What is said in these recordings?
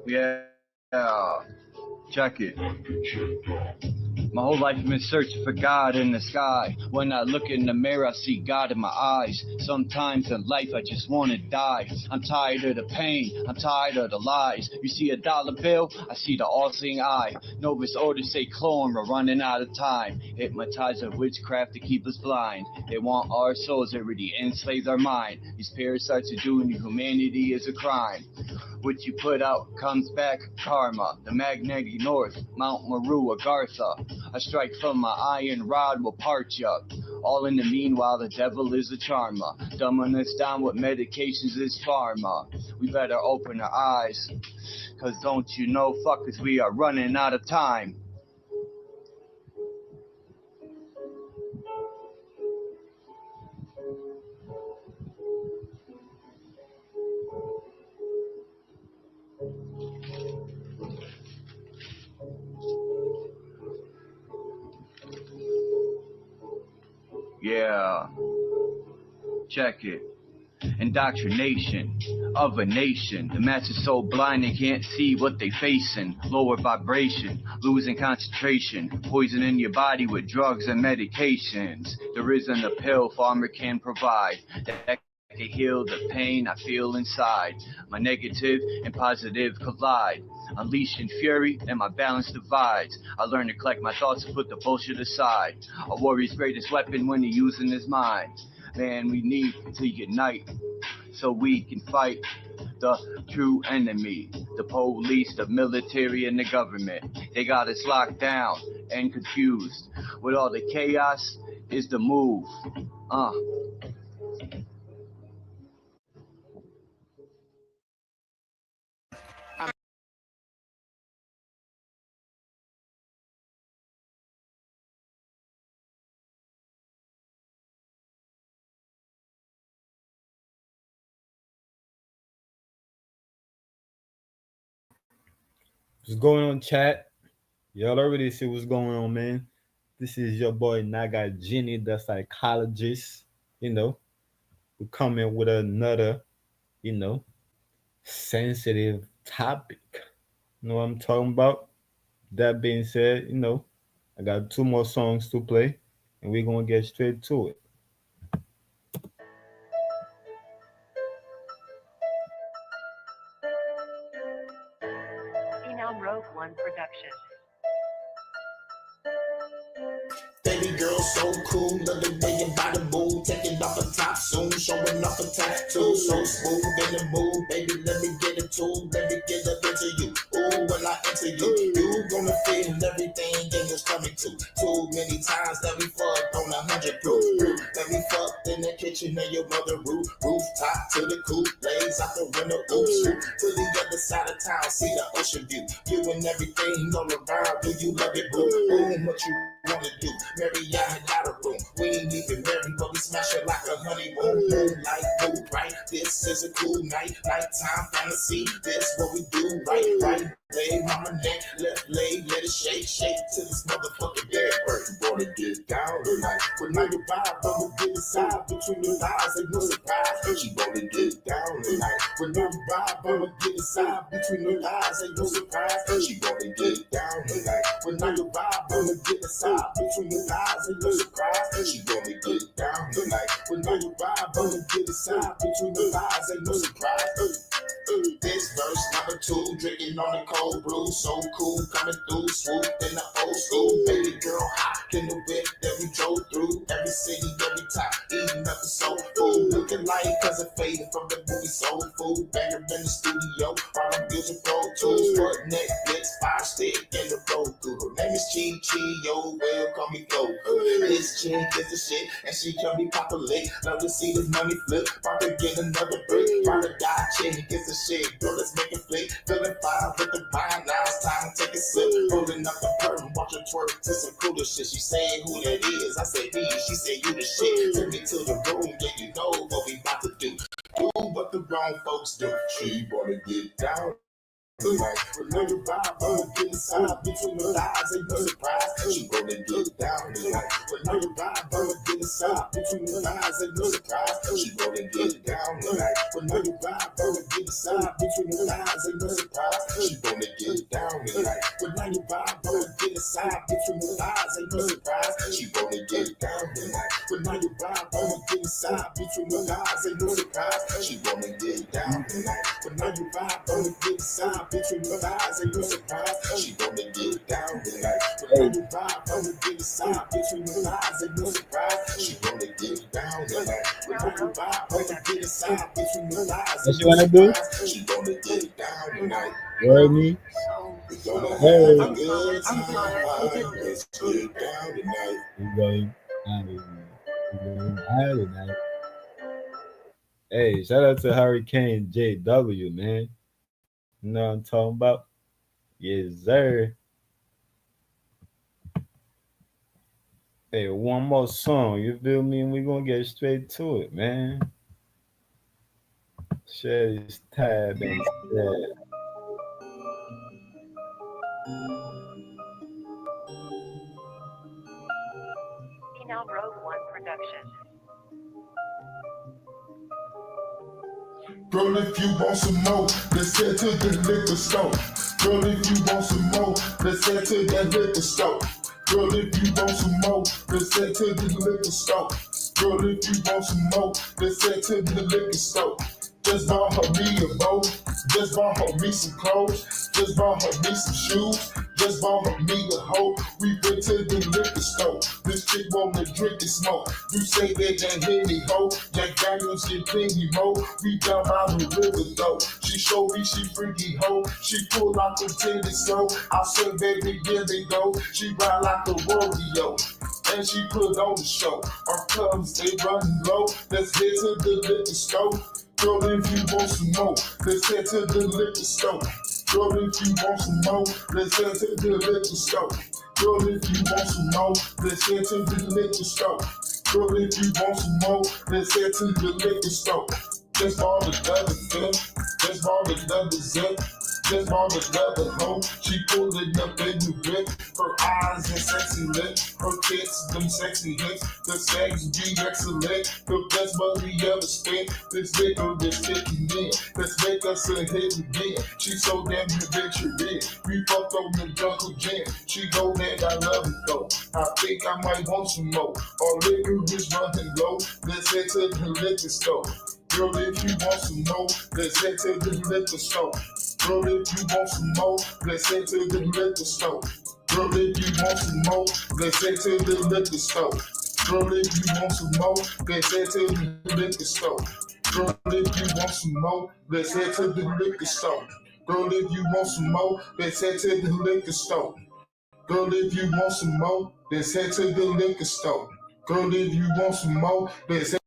Yeah, check it. My whole life I've been searching for God in the sky. When I look in the mirror, I see God in my eyes. Sometimes in life I just wanna die. I'm tired of the pain, I'm tired of the lies. You see a dollar bill, I see the all-seeing eye. Novus orders say clone, we're running out of time. Hypnotized with witchcraft to keep us blind. They want our souls, they already enslaved our mind. These parasites are doing humanity is a crime. What you put out comes back karma. The magnetic north, Mount Meru, Agartha. A strike from my iron rod will part ya. All in the meanwhile, the devil is a charmer. Dumbing us down with medications is pharma. We better open our eyes, cause don't you know, fuckers, we are running out of time. Yeah, check it. Indoctrination of a nation. The masses so blind they can't see what they facing. Lower vibration, losing concentration, poisoning your body with drugs and medications. There isn't a pill farmer can provide that can heal the pain I feel inside. My negative and positive collide. Unleashing fury and my balance divides. I learn to collect my thoughts and put the bullshit aside. A warrior's greatest weapon when he's using his mind. Man, we need to unite so we can fight the true enemy. The police, the military, and the government. They got us locked down and confused. With all the chaos is the move. What's going on, chat? Y'all already see what's going on, man. This is your boy Naga Jenny, the psychologist. We're coming with another, you know, sensitive topic. You know what I'm talking about? That being said, I got two more songs to play, and we're gonna get straight to it. Phenom Rogue One Production. Baby girl, so cool, love the way your body move. Taking off the top soon, showing off a tattoo. So smooth in the mood, baby, let me get it too. Let me get up into you. Ooh, when I enter you, you gonna feel everything in your stomach too. Too many times that we fucked on 100 proof. That we fucked in the kitchen of your mother rooftop to the coop, blaze out the window, oops, to the other side of town, see the ocean view. You and everything all around, do you love it, boo? Boom, what you wanna do? Marry, I got a room. We ain't even married, but we smash it like a honeymoon. Moonlight, mood, right? This is a cool night. Nighttime fantasy. This what we do, right? Lay mama neck, left leg, let it shake to this motherfucking dead bird. You wanna get down tonight? When now you vibe, I'ma get inside between your thighs, ain't no surprise. She wanna get down tonight. When now you vibe, I'ma get inside between your thighs, ain't no surprise. She wanna get down tonight. When now you vibe, I'ma get inside between your thighs, ain't no surprise. She wanna get down tonight. When now you vibe, I'ma get inside between your thighs, ain't no surprise. This verse number 2, drinking on the cold brew, so cool, coming through, swoop in the old school, baby girl hot in the whip that we drove through, every city, every time, eating up the soul food, looking like cousin faded from the movie Soul Food, banger in the studio, while I'm using Pro Tools, for Netflix, 5 stick in the road through. Her name is Chi, yo, well, call me Go. This chick is the shit, and she can be Papa Lick, love to see this money flip, about to get another brick, ride or die chick is the shit, girl, let's make it flick, feeling fine with the wine, now it's time to take a sip, rolling up the curtain, watch her twerk to some cooler shit, she saying who that is, I say me, she say you the shit, took me to the room, yeah, you know what we about to do what the wrong folks do, she wanna get down tonight. When you vibe, I'ma get inside between the thighs, ain't no surprise. She gonna get down tonight. When you vibe, I'ma get inside between the thighs, ain't no surprise. She gonna get down tonight. When you vibe, I'ma get inside between the thighs, ain't no surprise. She gonna get down tonight. When you vibe, I'ma get inside between the thighs, ain't no surprise. She gonna get down tonight. When you vibe, I'ma get inside between the thighs, ain't no surprise. She gonna get down tonight. When you vibe, I'ma get inside between the thighs, ain't no surprise. She gonna get down tonight. When you vibe, I'ma get inside between the thighs, ain't no surprise. She gonna get down tonight. When you vibe, I'ma get inside between the thighs, ain't no surprise. She gonna get down tonight. You heard me? We gonna have a good time. Let's get down tonight. We going out tonight. Hey, shout out to Hurricane JW, man. You know what I'm talking about? Yes, sir. Hey, one more song, you feel me? And we're gonna get straight to it, man. Share this tab instead. Rogue One Production. Girl, if you want some more, let's head to the liquor store. Girl, if you want some more, let's head to that liquor store. Girl, if you want some more, let's head to the liquor store. Girl, if you want some more, let's head to the liquor store. Just bought her me a boat, just bought her me some clothes, just bought her me some shoes, just bought her me a hoe. We went to the liquor store. This chick wanna drink and smoke. You say that Henny hoe, Jack Daniels get plenty more. We down by the river though. She showed me she freaky hoe. She pull out the titties so I say baby here they go. She ride like a rodeo. And she put on the show. Our clubs they running low. Let's head to the liquor store. Girl, if you want some more, let's head to the liquor store. Girl, if you want some more, let's head to the liquor store. Girl, if you want some more, let's head to the liquor store. Girl, if you want some more, let's head to the liquor store. Just bought another flip, just bought another zip. Just bought another hoe, she pulling up in the whip. Her eyes and sexy lips, her tits, them sexy hips. The sex be excellent, the best money ever spent. This nigga is kicking in, let's make us a hit again. She so damn adventurous, we fucked on the jungle gym. She know that I love it though, I think I might want some more. Our liquor is running low, let's head to the liquor store. Girl, if you want some more, let's head to the liquor store. Girl, if you want some more, let's head to the liquor store. Girl, if you want some more, let's head to the liquor store. Girl, if you want some more, let's head to the liquor store. Girl, if you want some more, let's head to the liquor store. Girl, if you want some more, let's head to the liquor store. Girl, if you want some more, let's head to the liquor store. Girl, if you want some more, let's head.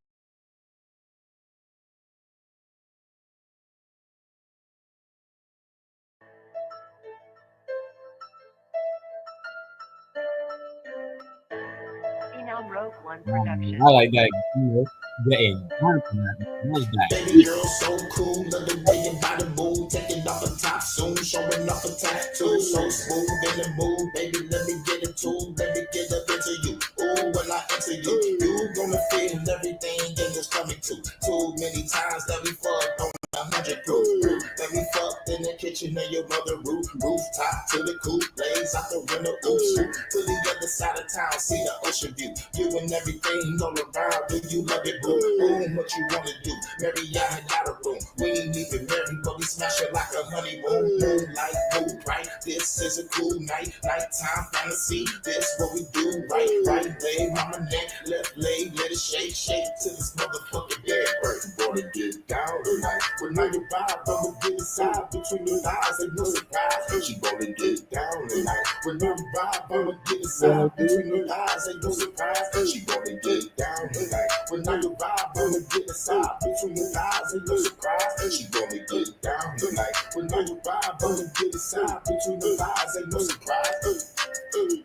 Rogue One Production. I like that. You know, getting down tonight. What's that? Baby girl so cool, love the way your body move. Taking off her top soon, showing off her tattoo. So smooth in the mood, baby, let me get it too. Let me get up into you. Ooh, when I enter you, you gonna feel everything in this coming to. Too many times that we fucked on 100 proof. That we fucked in the kitchen of your mother rooftop to the coop, blaze out the window, ooh, to the other side of town, see the ocean view. You and everything all around, do you love it, boo? Boom, what you wanna do? Marry, I got a room. We ain't even married, but we smash it like a honeymoon. Moonlight, mood, right? This is a cool night, nighttime fantasy. This what we do, right? Right leg, mama neck, left leg, let it shake, shake to this motherfucking dead bird. You wanna get down tonight? When now you vibe, I'ma get inside between your thighs, ain't no surprise. She wanna get down tonight. When now you vibe, I'ma get inside between your thighs, ain't no surprise. She wanna get down tonight. When now you vibe, I'ma get inside between your thighs, ain't no surprise. She wanna get down tonight. When now you vibe, I'ma get inside between your thighs, ain't no surprise.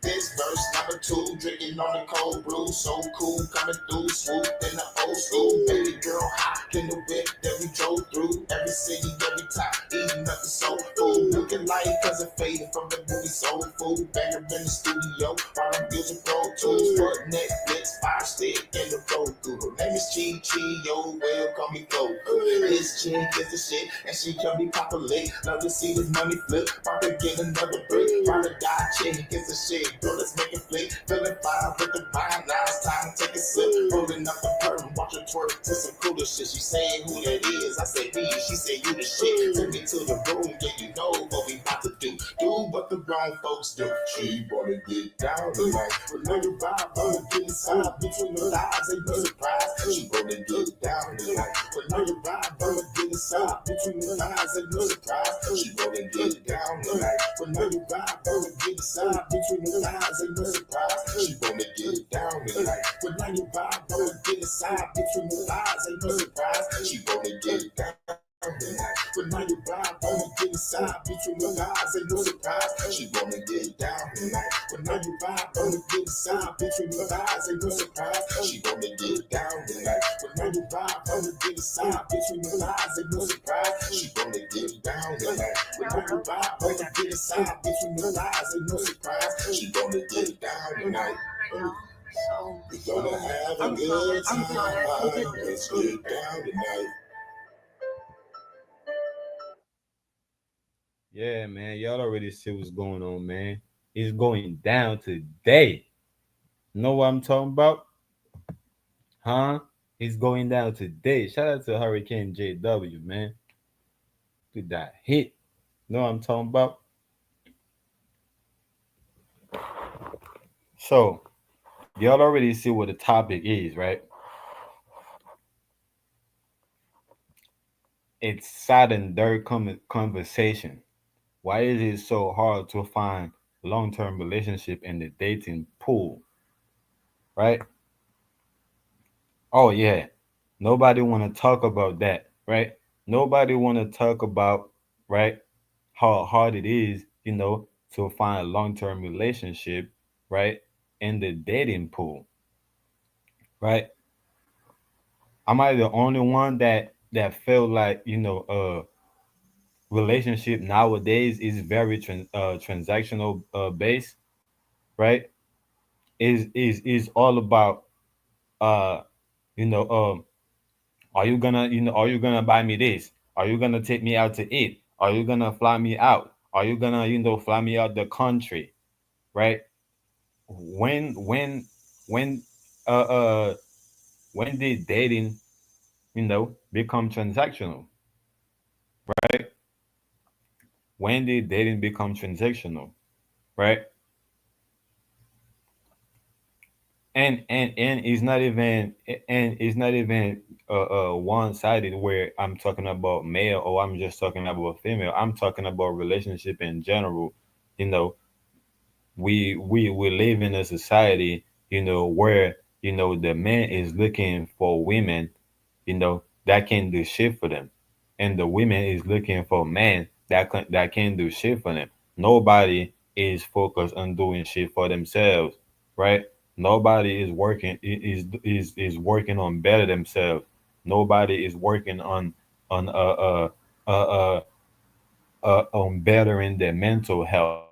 This verse number 2, drinking on the cold brew, so cool, coming through, swoop in the old school. Baby girl hot in the whip that we drove through, every city, every time, eating nothing so food. light cause it faded from the movie Soul Food. Banger in the studio, while I'm using Pro Tools. But Netflix, 5 stick in the Roku. Her name is Chi Chi, yo, well, call me Coco. This chick is the shit, and she can be pop a lick. Love to see this money flip, about to get another break. Ride or die chick is the shit, girl, let's make it flick. Feeling fine with the wine, now it's time to take a sip. Rolling up the perm, watch her twerk to some cooler shit. She saying who that is, I said me, she said you the shit. Took me to the room, yeah, you know what we about to do. Do what the grown folks do. She wanna get down tonight, but know your vibe, wanna get inside between the lies, ain't no surprise. She wanna get down tonight, but know your vibe, wanna get inside between the lies, ain't no surprise. She wanna get down tonight, but know your vibe, wanna get inside between the lies, ain't no surprise. She wanna get down tonight, but now your vibe, wanna get inside between the lies, ain't no surprise. She wanna get down tonight, but now your vibe, wanna get inside between the lies, ain't no surprise. She wanna get down tonight, but now your vibe, wanna get inside between the lies, ain't no surprise. She wanna get down tonight, but now your vibe, wanna get inside between the lies, ain't no surprise. She wanna get down tonight, but now your vibe, wanna get inside between the lies, ain't no surprise. She wanna get down tonight. We're gonna have a good time. Let's get down tonight. Yeah, man. Y'all already see what's going on, man. It's going down today. Know what I'm talking about? Huh? It's going down today. Shout out to Hurricane JW, man. With that hit. Know what I'm talking about? So, y'all already see what the topic is, right? It's Saturn third conversation. Why is it so hard to find long-term relationship in the dating pool, right? Oh yeah, nobody want to talk about that, right? Nobody want to talk about, right, how hard it is, to find a long-term relationship, right, in the dating pool, right? Am I the only one that felt like relationship nowadays is very transactional based, right? Is all about uh you know are you gonna buy me this? Are you gonna take me out to eat? Are you gonna fly me out? Are you gonna fly me out the country, right? When uh uh when did dating become transactional, right? When did dating become transactional, right? And it's not even one sided where I'm talking about male or I'm just talking about female. I'm talking about relationship in general. You know, we live in a society, where the man is looking for women, that can do shit for them, and the women is looking for men that can do shit for them. Nobody is focused on doing shit for themselves, right? Nobody is working is working on better themselves. Nobody is working uh, on bettering their mental health. Nobody is working on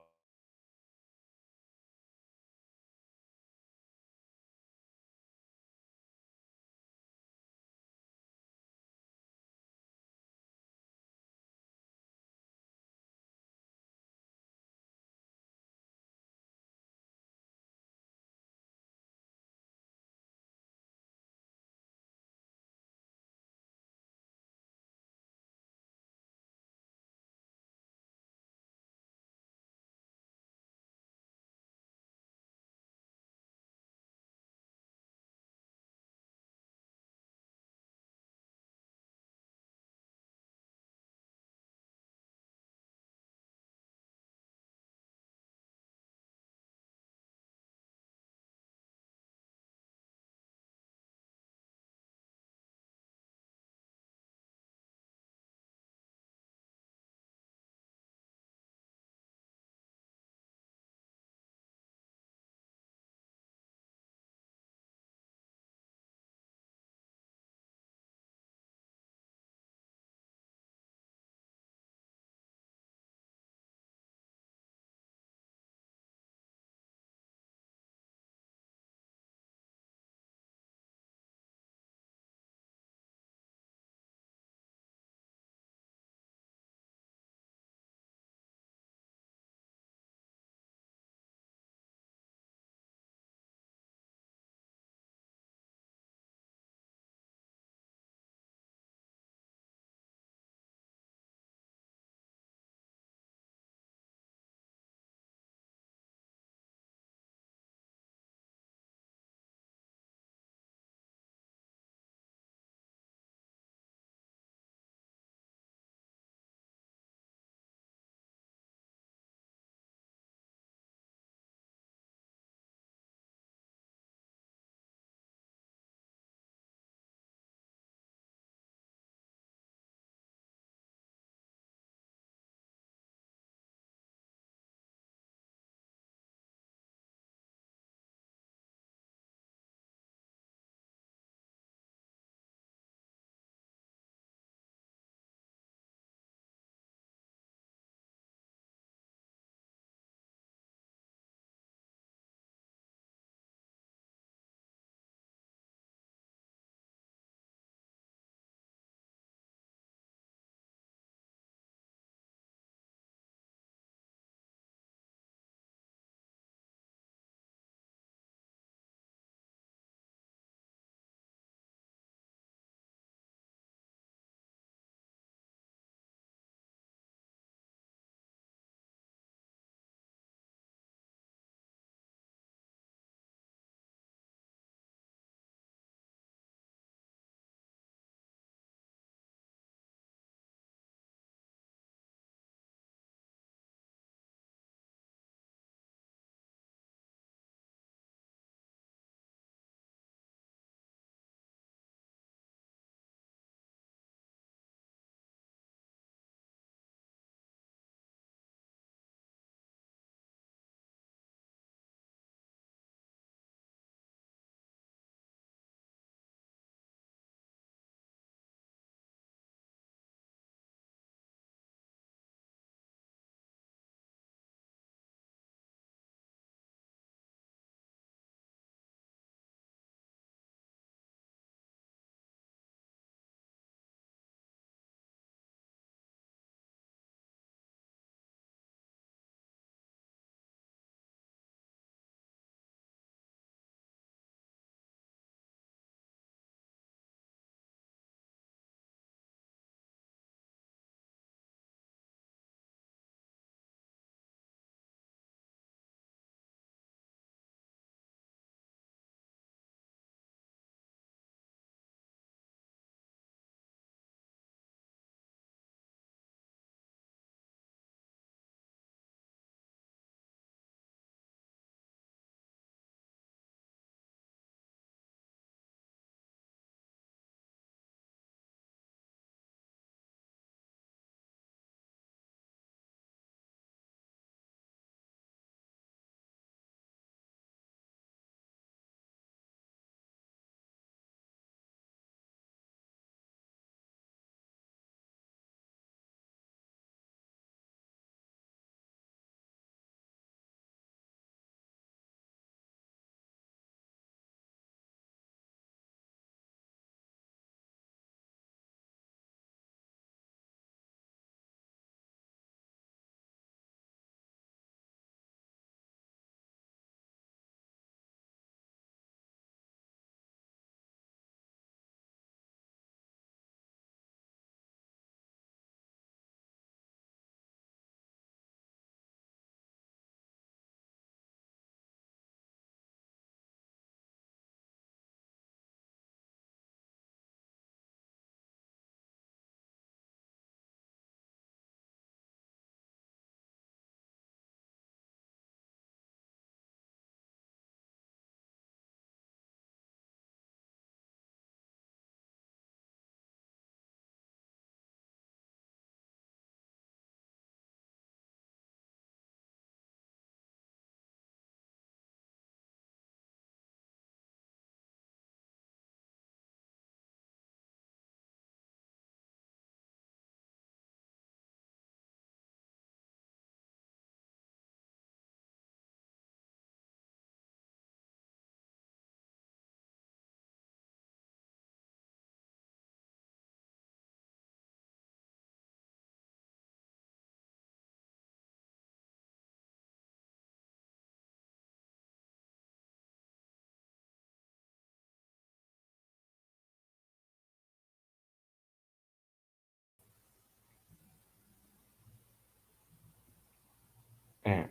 Man.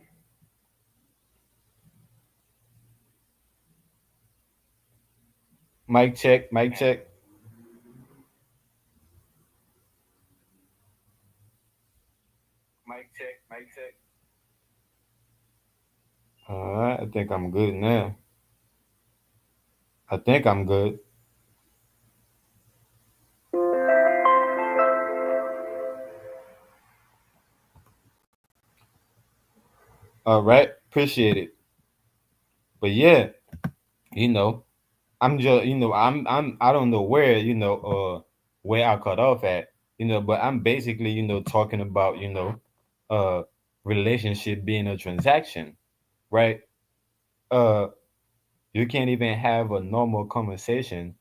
Mic check, mic check. Mic check, mic check. All right, I think I'm good now. I think I'm good. All right, appreciate it. But yeah, you know, I'm just, I don't know where, where I cut off at, but I'm basically, talking about, uh, relationship being a transaction, right? Uh, you can't even have a normal conversation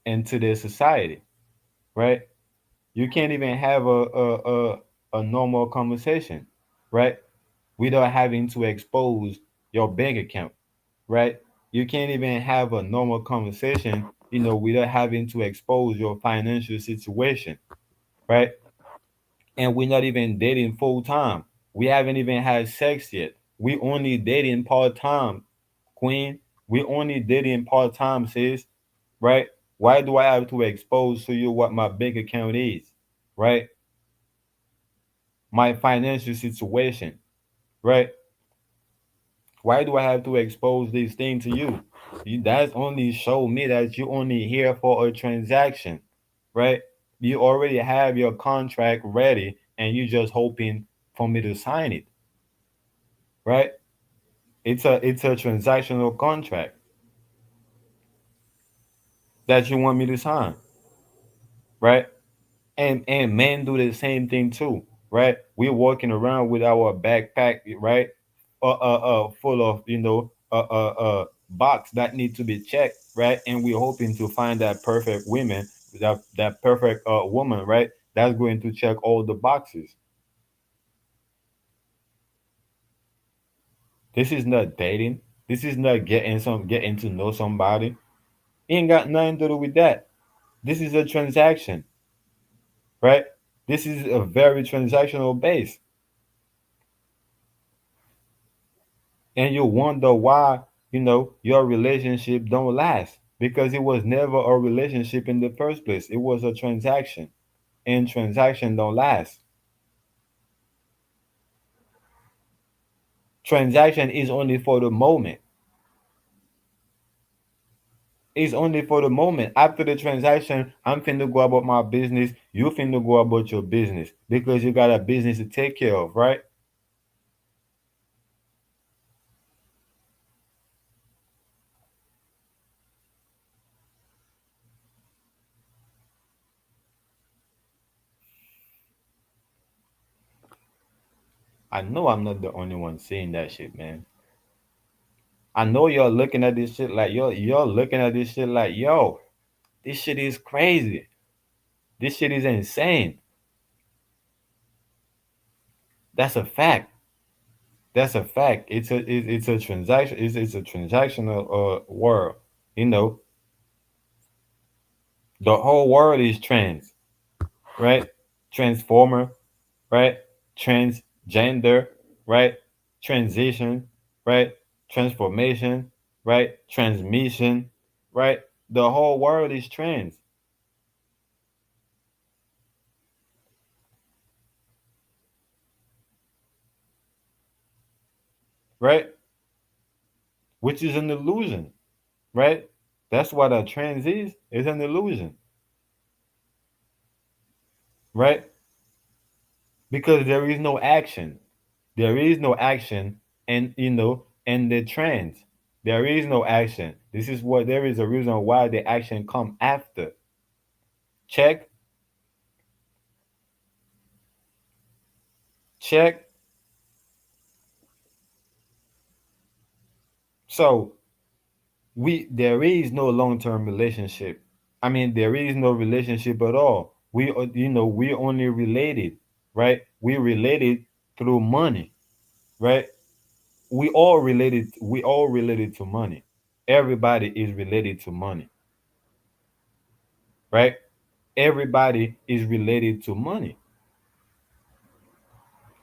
in today's society, right? You can't even have a normal conversation, right? Without having to expose your bank account, right? You can't even have a normal conversation, without having to expose your financial situation, right? And we're not even dating full time. We haven't even had sex yet. We only dating part time, Queen. We only dating part time, sis, right? Why do I have to expose to you what my bank account is, right? My financial situation, right? Why do I have to expose this thing to you? That's only show me that you only here for a transaction, right? You already have your contract ready and you just hoping for me to sign it, right? It's a transactional contract that you want me to sign, right? And men do the same thing too, right? We're walking around with our backpack, right? Full of box that need to be checked, right? And we're hoping to find that perfect woman, that perfect woman, right? That's going to check all the boxes. This is not dating. This is not getting to know somebody. It ain't got nothing to do with that. This is a transaction, right? This is a very transactional base. And you wonder why your relationship don't last because it was never a relationship in the first place. It was a transaction, and transaction don't last. Transaction is only for the moment. It's only for the moment. After the transaction, I'm finna go about my business, you finna go about your business because you got a business to take care of, right? I know I'm not the only one saying that shit, man. I know you're looking at this shit like you're looking at this shit like, yo, this shit is crazy. This shit is insane. That's a fact. That's a fact. It's a transaction. It's a transactional world. You know, the whole world is trans, right? Transformer, right? Transgender, right? Transition, right? Transformation, right? Transmission, right? The whole world is trans, right? Which is an illusion, right? That's what a trans is. It's an illusion, right? Because there is no action. There is no action, and and the trends. There is no action. This is what there is a reason why the action come after. Check, check. So we there is no long-term relationship. I mean, there is no relationship at all. We only related, right? We related through money, right? We all related to money. Everybody is related to money, right? Everybody is related to money.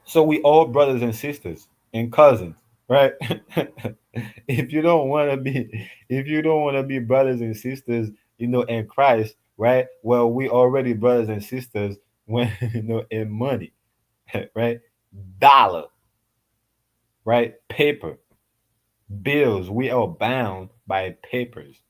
So we all brothers and sisters and cousins, right? if you don't want to be, if you don't want to be brothers and sisters, in Christ, right? Well, we already brothers and sisters when in money, right? Dollar, right? Paper, bills. We are bound by papers,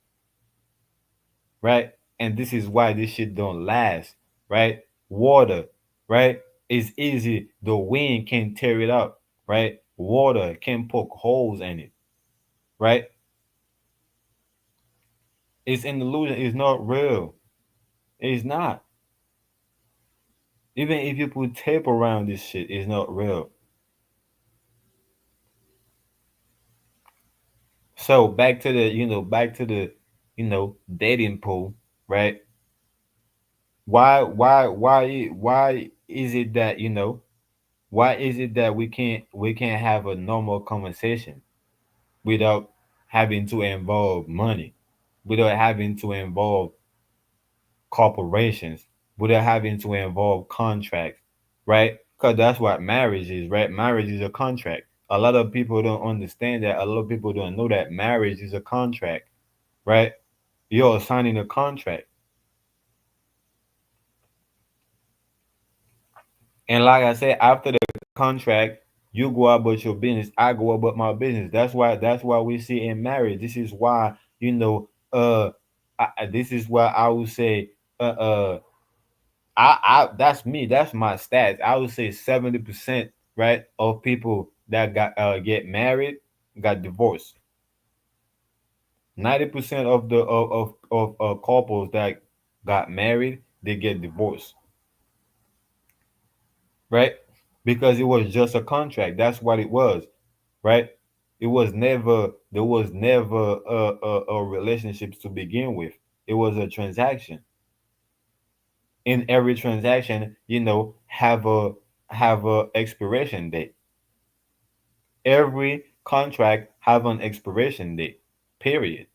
right? And this is why this shit don't last, right? Water, right? It's easy. The wind can tear it up, right? Water can poke holes in it, right? It's an illusion. It's not real. It's not. Even if you put tape around this shit, it's not real. So back to dating pool, right? Why is it that why is it that we can't have a normal conversation without having to involve money, without having to involve corporations, without having to involve contracts, right? Because that's what marriage is, right? Marriage is a contract. A lot of people don't understand that. A lot of people don't know that marriage is a contract, right? You're signing a contract. And like I said, after the contract, you go about your business, I go about my business. That's why we see in marriage. This is why, this is why I would say I that's me, that's my stats. I would say 70%, right, of people that got get married got divorced. 90% of the couples that got married, they get divorced, right? Because it was just a contract. That's what it was, right? There was never a relationship to begin with. It was a transaction. In every transaction, have a expiration date. Every contract have an expiration date. Period.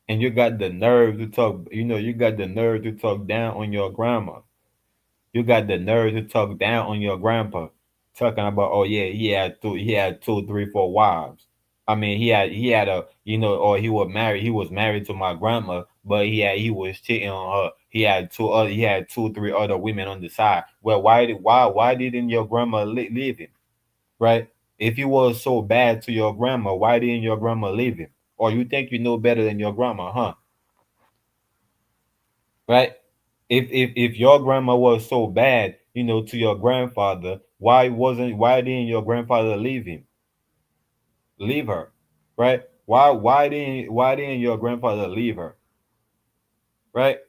And you got the nerve to talk. You got the nerve to talk down on your grandma. You got the nerve to talk down on your grandpa, talking about, oh yeah, he had two, three, four wives. I mean, he had or he was married to my grandma, but he was cheating on her. He had two, three other women on the side. Well, why didn't your grandma leave him? Right? If he was so bad to your grandma, why didn't your grandma leave him? Or you think you know better than your grandma, huh? Right? If your grandma was so bad, to your grandfather, why didn't your grandfather leave him? Leave her. Right? Why didn't your grandfather leave her? Right?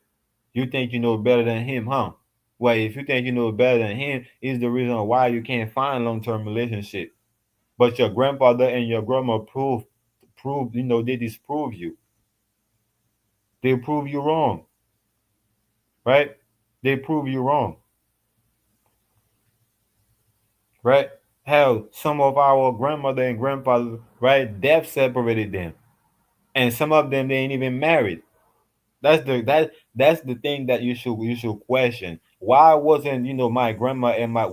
You think you know better than him, huh? Well, if you think you know better than him, is the reason why you can't find long-term relationship. But your grandfather and your grandma they disprove you. They prove you wrong, right? They prove you wrong, right? Hell, some of our grandmother and grandfather, right? Death separated them, and some of them they ain't even married. That's the thing that you should question. Why wasn't my grandmother and my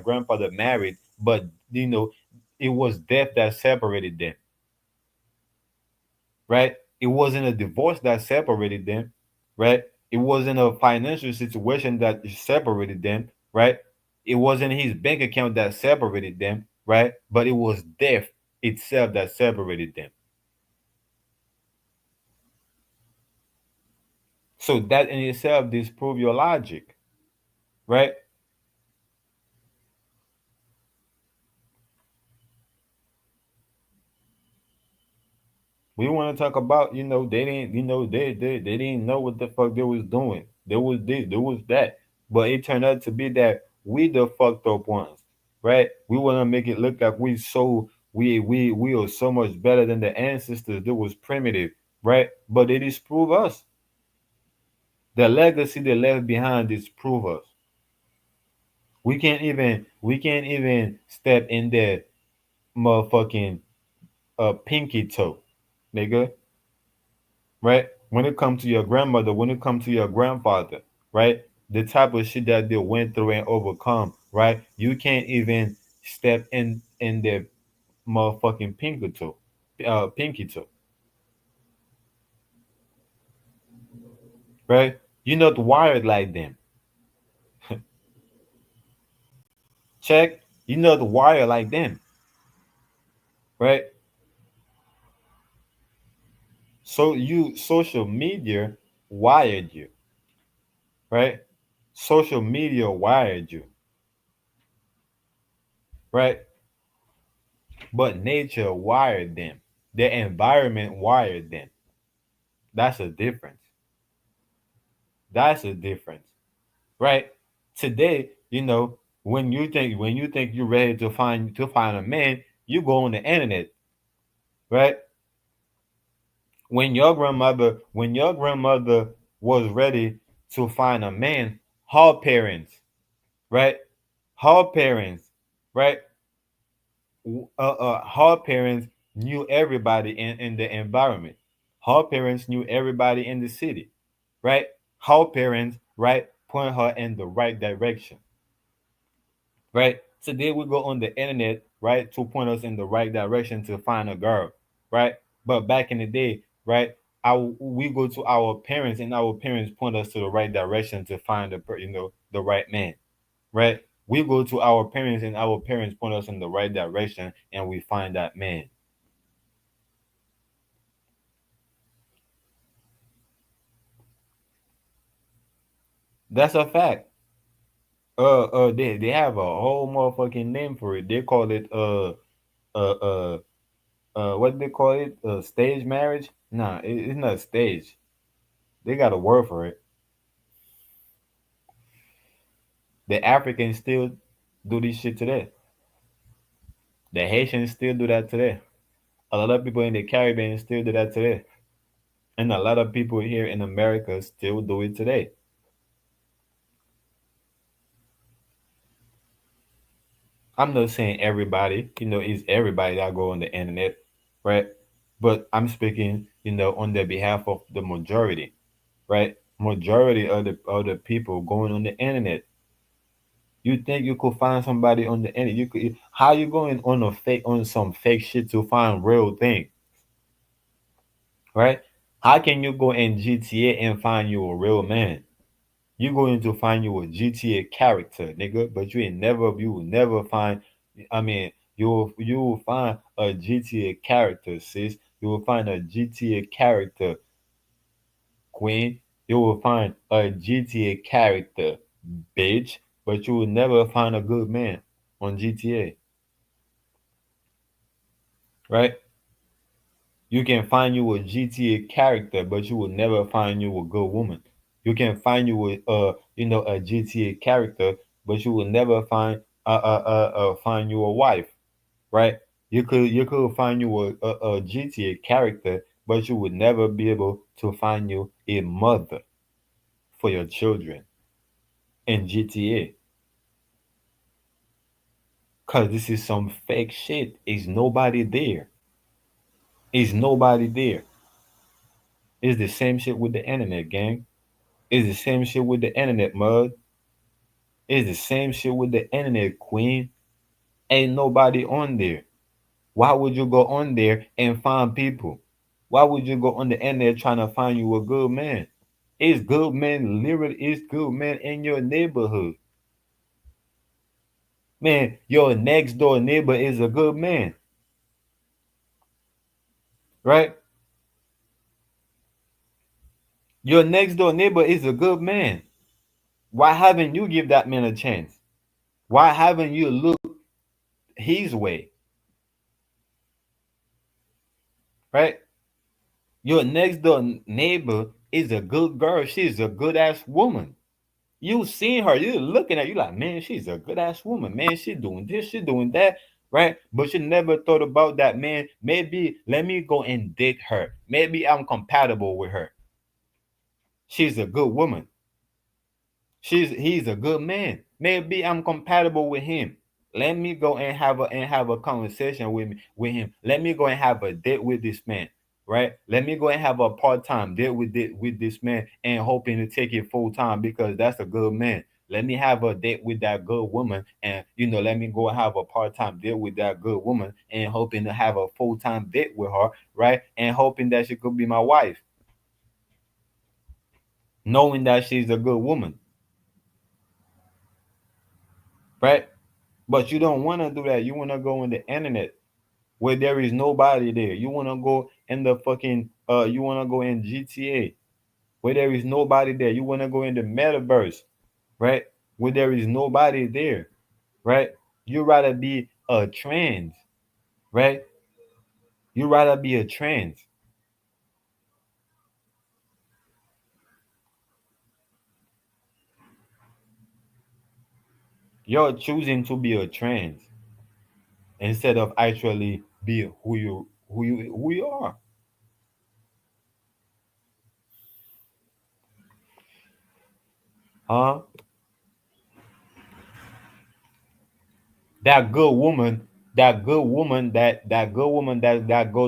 grandfather married? But it was death that separated them, right? It wasn't a divorce that separated them, right? It wasn't a financial situation that separated them, right? It wasn't his bank account that separated them, right? But it was death itself that separated them. So that in itself disprove your logic, right? We want to talk about, they didn't, they didn't know what the fuck they was doing. There was this, there was that, but it turned out to be that we the fucked up ones, right? We want to make it look like we are so much better than the ancestors that was primitive, right? But they disprove us. The legacy they left behind disprove us. We can't even step in the motherfucking pinky toe, nigga. Right? When it comes to your grandmother, when it comes to your grandfather, right? The type of shit that they went through and overcome, right? You can't even step in their motherfucking pinky toe, right? You're not wired like them. Check. You're not wired like them, right? So you social media wired you, right? Social media wired you, right? But nature wired them. The environment wired them. That's a difference. That's a difference, right? Today, when you think you're ready to find a man, you go on the internet, right? When your grandmother was ready to find a man, her parents, right? Her parents, right? Her parents knew everybody in the environment. Her parents knew everybody in the city, right? Her parents, right, point her in the right direction, right? Today we go on the internet, right, to point us in the right direction to find a girl, right? But back in the day, right, we go to our parents and our parents point us to the right direction to find the right man, right? We go to our parents and our parents point us in the right direction and we find that man. That's a fact. They have a whole motherfucking name for it. They call it uh what do they call it? Stage marriage? Nah, it's not stage. They got a word for it. The Africans still do this shit today. The Haitians still do that today. A lot of people in the Caribbean still do that today. And a lot of people here in America still do it today. I'm not saying everybody, it's everybody that go on the internet, right? But I'm speaking, on the behalf of the majority, right? Majority of the people going on the internet. You think you could find somebody on the internet? How you going on some fake shit to find real thing, right? How can you go in GTA and find you a real man? You going to find you a GTA character, nigga, but you will never find. I mean, you will find a GTA character, sis. You will find a GTA character, queen. You will find a GTA character, bitch. But you will never find a good man on GTA, right? You can find you a GTA character, but you will never find you a good woman. You can find you a GTA character, but you will never find you a wife, right? You could find you a GTA character, but you would never be able to find you a mother for your children in GTA. Cause this is some fake shit. Is nobody there. Is nobody there. It's the same shit with the internet, gang. It's the same shit with the internet, mud. It's the same shit with the internet, queen. Ain't nobody on there. Why would you go on there and find people? Why would you go on the internet trying to find you a good man? It's good men, literally, it's good men in your neighborhood. Man, your next door neighbor is a good man, right? Your next door neighbor is a good man. Why haven't you give that man a chance? Why haven't you looked his way, right? Your next door neighbor is a good girl. She's a good ass woman. You seen her, you looking at you like, man, she's a good ass woman. Man, she doing this, she doing that, right? But you never thought about that, man. Maybe let me go and date her. Maybe I'm compatible with her. She's a good woman. He's a good man. Maybe I'm compatible with him. Let me go and have a conversation with him. Let me go and have a date with this man, right? Let me go and have a part-time date with this man and hoping to take it full time because that's a good man. Let me have a date with that good woman and let me go and have a part-time date with that good woman and hoping to have a full-time date with her, right? And hoping that she could be my wife, knowing that she's a good woman, right? But you don't want to do that. You want to go on the internet where there is nobody there. You want to go in the fucking you want to go in GTA where there is nobody there. You want to go in the metaverse, right? Where there is nobody there, right? You rather be a trans, right? You rather be a trans. You're choosing to be a trans instead of actually be who you are. Huh? That good woman, that go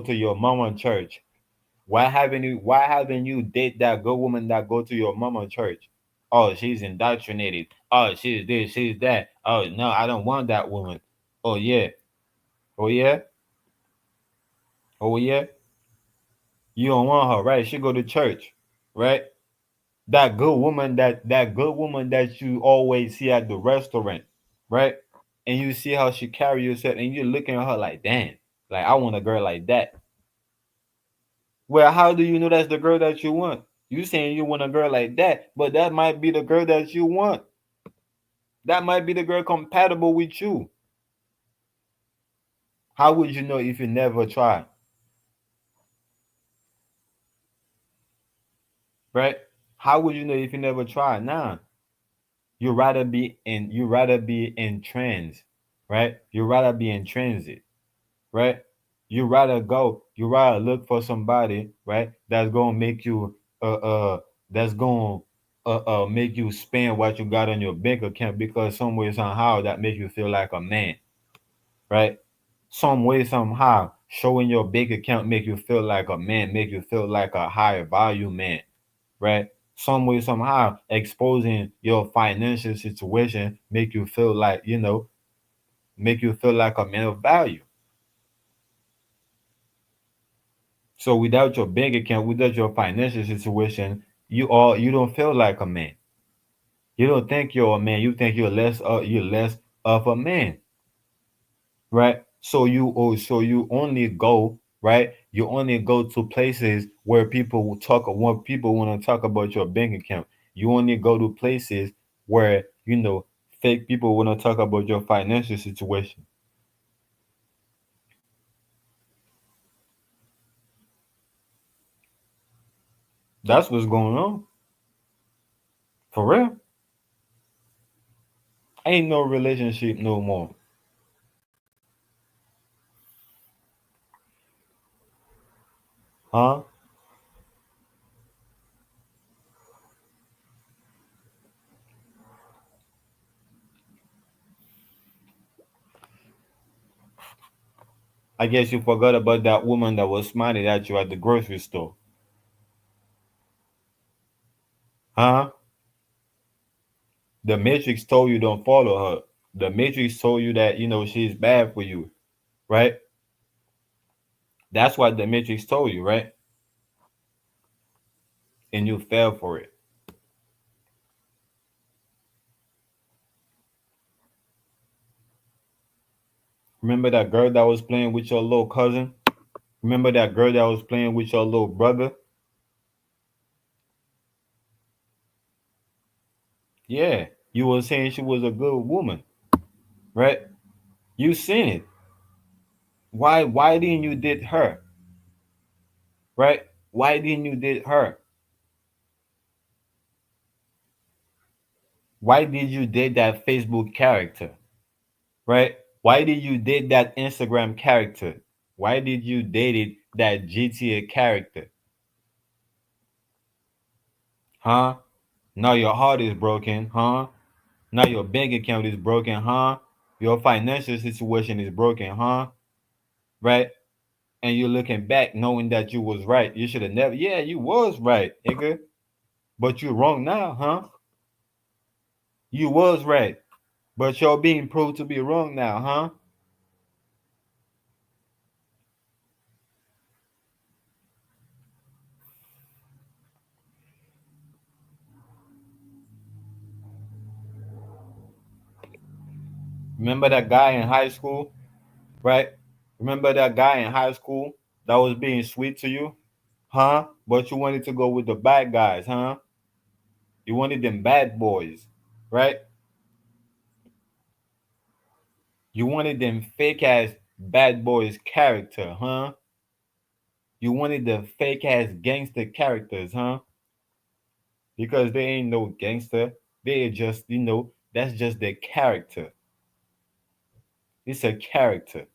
to your mama church. Why haven't you date that good woman that go to your mama church? Oh, she's indoctrinated. Oh, she's this, she's that. Oh no, I don't want that woman. Oh yeah. Oh yeah. Oh yeah. You don't want her, right? She go to church, right? That good woman that you always see at the restaurant, right? And you see how she carry herself, and you're looking at her like, damn, like I want a girl like that. Well, how do you know that's the girl that you want? You saying you want a girl like that, but that might be the girl that you want. That might be the girl compatible with you. How would you know if you never try? Right? How would you know if you never try? Nah. You rather be in trans, right? You rather be in transit, right? You rather look for somebody, right? That's gonna make you that's gonna make you spend what you got on your bank account because some way somehow that makes you feel like a man, right? Some way somehow showing your bank account make you feel like a man, make you feel like a higher value man, right? Some way somehow exposing your financial situation make you feel like make you feel like a man of value. So without your bank account, without your financial situation, you don't feel like a man. You don't think you're a man. You think you're less of a man, right? So you only go, right? You only go to places where people want to talk about your bank account. You only go to places where fake people want to talk about your financial situation. That's what's going on for real. Ain't no relationship no more, huh? I guess you forgot about that woman that was smiling at you at the grocery store. Huh? The Matrix told you don't follow her. The Matrix told you that, she's bad for you, right? That's what the Matrix told you, right? And you fell for it. Remember that girl that was playing with your little cousin? Remember that girl that was playing with your little brother? Yeah. You were saying she was a good woman, right? You seen it. Why didn't you did her? Right? Why didn't you did her? Why did you date that Facebook character? Right? Why did you date that Instagram character? Why did you date it that GTA character? Huh? Now your heart is broken, huh? Now your bank account is broken, huh? Your financial situation is broken, huh? Right? And you're looking back knowing that you was right. You should have never, yeah, you was right, nigga. But you're wrong now, huh? You was right. But you're being proved to be wrong now, huh? Remember that guy in high school, right? Remember that guy in high school that was being sweet to you, huh? But you wanted to go with the bad guys, huh? You wanted them bad boys, right? You wanted them fake ass bad boys character, huh? You wanted the fake ass gangster characters, huh? Because they ain't no gangster. They just, that's just their character. It's a character.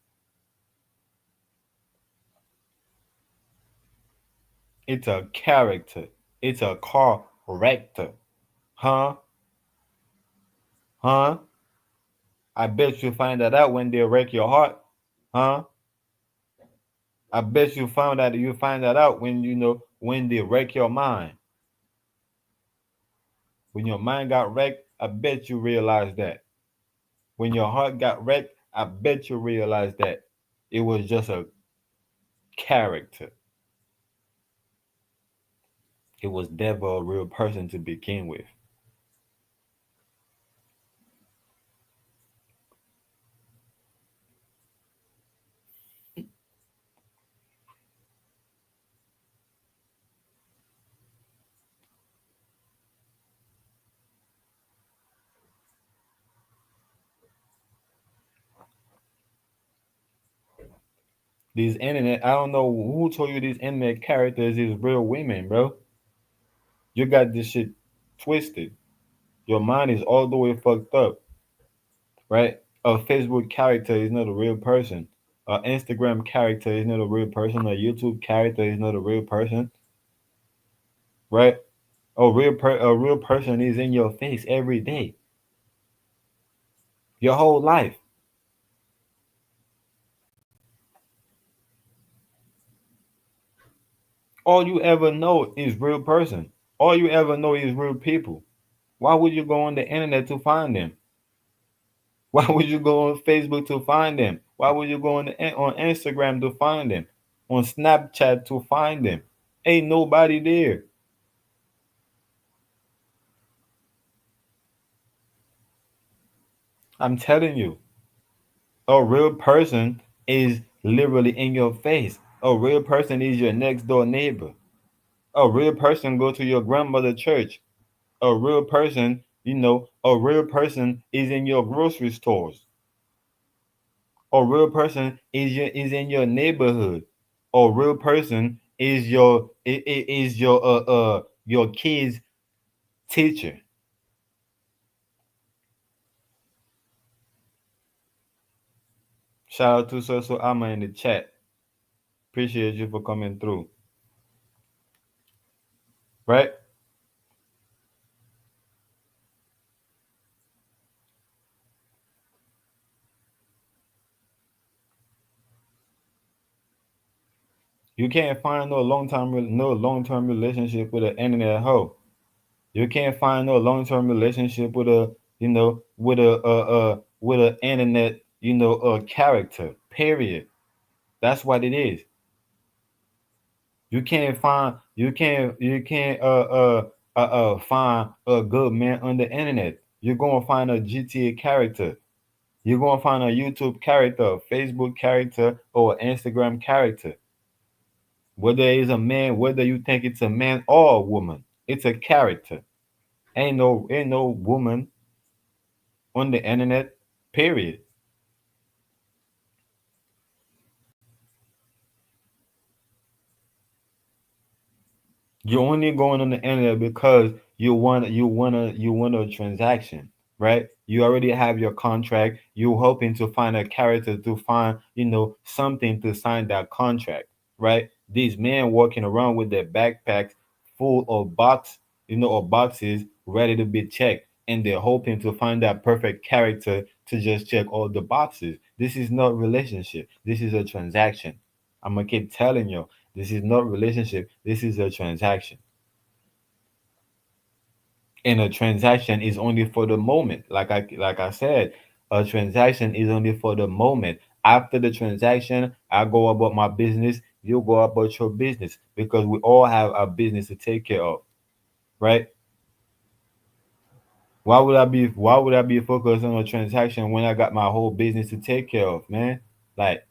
It's a character. It's a character. Huh? Huh? I bet you find that out when they wreck your heart. Huh? I bet you find that out when when they wreck your mind. When your mind got wrecked, I bet you realize that. When your heart got wrecked, I bet you realize that it was just a character. It was never a real person to begin with. These internet, I don't know who told you these internet characters is real women, bro. You got this shit twisted. Your mind is all the way fucked up, right? A Facebook character is not a real person. A Instagram character is not a real person. A YouTube character is not a real person, right? A real person is in your face every day, your whole life. All you ever know is real person. All you ever know is real people. Why would you go on the internet to find them? Why would you go on Facebook to find them? Why would you go on Instagram to find them? On Snapchat to find them? Ain't nobody there. I'm telling you, a real person is literally in your face. A real person is your next door neighbor. A real person go to your grandmother church. A real person, a real person is in your grocery stores. A real person is in your neighborhood. A real person is your kid's teacher. Shout out to So Ama in the chat. Appreciate you for coming through. Right? You can't find no long term relationship with an internet hoe. You can't find no long term relationship with a with a internet character. Period. That's what it is. You can't find a good man on the internet. You're gonna find a GTA character. You're gonna find a YouTube character, a Facebook character, or an Instagram character. Whether it's a man, whether you think it's a man or a woman, it's a character. Ain't no woman on the internet. Period. You're only going on the internet because you want a transaction, right? You already have your contract. You're hoping to find a character to find, something to sign that contract, right? These men walking around with their backpacks full of boxes ready to be checked. and they're hoping to find that perfect character to just check all the boxes. This is not relationship. This is a transaction. I'm gonna keep telling you, this is not relationship. This is a transaction. And a transaction is only for the moment. Like I said, a transaction is only for the moment. After the transaction, I go about my business, you go about your business, because we all have a business to take care of, right? Why would I be focused on a transaction when I got my whole business to take care of, man? Like,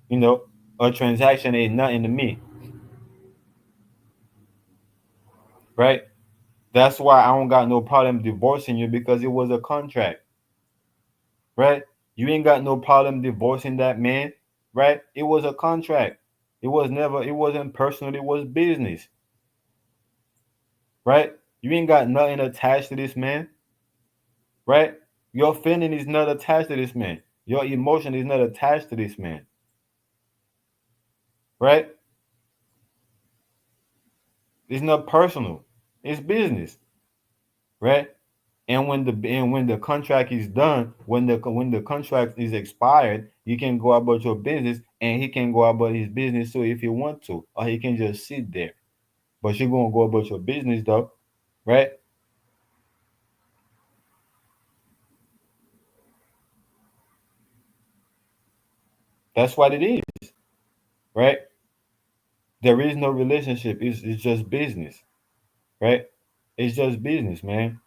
you know, a transaction ain't nothing to me, right? That's why I don't got no problem divorcing you, because it was a contract, right? You ain't got no problem divorcing that man, right? It was a contract. It wasn't personal, it was business, right? You ain't got nothing attached to this man, right? Your feeling is not attached to this man. Your emotion is not attached to this man, right? It's not personal. It's business, right? And when the contract is done, when the contract is expired, you can go about your business, and he can go about his business too if he want to, or he can just sit there. But you're gonna go about your business though, right? That's what it is, right? There is no relationship. It's just business, right? It's just business, man.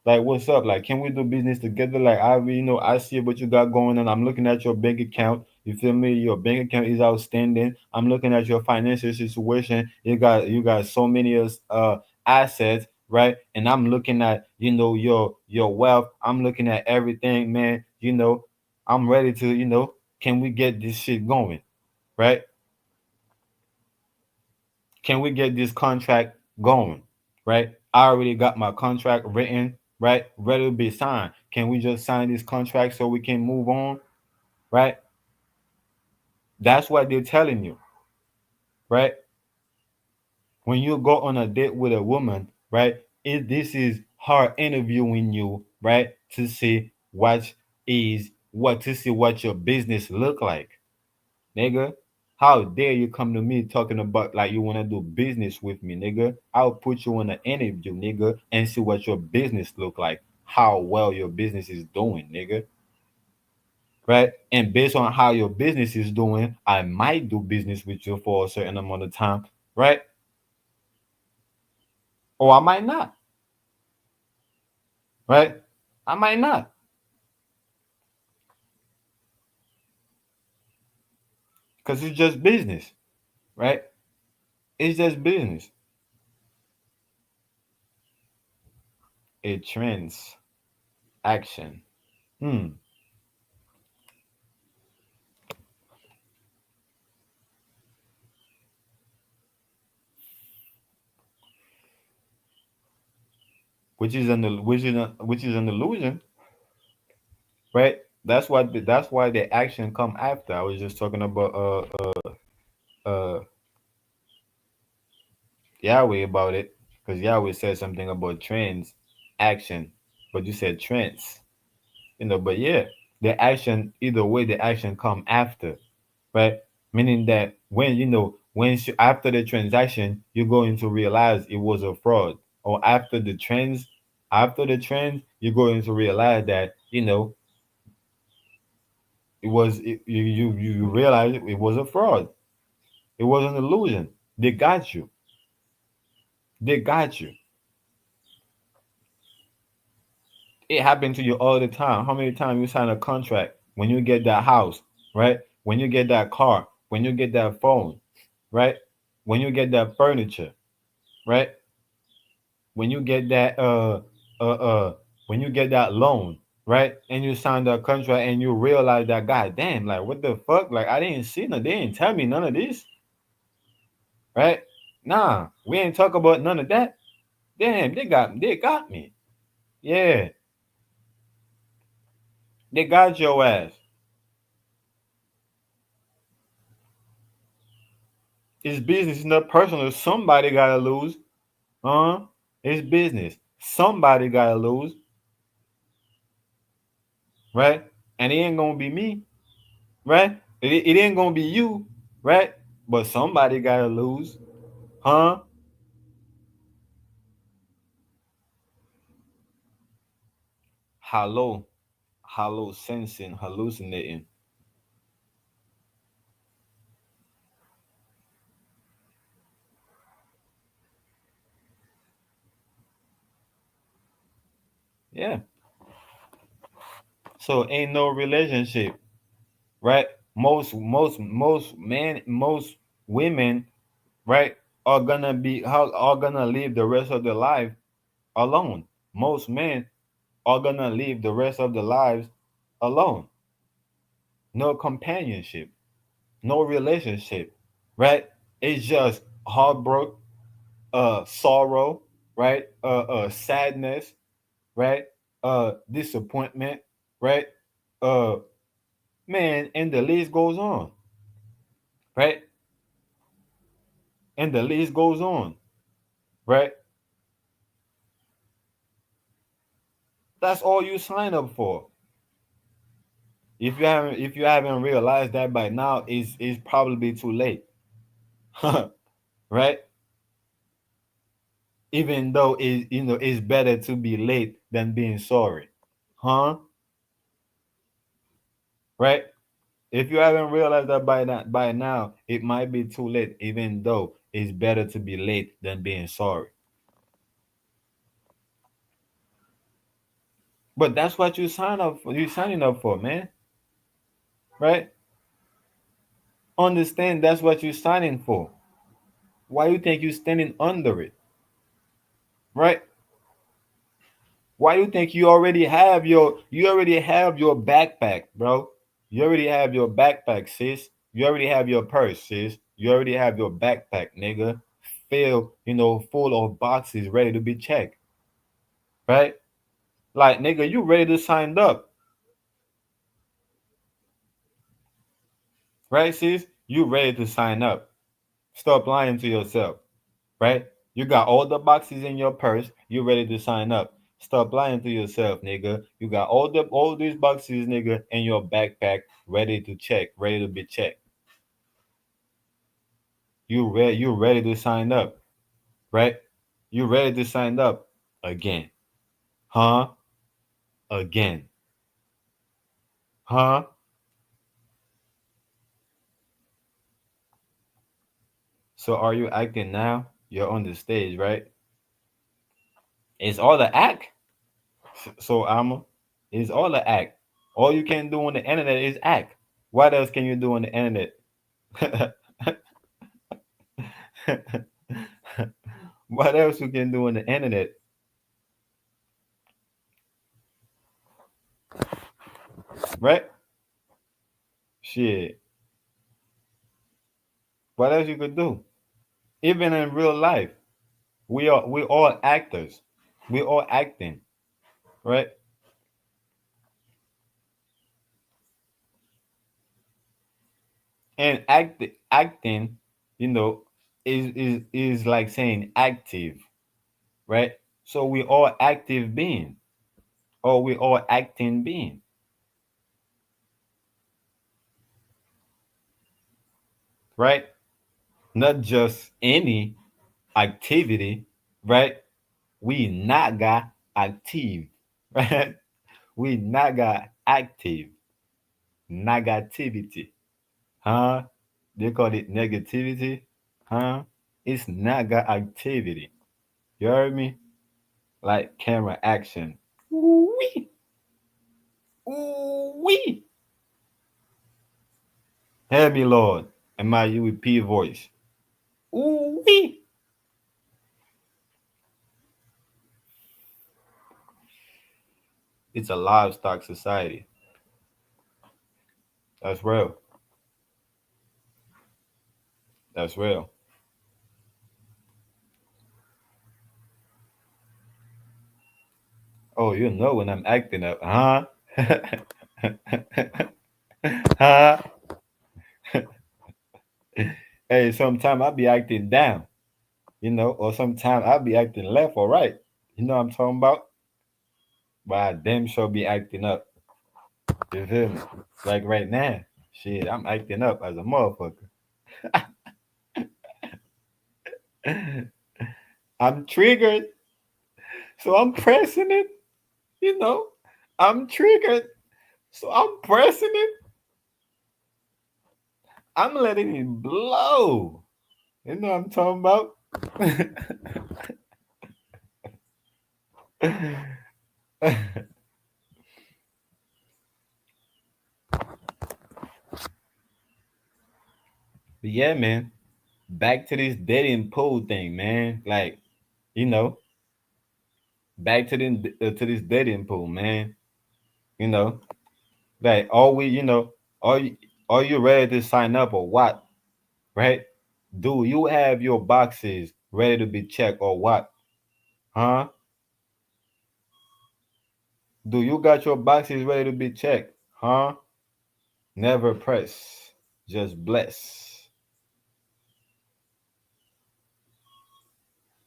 Like, what's up? Like, can we do business together? Like, I see what you got going on. I'm looking at your bank account. You feel me? Your bank account is outstanding. I'm looking at your financial situation. You got so many assets, right? And I'm looking at your wealth. I'm looking at everything, man. I'm ready to can we get this shit going, right? Can we get this contract going, right? I already got my contract written, right? Ready to be signed. Can we just sign this contract so we can move on, right? That's what they're telling you, right? When you go on a date with a woman, right? This is her interviewing you, right? To see what your business look like, nigga. How dare you come to me talking about like you want to do business with me, nigga? I'll put you in an interview, nigga, and see what your business look like, how well your business is doing, nigga. Right? And based on how your business is doing, I might do business with you for a certain amount of time, right? Or I might not, right? I might not, because it's just business, right? It's just business. A trends action. Hmm. Which is an illusion, right? That's why the action come after. I was just talking about uh Yahweh about it, because Yahweh said something about trends action, but you said trends, but yeah, the action, either way, the action come after, right? Meaning that after the transaction, you're going to realize it was a fraud, or after the trends, you're going to realize that you realize it was a fraud. It was an illusion. They got you. They got you. It happened to you all the time. How many times you sign a contract when you get that house, right? When you get that car, when you get that phone, right? When you get that furniture, right? When you get that uh uh when you get that loan, right? And you sign that contract and you realize that, god damn, like, what the fuck? Like, I didn't see no, they didn't tell me none of this, right? Nah, we ain't talk about none of that. Damn, they got me. Yeah, they got your ass. It's business, it's not personal. Somebody gotta lose. Huh? It's business. Somebody gotta lose, right? And it ain't gonna be me, right? It ain't gonna be you, right? But somebody gotta lose, huh? Hello, hello, sensing, hallucinating. Yeah. So ain't no relationship, right? Most men, most women, right, are gonna live the rest of their life alone. Most men are gonna live the rest of their lives alone. No companionship, no relationship, right? It's just heartbreak, sorrow, right? Sadness, right? Disappointment, right? Uh, man, and the list goes on, right? And the list goes on, right? That's all you sign up for. If you haven't realized that by now, is probably too late, right? Even though it's better to be late than being sorry, huh? Right? If you haven't realized that by now, it might be too late. Even though it's better to be late than being sorry, but that's what you sign up for. You signing up for, man. Right? Understand that's what you're signing for. Why you think you standing under it? Right? Why you think you already have your backpack, bro? You already have your backpack, sis. You already have your purse, sis. You already have your backpack, nigga. Full of boxes ready to be checked. Right? Like, nigga, you ready to sign up, right, sis? You ready to sign up. Stop lying to yourself, right? You got all the boxes in your purse. You ready to sign up. Stop lying to yourself, nigga. You got all these boxes, nigga, in your backpack, ready to check, ready to be checked. You ready to sign up, right? You ready to sign up again. Huh? Again. Huh? So are you acting now? You're on the stage, right? It's all the act. So it's all the act. All you can do on the internet is act. What else can you do on the internet? What else you can do on the internet? Right? Shit. What else you could do? Even in real life, we all actors. We all acting, right? And acting, you know, is like saying active, right? So we all active being, or we all acting being, right? Not just any activity, right? We not got active, right? We not got active, negativity, huh? They call it negativity, huh? It's not got activity. You heard me? Like camera action. Ooh wee, ooh wee. Help me, Lord, in my UEP voice. Ooh wee. It's a livestock society. That's real. That's real. Oh, you know when I'm acting up, huh? Huh? Hey, sometimes I be acting down, or sometimes I be acting left or right. You know what I'm talking about? But I damn sure be acting up. You feel me? Like right now, shit, I'm acting up as a motherfucker. I'm triggered, so I'm pressing it. You know, I'm triggered, so I'm pressing it. I'm letting it blow. You know what I'm talking about? But yeah, man. Back to this dating pool thing, man. Like, you know, back to this dating pool, man. You know, like, are you are you ready to sign up or what? Right? Do you have your boxes ready to be checked or what? Huh? Do you got your boxes ready to be checked? Huh? Never press, just bless.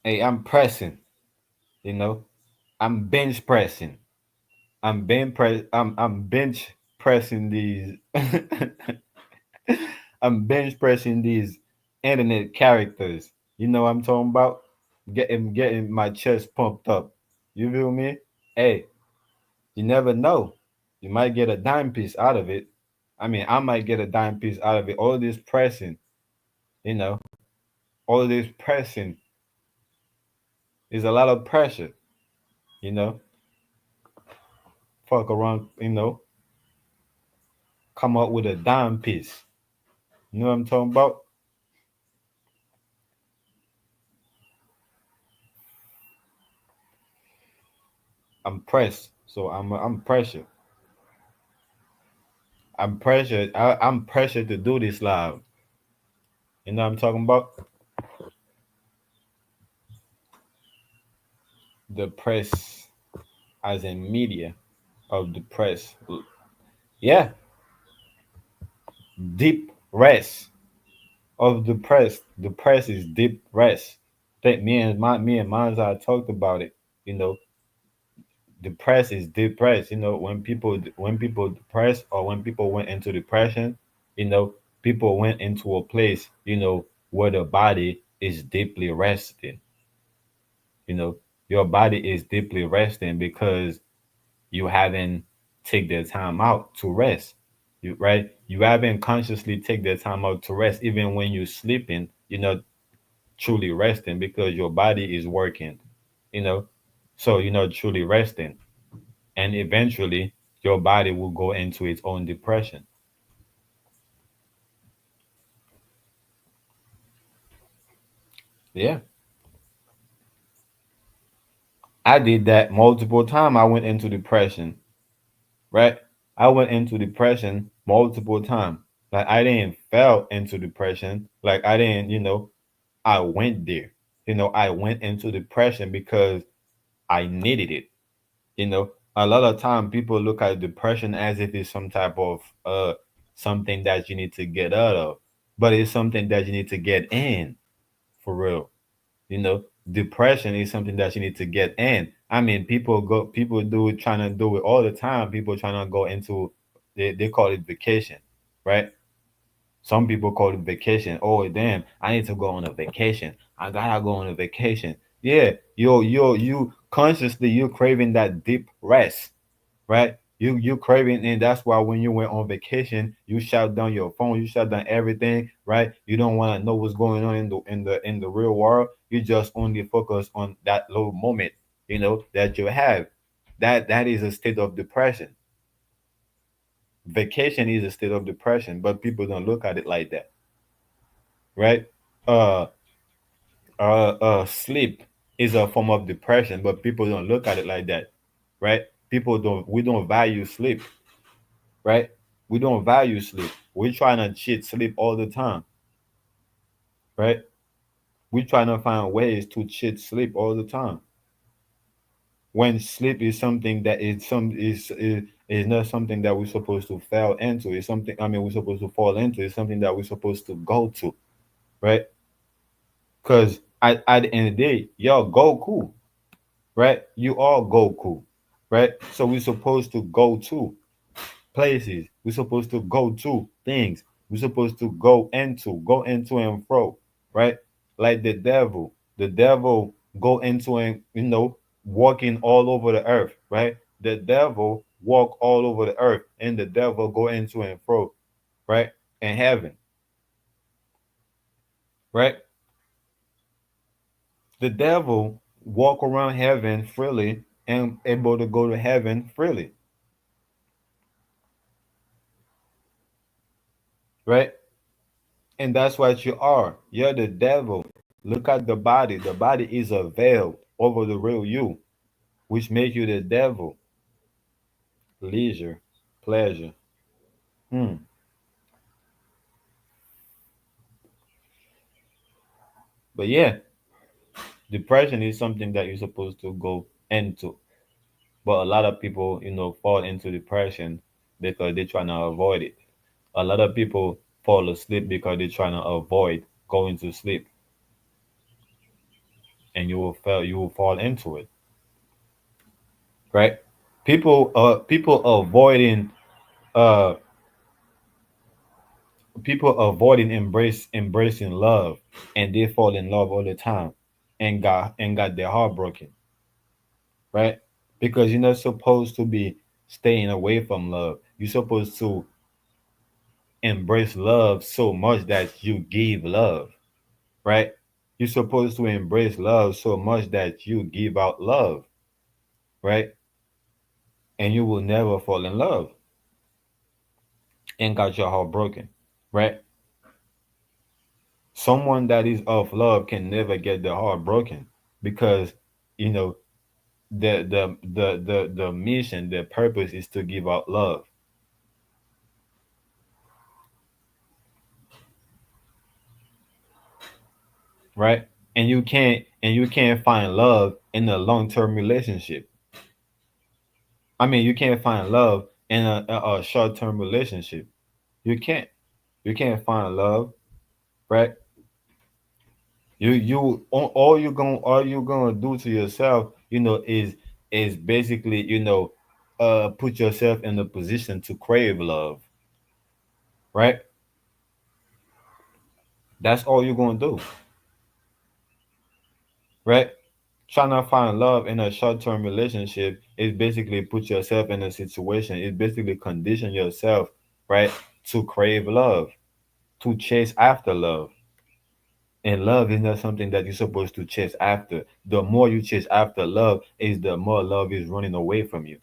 Hey, I'm pressing. You know, I'm bench pressing. I'm bench pressing these. I'm bench pressing these internet characters. You know what I'm talking about? Getting my chest pumped up. You feel me? Hey, you never know. You might get a dime piece out of it. I mean, I might get a dime piece out of it. All this pressing, you know, all this pressing is a lot of pressure. You know, fuck around. Come up with a dime piece. You know what I'm talking about? I'm pressed, so I'm pressured. I'm pressured. I'm pressured to do this live. You know what I'm talking about? The press, as in media of the press. Yeah, deep rest of the press. The press is deep rest. That me and mine I talked about it. You know, the press is depressed. You know, when people depressed or when people went into depression, you know, people went into a place, where the body is deeply resting. You know, your body is deeply resting because you haven't take the time out to rest. You haven't consciously take the time out to rest, even when you're sleeping. You're not truly resting because your body is working. You know, so you're not truly resting, and eventually your body will go into its own depression. Yeah, I did that multiple times. I went into depression, right? I went into depression multiple times. Like I didn't fell into depression. Like I didn't, I went there. I went into depression because I needed it. A lot of time people look at depression as if it's some type of something that you need to get out of, but it's something that you need to get in for real. Depression is something that you need to get in. I mean, people do it, trying to do it all the time. People trying to go into, they call it vacation, right? Some people call it vacation. Oh damn, I need to go on a vacation. I gotta go on a vacation. Yeah, you consciously you craving that deep rest, right? You craving, and that's why when you went on vacation, you shut down your phone, you shut down everything, right? You don't want to know what's going on in the real world. You just only focus on that little moment, that you have. That is a state of depression. Vacation is a state of depression, but people don't look at it like that, right? Uh, Sleep is a form of depression, but people don't look at it like that, right? We don't value sleep, right? We don't value sleep. We're trying to cheat sleep all the time, right? We're trying to find ways to cheat sleep all the time. When sleep is something that is not something that we're supposed to fall into. It's something, I mean, we're supposed to fall into. It's something that we're supposed to go to, right? Because at the end of the day, y'all go cool, right? You are Goku, right? So we're supposed to go to places. We're supposed to go to things. We're supposed to go into and fro, right? Like the devil. The devil go into and walking all over the earth, right? The devil walk all over the earth, and the devil go into and fro, right? In heaven, right? The devil walk around heaven freely and able to go to heaven freely, right? And that's what you are. You're the devil. Look at the body. The body is a veil over the real you, which make you the devil. Leisure, pleasure. Hmm. But yeah, depression is something that you're supposed to go into. But a lot of people, fall into depression because they're trying to avoid it. A lot of people fall asleep because they're trying to avoid going to sleep, and you will fall into it, right? People uh embracing love, and they fall in love all the time, and got their heart broken, right? Because you're not supposed to be staying away from love. You're supposed to embrace love so much that you give love, right? You're supposed to embrace love so much that you give out love, right? And you will never fall in love and got your heart broken, right? Someone that is of love can never get their heart broken because you know the mission, the purpose is to give out love, right? And you can't find love in a long-term relationship. I mean, you can't find love in a short-term relationship. You can't find love, right? All you gonna do to yourself, is basically, put yourself in a position to crave love, right? That's all you're gonna do, right? Trying to find love in a short-term relationship is basically put yourself in a situation. It's basically condition yourself, right, to crave love, to chase after love. And love is not something that you're supposed to chase after. The more you chase after love, is the more love is running away from you.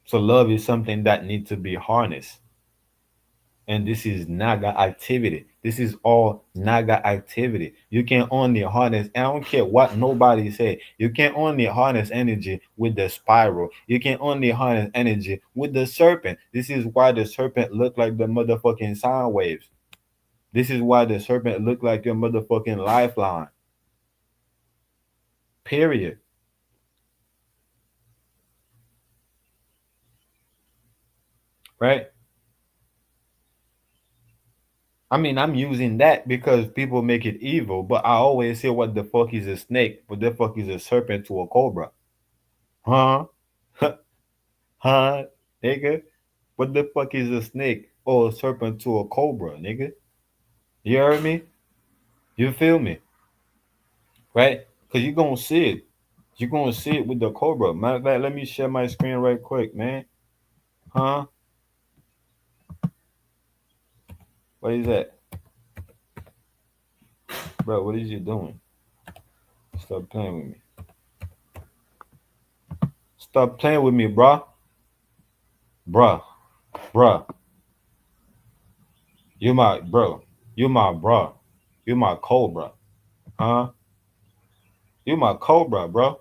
So love is something that needs to be harnessed. And this is Naga activity. This is all Naga activity. You can only harness, I don't care what nobody say. You can only harness energy with the spiral. You can only harness energy with the serpent. This is why the serpent look like the motherfucking sound waves. This is why the serpent look like your motherfucking lifeline. Period. Right? I mean, I'm using that because people make it evil, but I always say, what the fuck is a snake? What the fuck is a serpent to a cobra? Huh? Huh? Nigga? What the fuck is a snake or a serpent to a cobra, nigga? You heard me? You feel me? Right? Because you're going to see it. You're going to see it with the cobra. Matter of fact, let me share my screen right quick, man. Huh? What is that? Bro, what is you doing? Stop playing with me. Stop playing with me, bruh. Bruh. Bruh. You my bro. You my bro. You my cobra. Huh? You my cobra, bro.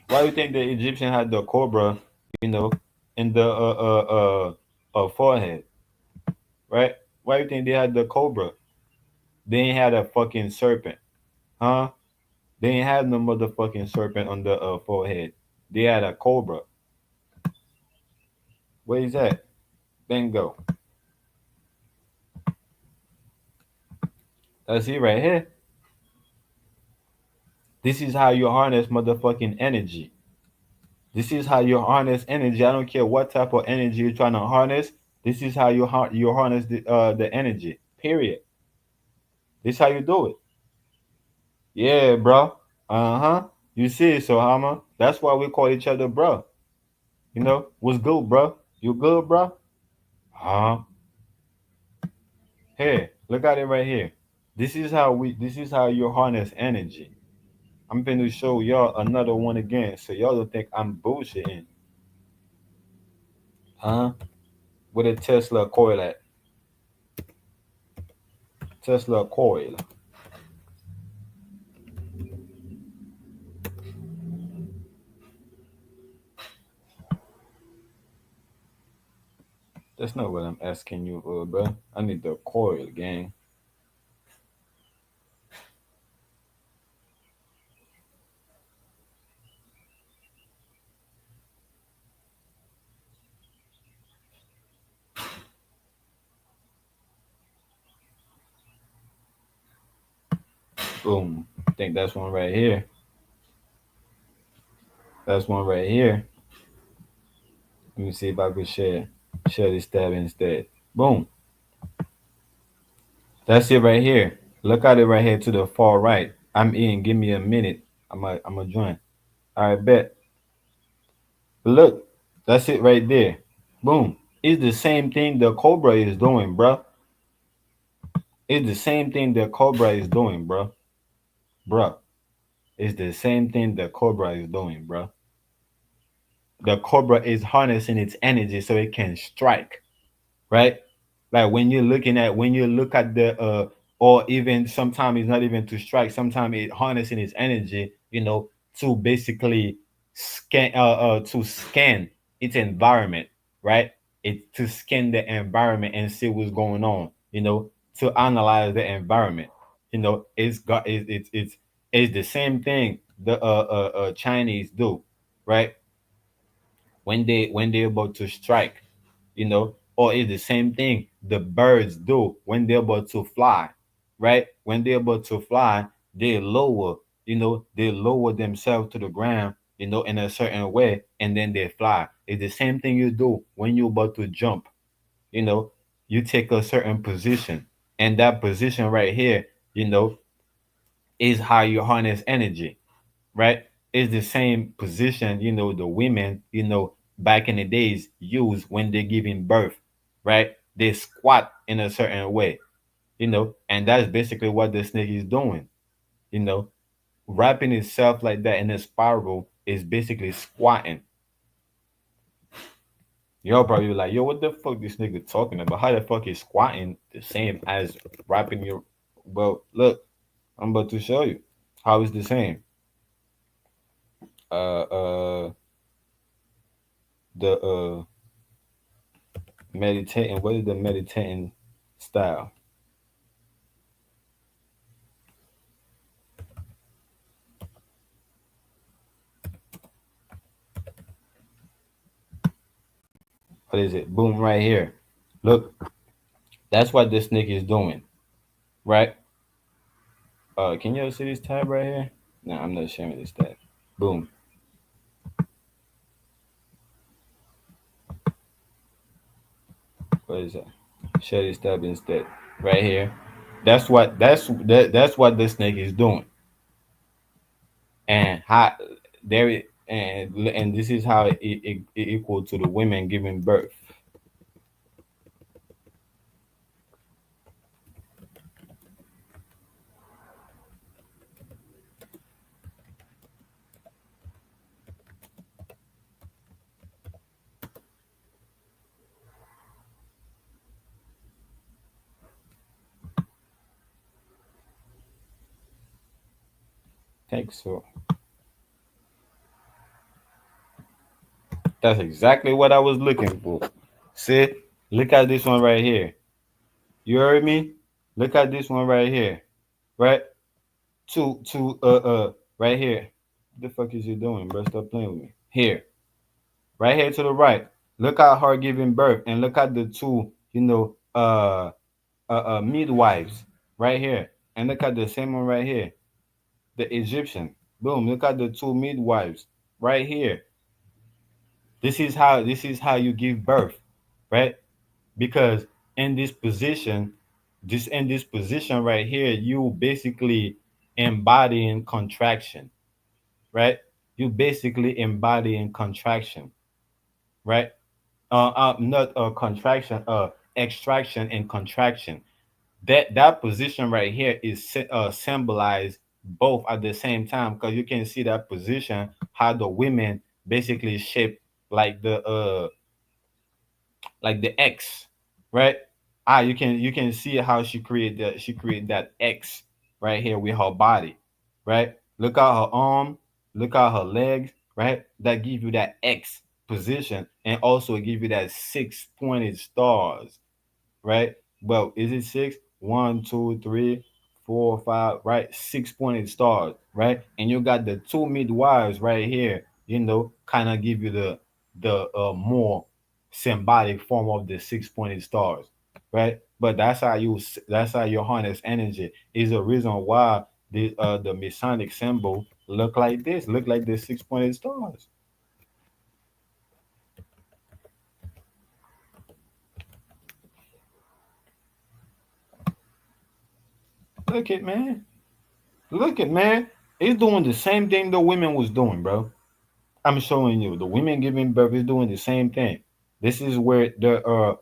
Why do you think the Egyptian had the cobra, you know, in the forehead, right? Why do you think they had the cobra? They ain't had a fucking serpent, huh? They ain't had no motherfucking serpent on the forehead. They had a cobra. Where is that? Bingo. That's it right here. This is how you harness motherfucking energy. This is how you harness energy. I don't care what type of energy you're trying to harness. This is how you harness the energy. Period. This is how you do it. Yeah, bro. Uh huh. You see, so Hama. That's why we call each other bro. You know what's good, bro? You good, bro? Huh? Here, look at it right here. This is how we. This is how you harness energy. I'm going to show y'all another one again, so y'all don't think I'm bullshitting. Huh? With a Tesla coil at Tesla coil. That's not what I'm asking you, bro. I need the coil, gang. Boom. I think that's one right here. That's one right here. Let me see if I could share this tab instead. Boom. That's it right here. Look at it right here to the far right. I'm in. Give me a minute. I'm a join. All right, bet. But look, that's it right there. Boom. It's the same thing the Cobra is doing, bro. It's the same thing the Cobra is doing, bro. Bro. It's the same thing the Cobra is doing, bro. The Cobra is harnessing its energy so it can strike, right? Like when you look at the or even sometimes it's not even to strike, sometimes it harnessing its energy, to basically scan its environment, right? It to scan the environment and see what's going on, to analyze the environment. It's the same thing the Chinese do, right? When they're about to strike, or it's the same thing the birds do when they're about to fly, right? When they're about to fly, they lower, they lower themselves to the ground, in a certain way, and then they fly. It's the same thing you do when you're about to jump, you know, you take a certain position, and that position right here, is how you harness energy, right? It's the same position, the women, back in the days use when they're giving birth, right? They squat in a certain way, and that's basically what the snake is doing, you know, wrapping itself like that in a spiral is basically squatting. Y'all probably be like, yo, what the fuck this nigga talking about? How the fuck is squatting the same as wrapping your. Well, look, I'm about to show you how it's the same. Uh, the meditating. What is the meditating style? What is it? Boom, right here. Look, that's what this nigga is doing, right? Can you see this tab right here? No, I'm not sharing this tab. Boom. What is that? Share this tab instead. Right here. That's what this nigga is doing. And how there it and this is how it equal to the women giving birth. Think so. That's exactly what I was looking for. See, look at this one right here. You heard me? Look at this one right here. Right? Right here. What the fuck is you doing, bro? Stop playing with me. Here. Right here to the right. Look at her giving birth, and look at the two, midwives right here, and look at the same one right here, the Egyptian. Boom! Look at the two midwives right here. This is how you give birth, right? Because in this position, right here, you basically embodying contraction, right? You basically embodying contraction, right? Not contraction, extraction and contraction. That position right here is symbolized both at the same time, because you can see that position how the women basically shape like the X, right? You can see how she create that X right here with her body, right? Look at her arm, look at her legs, right? That give you that X position, and also give you that six pointed stars, right? Well, is it six? One, two, three, four, five, right? Six pointed stars, right? And you got the two midwives right here, kind of give you the more symbolic form of the six pointed stars, right? But that's how you harness energy. Is the reason why the Masonic symbol look like this, look like the six pointed stars. Look it, man. Look it, man. It's doing the same thing the women was doing, bro. I'm showing you. The women giving birth is doing the same thing. This is where the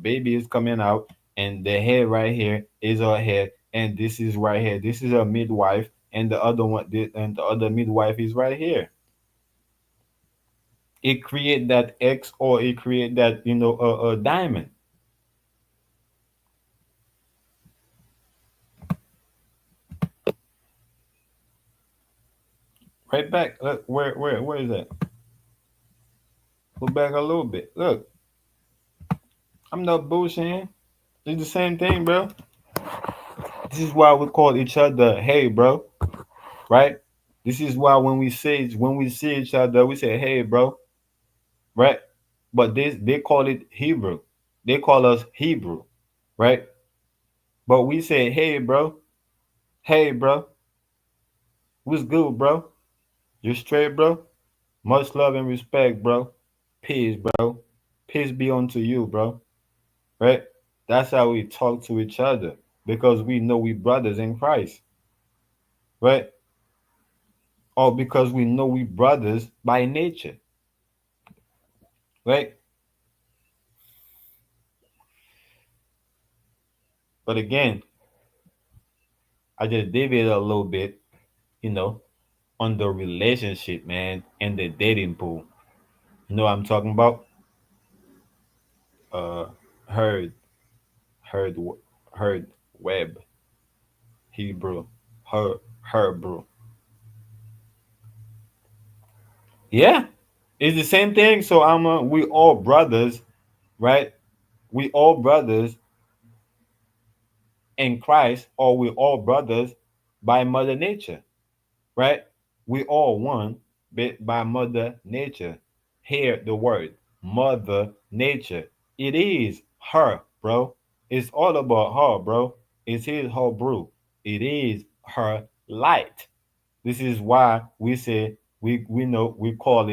baby is coming out, and the head right here is her head, and this is right here. This is a midwife, and the other midwife is right here. It create that X, or it create that a diamond. Right back. Look, where is that? Go back a little bit. Look, I'm not bullshitting. It's the same thing, bro. This is why we call each other hey, bro. Right? This is why when we see each other, we say hey, bro. Right? But they call it Hebrew. They call us Hebrew, right? But we say hey, bro. Hey, bro. What's good, bro? You straight, bro? Much love and respect, bro. Peace, bro. Peace be unto you, bro. Right? That's how we talk to each other, because we know we brothers in Christ, right? Or because we know we brothers by nature, right? But again, I just deviated a little bit, you know, on the relationship, man, and the dating pool. You know what I'm talking about? Uh, heard, heard, heard, web, Hebrew, her, bro. Yeah, it's the same thing. So we all brothers, right? We all brothers in Christ, or we all brothers by Mother Nature, right? We all one by Mother Nature. Hear the word Mother Nature. It is her, bro. It's all about her, bro. It is her brew. It is her light. This is why we say we know we call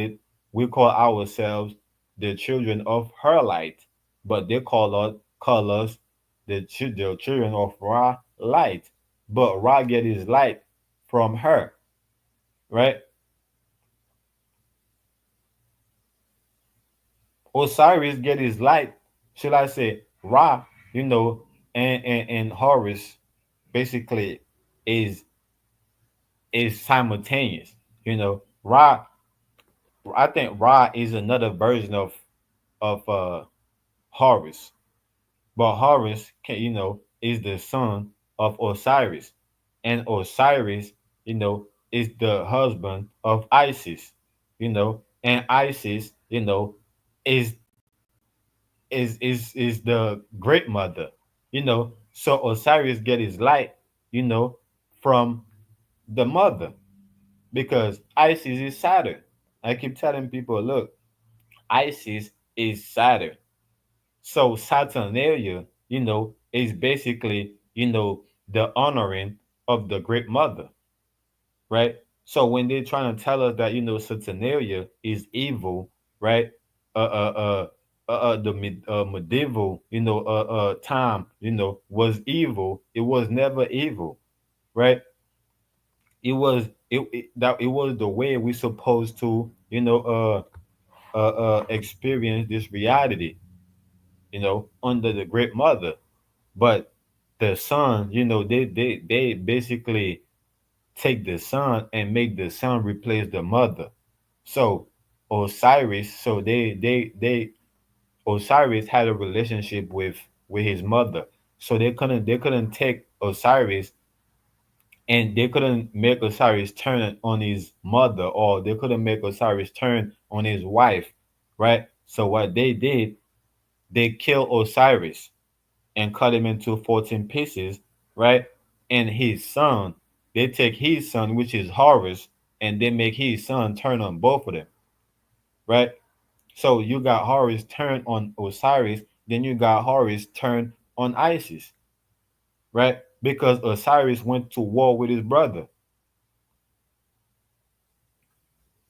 ourselves the children of her light, but they call us the children of Ra light. But Ra get his light from her, right? Osiris get his light, should I say Ra, and Horus basically is is simultaneous. Ra, I think Ra is another version of Horus, but Horus is the son of Osiris, and Osiris is the husband of Isis, and Isis is is the great mother, so Osiris get his light, you know from the mother, because Isis is Saturn. I keep telling people, look, Isis is Saturn. So Saturnalia, is basically, the honoring of the great mother, right? So when they're trying to tell us that, Saturnalia is evil, right? The medieval, time, was evil. It was never evil, right? It was the way we supposed to, experience this reality, under the great mother. But the son, they basically take the son and make the son replace the mother. So Osiris, so they Osiris had a relationship with his mother. So they couldn't take Osiris, and they couldn't make Osiris turn on his mother, or they couldn't make Osiris turn on his wife, right? So what they did, they killed Osiris and cut him into 14 pieces, right? And his son, they take his son, which is Horus, and they make his son turn on both of them, right? So you got Horus turn on Osiris, then you got Horus turn on Isis, right? Because Osiris went to war with his brother,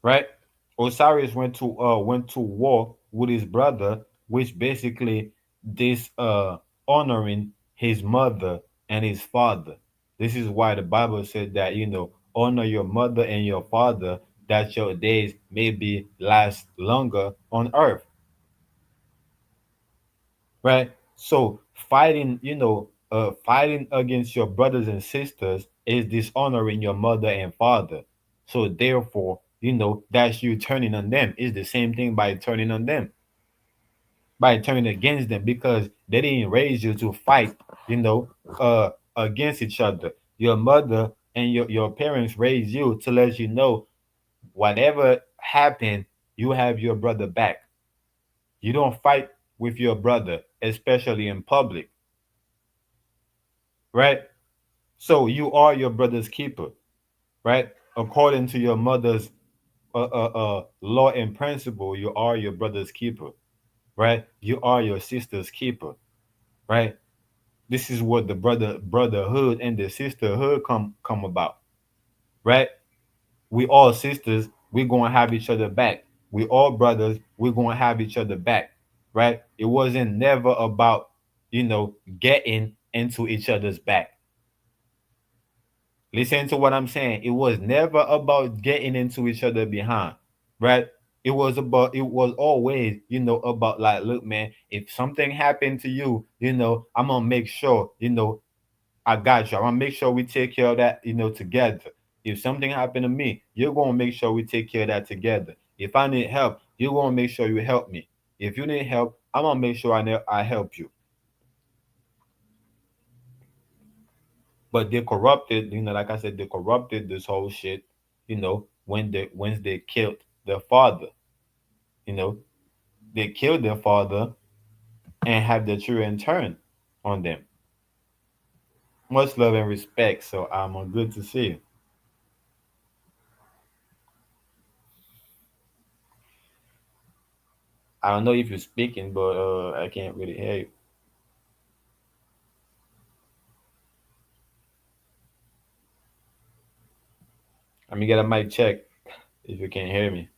right? Osiris went to war with his brother, which basically this honoring his mother and his father. This is why the Bible said that, honor your mother and your father, that your days may be last longer on earth, right? So fighting, fighting against your brothers and sisters is dishonoring your mother and father. So therefore, that's you turning on them. It's the same thing by turning on them, by turning against them, because they didn't raise you to fight, you know, against each other. Your mother and your parents raised you to let you know whatever happened, you have your brother back. You don't fight with your brother, especially in public, right? So you are your brother's keeper, right? According to your mother's law and principle, you are your brother's keeper, right? You are your sister's keeper, right? This is what the brotherhood and the sisterhood come about, right? We all sisters, we gonna have each other back. We all brothers, we gonna have each other back, right? It wasn't never about, getting into each other's back. Listen to what I'm saying. It was never about getting into each other behind, right? It was always, about like, look, man, if something happened to you, I'm gonna make sure, I got you. I'm gonna make sure we take care of that, together. If something happened to me, you're gonna make sure we take care of that together. If I need help, you're gonna make sure you help me. If you need help, I'm gonna make sure I help you. But they corrupted, like I said, they corrupted this whole shit, when they killed their father. You know, they killed their father and have the children turn on them. Much love and respect. So I'm good to see you. I don't know if you're speaking, but I can't really hear you. Let me get a mic check if you can hear me.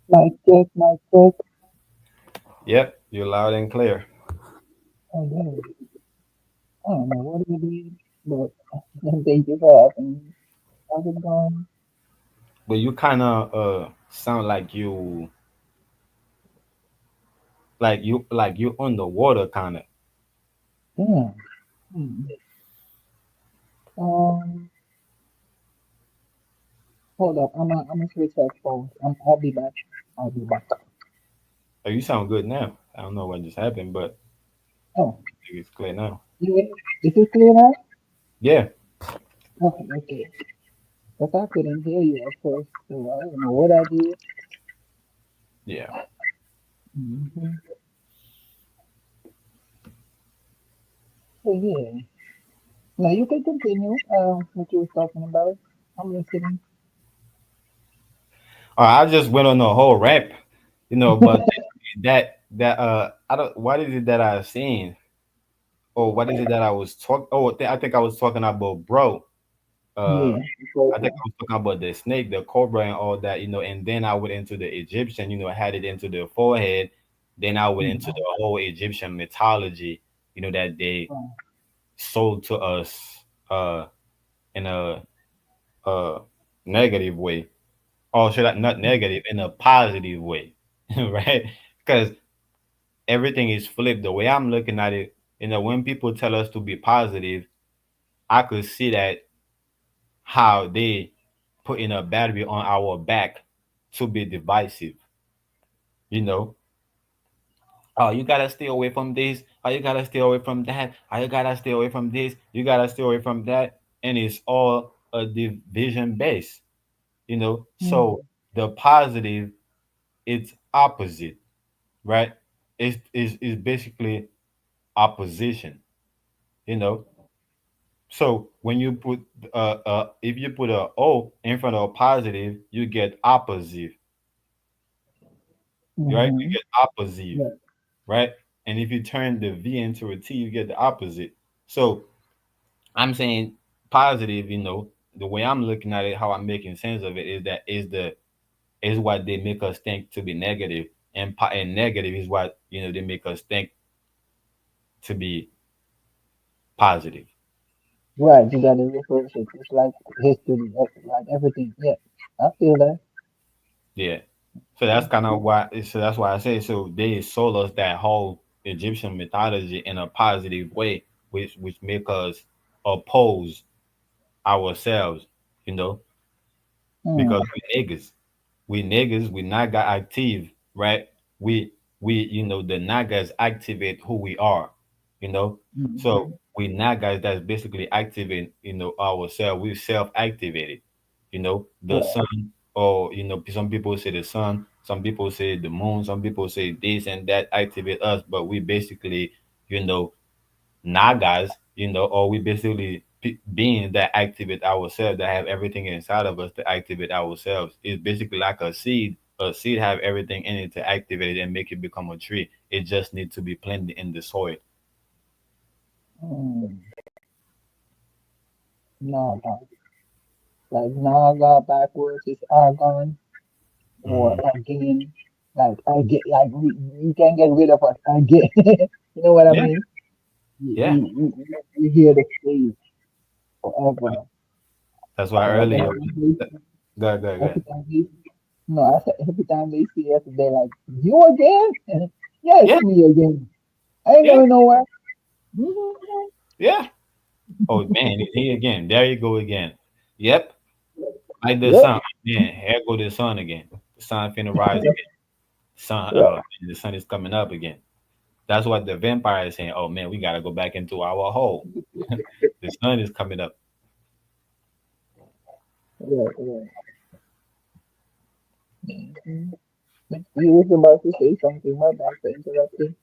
Mic check, mic check. Yep, you're loud and clear. Oh, yeah. I don't know what it is, but thank you for having me. How's it going? But you kind of sound like you underwater kind of. Yeah. Hmm. Um, hold up. I'm gonna switch headphones. I'll be back. I'll be back. Oh, you sound good now. I don't know what just happened, but Oh, I think it's clear now. you, is it clear now? Yeah, Okay, okay. Because I couldn't hear you at first, so I don't know what I did. yeah. Hmm. So yeah, no, you can continue. What you was talking about. I'm listening. I just went on a whole rap, but I don't. What is it that I seen? Or what is it that I was talking? Oh, I think I was talking about bro. Uh, Yeah. So, I think I was talking about the snake, the cobra, and all that, and then I went into the Egyptian, had it into the forehead. Then I went into the whole Egyptian mythology, that they sold to us in a negative way. Or should I not negative, in a positive way, right? Because everything is flipped. The way I'm looking at it, when people tell us to be positive, I could see that how they putting a battery on our back to be divisive. You know, oh, you gotta stay away from this. Oh, you gotta stay away from that. Oh, you gotta stay away from this. You gotta stay away from that. And it's all a division base. So mm, the positive, it's opposite, right? It's basically opposition. You know, so when you put if you put a O in front of positive, you get opposite, right? You mm-hmm. get opposite, Yeah. right? And if you turn the V into a T, you get the opposite. So I'm saying positive, the way I'm looking at it, how I'm making sense of it is that is what they make us think to be negative, and and negative is what they make us think to be positive. Right. You got to reverse it. It's like history, like everything. Yeah. I feel that. Yeah. So that's kind of why. So that's why I say. So they sold us that whole Egyptian mythology in a positive way, which make us oppose ourselves. You know, because Mm, we naga active, right? The nagas activate who we are, you know. So mm-hmm. we nagas that's basically activating, ourselves. We self-activated, the Right. sun, or some people say the sun, some people say the moon, some people say this and that activate us, but we basically, you know, nagas, or we basically beings that activate ourselves, that have everything inside of us to activate ourselves. It's basically like a seed. A seed have everything in it to activate it and make it become a tree. It just needs to be planted in the soil. Mm. Naga. Like Naga backwards is Argon or Hmm. again. Like again. Like we can't get rid of us again. You know what I Yeah, mean? yeah. You hear the phrase forever. That's why Like earlier. every Go, go, go. every time they no, I said every time they see us, they're like, "You again?" Yeah, Yeah, it's me again. I ain't yeah, going nowhere. Mhm. yeah. Oh man, he again. There you go again. Yep. Like the Yep. sun. Man, here go the sun again. The sun finna rise again. Sun, Yep. the sun is coming up again. That's what the vampire is saying. Oh man, we gotta go back into our hole. The sun is coming up. Right. Right. Mhm. You was about to say something. My bad for interrupting.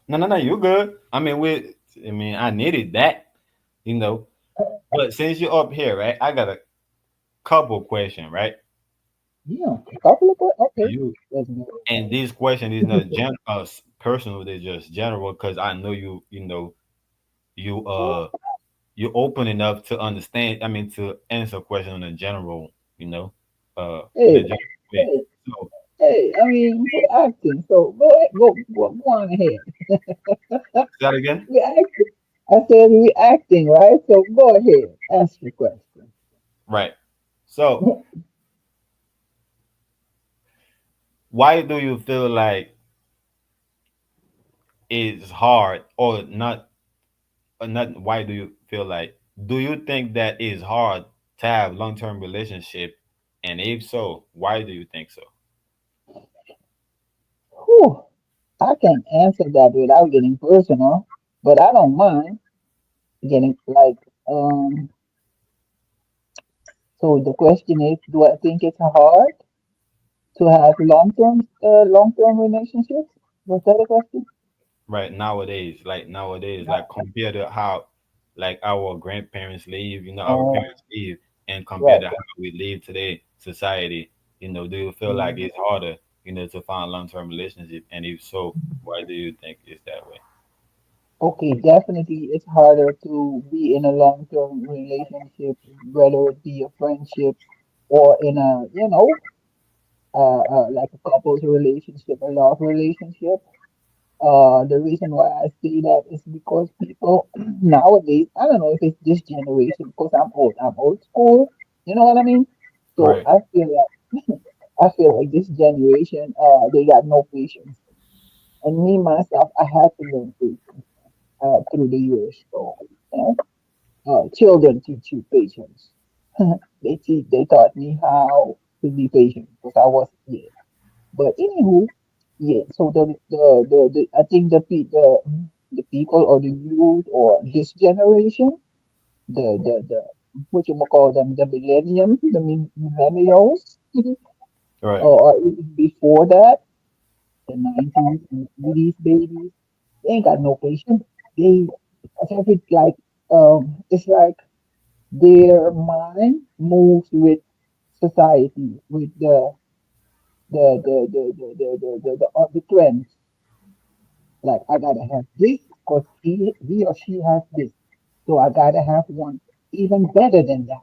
No, no, no, you good. I needed that, you know. But since you're up here, right, I got a couple questions, right? Yeah, a couple of okay. You Let's go. and this question is not personal, they're just general because I know you you're open enough to understand. I mean, to answer a question in a general, in a Hey, general way. hey, So, hey. I mean, we're acting, so go ahead, go on ahead. say that again. We're acting. I said we're acting, right? So go ahead, ask your question. Right. So, why do you feel like it's hard, or not? Not why do you feel like? Do you think that it's hard to have long-term relationship? And if so, why do you think so? Whew, I can answer that without getting personal, but I don't mind getting like So the question is, do I think it's hard to have long term relationships? Was that a question? right nowadays, like compared to how like our grandparents live, our Oh, parents live, and compared right. to how we live today, society, do you feel like Mm. it's harder, to find long-term relationship? And if so, why do you think it's that way? Okay, definitely it's harder to be in a long-term relationship, whether it be a friendship or in a, like a couple's relationship, a love relationship. The reason why I say that is because people nowadays, I don't know if it's this generation, because I'm old school, you know what I mean? So Right. I feel like this generation, they got no patience. And me myself, I had to learn patience, through the years. So, you know, children teach you patience. They taught me how to be patient because I was, yeah. But anywho, yeah. So the I think the people or the youth or this generation, the what you call them, the millennium, millennials, Right. or even before that, the 90s and 80s babies, they ain't got no patience. They, I think it's like, it's like their mind moves with society, with the trends. Like I gotta have this because he or she has this, so I gotta have one even better than that.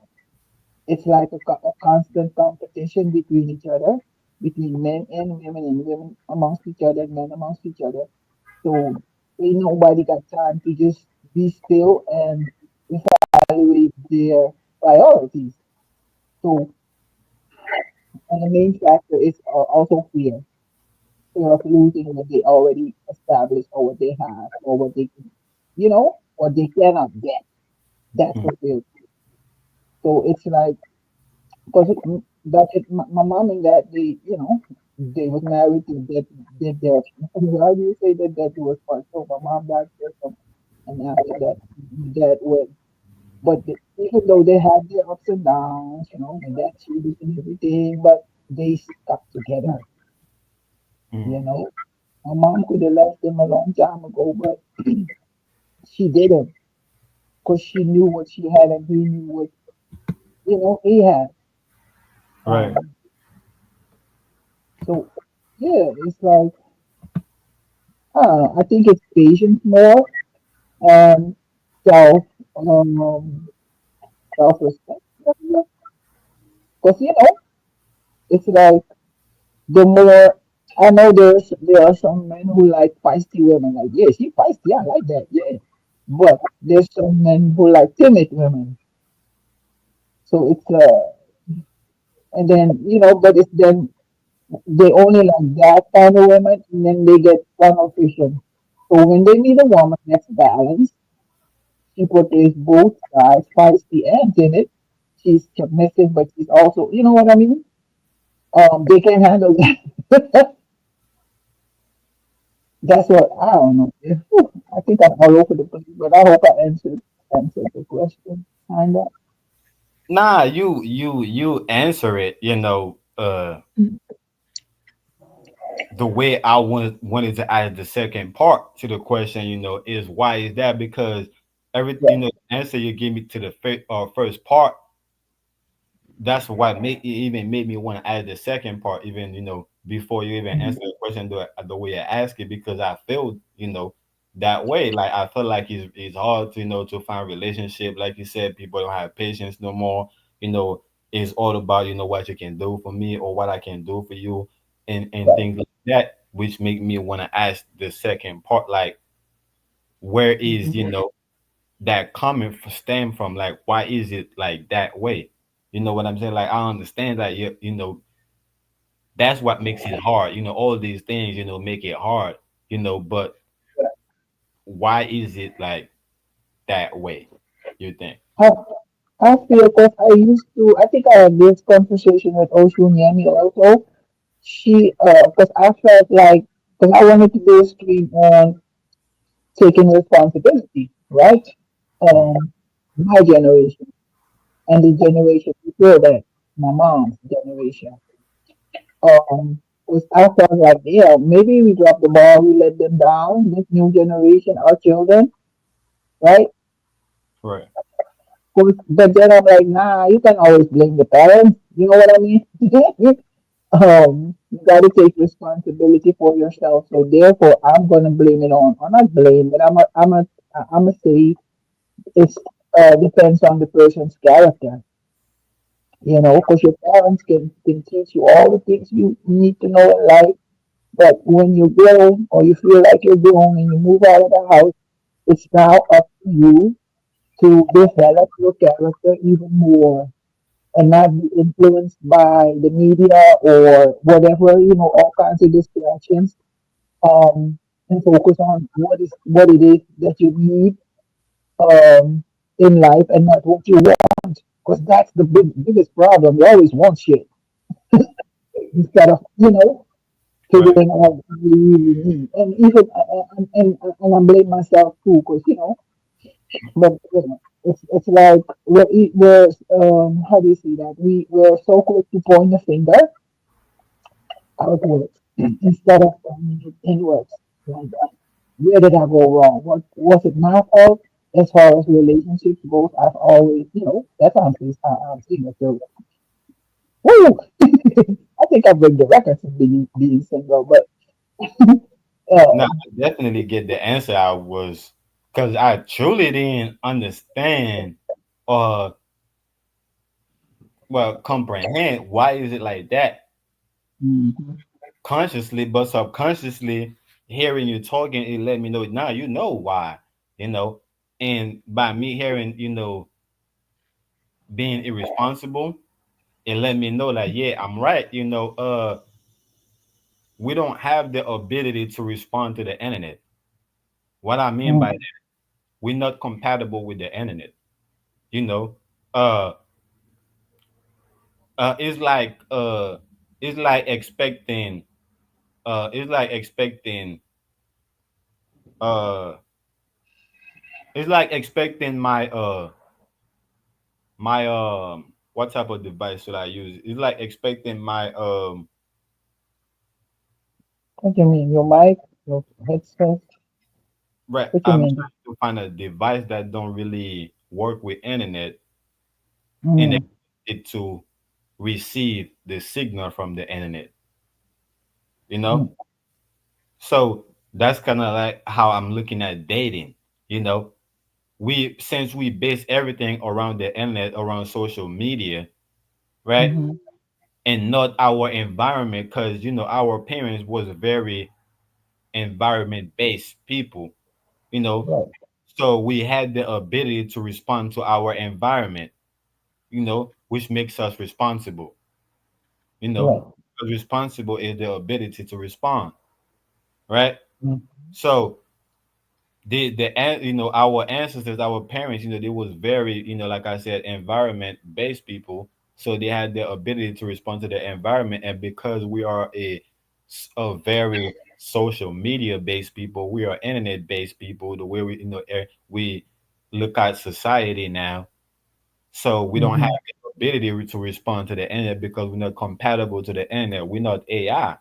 It's like a constant competition between each other, between men and women amongst each other, men amongst each other. So ain't nobody got time to just be still and evaluate their priorities. So, and the main factor is also fear of losing what they already established or what they have or what they can, what they cannot get. That's Mhm. what fear. So it's like, because my mom and dad, they was married to did their, why do you say that was part? So my mom died first, and after that, my dad went. But even though they had their ups and downs, my dad cheated and everything, but they stuck together. Mhm. You know, my mom could have left them a long time ago, but she didn't because she knew what she had and he knew what he had. Right. Um, so yeah, it's like I don't know. I think it's patience more and self um self respect. Because it's like the more I know there are some men who like feisty women. Like, yeah, she feisty. I like that. Yeah. But there's some men who like timid women. So it's and then but it's then they only like that kind of women, and then they get tunnel vision. So when they meet a woman that's balanced, she portrays both sides, feisty and timid. She's submissive, but she's also, you know what I mean? They can handle that. That's what I don't know. I think I'm all over the place, but I hope I answered the question. Kinda. Nah, you answer it, the way I wanted to add the second part to the question, is why is that? Because every Right. the answer you give me to the first part, that's what even made me want to add the second part, even before you even Mhm. answer the question the way I ask it, because I feel that way. Like I feel like it's hard to to find relationship. Like you said, people don't have patience no more. You know, it's all about what you can do for me or what I can do for you, and Right. things like that, which make me want to ask the second part, like where is Mhm. that coming stem from? Like, why is it like that way? You know what I'm saying? Like, I understand that that's what makes it hard. All these things make it hard. But why is it like that way? You think? I, I feel because I think I had this conversation with Oshun also. Because I felt like, because I wanted to do a stream on taking responsibility, right? Mm. My generation and the generation before that, my mom's generation. 'Cause I felt like, yeah, maybe we dropped the ball, we let them down, this new generation, our children, right? Right. But then I'm like, nah, you can always blame the parents. You know what I mean? You got to take responsibility for yourself. So therefore, I'm gonna blame it on, or not blame, but I'm a say it's depends on the person's character. You know, because your parents can teach you all the things you need to know in life. But when you grow or you feel like you're grown and you move out of the house, it's now up to you to develop your character even more and not be influenced by the media or whatever, all kinds of distractions. And focus on what it is that you need in life and not what you want. Because that's the biggest problem. You always want shit instead of, Right. figuring out what you really need. And even and I blame myself too, because but it's like we're how do you say that we're so quick to point the finger outwards instead of pointing it inwards. Like, where did I go wrong? What was it my fault? As far as relationships goes, I've always, that's how I'm seeing it. So, woo! I think I break the record for being single, but Now, uh, I definitely get the answer. I was because I truly didn't understand or well comprehend why is it like that mhm, consciously, but subconsciously hearing you talking, it let me know now you know why, you know, and by me hearing, being irresponsible, it let me know that yeah, I'm right. We don't have the ability to respond to the internet. What I mean by that, mhm, we're not compatible with the internet. You know, uh, uh, it's like uh, it's like expecting, it's like expecting, uh, it's like expecting my what type of device should I use? It's like expecting my what do you mean? Your mic, your headset? right. What you I'm mean? trying to find a device that don't really work with internet and Mm, expect it to receive the signal from the internet. You know, mm, so that's kind of like how I'm looking at dating. You know, we since we base everything around the internet, around social media, right? mhm, And not our environment, because our parents was very environment based people, you know. right, So we had the ability to respond to our environment, which makes us responsible, you know. right. 'Cause responsible is the ability to respond, right? Mm, So our ancestors, our parents, they was very, like I said, environment based people. So they had the ability to respond to the environment, and because we are a very social media based people, we are internet based people, the way we look at society now. So we don't have mhm, the ability to respond to the internet because we're not compatible to the internet. We're not AI,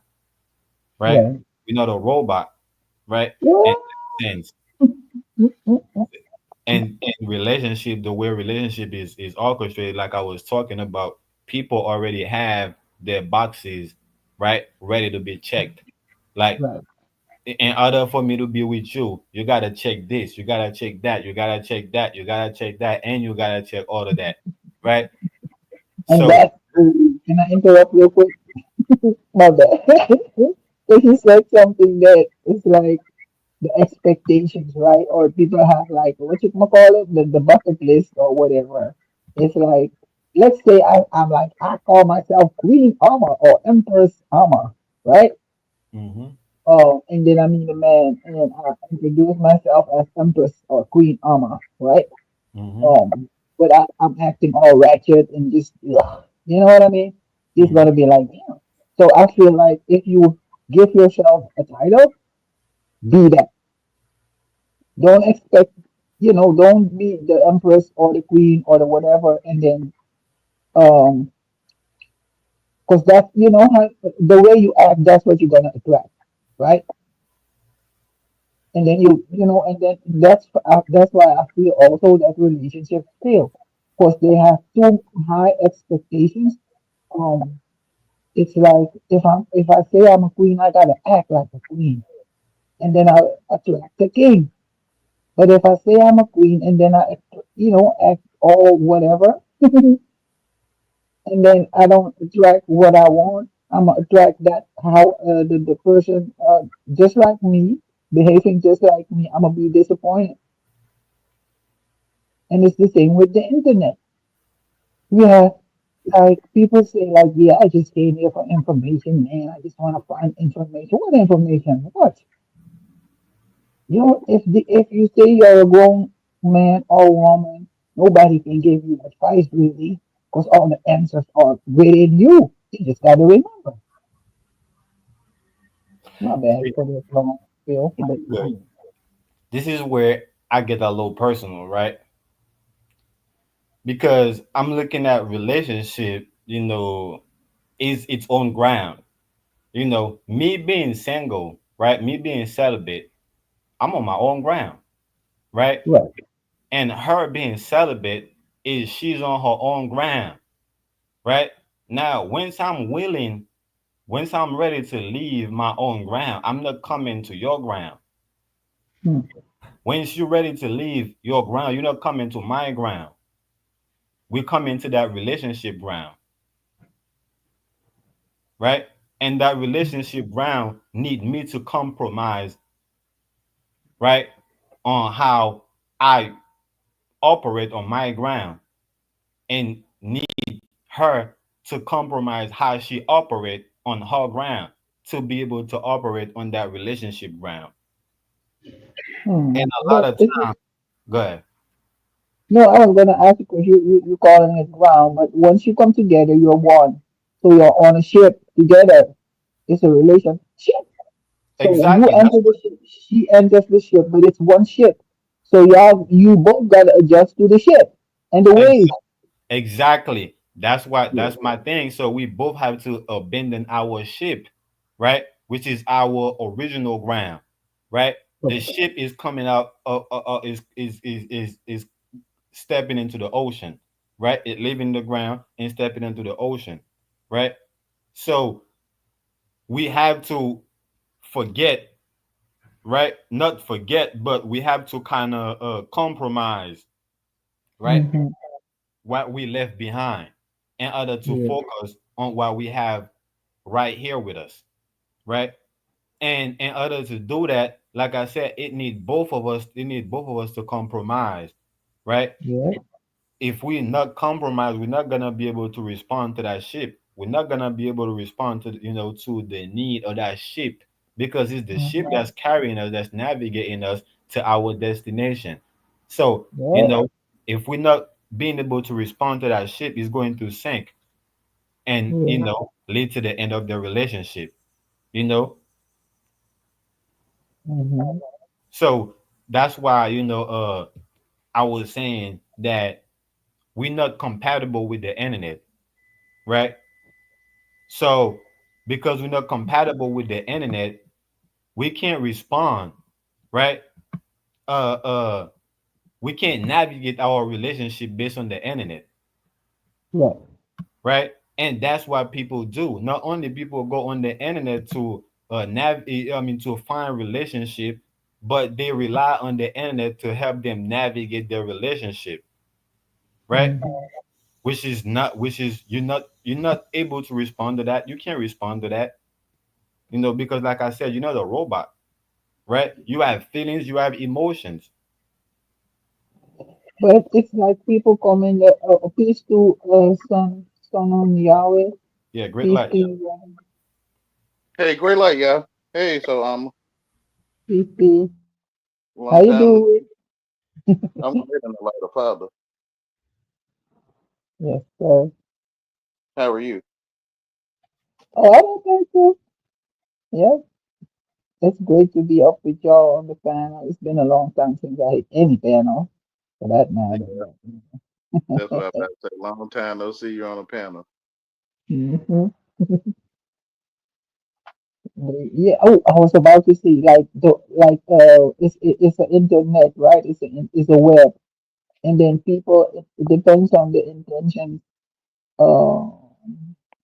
right? right. We're not a robot, right? In What? that sense. Mm, mm, mm, And relationship, the way relationship is orchestrated, like I was talking about, people already have their boxes, right, ready to be checked. Like, right. in order for me to be with you, you gotta check this, you gotta check that, you gotta check that, you gotta check that, and you gotta check all of that, right? And So can I interrupt real quick? My bad. Because you said something that is like the expectations, right? Or people have like what you call it, the bucket list or whatever. It's like, let's say I'm like I call myself Queen Armor or Empress Armor, right? hmm Oh, and then I meet a man and I introduce myself as Empress or Queen Armor, right? hmm But I'm acting all ratchet and just, ugh, you know what I mean? He's hmm gonna be like, damn. So I feel like if you give yourself a title, be that. Don't expect, don't be the empress or the queen or the whatever, and then um Because that's, how the way you act, that's what you're gonna attract, right? And then and then that's why I feel also that relationships fail, because they have too high expectations. Um, it's like if I say I'm a queen, I gotta act like a queen, and then I attract a king. But if I say I'm a queen and then I, act all whatever, and then I don't attract what I want, I'm gonna attract that how the person just like me, behaving just like me. I'm gonna be disappointed. And it's the same with the internet. Yeah, like people say, like, yeah, I just came here for information, man. I just want to find information. What information? What? If you say you're a grown man or woman, nobody can give you advice really, because all the answers are within you. You just gotta remember. My bad for this long spill, but Good. This is where I get a little personal, right? Because I'm looking at relationship, is its own ground. Me being single, right? Me being celibate, I'm on my own ground, right? right. And her being celibate is she's on her own ground, right? Now, once I'm ready to leave my own ground, I'm not coming to your ground. Hmm. Once you're ready to leave your ground, you're not coming to my ground. We come into that relationship ground, right? And that relationship ground need me to compromise, right, on how I operate on my ground, and need her to compromise how she operate on her ground to be able to operate on that relationship ground. And a lot But of it's time, go ahead. no, I was gonna ask you because you calling it ground, but once you come together, you're one. So you're on a ship together. It's a relationship. So you Exactly. That's enter the ship, she enters the ship, but it's one ship. So you both gotta adjust to the ship and the what. waves. Exactly. Yeah. That's my thing. So we both have to abandon our ship, right? Which is our original ground, right? The Right. ship is coming out is stepping into the ocean, right? It leaving the ground and stepping into the ocean, right? So we have to forget, right? Not forget, but we have to kind of compromise, right? Mm-hmm. What we left behind in order to Yeah. focus on what we have right here with us, right? And in order to do that, like I said, it needs both of us to compromise, right? Yeah. If we not compromise, we're not gonna be able to respond to that ship. We're not gonna be able to respond to to the need of that ship, because it's the ship Mm-hmm. that's carrying us, that's navigating us to our destination. So Yeah. if we're not being able to respond to that ship, it's going to sink and Yeah. lead to the end of the relationship. You know, Mm-hmm. so that's why I was saying that we're not compatible with the internet, right? So because we're not compatible with the internet, we can't respond, right? Uh uh we can't navigate our relationship based on the internet, Right. right? And that's what people do. Not only people go on the internet to to find relationship, but they rely on the internet to help them navigate their relationship, right? Mm-hmm. Which is you're not able to respond to that. You can't respond to that, because like I said, you're not a robot, right? You have feelings, you have emotions. But it's like people come in the peace to son on Yahweh, Yeah, great peace light. to you, Hey, great light, yeah. Hey, so peace, peace. How long you time. doing? I'm great in the light of Father. Yes, sir. How are you? Oh, I don't think so. Yeah, it's great to be up with y'all on the panel. It's been a long time since I hit any panel, for that matter. Yeah, But that's what I'm about to say. Long time no see you on the panel. mm-hmm. Yeah. Oh, I was about to say like the it's an internet, right? It's a web, and then people it depends on the intention uh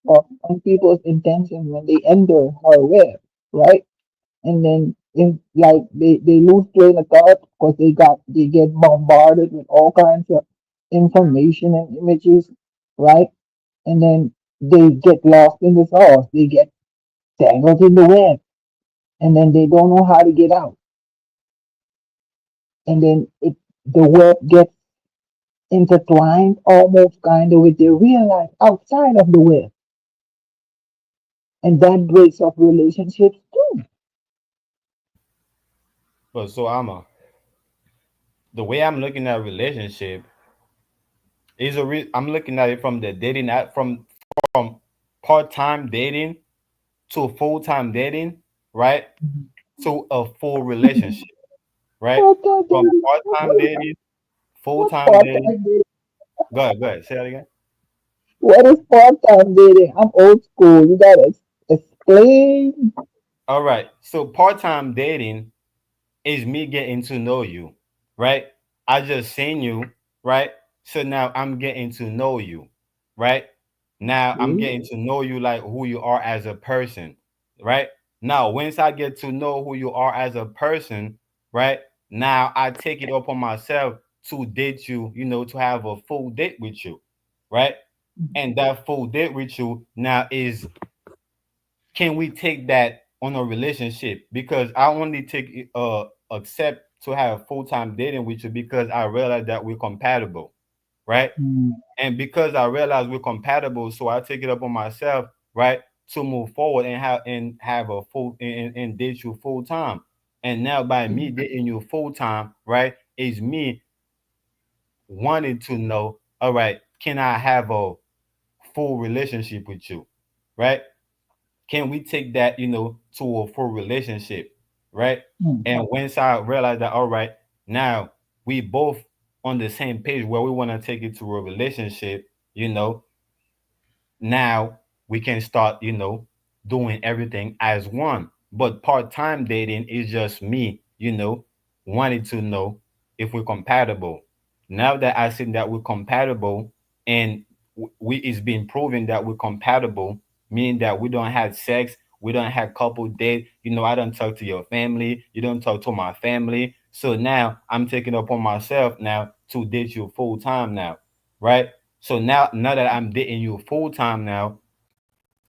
on people's intention when they enter her web, right? And then in like they lose train of thought because they get bombarded with all kinds of information and images, right? And then they get lost in the sauce. They get tangled in the web, and then they don't know how to get out. And then the web gets intertwined almost kind of with their real life outside of the web, and that breaks up relationships too. But so the way I'm looking at relationship I'm looking at it from the dating app from part-time dating to full-time dating, right? To a full relationship, right? Part-time From dating. part-time dating, What's full-time dating. part-time dating? Go ahead. Say that again. What is part-time dating? I'm old school. You gotta explain. All right. So part-time dating is me getting to know you, right? I just seen you, right? So now I'm getting to know you, right? Now I'm getting to know you like who you are as a person, right? Now, once I get to know who you are as a person, right? Now I take it upon myself to date you, to have a full date with you, right? And that full date with you now is, can we take that on a relationship? Because I only take accept to have full time dating with you because I realize that we're compatible, right? Mm, And because I realize we're compatible, so I take it up on myself, right, to move forward and have a full and date you full time. And now by me dating you full time, right, is me wanting to know, all right, can I have a full relationship with you, right? Can we take that, to a full relationship, right? mm, And once I realized that, all right, now we both on the same page where we want to take it to a relationship, you know, now we can start, doing everything as one. But part-time dating is just me, wanting to know if we're compatible. Now that I see that we're compatible and it's been proven that we're compatible, meaning that we don't have sex, we don't have couple date, I don't talk to your family, you don't talk to my family. So now I'm taking it upon myself now to date you full time now, right? So now that I'm dating you full time now,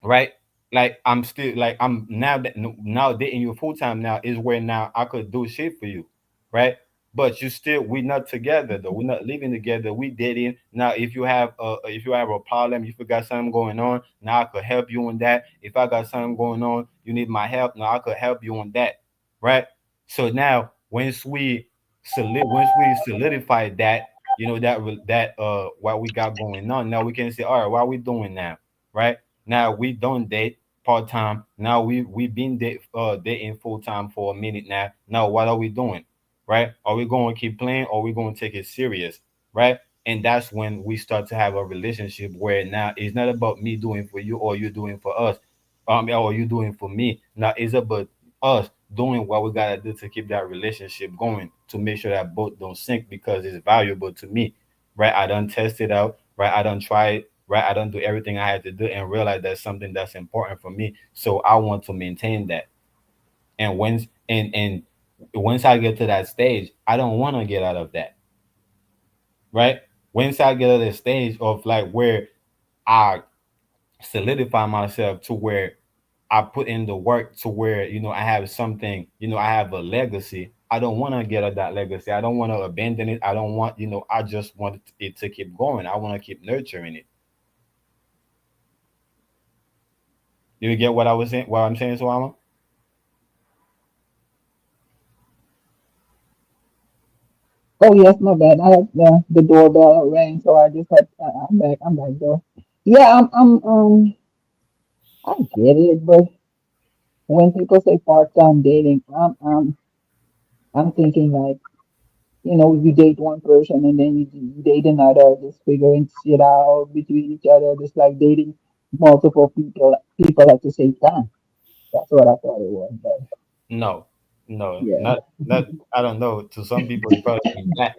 right? Like I'm still like I'm now dating you full time now is where now I could do shit for you, right? But you still we're not together though. We're not living together. We dating now. If you have a problem, if you got something going on, now I could help you on that. If I got something going on, you need my help. Now I could help you on that, right? So now once we solidify that, that what we got going on, now we can say, all right, what are we doing now, right? Now we don't date part time. Now we've been dating full time for a minute now. Now what are we doing? Right? Are we going to keep playing or are we going to take it serious? Right? And that's when we start to have a relationship where now it's not about me doing for you or you doing for us. Or you doing for me. Now it's about us doing what we gotta do to keep that relationship going to make sure that both don't sink because it's valuable to me. Right? I done test it out, right? I done try it, right? I don't do everything I had to do and realize that's something that's important for me. So I want to maintain that. And once I get to that stage, I don't want to get out of that. Right? Once I get to the stage of like where I solidify myself to where I put in the work to where, I have something, I have a legacy. I don't want to get out that legacy. I don't want to abandon it. I don't want, I just want it to keep going. I want to keep nurturing it. You get what I was saying? What I'm saying, Swama? Oh yes, my bad. I had the doorbell rang, so I just had. I'm back. I'm back though. Yeah, I get it, but when people say part-time dating, I'm thinking like, you date one person and then you date another, just figuring shit out between each other, just like dating. multiple people at the same time. That's what I thought it was. But No, no, yeah. not. I don't know. To some people, it probably mean that,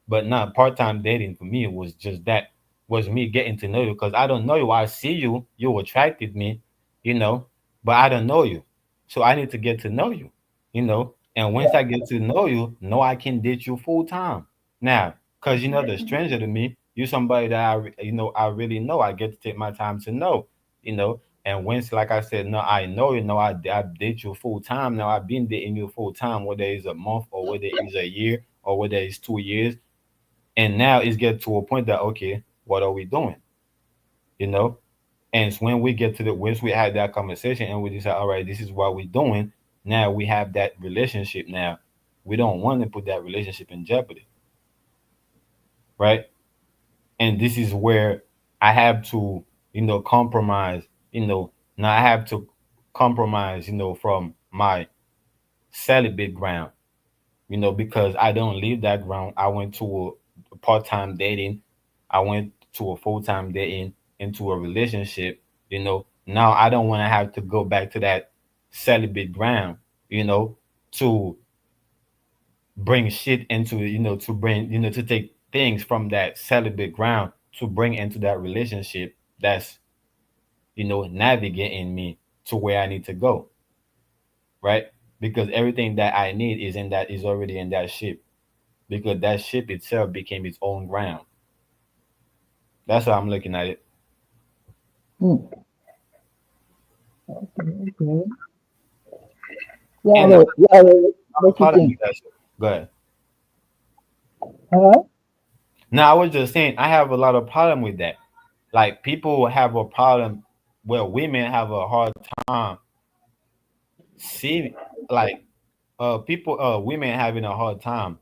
but not part-time dating for me. It was just that was me getting to know you because I don't know you. I see you, you attracted me, you know, but I don't know you, so I need to get to know you, you know. And once I get to know you, know I can date you full time now, because you know the stranger to me, you somebody that you know, I really know. I get to take my time to know, you know. And once, like I said, no, I know you know I date you full time. Now I've been dating you full time, whether it's a month or whether it's a year or whether it's 2 years. And now it's get to a point that okay, what are we doing? You know? And it's when we get to the once we had that conversation and we decide, all right, this is what we're doing. Now we have that relationship. Now we don't want to put that relationship in jeopardy, right? And this is where I have to, you know, compromise. You know, now I have to compromise. You know, from my celibate ground. You know, because I don't leave that ground. I went to a part-time dating. I went to a full-time dating into a relationship. You know, now I don't want to have to go back to that celibate ground. You know, to bring shit into you know to bring you know to take things from that celibate ground to bring into that relationship that's you know navigating me to where I need to go, right? Because everything that I need is in that is already in that ship because that ship itself became its own ground. That's how I'm looking at it. Hmm. Okay. And Yeah, I have a what you problem think? with that shit. Go ahead. Huh? Now I was just saying I have a lot of problem with that. Like people have a problem where women have a hard time see like people women having a hard time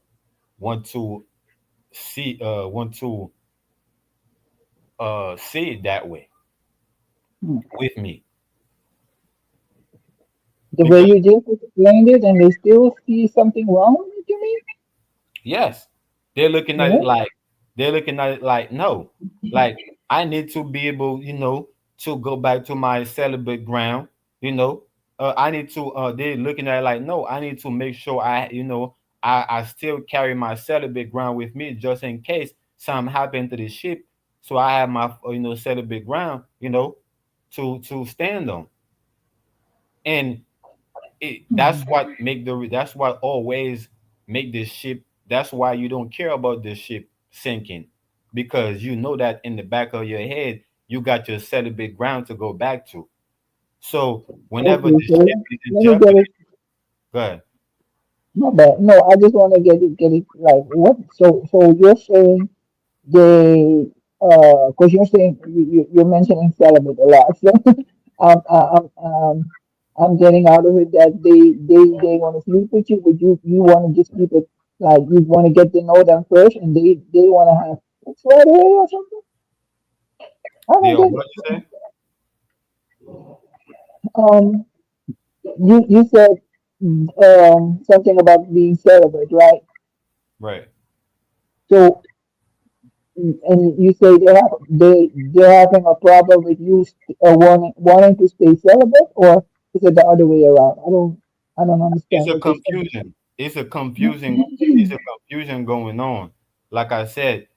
want to want to see it that way Hmm. with me The way because you just explained it, and they still see something wrong with it, you mean? yes, they're looking at it Yeah. like no, like I need to be able, you know, to go back to my celibate ground, you know. I need to. They're looking at it like no, I need to make sure you know, I still carry my celibate ground with me just in case something happened to the ship, so I have my you know celibate ground, you know, to stand on. And that's Hmm. what make the that's what always make this ship that's why you don't care about this ship sinking because you know that in the back of your head you got your celibate ground to go back to so whenever Okay, the so ship is in let me get jeopardy it. go ahead. Not bad. No, I just want to get it like what? So you're saying they, because you're saying you're mentioning celibate a lot. So um, uh, um, um, I'm getting out of it that they want to sleep with you, but you want to just keep it like you want to get to know them first, and they want to have sex right away or something. I don't Deal, get what you it. say? Um, you said something about being celibate, right? Right. So and you say they're having a problem with you wanting to stay celibate, or is it the other way around? I don't It's understand a what you're saying. confusion. It's a confusion going on. Like I said,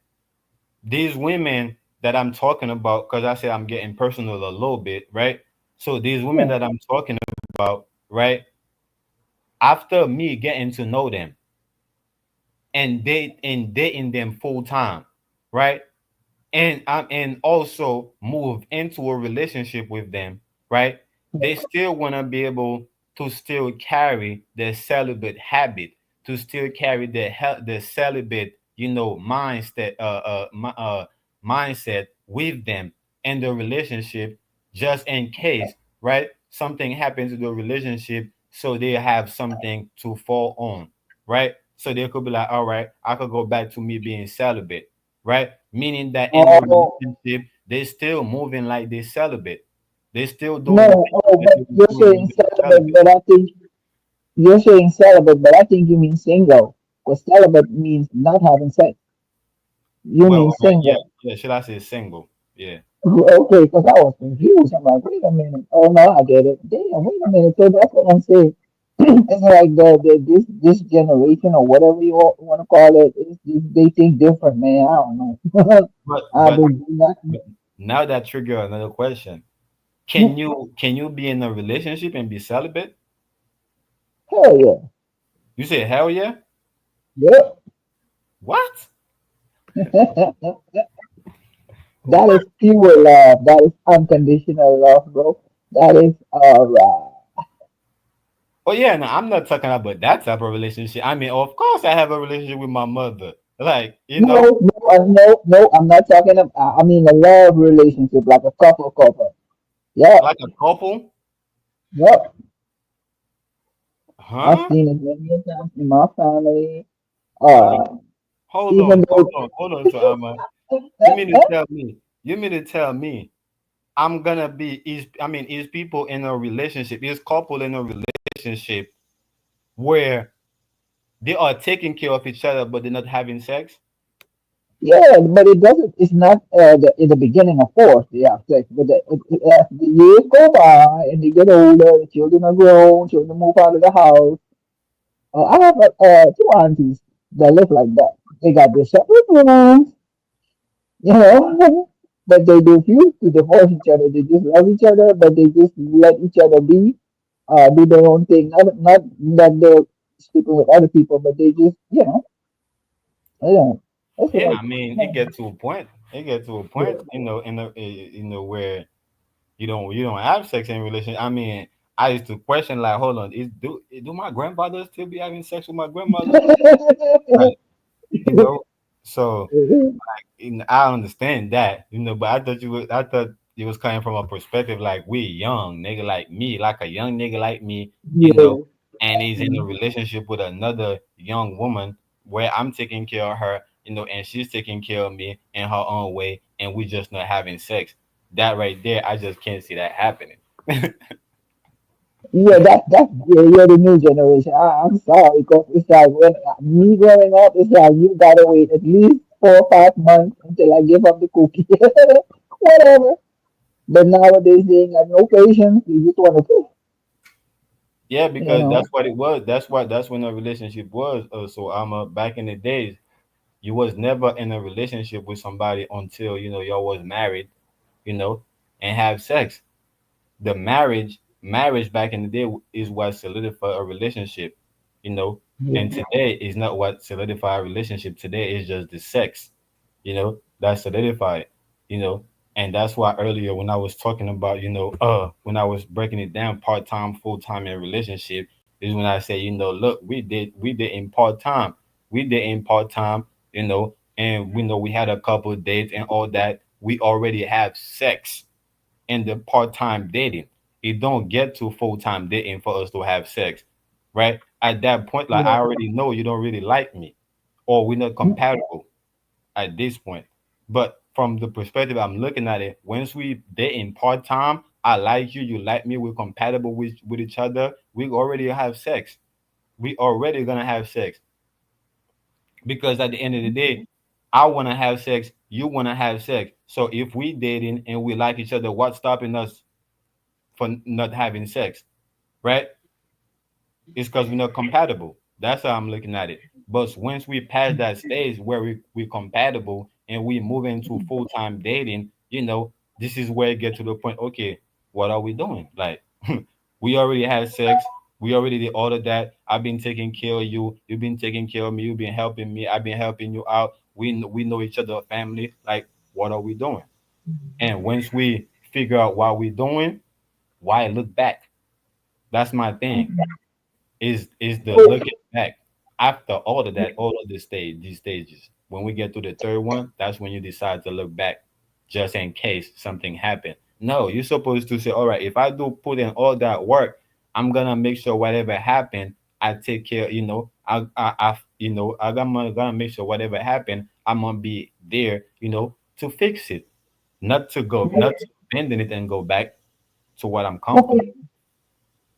these women that I'm talking about, because I said I'm getting personal a little bit, right? So these women Yeah. that I'm talking about, right? After me getting to know them and dating them full time, right? And also move into a relationship with them, right? They still want to be able to still carry their celibate habit, to still carry their celibate, you know, mindset with them in the relationship, just in case, right? Something happens to the relationship, so they have something to fall on, right? So they could be like, all right, I could go back to me being celibate, right? Meaning that in the Oh relationship, they still moving like they celibate. They still no, doing the things oh, that but they was you're doing when saying they were celibate, celibate. but I think you're saying celibate, but I think you mean single. Because celibate means not having sex. You mean Well, right, yeah, single. yeah. Should I say single? Yeah. Okay, because I was confused. I'm like, wait a minute. Oh no, I get it. Damn, wait a minute. So that's what I'm saying. It's like this generation or whatever you want to call it. They think different, man. I don't know. But I but do not. but now that trigger another question. Can you be in a relationship and be celibate? Hell yeah. You say hell yeah? Yep. What? That What? is pure love. That is unconditional love, bro. That is all right. Oh yeah, no, I'm not talking about that type of relationship. I mean, of course I have a relationship with my mother. Like, No, no, no, no. I'm not talking about. I mean a love relationship, like a couple. Yep, like a couple. yep. I've Huh? seen it many a times in my family. Huh? Uh, Hold even on, hold though on, hold on. So you mean to tell me? You mean to tell me I'm gonna be is people in a relationship, is couple in a relationship where they are taking care of each other but they're not having sex? yeah, but it doesn't. It's not in the beginning, of course, they have sex. But as the years go by and they get older, the children are grown, children move out of the house. I have two aunties that live like that. They got their separate rooms, you know, but they refuse to divorce each other. They just love each other, but they just let each other be, do their own thing. Not that they're sleeping with other people, but they just, they don't. It's Yeah, like, I mean, it gets to a point. It gets to a yeah. point, where you don't have sex in relation. I mean, I used to question like, hold on, do my grandfathers still be having sex with my grandmother? Right. You know, so I understand that, but I thought it was coming from a perspective like we young nigga like me, like a young nigga like me, you know, Yeah. and he's in a relationship with another young woman where I'm taking care of her, and she's taking care of me in her own way, and we just not having sex. That right there, I just can't see that happening. Yeah, you're the new generation. I'm sorry, because it's like when me growing up, it's like you gotta wait at least 4 or 5 months until I give up the cookie. Whatever. But nowadays they ain't got no patience. You just want to cook, Yeah, you because know. that's what it was. That's when a relationship was. So I'm back in the days, you was never in a relationship with somebody until y'all was married, and have sex. The marriage back in the day is what solidified a relationship, you know. And Yeah. today is not what solidify a relationship. Today is just the sex, that's solidified, you know. And that's why earlier when I was talking about, when I was breaking it down, part time, full time in relationship, is when I say, look, we did in part time, we did in part time, and we know we had a couple of dates and all that. We already have sex in the part-time dating. It don't get to full-time dating for us to have sex, right? At that point, like I Yeah. already know you don't really like me, or we're not compatible at this point. But from the perspective I'm looking at it, once we dating part-time, I like you, you like me, we're compatible with each other. We already have sex. We already gonna have sex because at the end of the day, I want to have sex, you want to have sex. So if we dating and we like each other, what's stopping us for not having sex, right? It's because we're not compatible. That's how I'm looking at it. But once we pass that stage where we're compatible and we move into full time dating, this is where it get to the point. Okay, what are we doing? Like, we already had sex. We already did all of that. I've been taking care of you. You've been taking care of me. You've been helping me. I've been helping you out. We know each other, family. Like, what are we doing? And once we figure out what we're doing, why look back? That's my thing. Is the So, looking back after all of that, all of these stages. When we get to the third one, that's when you decide to look back, just in case something happened. No, you're supposed to say, all right, if I do put in all that work, I'm gonna make sure whatever happened, I take care. I'm gonna make sure whatever happened, I'm gonna be there, to fix it, not to abandon it and go back to what I'm comfortable. okay.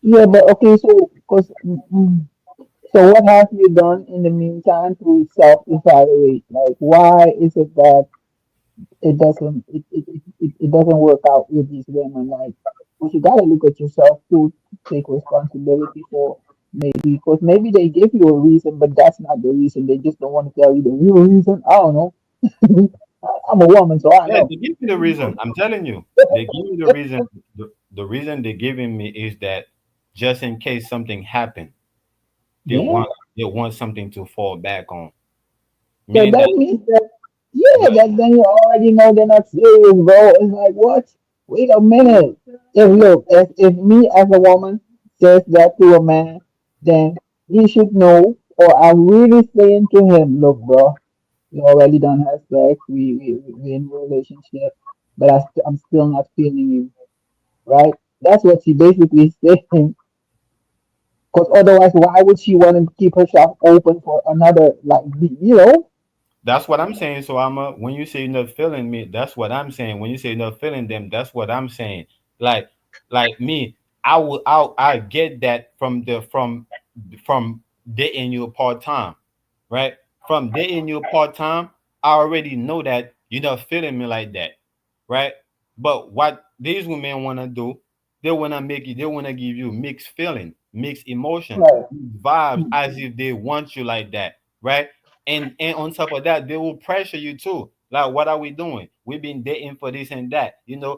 Yeah, but okay, so, because, so what have you done in the meantime to self-evaluate? Like, why is it that it doesn't work out with these women. Like, but you gotta look at yourself too, to take responsibility for maybe, because maybe they give you a reason, but that's not the reason. They just don't want to tell you the real reason. I don't know. I'm a woman, so I Yeah, know. they give me the reason. I'm telling you, they give me the reason. The reason they're giving me is that just in case something happened, they Yeah. want they want something to fall back on. So Meaning that that means that, yeah, right, that then you already know they're not serious, bro. It's like, what? Wait a minute. If look, if me as a woman says that to a man, then he should know, or I'm really saying to him, look, bro, we already done have sex, we in a relationship, but I'm still not feeling you, right? That's what she basically saying. Because otherwise, why would she want to keep herself open for another, like, you know? that's what I'm saying. So when you say you're not feeling me, that's what I'm saying. When you say you're not feeling them, that's what I'm saying. Like like me, I get that from dating you part time, right? From dating you part time, I already know that you're not feeling me like that, right? But what these women wanna do, they wanna give you mixed feeling, mixed emotion, Right. vibes as if they want you like that, right? And on top of that, they will pressure you too. Like, what are we doing? We've been dating for this and that.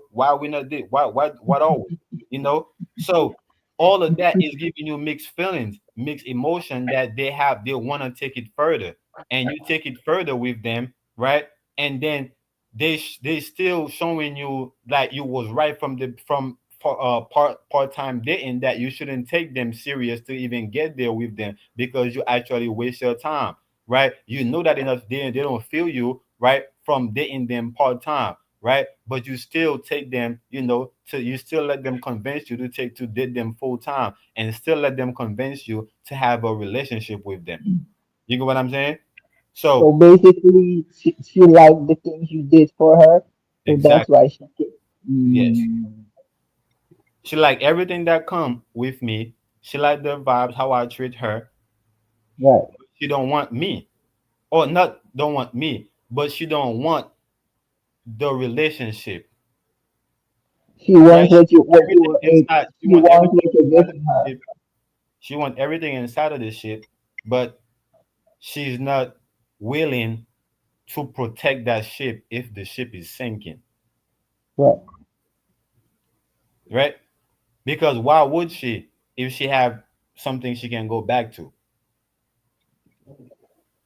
Why we not did? What are we? You know. So all of that is giving you mixed feelings, mixed emotion that they have. They want to take it further, and you take it further with them, right? And then they still showing you that you was right from the from part time dating, that you shouldn't take them serious to even get there with them because you actually waste your time, right? You know that they don't feel you, right, from dating them part time, right? But you still take them, you still let them convince you to date them full time, and still let them convince you to have a relationship with them. You get what I'm saying? So So basically, she liked the things you did for her, so that's exactly, why she did. yes. Mm, She like everything that come with me. She like the vibes, how I treat her. right. She don't want me, or not don't want me, but she don't want the relationship. She Right? wants She what you want what you everything were. inside. She She want wants everything what you're inside of giving the her. ship. She want everything inside of the ship, but she's not willing to protect that ship if the ship is sinking. Right. Right? Because why would she if she have something she can go back to?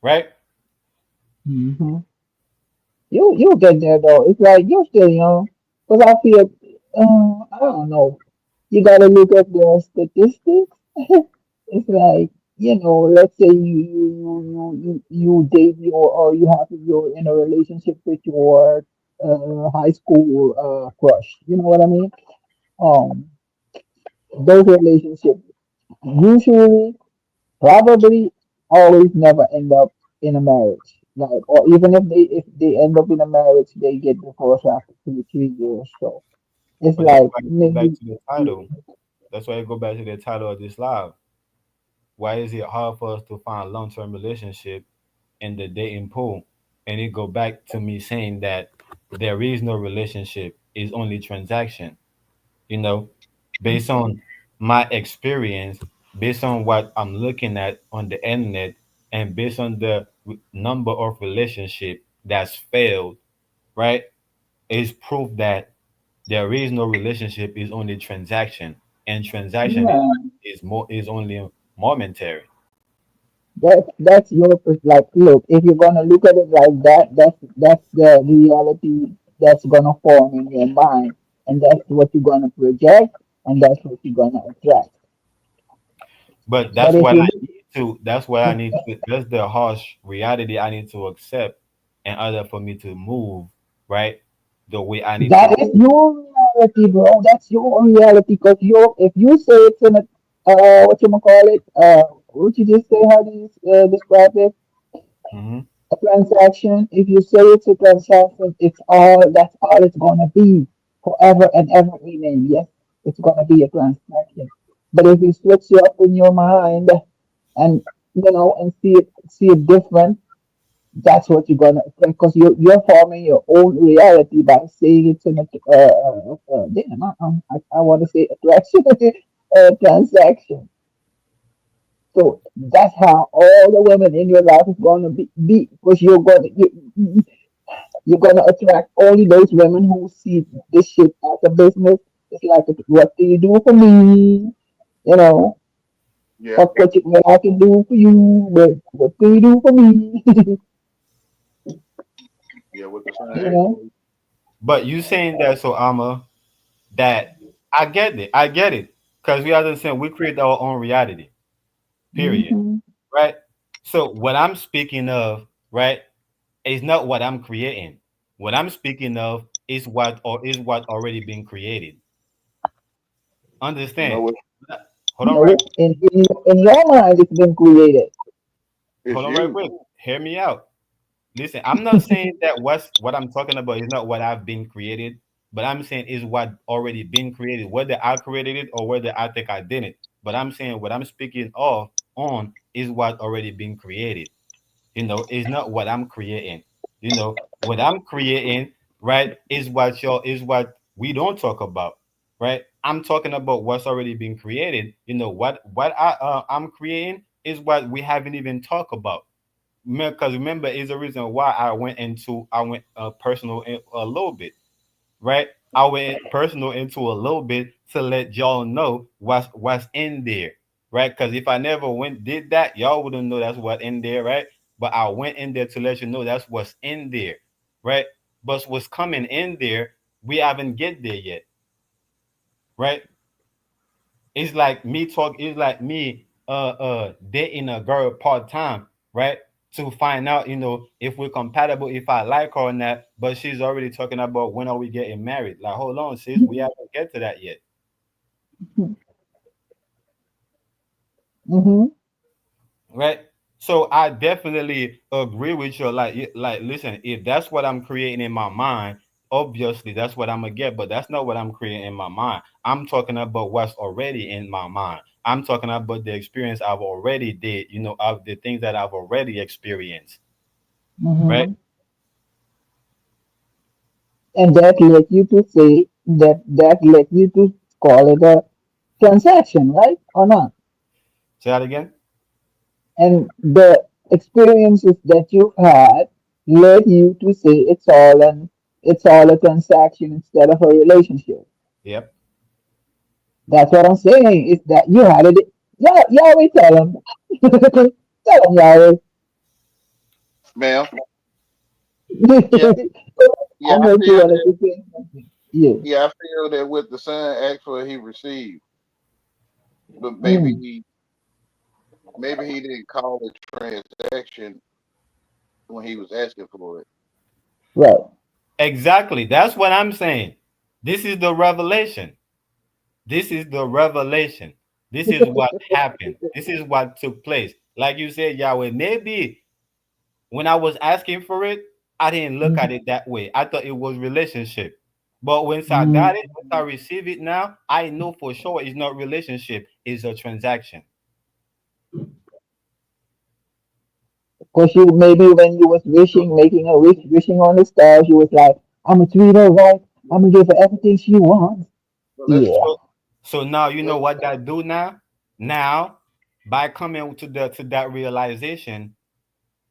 Right? Mm-hmm. You'll get there though. It's like you're still young. Cause I feel, I don't know. You gotta look at the statistics. It's like, let's say you date your, or you're in a relationship with your high school crush. You know what I mean? Um, those relationships usually, probably, always never end up in a marriage. Like, or even if they end up in a marriage, they get divorced after 2 3 years. So it's But that's like why I go back maybe. to the title. That's why I go back to the title of this live. Why is it hard for us to find long term relationship in the dating pool? And it go back to me saying that there is no relationship, is only transaction. You know, based on my experience, based on what I'm looking at on the internet, and based on the number of relationship that's failed, right? Is proof that there is no relationship, is only transaction, and transaction Yeah, is only momentary. that's your like. Look, if you're gonna look at it like that, that's the reality that's gonna form in your mind, and that's what you're gonna project, and that's what you're gonna attract. But But that's if what you I look, need to. That's what I need to. That's the harsh reality I need to accept in order for me to move right the way I need to. that is your reality, bro. That's your reality. Because if you say it's in a, what you call it, what you just say, how do you describe it? Mhm. A transaction. If you say it's a transaction, that's all it's gonna be forever and ever. Amen. Yes, it's gonna be a transaction. But if you switch it up in your mind and and see it different, That's what you're gonna, because you're forming your own reality by saying it's an damn, I want to say attraction, transaction. So that's how all the women in your life is gonna be because you're gonna attract only those women who see this shit as a business. It's like, what do you do for me? You know, Yeah, fuck what I can do for you, but what do you do for me? yeah. With the sun You know. actually, But you saying that, so Alma, that I get it. I get it. Because we understand we create our own reality. Period. Hmm. Right? So what I'm speaking of, right, is not what I'm creating. What I'm speaking of is what already been created. Understand? no, it, Hold on right No, in your mind, it's been created. it's hold on right you. quick. Hear me out. Listen, I'm not saying that what I'm talking about is not what I've been created, but I'm saying is what already been created, whether I created it or whether I think I didn't. But I'm saying what I'm speaking of on is what already been created. Is not what I'm creating. What I'm creating, right, is what we don't talk about, right? I'm talking about what's already been created. I'm creating is what we haven't even talked about. Because remember, is the reason why I went personal a little bit, right? I went personal into a little bit to let y'all know what's in there, right? Because if I never went did that, y'all wouldn't know that's what in there, right? But I went in there to let you know that's what's in there, right? But what's coming in there, we haven't get there yet, right? It's like me dating a girl part time, right? To find out, if we're compatible, if I like her or not, but she's already talking about when are we getting married. Like, hold on, sis, we haven't get to that yet. Hmm. Right? So I definitely agree with you. Like, listen, if that's what I'm creating in my mind, obviously that's what I'm gonna get. But that's not what I'm creating in my mind. I'm talking about what's already in my mind. I'm talking about the experience I've already did. Of the things that I've already experienced. Right? Hmm. And that let you to say that let you to call it a transaction, right? Or not? Say that again. And the experiences that you've had led you to say it's all a transaction instead of a relationship. Yep. That's what I'm saying. Is that you had it? Yeah, Yahweh, tell him. Tell him, Yahweh. Ma'am. Yeah, I yeah. I heard you feel wanted that. to say something. Yeah. Yeah, I feel that with the son asked for, he received, but Mm, maybe he didn't call it transaction when he was asking for it. right. Exactly. That's what I'm saying. This is the revelation. This is the revelation. This is what happened. This is what took place. Like you said, Yahweh, maybe when I was asking for it, I didn't look at Mhm, it that way. I thought it was relationship. But once I got it, mhm. once I receive it now, I know for sure it's not relationship, it's a transaction. Because you maybe when you was So, wishing, making a wish, wishing on the stars, you was like, "I'm gonna treat her right. I'm gonna give her everything she wants." But Yeah. so, so now you know let's what that do now? Now, by coming to that realization,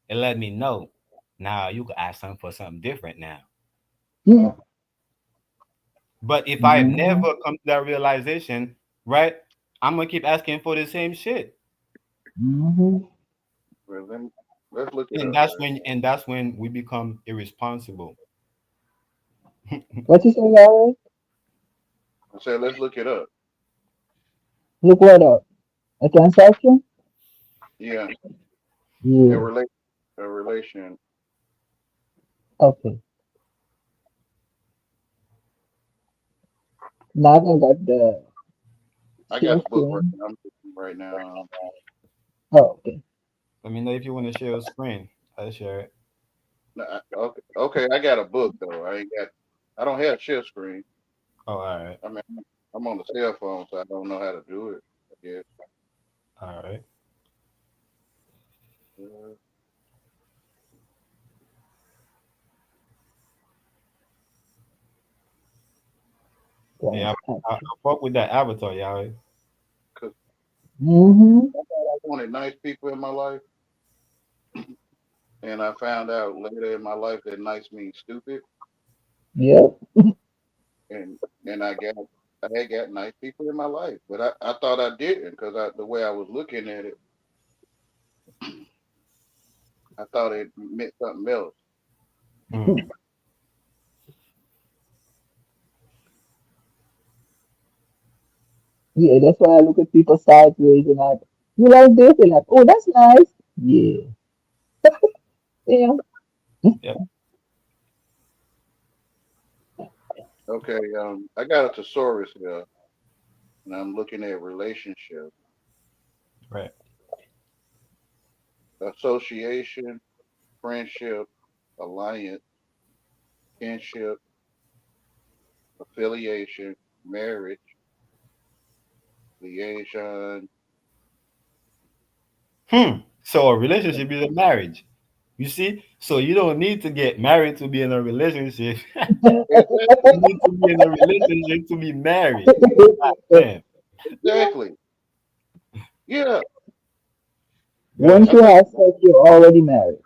it let me know. Now you can ask something for something different now. Yeah. But if I never Hmm. come to that realization, right, I'm gonna keep asking for the same shit. Hmm. well, let's look it And up, that's man. when we become irresponsible. What you say, Yahweh? I said let's look it up. Look what up. A transaction? Yeah, a Yeah. relation, a relation. Okay. Now I got the I got share the book right screen. now. I'm looking right now. Oh, okay. Let me know if you want to share a screen. I'll share it. No, okay, okay. I got a book though. I ain't got. I don't have share screen. Oh, all right. I mean, I'm on the cell phone, so I don't know how to do it. Yeah. All right. Uh, Yeah, I Transaction. fuck with that avatar, y'all. Because Mm-hmm. I wanted nice people in my life, and I found out later in my life that nice means stupid, Yep. and and I had got nice people in my life, but I thought I didn't because the way I was looking at it, I thought it meant something else. Mm. Yeah, that's why I look at people sideways and I, you like this? They're like, oh, that's nice. Yeah. Yeah. Yep. Okay, I got a thesaurus here, and I'm looking at relationship, Right. association, friendship, alliance, kinship, affiliation, marriage, liaison. So a relationship is a marriage. You see? So you don't need to get married to be in a relationship. Exactly, You need to be in a relationship to be married. Damn. exactly. Yeah, Right. Once I you think have sex, you're already married.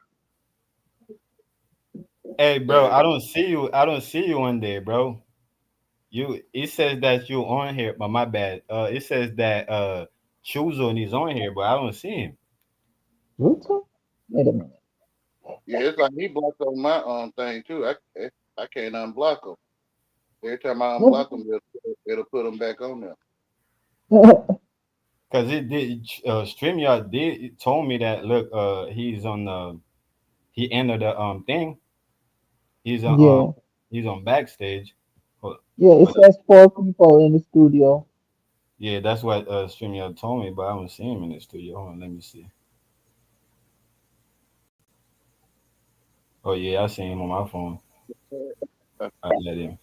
Hey, bro, that I don't see you. I don't see you on there, bro. You. It says that you on here, but my bad. It says that Chuzon is on here, but I don't see him. Ruta? Wait a minute. yeah, it's like he blocked on my thing too. I can't unblock him. Every time I unblock him, it'll put him back on there. Cause it did. Streamyard did it told me that. Look, he's on the. He entered the thing. He's on Yeah. he's on backstage. But, Yeah, it but says 4 people in the studio. yeah, that's what Streamyard told me, but I don't see him in the studio. Hold on, let me see. Oh yeah, I see him on my phone. Uh, I let him.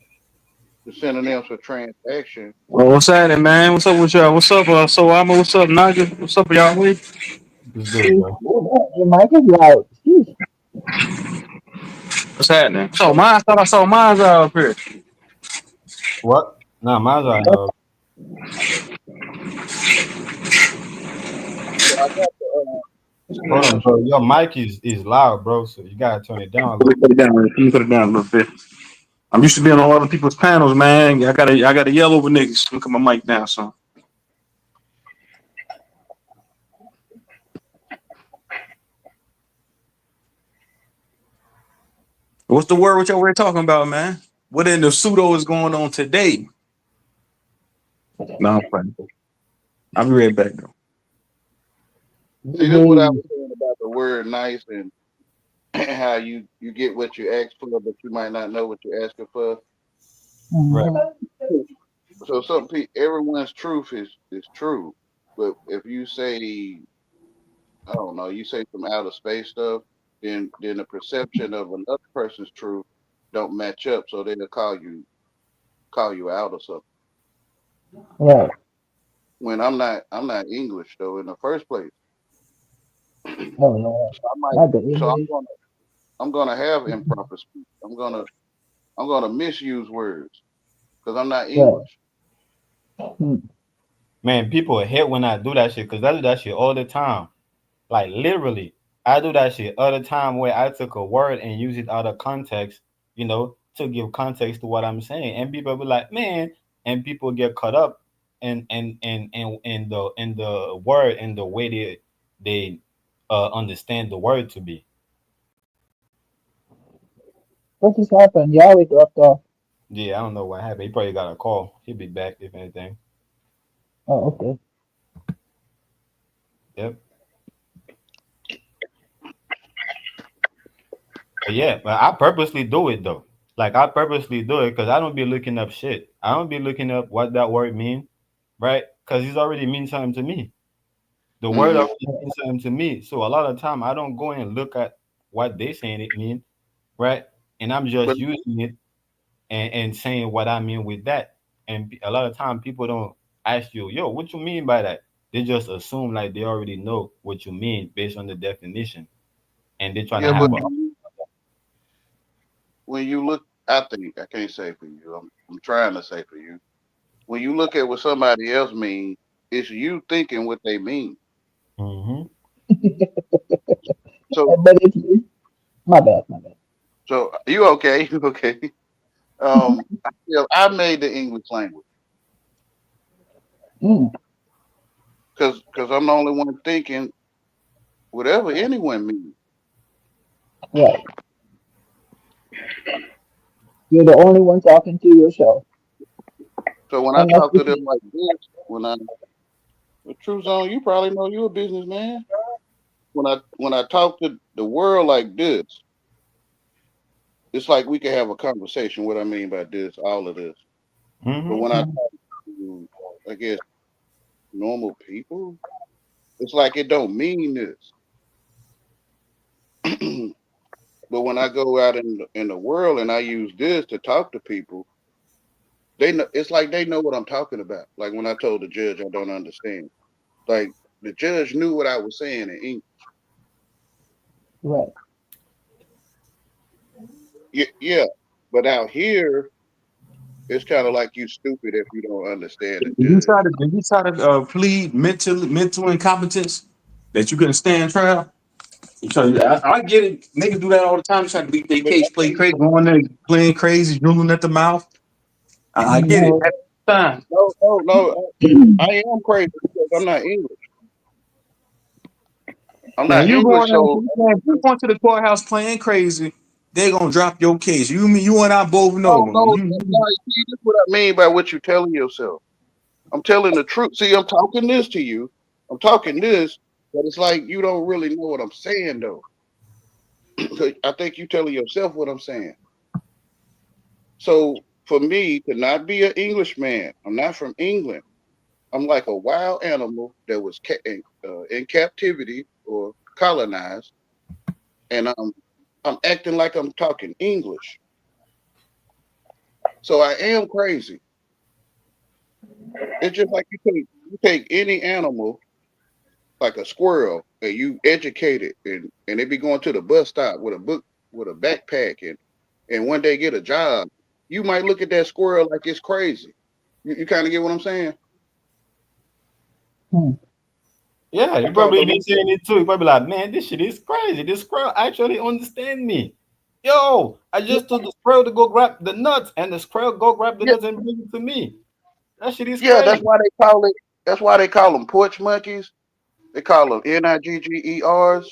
the synonyms for transaction. Well, what's happening, man? What's up with y'all? What's up, so Alma? What's up, Naga? What's up, y'all? What's good, bro? Your mic is loud. Sheesh. What's happening? So mine, I thought I saw mine out up here. What? Nah, mine's on. So I got the Hold on, synonyms for bro. Your mic is loud, bro. So you gotta turn it down a Let me little. put it down. Let me put it down a little bit. I'm used to being on other people's panels, man. I gotta yell over niggas. Look at my mic down, son. What's the word what y'all were talking about, man? What in the pseudo is going on today? No, I'm playing. I'll be right back though. See, this is what I Behave. was saying about the word nice and how you get what you ask for, but you might not know what you're asking for. Right. Mhm. So some people, everyone's truth is true, but if you say I don't know, you say some outer space stuff, then the perception of another person's truth don't match up, so they'll call you out or something. Right. When I'm not English though in the first place. Oh, no. I might Not the so English. I'm gonna have improper speech. I'm gonna misuse words because I'm not Right. English. Hmm. Man, people hate when I do that shit because I do that shit all the time. Like literally, I do that shit all the time where I took a word and use it out of context, to give context to what I'm saying. And people be like, man, and people get caught up in the word and the way they understand the word to be. What just happened? Yahweh dropped off. Yeah, I don't know what happened. He probably got a call. He'll be back if anything. Oh, okay. Yep. But yeah, but I purposely do it though. Like I purposely do it because I don't be looking up shit. I don't be looking up what that word mean, right? Because it's already mean something to me. The word Hmm already means something to me. So a lot of time I don't go and look at what they saying it mean, right? And I'm But just using it and saying what I mean with that. And a lot of time people don't ask you, yo, what you mean by that? They just assume like they already know what you mean based on the definition, and they trying to yeah, have but a when you look, I think I can't say for you. I'm trying to say for you. when you look at what somebody else means, it's you thinking what they mean. Mm-hmm. So, But it's my bad, my bad. so you okay? You okay? I feel I made the English language Mm, because I'm the only one thinking whatever anyone means. right. You're the only one talking to yourself. So when I And that's talk to what them like this, when I the truth zone, you probably know you're a businessman. When I talk to the world like this, it's like we can have a conversation. What I mean by this, all of this. But Mm-hmm. when I mm, talk to, I guess, normal people, it's like it don't mean this. But when I go out in the world and I use this to talk to people, they know it's like they know what I'm talking about. Like when I told the judge I don't understand. Like the judge knew what I was saying in English. right. Yeah. But out here, it's kind of like you stupid if you don't understand the judge. Did you try to plead mental incompetence that you couldn't stand trial? So I get it. Niggas do that all the time. Try to beat their But case, play crazy, going there playing crazy, drooling at the mouth. I get it. No. At the time. no. I am crazy because I'm not English. I'm Man, not English, so if you going to the courthouse playing crazy, they gonna drop your case. You and I both no, know. no, no. See, that's what I mean by what you're telling yourself. I'm telling the truth. See, I'm talking this to you. I'm talking this, but it's like you don't really know what I'm saying though. I think you telling yourself what I'm saying. So for me to not be an Englishman, I'm not from England. I'm like a wild animal that was in captivity or colonized, and I'm acting like I'm talking English. So I am crazy. It's just like you take any animal like a squirrel and you educate it and they be going to the bus stop with a book with a backpack and one day get a job. You might look at that squirrel like it's crazy. You kind of get what I'm saying? Mm, Yeah, you So probably the be saying it too. You probably like, man, this shit is crazy. This squirrel actually understand me. Yo, I just told the squirrel to go grab the nuts, and the squirrel go grab the yeah, nuts and bring it to me. That shit is yeah, crazy. that's why they call them porch monkeys. They call them niggers,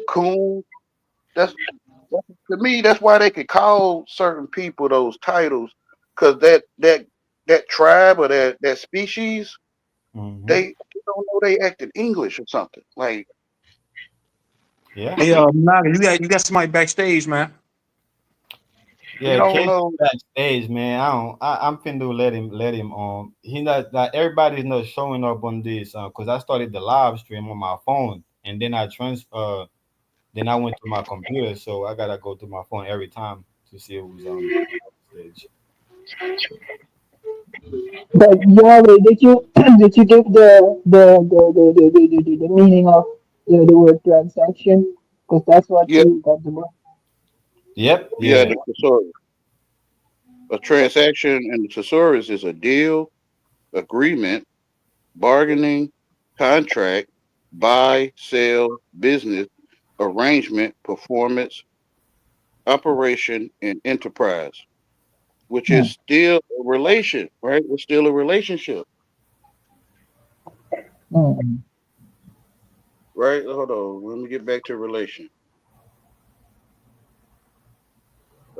coon. That's to me. That's why they could call certain people those titles, because that tribe or that species, Hmm. they don't know they acted English or something. Like Yeah, Hey, Naga, you got somebody backstage, man. you yeah. don't Case know. backstage, man. I don't. I'm finna let him on. He not that everybody's not showing up on this because I started the live stream on my phone and then then I went to my computer, so I gotta go to my phone every time to see who's on stage. but Yahweh, did you did you give the meaning of the word transaction? Because that's what Yeah, you got the book. Yep. yeah. Yeah. The thesaurus, a transaction in the thesaurus is a deal, agreement, bargaining, contract, buy, sell, business, arrangement, performance, operation, and enterprise, which is Mm, still a relation, right? It's still a relationship, mm, right? Hold on. Let me get back to relation.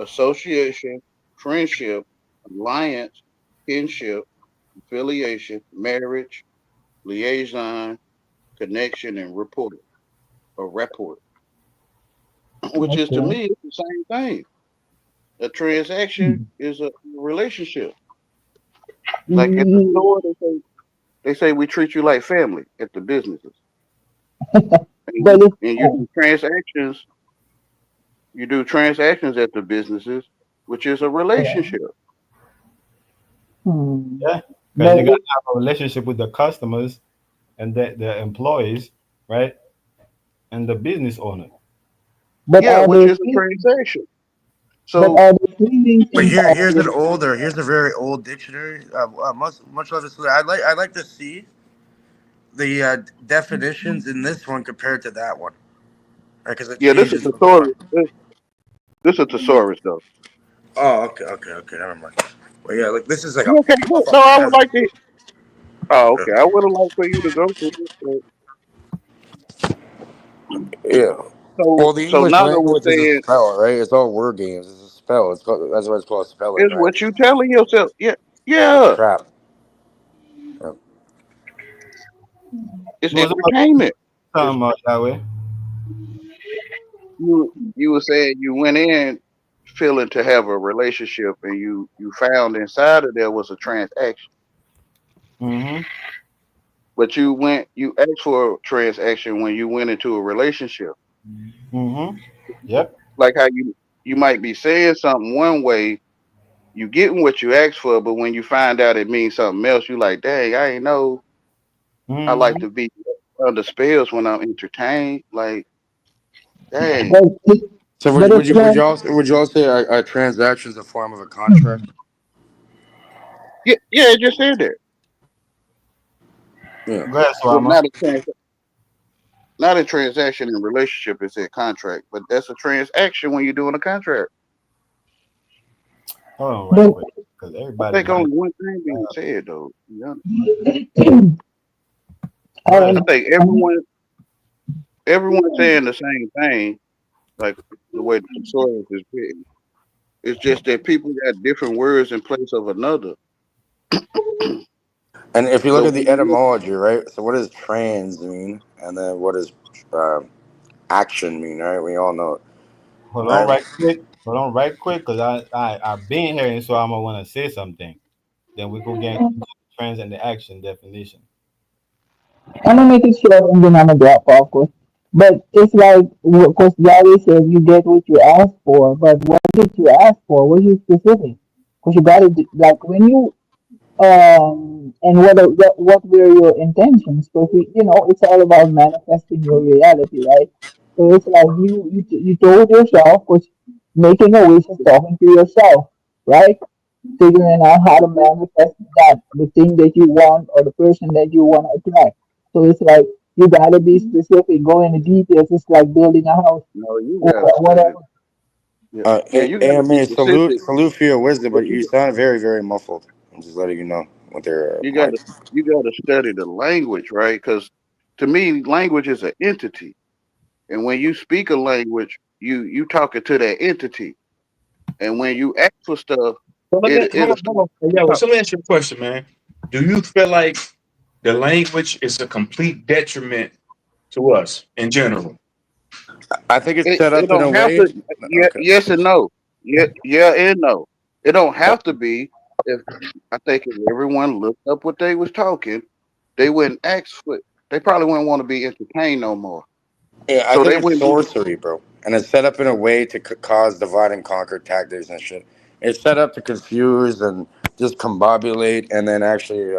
Association, friendship, alliance, kinship, affiliation, marriage, liaison, connection, and rapport, which is to okay. me it's the same thing. A transaction Mm. is a relationship. Like at the Mm, store, they say we treat you like family at the businesses, and but you, it's and you oh, do transactions. You do transactions at the businesses, which is a yeah. relationship. Hmm. Yeah. Because But you gotta it, have a relationship with the customers and the employees, right? And the business owner. but Yeah, are which there is a transaction. But So are the three main But things are here's a very old dictionary. Much love this. I'd like to see the definitions in this one compared to that one, right? Because it yeah, this is changes. thesaurus. This is thesaurus though. Oh, okay. Never mind. Well, yeah, like this is like a Yeah, okay, good. No, fucking I would heavy. like to. Oh, Yeah. okay. I would have liked for you to go through it. Yeah. So, Well, the so English Naga was language is a saying, spell, right? It's all word games. It's a spell. That's why it's called spelling, is right? what you telling yourself? Yeah, It's a yeah. trap. Yeah. It's What was I entertainment. It's talking about that way? you were saying you went in feeling to have a relationship, and you found inside of there was a transaction, Mm-hmm. but you asked for a transaction when you went into a relationship. Mm-hmm. Yep. Like how you might be saying something one way, you getting what you asked for, but when you find out it means something else, you like, dang, I ain't know. I like Mm-hmm. to be under spells when I'm entertained. Like, dang, but it, So but it's like would you all say a transaction is a form of a contract? yeah, yeah, it just said that. Yeah. Go ahead, Well, Swama. not a transaction in relationship. It's a contract, but that's a transaction when you're doing a contract. Hold on right but quick. Because I everybody think like only one thing being said though. Yeah. go ahead. I um, think everyone saying the same thing, like the way the soil is written. It's just that people got different words in place of another. And if you look But at when the you look, etymology, right? So what does trans mean, and then what does uh, action mean, right? We all know it, Hold on right? right quick. Hold on right quick. Because I've been here and so I'm going to want to say something. Then we go get into the trans and the action definition. I'm gonna make it short and then I'm gonna drop off, course. But it's like, of course, Yahweh says you get what you ask for, but what did you ask for? Was you specific? Because you got to like when you and what were your intentions? Because it's all about manifesting your reality, right? So it's like you told yourself, because making a wish is talking to yourself, right? Figuring out how to manifest that the thing that you want or the person that you want to attract. So it's like you gotta be specific, go into details. It's like building a house no, you or gotta study. whatever. Yeah, yeah, you I gotta be mean, specific, salute for your wisdom, but but you sound very, very muffled. I'm just letting you know with their you mic. gotta you gotta study the language, right? Because to me, language is an entity, and when you speak a language, you talking to that entity, and when you ask for stuff, So let me it'll start hold on. Yeah, talk. so let me ask you a question, man. Do you feel like the language is a complete detriment to us in general? I think it's set It up in a don't have way. to. Yeah, Okay. yes and no. Yeah, yeah and no. It don't have to be. If I think if everyone looked up what they was talking, they wouldn't ask for. They probably wouldn't want to be entertained no more. Yeah, I So think they it's wouldn't be. sorcery, bro, and it's set up in a way to cause divide and conquer tactics and shit. It's set up to confuse and just combobulate, and then actually,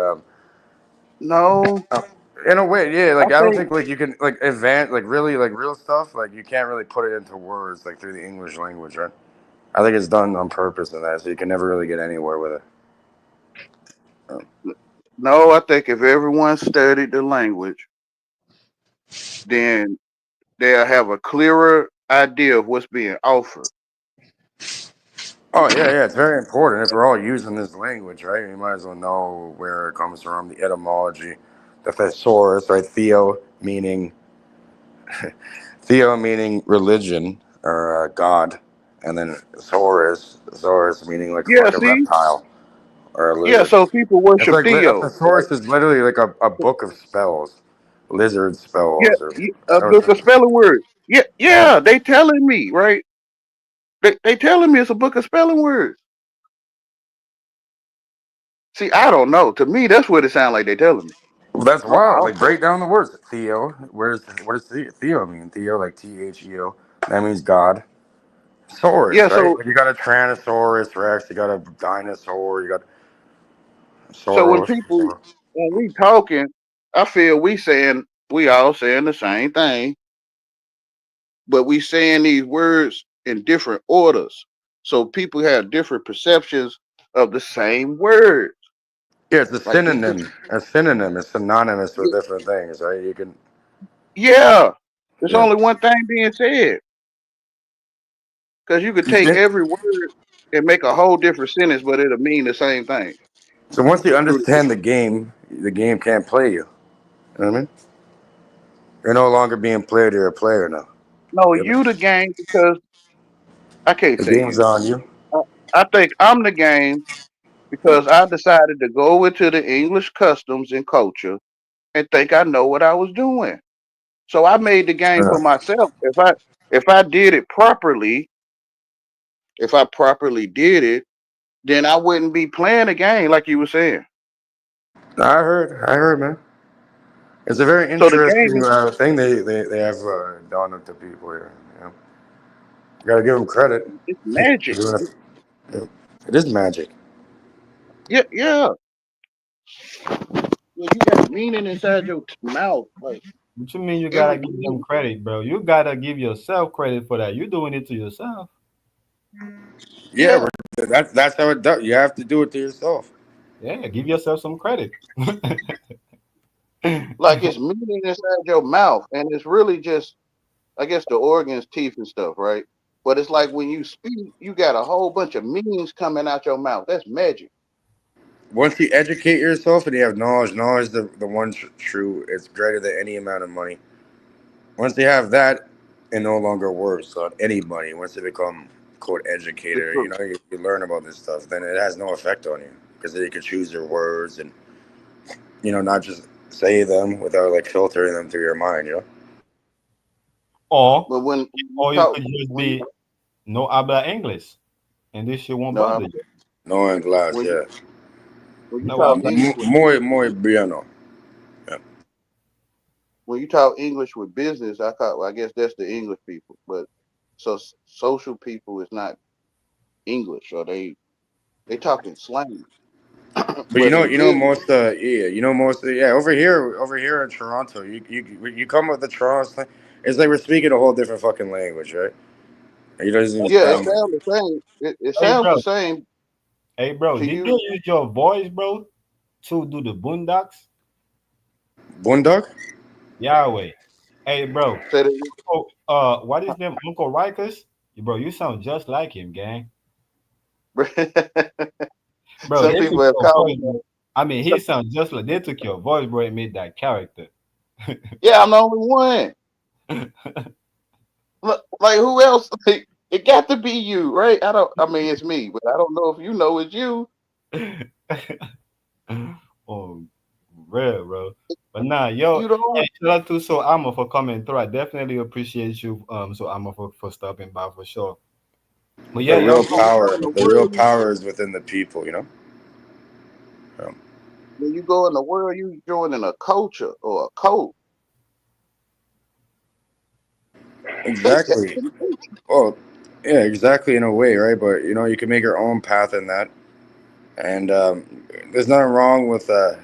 No, uh, in a way, yeah. I Like I don't think think like you can like advance like really like real stuff. Like you can't really put it into words like through the English language, right? I think it's done on purpose in that, so you can never really get anywhere with it. no. I think if everyone studied the language, then they'll have a clearer idea of what's being offered. Oh yeah, it's very important. If we're all using this language, right, you might as well know where it comes from, the etymology, the thesaurus, right? Theo meaning religion or God, and then saurus meaning like Yeah. fucking See. reptile or a Yeah. lizard. So people It's worship like a Theo, right? thesaurus is literally like a book of spells, lizard Yeah. spells, or A book of spelling words. Yeah. Yeah. They telling me, right? They telling me it's a book of spelling words. See, I don't know. To me, that's what it sounds like they telling me. well, that's I wild. don't Like know. break down the words. Theo. What does Theo mean? Theo like Theo. That means God. Yeah. Saurus, right? So Like you got a Tyrannosaurus Rex, you got a dinosaur, you got so when Soros. people when we talking, I feel we all saying the same thing, but we saying these words in different orders. So people have different perceptions of the same word. Yeah, it's a Like you could, synonym. A synonym is synonymous with different things, right? You can, yeah, there's yeah. only one thing being said because you could You take think? every word and make a whole different sentence, but it'll mean the same thing. So once you Through understand the game can't play you. You know what I mean? You're no longer being played. You're a player now. no, You know? you the game because I can't The say game's you. on you. I, I think I'm the game because I decided to go into the English customs and culture and think I know what I was doing. So I made the game Yeah. for myself. If I did it properly, if I properly did it, then I wouldn't be playing a game like you were saying. I heard, man. It's a very So the game interesting is thing they have done to people here. You know? You gotta give them credit it's for magic. doing it. Yeah. It is magic. Yeah, yeah. Well, you got meaning inside your mouth, like What you mean you every gotta give them word. credit, bro? You gotta give yourself credit for that. You doing it to yourself. Yeah, Yeah, that's how it does. You have to do it to yourself. Yeah, give yourself some credit. like it's meaning inside your mouth, and it's really just, I guess, the organs, teeth, and stuff, right? But it's like when you speak, you got a whole bunch of meanings coming out your mouth. That's magic. Once you educate yourself and you have knowledge, knowledge the one true. It's greater than any amount of money. Once you have that, it no longer works on anybody. Once you become quote It's educator, true. you learn about this stuff, then it has no effect on you because then you can choose your words and not just say them without like filtering them through your mind. or But when you or you talk, could just when you be no habla English, and this shit won't no, bother you. Knowing glass, when you yeah. when you No talk habla. English with Muy, business, muy bueno. Yeah. when you talk English with business, I guess that's the English people. But so social people is not English, or they talking slang. But But in business, over here in Toronto, you come with the Toronto slang, it's like we're speaking a whole different fucking language, right? It doesn't even yeah, it sound sounds the same. It Hey sounds the bro, same hey bro, to did you you. use your voice, bro, to do the boondocks? Bundog. Yahweh. Hey bro, Say that. what is name? Uncle Rikers? Bro, you sound just like him, gang. Bro, Some they took people have your called voice, me. bro. I mean, he sounds just like they took your voice, bro, and made that character. Yeah, I'm the only one. Like who else? Like, it got to be you, right? I don't. I mean, it's me, but I don't know if you know it's you. Oh, real, bro. But nah, yo, You the one. hey, shout out to So Amma for coming through. I definitely appreciate you, So Amma for stopping by for sure. But yeah, The When y'all real you go. go power, in the the real world, power is within the people. Um, when you go in the world, you joining a culture or a code. That's exactly. the culture. Well, yeah, exactly in a way, right? But you can make your own path in that, and there's nothing wrong with. I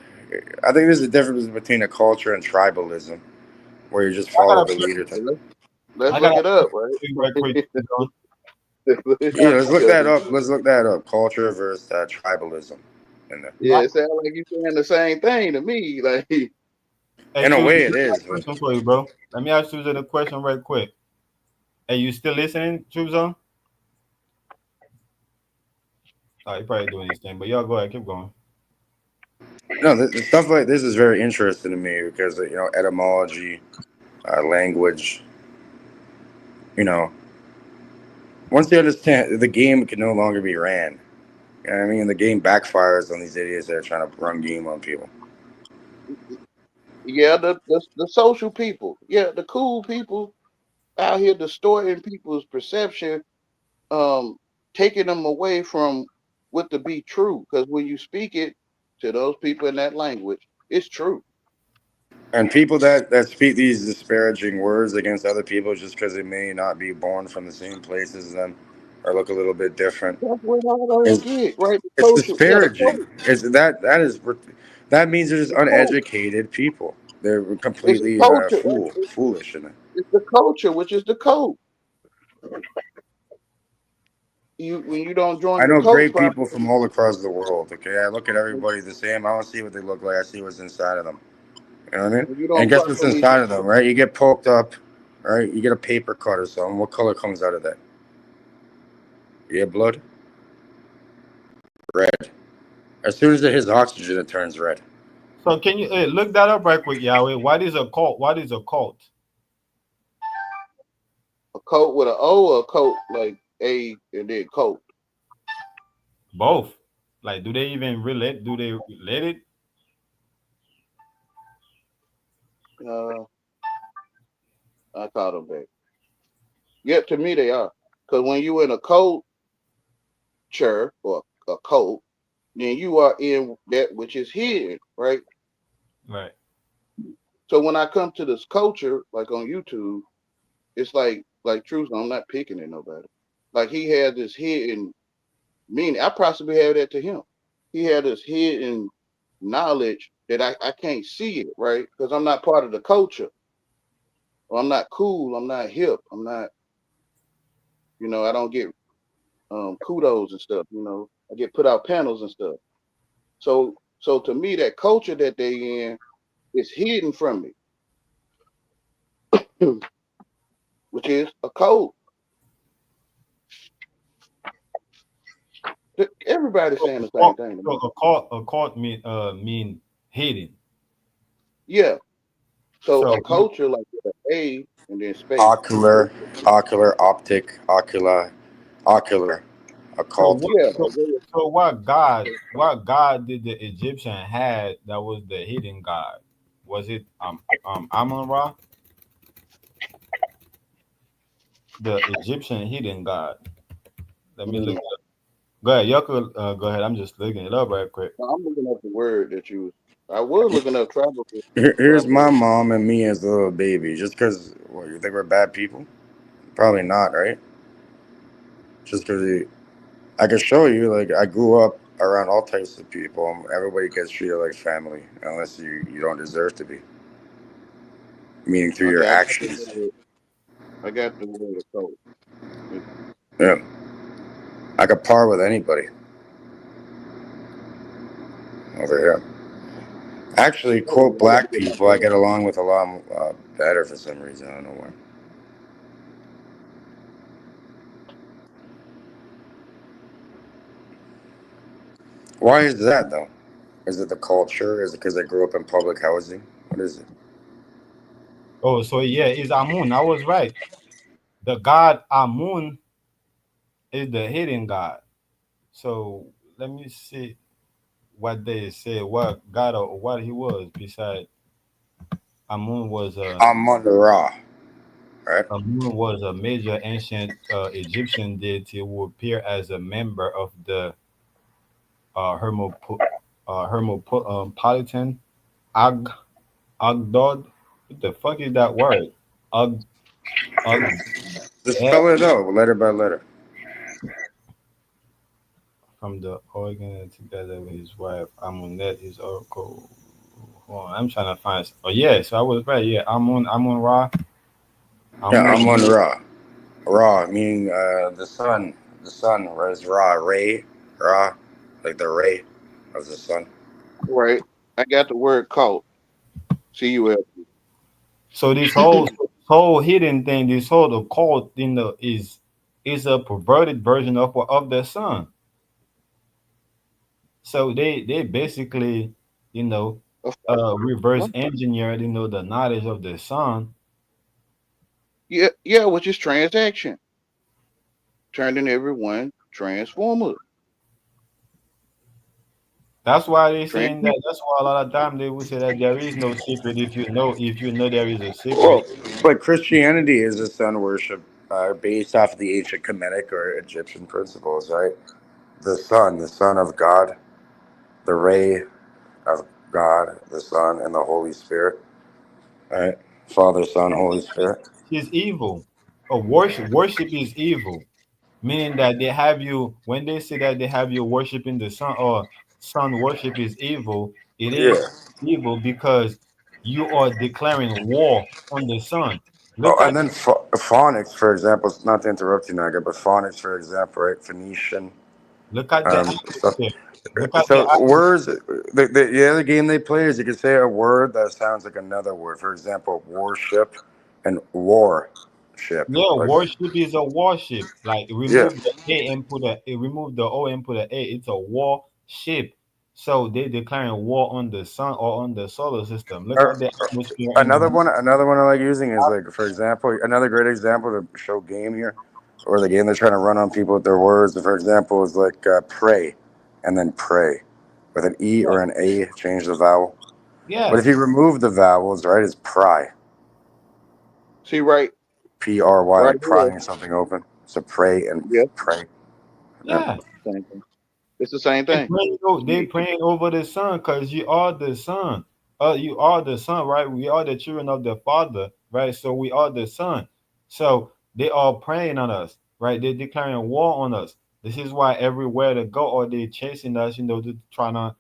think there's a difference between a culture and tribalism, where you just I got follow a the question. leader. Let's I got look a it up, question right? for you right quick. Bro. Yeah, let's look Because that up. Let's look that up. Culture versus tribalism, and yeah, it sounds like you saying the same thing to me. Like, Hey, in a Susan, way, I it got is. a But question for you, bro. Let me ask Susan a question right quick. Hey, you still listening, Susan? Oh, you probably doing his thing, but y'all go ahead, keep going. no, stuff like this is very interesting to me because etymology, language. You know, once you understand, the game can no longer be ran. You know what I mean? The game backfires on these idiots that are trying to run game on people. yeah, the social people, yeah, the cool people out here distorting people's perception, um, taking them away from what to be true. Because when you speak it to those people in that language, it's true. And people that speak these disparaging words against other people just because they may not be born from the same place as them or look a little bit different That's what I don't is get, right? The it's social, yeah, disparaging. That means they're just the code. uneducated people. They're It's the completely culture. foolish in it. It's the culture, which is the code. you when you don't join I the know cult great proper, people from all across the world. Okay, I look at everybody the same. I don't see what they look like. I see what's inside of them. You know what I mean? when you And don't guess what's properly, inside of them, right? You get poked up, right? You get a paper cut or something. What color comes out of that? You get blood? Red. As soon as it hits oxygen, it turns red. So can you look that up right quick, Yahweh? What is a cult? What is a cult? a coat with an O or a coat like A and then coat. Both. Like, do they even relate? Do they relate it? Uh, I call them that. Yeah, to me they are. Because when you in a culture or a cult, then you are in that which is hidden, right? Right. So when I come to this culture, like on YouTube, it's like truth. I'm not picking at nobody. Like he had this hidden meaning. I possibly have that to him. He had this hidden knowledge that I can't see it, right? Because I'm not part of the culture. Or I'm not cool. I'm not hip. I'm not, I don't get kudos and stuff. I get put out panels and stuff. So to me, that culture that they in is hidden from me, which is a code. Everybody's So saying the same thing to me. a cult mean hidden. Yeah. So So a culture like with an A and then space. Ocular, ocular, optic, ocular, so occult. what Yeah. so, so what God did the Egyptian had that was the hidden God? Was it Amun Ra, the Egyptian hidden God? Let me look Mm. it up. Go ahead, y'all could go ahead. I'm just looking it up right quick. I'm looking up the word that you. I was looking up travel. Here's Travel. my mom and me as a little baby. Just because, what, you think we're bad people? Probably not, right? Just because I can show you, like, I grew up around all types of people. Everybody gets treated like family, unless you don't deserve to be, meaning through your Okay, I got the actions. word. I got the word of code. Yeah, I could par with anybody over here. Actually, quote, black people, I get along with a lot better for some reason. I don't know why. Why is that, though? Is it the culture? Is it because I grew up in public housing? What is it? Oh, so yeah, it's Amun. I was right. The God Amun is the hidden God. So let me see what they say. What God or what he was. Besides, Amun was a I'm on the raw, right? Amun was a major ancient Egyptian deity who appeared as a member of the Hermopolitan Ag Agdod. What the fuck is that word? Ag Ag Just spell it out, letter by letter. from the organ together with his wife Amunet, his oracle. Hold on, I'm trying to find. Oh yeah, so I was right. Yeah, Amun Ra. Yeah, Amun. I'm on raw. Raw, meaning the sun. The sun is raw. Ray, raw, like the ray of the sun. Right. I got the word cult. CUL. So this whole hidden thing, this whole occult thing, is a perverted version of the sun. So they basically, you know, reverse engineered, the knowledge of the sun. Yeah, yeah, which is transaction. Turning everyone transformer. That's why they Trans saying that. That's why a lot of time they will say that there is no secret if you know there is a secret. Well, but Christianity is a sun worship based off of the ancient Kemetic or Egyptian principles, right? The Son of God, the ray of God, the Son, and the Holy Spirit, right? Father, Son, Holy Spirit. Is evil. Worship is evil, meaning that they have you when they say that they have you worshiping the sun or sun worship is evil. It Yeah. is evil because you are declaring war on the sun. Look Oh, at and then phonics, for example, not to interrupt you, Naga, but phonics, for example, right? Phoenician, look at the stuff. atmosphere. Look at the So words, the other game they play is you can say a word that sounds like another word. For example, warship and warship. yeah, Like, warship is a warship. Like yeah. remove the A and put a remove the O and put a A. It's a warship. So they declaring war on the sun or on the solar system. Look at Or, the atmosphere in the another one I like using is like, for example, another great example to show game here, or the game they're trying to run on people with their words. For example, is like pray, and then pray, with an E or an A, change the vowel. But if yes, you remove the vowels, right, it's pry, See, right, Pry, right like here. prying something open. So pray and Yeah, pray. Yeah. yeah. same thing. It's the same They thing. they praying over the son because you are the son. You are the son, right? We are the children of the Father, right? So we are the son. So they are praying on us, right? They're declaring war on us. This is why everywhere to go, or they chasing us, to trying to,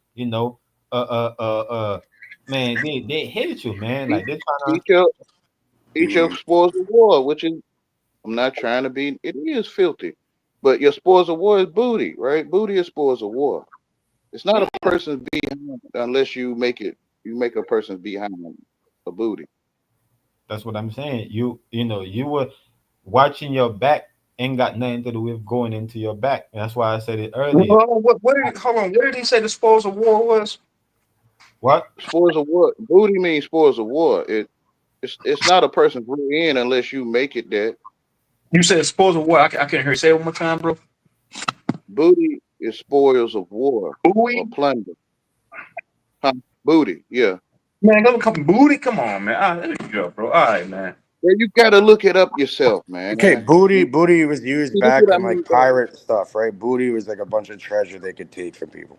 uh, uh, uh, man, they hate you, man. Each, Like they're trying to, each of each of Mm. spoils of war, which is I'm not trying to be. It is filthy, but your spoils of war is booty, right? Booty is spoils of war. It's not a yeah, person's behind unless you make it. You make a person's behind a booty. that's what I'm saying. You were watching your back ain't got nothing to do with going into your back. That's why I said it earlier. Hold on, what did he say the spoils of war was? What? Spoils of war. Booty means spoils of war. It's not a person's rear end unless you make it that. You said spoils of war. I can't hear you. Say it one more time, bro. Booty is spoils of war or Booty? plunder. Huh? Booty, yeah. Man, don't come booty. Come on, man. There you go, bro. All right, man. Yeah, you gotta look it up yourself, man. Okay, See, booty was used this is back what I in like mean by pirate stuff, right? Booty was like a bunch of treasure they could take from people.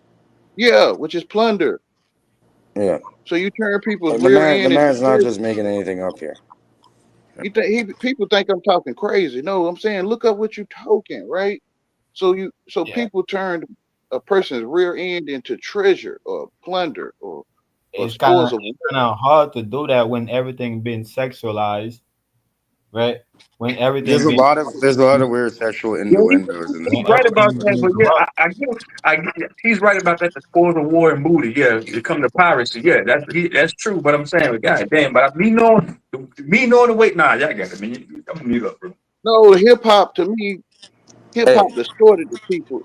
yeah, which is plunder. Yeah. So you turn people's And the rear man, the end into man's not prison. just making anything up here. You think people think I'm talking crazy? No, I'm saying look up what you talking, right? So Yeah. people turned a person's rear end into treasure or plunder or It's kind of spoils of it's war. kind of hard to do that when everything been sexualized, right? When everything been There's a lot of weird sexual Yeah, innuendos in this when he's stuff. right about everything that, been but yeah, corrupt. he's right about that. The spoils of war and booty, yeah, it come to piracy, yeah, that's true. But I'm saying, God damn, but me knowing the weight, nah, y'all got it, man. I'm gonna mute up, bro. No, hip hop to me, hip Hey, hop distorted the people,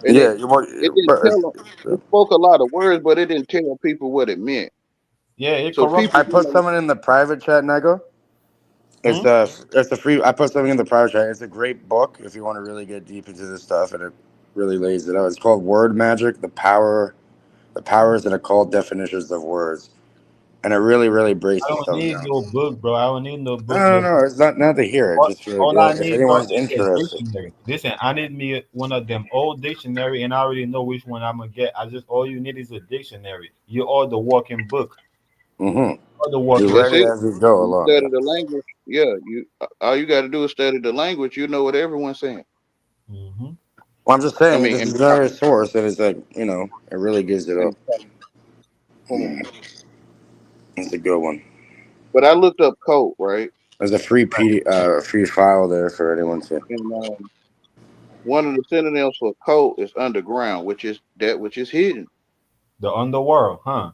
and yeah, it didn't tell them. It spoke a lot of words, but it didn't tell people what it meant. Yeah, it So corrupt. people, I put someone in the private chat, Nego. Hmm? It's a free. I put something in the private chat. It's a great book if you want to really get deep into this stuff, and it really lays it out. It's called Word Magic: the powers and occult definitions of words, and it really breaks I this don't stuff need down. no book, bro. I don't need no book. No. It's not to hear it. All, Just all I if need, bro, anyone's is a interested. dictionary. Listen, I need me one of them old dictionary, and I already know which one I'm gonna get. I just all you need is a dictionary. You are the walking book. Mm-hmm. Or the You walking that's read book. it it. as you go You along. study Yeah. the language. Yeah, you all you got to do is study the language. You know what everyone's saying. Hmm. Well, I'm just I saying mean, this is another source that is like it really gives it and up. form. It's a good one. But I looked up code, right? There's a free file there for anyone to. And one of the synonyms for code is underground, which is that which is hidden. The underworld, huh?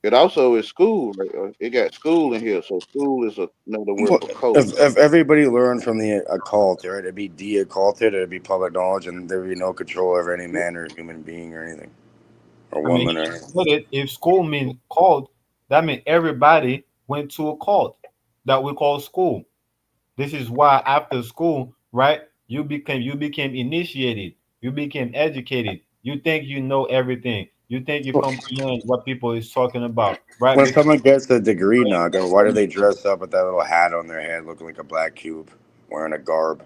It also is school, right? It got school in here, so school is another word Well, for code. if everybody learned from the occult, right, it'd be de-occulted, it'd be public knowledge, and there'd be no control over any man or human being or anything, or I mean, woman or anything. put it, if school means cult, that means everybody went to a cult that we call school. This is why after school, right, you became initiated, you became educated. You think you know everything. You think you comprehend what people is talking about, right? When Because someone gets a degree, Naga, why do they dress up with that little hat on their head, looking like a black cube, wearing a garb?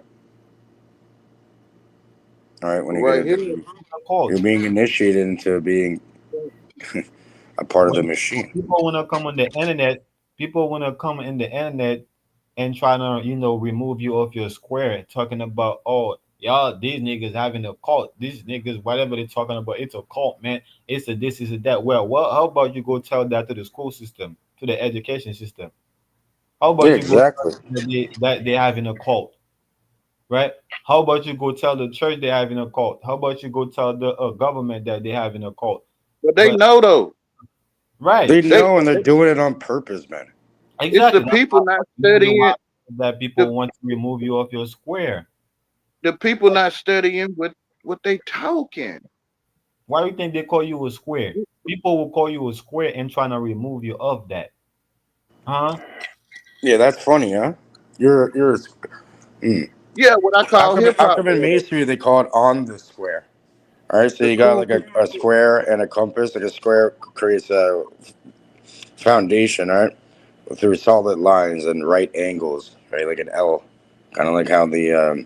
All right, when you get Right a here, degree, a you're cult. being initiated into being a part of the When machine. people want to come on the internet, people want to come in the internet and try to, remove you off your square, talking about, oh, y'all, these niggas having a cult. These niggas, whatever they're talking about, it's a cult, man. It's a this, is a that. Well, how about you go tell that to the school system? to the education system. How Yeah, about you go exactly. that they have in a cult, right? How about you go tell the church they have in a cult? How about you go tell the government that they have in a cult? But they But know though. right, They They, know, and they're doing it on purpose, man. it's the exactly. That's people not maybe why studying. that The people want to remove you off your square. the people not studying what they talking. Why do you think they call you a square? People will call you a square and trying to remove you of that, huh? Yeah, that's funny, huh? You're. Mm. Yeah, what I How call come? hip How hop. come in masonry they call it on the square? All right, so The you got cool like a square and a compass. Like a square creates a foundation, right? Through solid lines and right angles, right? Like an L, kind of like how the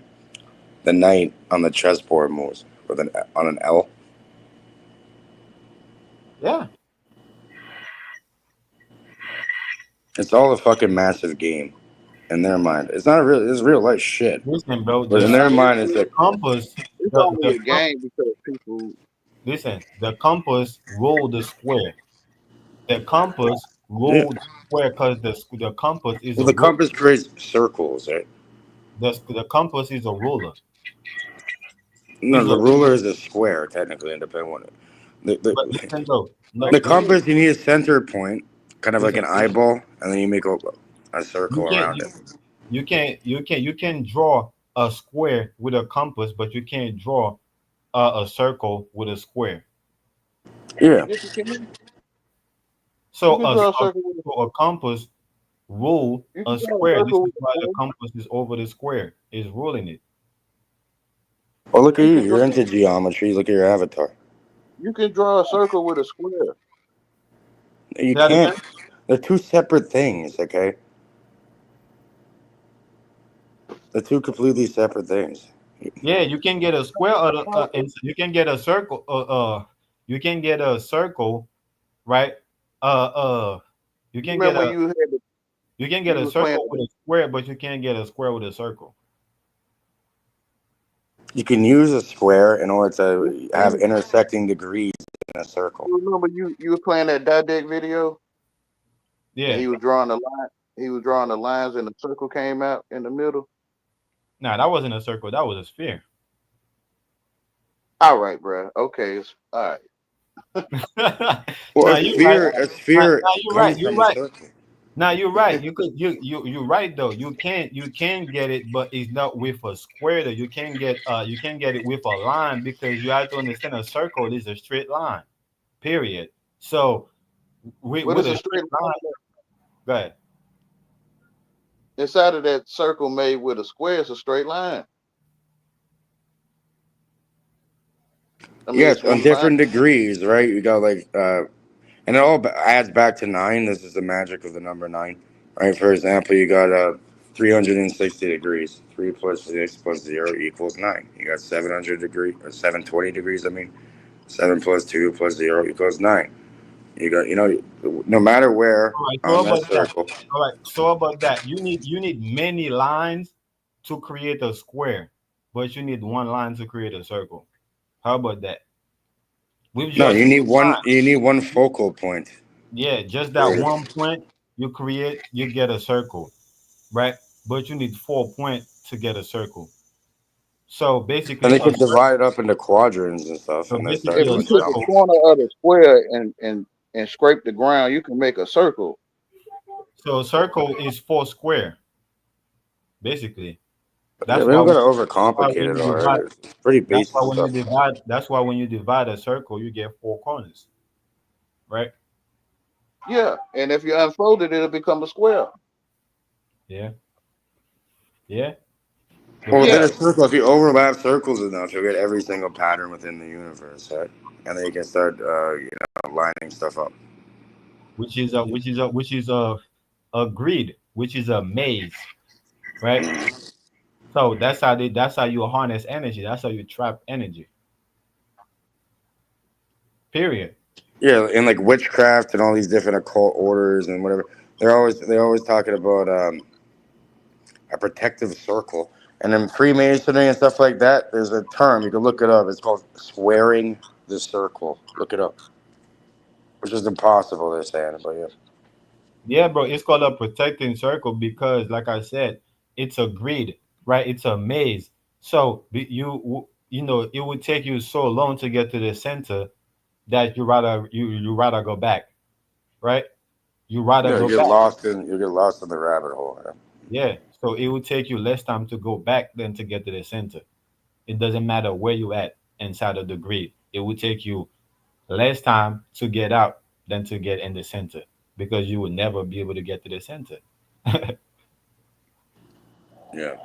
knight on the chessboard moves with an on an L. Yeah. It's all a fucking massive game in their mind. It's not a real. It's real life shit. Listen, bro. But in The their mind, it's the like, compass, it's only the a game because people. listen, the compass rule the square. The compass yeah. rule the square because the compass is Well, a the rule. compass creates circles, right? The compass is a ruler. No, Is the a ruler is a square, technically, independent on it. but The, listen though. No, the listen, compass, you need a center point, kind of like listen. an eyeball, and then you make a You circle can't around it. you can draw a square with a compass, but you can't draw a circle with a square. Yeah. Yes, you can. You So can draw a circle with a compass rule you can a draw a square. This circle is with a why the square. compass is over the square. Is ruling it. Oh, look at You you. can draw You're into geometry. Look at your avatar. a circle with a square. You That can't. again? They're two separate things, okay? They're two completely separate things. Yeah, you can get a square and you can get a circle. You can get a circle, right? Uh, you You can get remember a you can get you a was playing circle with a square, but you can't get a square with a circle. You can use a square in order to have you intersecting degrees in a circle. remember you was playing that Didek video and Yeah. he was drawing the line. He was drawing the lines and the circle came out in the middle. Nah, that wasn't a circle. That was a sphere. All right, bro. Okay, all right. Well, Now you right. a Now, sphere now you're right. comes You're from a right. circle. Now you're right. You're right though. You can get it, but it's not with a square though. You can get it with a line because you have to understand a circle is a straight line. Period. So What with is a a straight straight line, line go ahead. inside of that circle made with a square? It's a straight line. I mean, it's Yes, on one line. different degrees, right? You got like, and it all adds back to nine. This is the magic of the number nine, right? For example, you got 360 degrees. 3 plus 6 plus 0 equals 9. You got 700 degrees, or 720 degrees. I mean, 7 plus 2 plus 0 equals 9. You got, no matter where All right. So on that about that. circle. All right. So about that, you need many lines to create a square, but you need one line to create a circle. How about that? With No, just you need one focal point. yeah, just that Right? one point you get a circle, right? But you need 4 points to get a circle. So And basically they could divide it up into quadrants and stuff, so and they start basically If a you doing took the circle. geometry. corner of the square and scrape the ground, you can make a circle. So a circle is four square, basically. Yeah, That's we why don't when gotta when overcomplicate it. you All divide right, it's pretty basic stuff. that's why when you divide a circle you get four corners, right? Yeah, and if you unfold it, it'll become a square. Yeah, yeah. The Well, point within a Yeah, circle, if you overlap circles enough, you'll get every single pattern within the universe, right? And then you can start, lining stuff up. which is a grid, which is a maze, right? Mm. So that's how you harness energy. That's how you trap energy. Period. Yeah, and like witchcraft and all these different occult orders and whatever, they're always talking about a protective circle. And in Freemasonry and stuff like that, there's a term you can look it up. It's called squaring the circle. Look it up, which is impossible. They're saying, but yeah. Yeah, bro, it's called a protecting circle because, like I said, it's a grid, right? It's a maze. So you know it would take you so long to get to the center that you rather go back, right? You rather Yeah, go back. you get lost in the rabbit hole. Yeah. Yeah. So it would take you less time to go back than to get to the center. It doesn't matter where you at inside of the grid. It would take you less time to get out than to get in the center because you would never be able to get to the center. Yeah.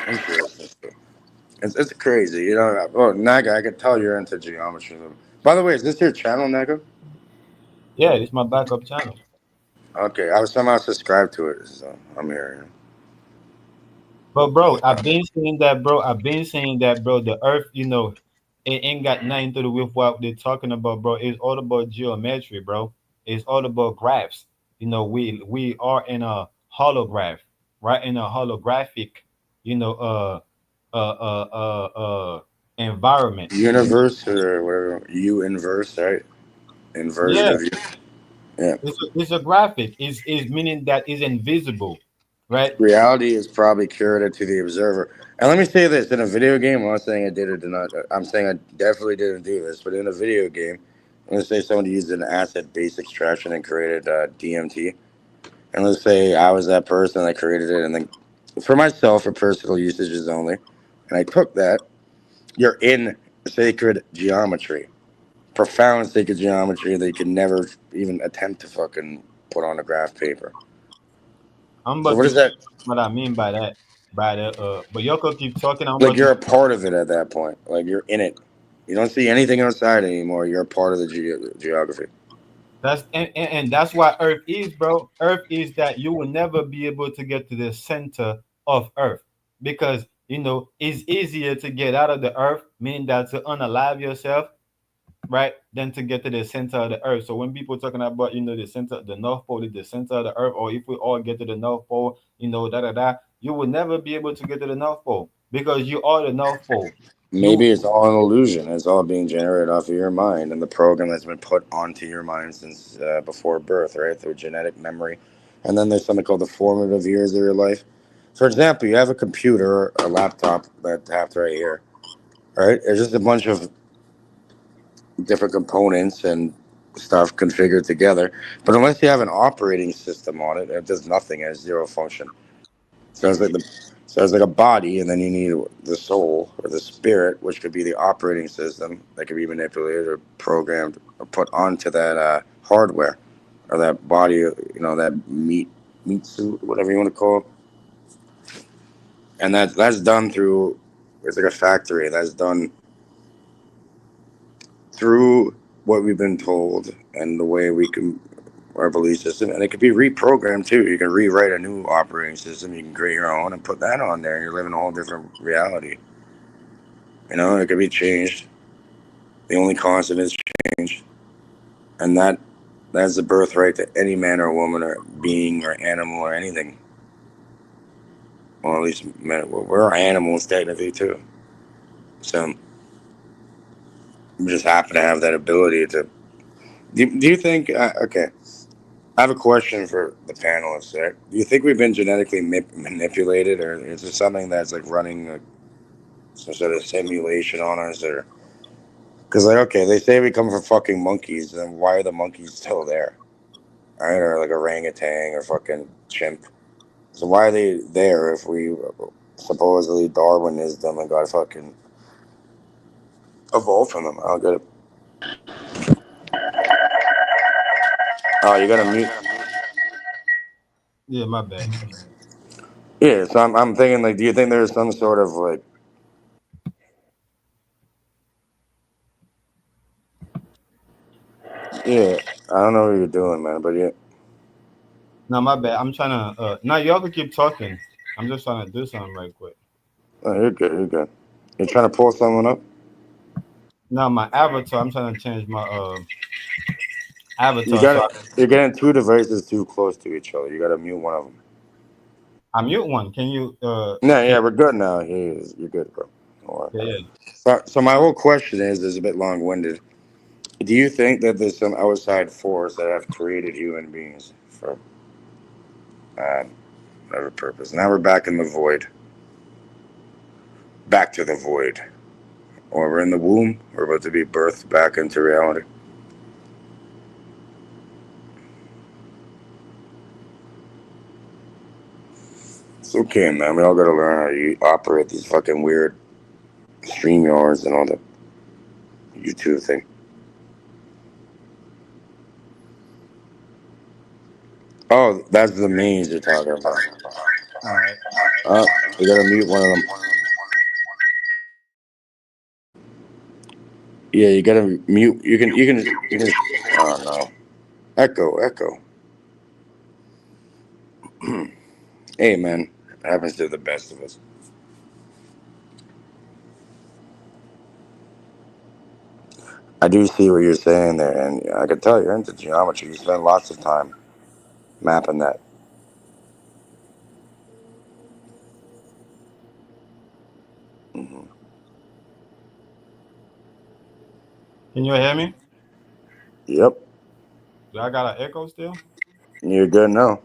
Interesting. It's crazy, you know. Oh, Naga, I could tell you're into geometry. By the way, is this your channel, Naga? Yeah, it's my backup channel. Okay, I was somehow subscribed to it, so I'm here. But bro, I've been saying that, bro. I've been saying that, bro. The Earth, you know, it ain't got nothing to do with what they're talking about, bro. It's all about geometry, bro. It's all about graphs. You know, we are in a holograph, right? In a holographic, you know, environment. You know, Universe or whatever, U inverse, right? Inversion yeah, of you. Yeah. it's a graphic. Is meaning that is invisible, right? Reality is probably curated to the observer. And let me say this: in a video game, I'm not saying I did or did not. I'm saying I definitely didn't do this. But in a video game, I'm gonna say someone used an asset-based extraction and created DMT. And let's say I was that person that created it, and then for myself, for personal usages only, and I took that. You're in sacred geometry, profound sacred geometry that you can never even attempt to fucking put on a graph paper. I'm So about what to is tell that? you what I mean by that. By the but Yoko keep talking. I'm Like about to. you're a part of it at that point. Like you're in it. You don't see anything outside anymore. You're a part of the geography. That's and that's why Earth is, bro. Earth is that you will never be able to get to the center of Earth because you know it's easier to get out of the Earth, meaning that to unalive yourself, right, than to get to the center of the Earth. So when people talking about you know the center, the North Pole is the center of the Earth, or if we all get to the North Pole, you know da da da, you will never be able to get to the North Pole because you are the North Pole. You Maybe it's all an illusion. It's all being generated off of your mind and the program that's been put onto your mind since before birth, right? Through genetic memory. And then there's something called the formative years of your life. For example, you have a computer or a laptop that I have right here, right? There's just a bunch of different components and stuff configured together. But unless you have an operating system on it, it does nothing. It has zero function. So it's like a body, and then you need the soul or the spirit, which could be the operating system that can be manipulated or programmed or put onto that hardware or that body, that meat suit, whatever you want to call it. And that's done through it's like a factory. That's done through what we've been told and the way we can our belief system, and it could be reprogrammed too. You can rewrite a new operating system. You can create your own and put that on there, and you're living a whole different reality. It could be changed. The only constant is change, and that's the birthright to any man or woman or being or animal or anything. Well, at least men, we're animals technically too. So we just happen to have that ability to. Do you think? Okay, I have a question for the panelists. There. Do you think we've been genetically manipulated, or is there something that's like running some sort of simulation on us, or because like okay, they say we come from fucking monkeys, then why are the monkeys still there? Right, or like orangutan or fucking chimp. So why are they there if we supposedly Darwinism and got fucking evolved from them? I'll get it. Oh, you gotta mute. yeah, my bad. Yeah, so I'm thinking like, do you think there's some sort of like, yeah, I don't know what you're doing, man, but yeah, No, my bad. I'm trying to. Now y'all can keep talking. I'm just trying to do something right quick. oh, you're good, you're good. You're trying to pull someone up. Now my avatar. I'm trying to change my You avatar. So got to You're getting two devices too close to each other. You got to mute one of them. I mute one. Can you? No, Can yeah, we're good now. You're good, bro. Don't worry yeah, about it. yeah. So my whole question is a bit long-winded. Do you think that there's some outside force that have created human beings for uh, whatever purpose? Now we're back in the void. Back to the void. Or we're in the womb. We're about to be birthed back into reality. It's okay, man. We all gotta learn how to operate these fucking weird stream yards and all the YouTube thing. Oh, that's the mains you're talking about. All right. Oh, we gotta mute one of them. Yeah, you gotta mute. You can. Oh no, echo. Hey, man, it happens to the best of us. I do see what you're saying there, and I can tell you're into geometry. You spend lots of time mapping that. Hmm. Can you hear me? Yep, Do I got an echo still? you're good now.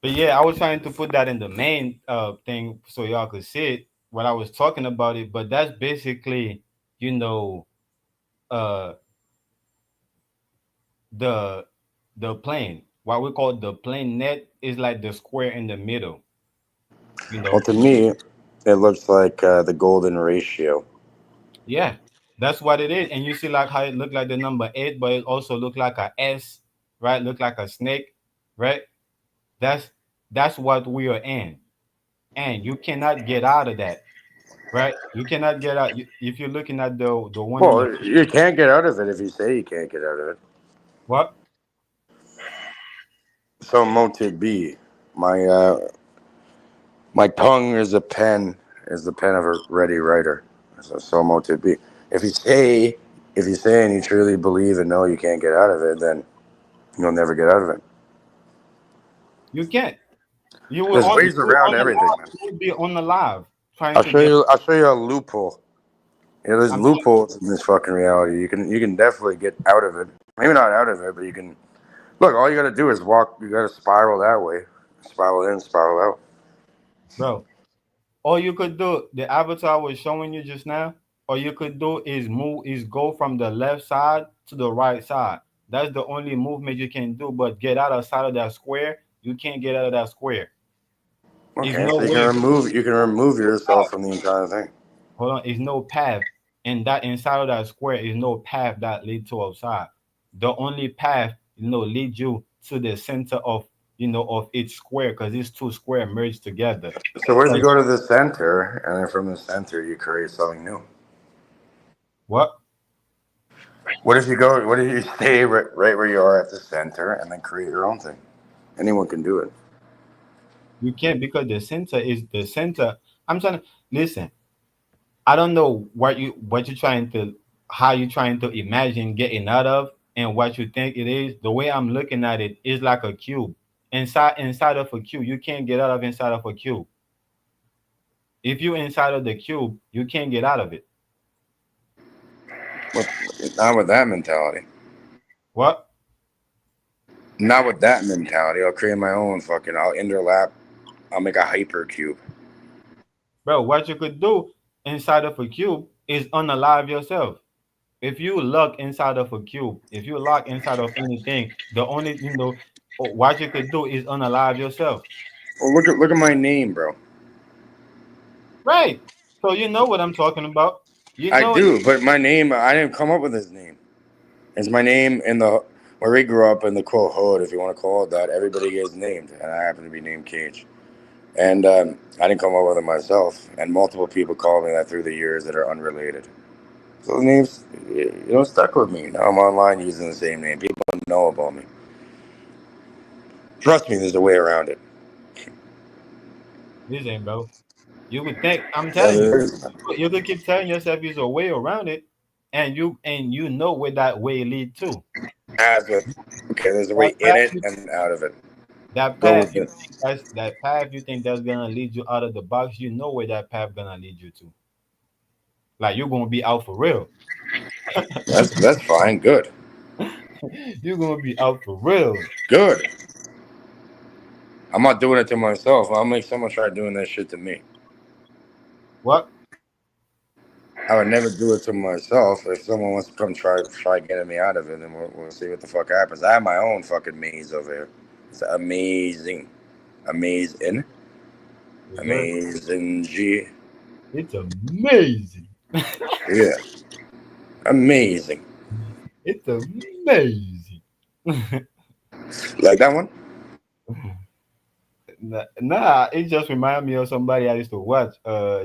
But yeah, I was trying to put that in the main thing so y'all could see it when I was talking about it. But that's basically, you know, uh the the plane. What we call the plane net is like the square in the middle. You Well, know, to me, it looks like the golden ratio. yeah, that's what it is. And you see like how it looked like the number eight, but it also looked like a S, right? Look like a snake, right? That's that's what we are in, and you cannot get out of that, right? You cannot get out. If you're looking at the one in your Well, you can't get out of it if you say you can't get out of it. what? So, motive B, my my tongue is a pen, is the pen of a ready writer. So motive B. If you say, if you say and you truly believe and know you can't get out of it, then you'll never get out of it. You can't. You will There's on ways around everything, man. you will be on the live trying I'll to show get. you. I'll show you a loophole. Yeah, there's I'm loopholes in this fucking reality. You can definitely get out of it. Maybe not out of it, but you can. Look, all you got to do is walk. You got to spiral that way, spiral in, spiral out. bro. All you could do, the avatar was showing you just now. All you could do is go from the left side to the right side. That's the only movement you can do. But get out outside of that square, you can't get out of that square. There's Okay, no so you can way. remove. You can remove yourself from the entire thing. Hold on, is no path, and that inside of that square is no path that lead to outside. The only path, lead you to the center of of each square because it's two square merged together. So what if you Like go to the center, and then from the center you create something new? what? What if you go? What if you stay right where you are at the center, and then create your own thing? Anyone can do it. You can't because the center is the center. I'm trying to listen. I don't know what you're trying to how you're trying to imagine getting out of and what you think it is. The way I'm looking at it is like a cube. Inside of a cube, you can't get out of inside of a cube. If you're inside of the cube, you can't get out of it. With, not with that mentality. What? Not with that mentality. I'll create my own fucking. I'll interlap. I'll make a hypercube. Bro, what you could do inside of a cube is unalive yourself. If you lock inside of a cube, if you lock inside of anything, the only what you could do is unalive yourself. Well, look at my name, bro. Right. So you know what I'm talking about. You I know it. do, but my name. I didn't come up with this name. It's my name in the where we grew up in the quote hood, if you want to call it that. Everybody gets named, and I happen to be named Cage. And I didn't come up with it myself. And multiple people called me that through the years that are unrelated. So the names, stuck with me. Now I'm online using the same name. People know about me. Trust me, there's a way around it. Listen, bro. You would think I'm Yeah, telling you. there is. You could keep telling yourself there's a way around it, and you know where that way lead to. As with, okay, there's a That way in path, it and out of it. that Go path with you it. think that path you think that's gonna lead you out of the box. You know where that path gonna lead you to. Like you're gonna be out for real. That's fine. Good. You're gonna be out for real. Good. I'm not doing it to myself. I'll make someone try doing that shit to me. What? I would never do it to myself. If someone wants to come try getting me out of it, then we'll see what the fuck happens. I have my own fucking maze over here. It's amazing, amazing, Yes, sir. amazing. G, It's amazing. yeah, amazing. It's amazing. Like that one? Nah, it just remind me of somebody I used to watch.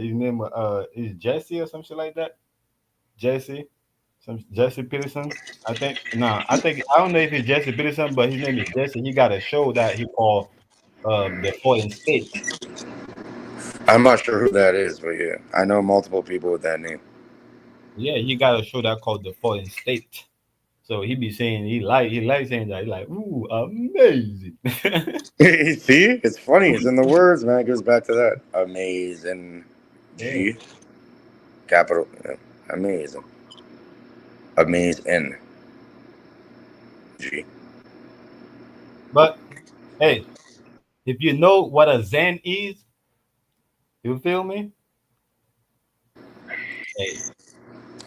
His name is Jesse or something like that. Jesse, some Jesse Peterson. I think. Nah, I don't know if it's Jesse Peterson, but his name is Jesse. He got a show that he called the Foreign State. I'm not sure who that is, but yeah, I know multiple people with that name. Yeah, he got a show that called the Foreign State. So he be saying he like saying that he like ooh amazing. See, it's funny. It's in the words, man. It goes back to that amazing. Yeah, G, capital, yeah. Amazing, amazing. G. but hey, if you know what a Zen is, you feel me? Hey,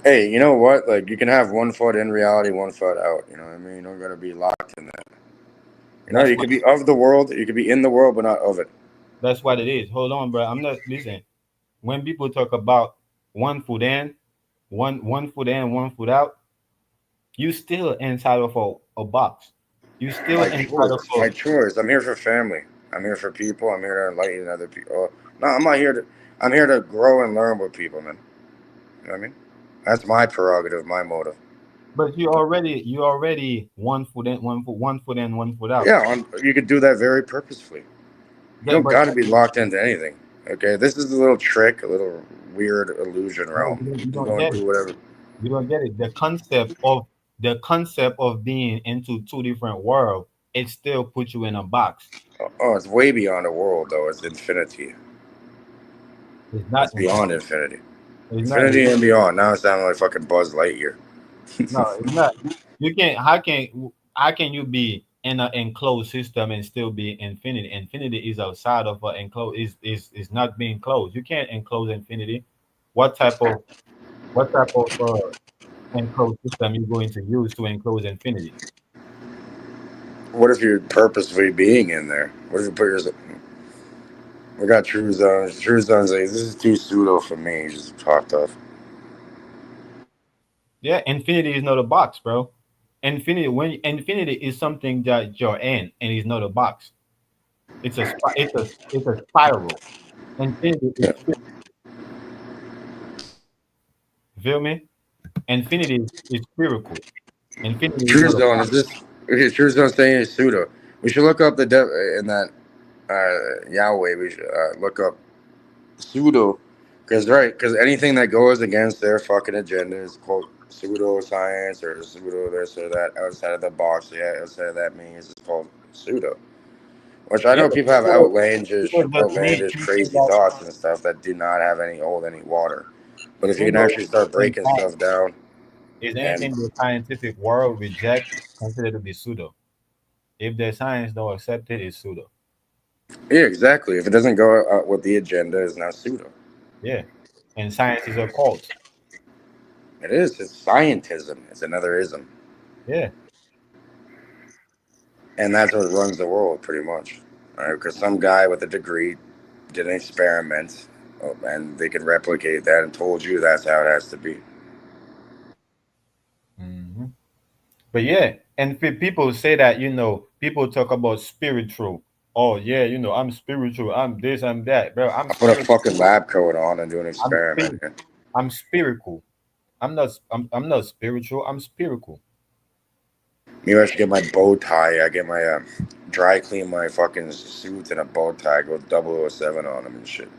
Hey, you know what? Like, you can have one foot in reality, one foot out. You know what I mean? You don't gotta be locked in that. You know, that's you what could be of the world, you could be in the world, but not of it. that's what it is. Hold on, bro. I'm not listen. When people talk about one foot in, one foot in, one foot out, you still inside of a box. You still My inside of chores, my chores. I'm here for family. I'm here for people. I'm here to enlighten other people. Oh, no, I'm not here to. I'm here to grow and learn with people, man. You know what I mean? That's my prerogative, my motive. but you already one foot in, one foot in, one foot out. Yeah, you could do that very purposefully. You That, don't but got to be locked into anything. Okay, this is a little trick, a little weird illusion no, realm. you You can don't go and get it. do whatever. You don't get it. The concept of being into two different worlds, it still puts you in a box. Oh, it's way beyond the world, though. It's infinity. It's It's not beyond infinite. infinity. It's not. Infinity and beyond. Now it's sounding like fucking Buzz Lightyear. No, it's not. You can't. How can you be in an enclosed system and still be infinity? Infinity is outside of an enclosed. Is not being closed. You can't enclose infinity. What type of enclosed system you going to use to enclose infinity? What if you're purposefully being in there? What if you put yourself? We got True Zones. True Zones like, this is too pseudo for me. He just talked off. Yeah, infinity is not a box, bro. Infinity is something that you're in, and it's not a box. It's a spiral. Infinity is Yeah. feel me. Infinity is spherical. Infinity is True not a Zone box. is this? Okay, True Zone saying it's pseudo. We should look up the in that Yahweh. We should look up pseudo, because anything that goes against their fucking agenda is quote pseudo science or pseudo this or that outside of the box. Yeah, outside of that means it's called pseudo. Which I Yeah, know people have people just need outlandish, people crazy that thoughts and stuff that do not have any hold any water. But if you can pseudo actually start in breaking science stuff down, is and anything the scientific world reject considered to be pseudo. If the science don't accept it, it's pseudo. yeah, exactly. If it doesn't go out with the agenda, it's not pseudo. Yeah, and science is a cult. It is. It's scientism. It's another ism, Yeah, and that's what runs the world pretty much. Right? Because some guy with a degree did an experiment, and they can replicate that and told you that's how it has to be. hmm but yeah, and people say that people talk about spiritual. Oh yeah, I'm spiritual. I'm this. I'm that, bro. I'm I put a spiritual. fucking lab coat on and do an I'm experiment. spirit. I'm spiritual. I'm not spiritual. I'm spiritual. Maybe I should get my bow tie. I get my dry clean my fucking suits and a bow tie. Go 007 on them and shit.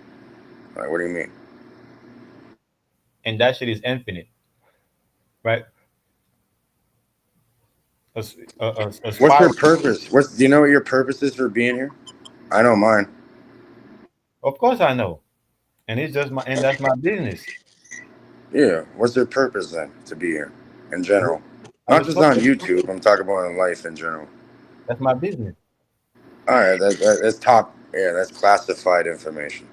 Like, what do you mean? And that shit is infinite, right? A What's spiral. your purpose? Do you know what your purpose is for being here? I know mine. Of course I know, and that's my business. Yeah. What's their purpose then to be here? in general, I not was just told on YouTube. I'm talking about in life in general. that's my business. All right, that's top. Yeah, that's classified information.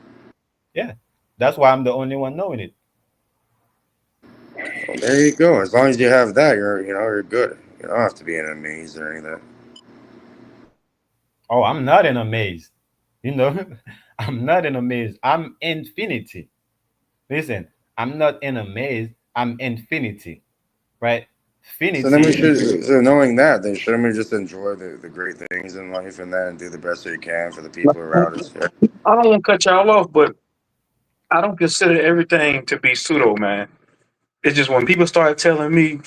Yeah, that's why I'm the only one knowing it. Well, there you go. As long as you have that, you're good. You don't have to be in a maze or anything. Oh, I'm not in a maze. You know, I'm not in a maze. I'm infinity. Listen, I'm not in a maze. I'm infinity, right? So then we Infinity. should. So knowing that, then shouldn't we just enjoy the great things in life and that, and do the best that you can for the people around us? Yeah. I don't want to cut y'all off, but I don't consider everything to be pseudo, man. It's just when people start telling me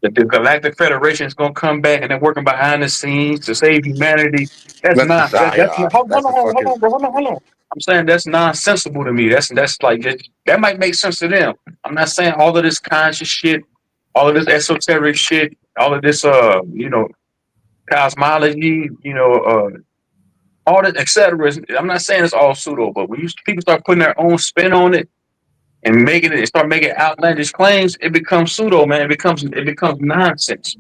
that the Galactic Federation is gonna come back and they're working behind the scenes to save humanity. That's That's the not that's not, psyop. That's the hold fucking. on, bro, hold on. I'm saying that's nonsensical to me. That's like that might make sense to them. I'm not saying all of this conscious shit, all of this esoteric shit, all of this cosmology, all that etc. I'm not saying it's all pseudo, but when people start putting their own spin on it and making it start making outlandish claims, it becomes pseudo, man. It becomes nonsense.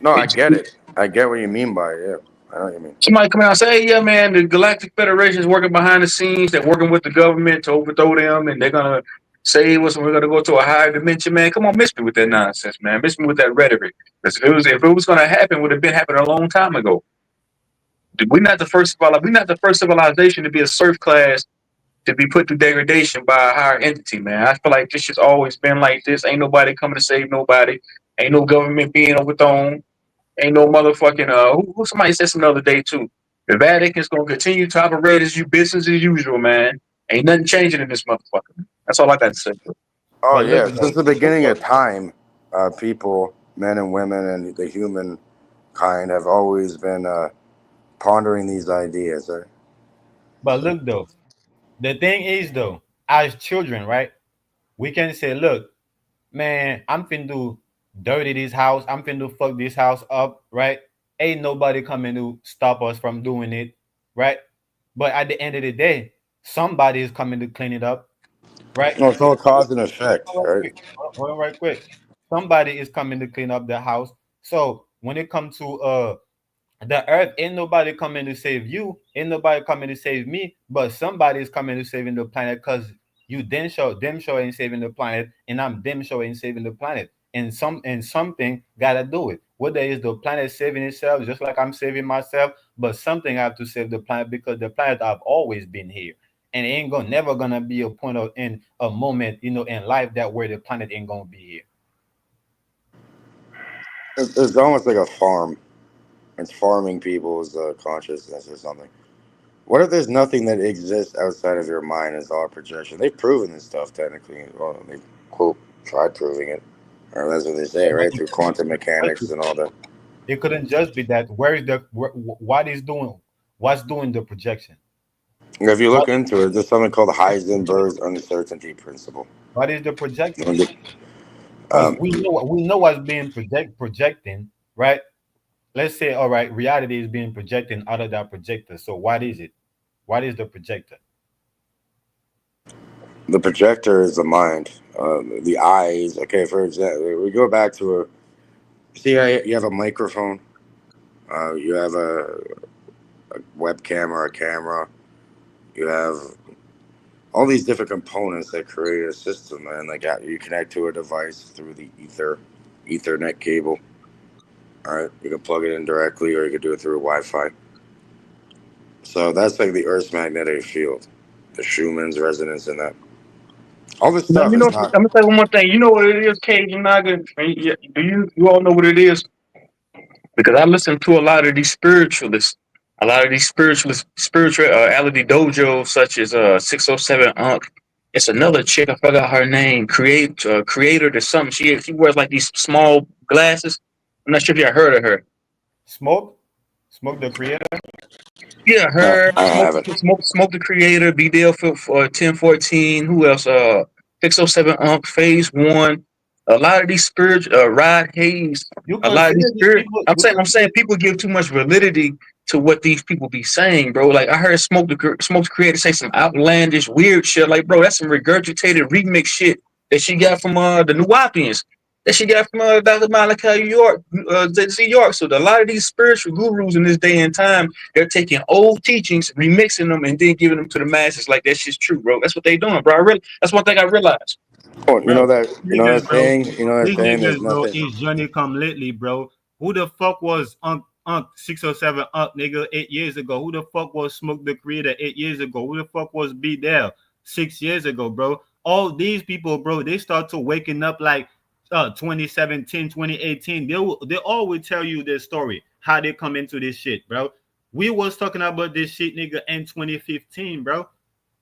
No, I It, get it. I get what you mean by it. Yeah, I know what you mean. Somebody come out and say, hey, yeah, man, the Galactic Federation is working behind the scenes. They're working with the government to overthrow them, and they're gonna save us, and we're gonna go to a higher dimension, man. Come on, miss me with that nonsense, man. Miss me with that rhetoric. 'Cause if it was gonna happen, it would have been happening a long time ago. We're not the first civilization to be a serf class to be put through degradation by a higher entity, man. I feel like this shit's always been like this. Ain't nobody coming to save nobody. Ain't no government being overthrown. Ain't no motherfucking who somebody said some other day too. The Vatican's gonna continue to operate as you business as usual, man. Ain't nothing changing in this motherfucker. That's all I got to say. Oh But look yeah, though, since the look beginning though. of time, people, men and women, and the human kind have always been pondering these ideas. Right? But look though. The thing is though, as children, right? We can say, look, man, I'm finna dirty this house. I'm finna fuck this house up, right? Ain't nobody coming to stop us from doing it, right? But at the end of the day, somebody is coming to clean it up, right? No, it's all cause and effect, Hold on, right? quick. Hold on right quick. Somebody is coming to clean up the house. So when it comes to the earth, ain't nobody coming to save you, ain't nobody coming to save me, but somebody is coming to saving the planet because you them show ain't saving the planet, and I'm them show ain't saving the planet. And something gotta do it. Whether it's the planet saving itself, just like I'm saving myself, but something have to save the planet because the planet have always been here. And it ain't gonna never gonna be a point of in a moment, in life that where the planet ain't gonna be here. It's almost like a farm. It's farming people's consciousness or something. What if there's nothing that exists outside of your mind? It's all projection. They've proven this stuff technically. Well, they quote tried proving it, or that's what they say, But right? Through quantum mechanics and all that. it couldn't just be that. Where is what is doing what's doing the projection? If you What look into it, there's something called Heisenberg's uncertainty principle. what is the projecting? And Because we know what's being projecting, right? Let's say, all right, reality is being projected out of that projector. So what is it? What is the projector? the projector is the mind. The eyes. Okay, for example, we go back to a. See how you have a microphone. You have a webcam or a camera. You have all these different components that create a system, and like you connect to a device through the Ethernet cable. All right, you can plug it in directly, or you can do it through Wi-Fi. So that's like the Earth's magnetic field, the Schumann's resonance, and that all this Man, stuff is I'm not. gonna say one more thing. You know what it is, Cajun Naga? Do you all know what it is? Because I listen to a lot of these spiritualists, spirituality dojos such as 607 Unc. It's another chick, I forgot her name, creator to something. She wears like these small glasses. I'm not sure if you heard of her. Smoke? Smoke the creator? Yeah, No, her I haven't. smoke the creator, B Dale for 1014. Who else? 607 Phase One. A lot of these spiritual Rod Hayes. You A lot of these consider these spirit. people, I'm saying people give too much validity to what these people be saying, bro. Like I heard Smoke the Creator say some outlandish, weird shit. Like, bro, that's some regurgitated remix shit that she got from the New Wapians. that she got from Dr. Malachi York, Z York. So a lot of these spiritual gurus in this day and time, they're taking old teachings, remixing them, and then giving them to the masses like that shit's true, bro. That's what they doing, bro. That's one thing I realized. Oh, Bro, you know niggas, that bro. saying, These there's niggas, bro, nothing. is Johnny come lately, bro. Who the fuck was Unc 607 Unc nigga 8 years ago? Who the fuck was Smoke the Creator 8 years ago? Who the fuck was B Dell 6 years ago, bro? All these people, bro, they start to waking up like 2017, 2018. They all will tell you their story, how they come into this shit, bro. We was talking about this shit, nigga, in 2015, bro.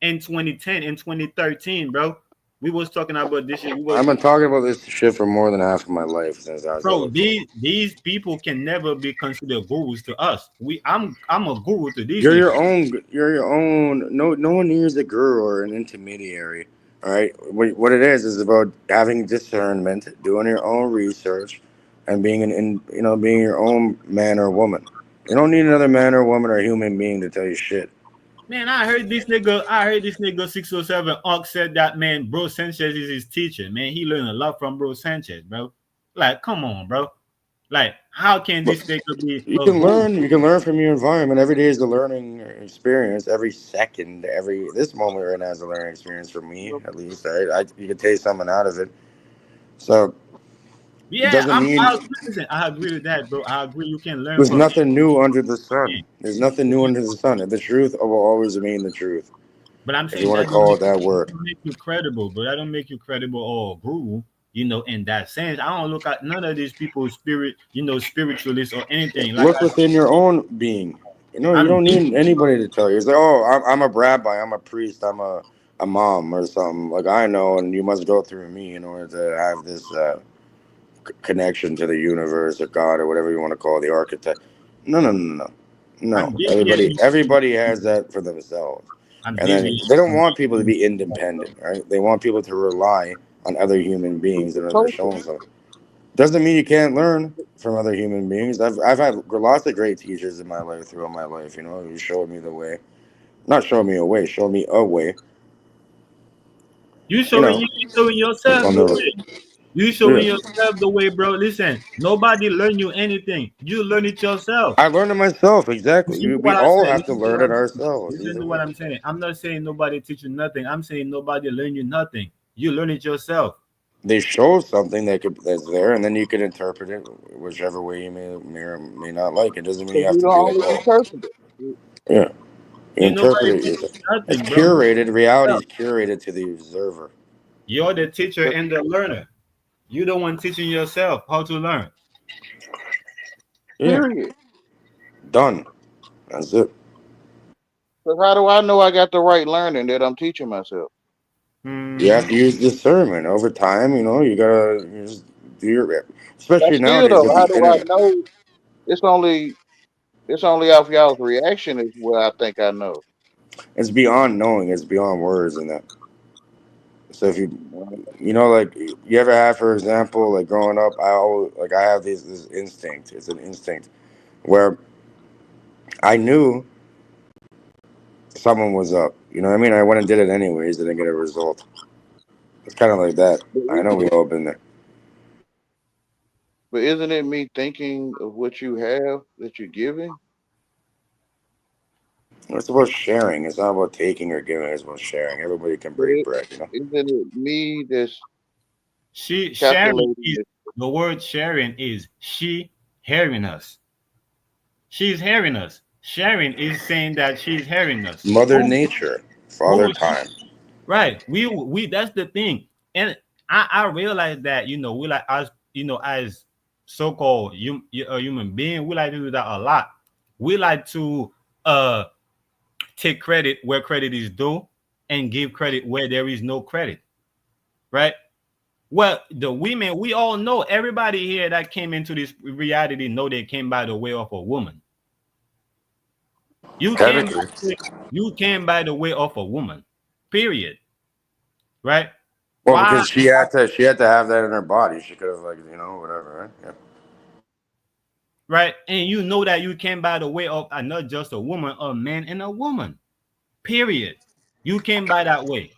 In 2010, in 2013, bro. We was talking about this shit. We was I've been talking about this shit for more than half of my life since I was a bro. little kid. These people can never be considered gurus to us. I'm a guru to these You're your niggas. own. You're your own. No one needs a guru or an intermediary. All right. What it is about having discernment, doing your own research, and being being your own man or woman. You don't need another man or woman or human being to tell you shit. Man, I heard this nigga 607 Unc said that, man, bro Sanchez is his teacher. Man, he learned a lot from bro Sanchez, bro. Like, come on, bro. Like, how can But this nigga be you a can guru? learn. You can learn from your environment. Every day is a learning experience. Every second, every this moment right now is a learning experience for me, at least. You can take something out of it. So it Yeah, doesn't I mean agree. Listen, I agree with that, bro. I agree. You can learn there's from nothing new under the sun. anything. There's nothing new under the sun. The truth will always remain the truth. But I'm If you saying want to that don't call make it that word. you credible, but that don't make you credible or guru, in that sense. I don't look at none of these people spirit, spiritualists or anything. Like Look within your own being. You I'm don't deep. need anybody to tell you. It's like, oh, I'm a rabbi, I'm a priest, I'm a mom or something. Like I know, and you must go through me in order to have this connection to the universe or God or whatever you want to call the architect. No, no, no, no, no. I'm Everybody, deviating. everybody has that for themselves, I'm and then they don't deviating. want people to be independent, right? They want people to rely on other human beings in order to show them something. Doesn't mean you can't learn from other human beings. I've had lots of great teachers in my life throughout my life. Who showed me the way, not showed me a way, showed me a way. You You showing know, you showing yourself on the the way. You yeah. showing yourself the way, bro. Listen, nobody learn you anything. You learn it yourself. I learned it myself exactly. Listen to We what I all say. have to Listen to learn what it I'm saying. ourselves. Listen Either to what way. I'm saying. I'm not saying nobody teach you nothing. I'm saying nobody learn you nothing. You learn it yourself. They show something that's there, and then you can interpret it whichever way you may or may not like. It doesn't mean you Because have we to don't be like, only oh, interpret it. yeah. You Ain't interpret nobody it teach yourself. you It's nothing, bro. You curated. Reality yourself. is curated to the observer. You're the teacher But and the learner. You the one teaching yourself how to learn. Yeah, period. done. That's it. Because how do I know I got the right learning that I'm teaching myself? You have Hmm. to use discernment over time. You just do your, But especially still nowadays though, with how the do I internet. know it's only off y'all's reaction is what I think I know. It's beyond knowing. It's beyond words and that. So if you, Right? like you ever have, for example, like growing up, I always I have this instinct. It's an instinct where I knew someone was up. You know what I mean? I went and did it anyways, didn't get a result. It's kind of like that. But, I know we all been there. but isn't it me thinking of what you have that you're giving? It's about sharing. It's not about taking or giving. It's about sharing. Everybody can But break bread. isn't it me that's She sharing calculating is it? the word sharing is she hearing us. She's hearing us. Sharing is saying that she's hearing us. Mother Nature, Father Who Time. right. We that's the thing. And I realize that, we like as as so-called human being, we like to do that a lot. We like to uh take credit where credit is due and give credit where there is no credit. Right? Well, the women, we all know, everybody here that came into this reality know they came by the way of a woman. You came by Technically. the way, you came by the way of a woman. Period. Right? Well, Why? because she had to have that in her body. She could have whatever, right? Yeah. Right? And you know that you came by the way of not just a woman, a man and a woman. Period. You came by that way.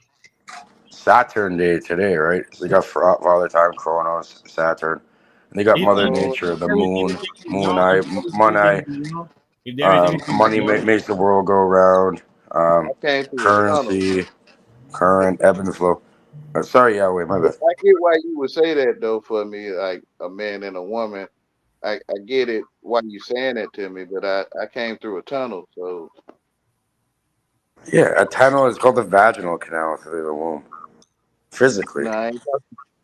Saturn Day today, right? So they got Father Time, Chronos, Saturn, and they got If, Mother if, Oh, Nature, the everything Moon, is Moon wrong, Eye, Mon Eye. if there is anything Money wrong, makes the world go round. I came through a tunnel. Currency, current, ebb and flow. Sorry, Yahweh, my But bad. I get why you would say that though. For me, like a man and a woman, I get it why you saying that to me. But I came through a tunnel, so Yeah, a tunnel is called the vaginal canal through the womb. Physically, no, I ain't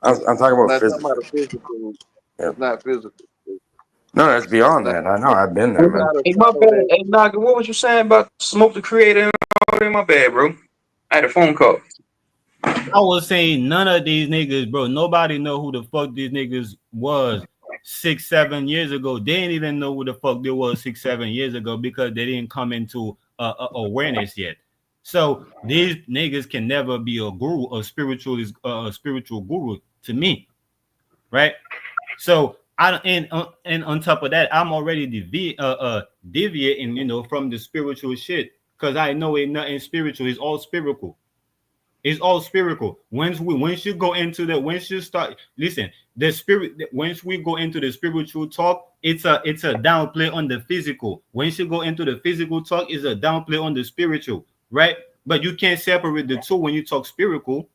I'm talking I'm about not talking about physically. a physical. Yeah. It's not physical. No, that's It's beyond not. that. I know. I've been there, Hey, man. Not a my tunnel bad. that. Hey, Naga, what was you saying about Smoke the Creator and all that? My bad, bro. I had a phone call. I was saying none of these niggas, bro. Nobody know who the fuck these niggas was 6, 7 years ago. They didn't even know who the fuck they was 6, 7 years ago because they didn't come into awareness yet. So these niggas can never be a guru, a spiritual guru to me, right? So I and on top of that, I'm already deviating, from the spiritual shit because I know it nothing spiritual. It's all spiritual. It's all spiritual. Once you go into the once you start listen, the spirit once we go into the spiritual talk, it's a downplay on the physical. Once you go into the physical talk, it's a downplay on the spiritual, right? But you can't separate the two when you talk spiritual.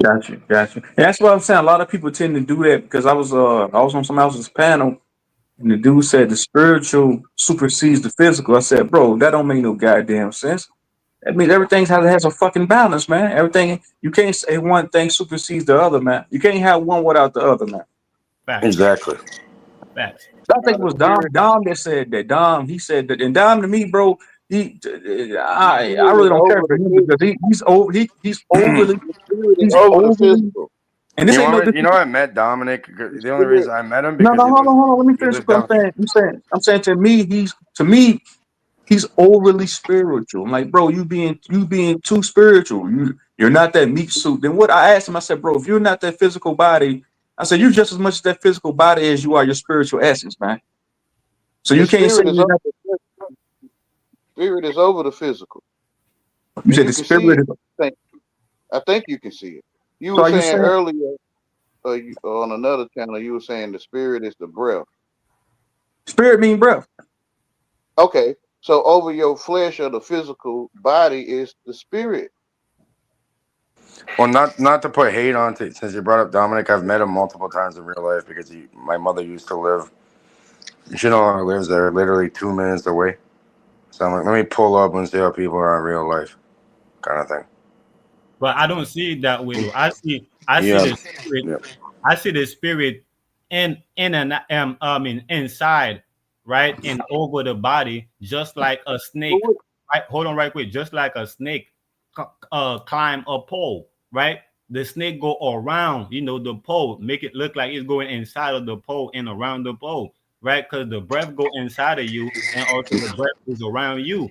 Gotcha, gotcha. And that's what I'm saying. A lot of people tend to do that because I was on someone else's panel and the dude said the spiritual supersedes the physical. I said, bro, that don't make no goddamn sense. That means everything has a fucking balance, man. Everything you can't say one thing supersedes the other, man. You can't have one without the other, man. Facts, Exactly. facts. I think Now it the was Dom. spirit. Dom that said that. Dom, he said that, and Dom to me, bro. The I spirit really is don't care over for the him because physical. he's overly The spirit is he's over the overly physical. and this You ain't no want me? this, You know, I met Dominic. The The only spirit. reason I met him no because no hold on let me he finish lived what I'm down. saying. I'm saying to me he's overly spiritual. I'm like, bro, you being too spiritual. You're not that meat suit. Then what I asked him, I said, bro, if you're not that physical body, I said you're just as much that physical body as you are your spiritual essence, man. So The you can't say spirit is you're over not. the physical. Spirit is over the physical, You and said you the can see spirit it. is. I think you can see it. You So were are you saying saying? earlier on another channel, you were saying the spirit is the breath. Spirit mean breath. Okay, so over your flesh or the physical body is the spirit. Well, not to put hate on to since you brought up Dominic. I've met him multiple times in real life because my mother used to live. She no longer lives there, literally 2 minutes away. So I'm like, let me pull up and see how people are in real life, kind of thing. But I don't see it that way though. I see Yeah, the spirit. yeah. I see the spirit in and I mean inside, right, and over the body, just like a But snake. Right, hold on, right quick. Just like a snake climb a pole, right? The snake go around, the pole, make it look like it's going inside of the pole and around the pole, right? Because the breath go inside of you, and also the breath is around you.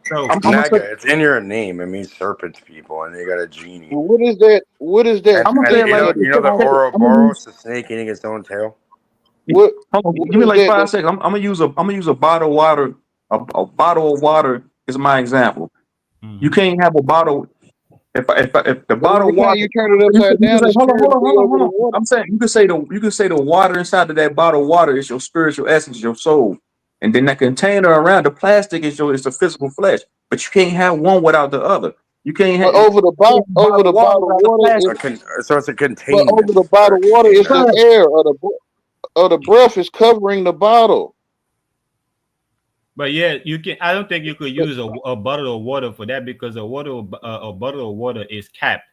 So I'm gonna say. Naga, it's in your name. It means serpent people, and they got a genie. what is that? What is that And I'm gonna say and it you like know thinking of this. the you know the Check it. I'm gonna use. Ouroboros, the snake eating its own tail. what? Hold on. What Give me is like that? 5 seconds. I'm gonna use a bottle of water. A bottle of water is my example. You mhm. can't have a bottle if the But bottle every of time water. you turn it You upside can down, say the hold on, spirit hold will on, be hold on, over hold the on. water. I'm saying you can say the water inside of that bottle of water is your spiritual essence, your soul, and then that container around the plastic is the physical flesh. But you can't have one without the other. You can't have, But you can't have a over bottle the of water bottled without the water is. plastic. So it's a But over containment the or a bottled water is container. the air, or the breath is covering the bottle. But yeah, you can. I don't think you could But use a bottle of water for that because a bottle of water is capped.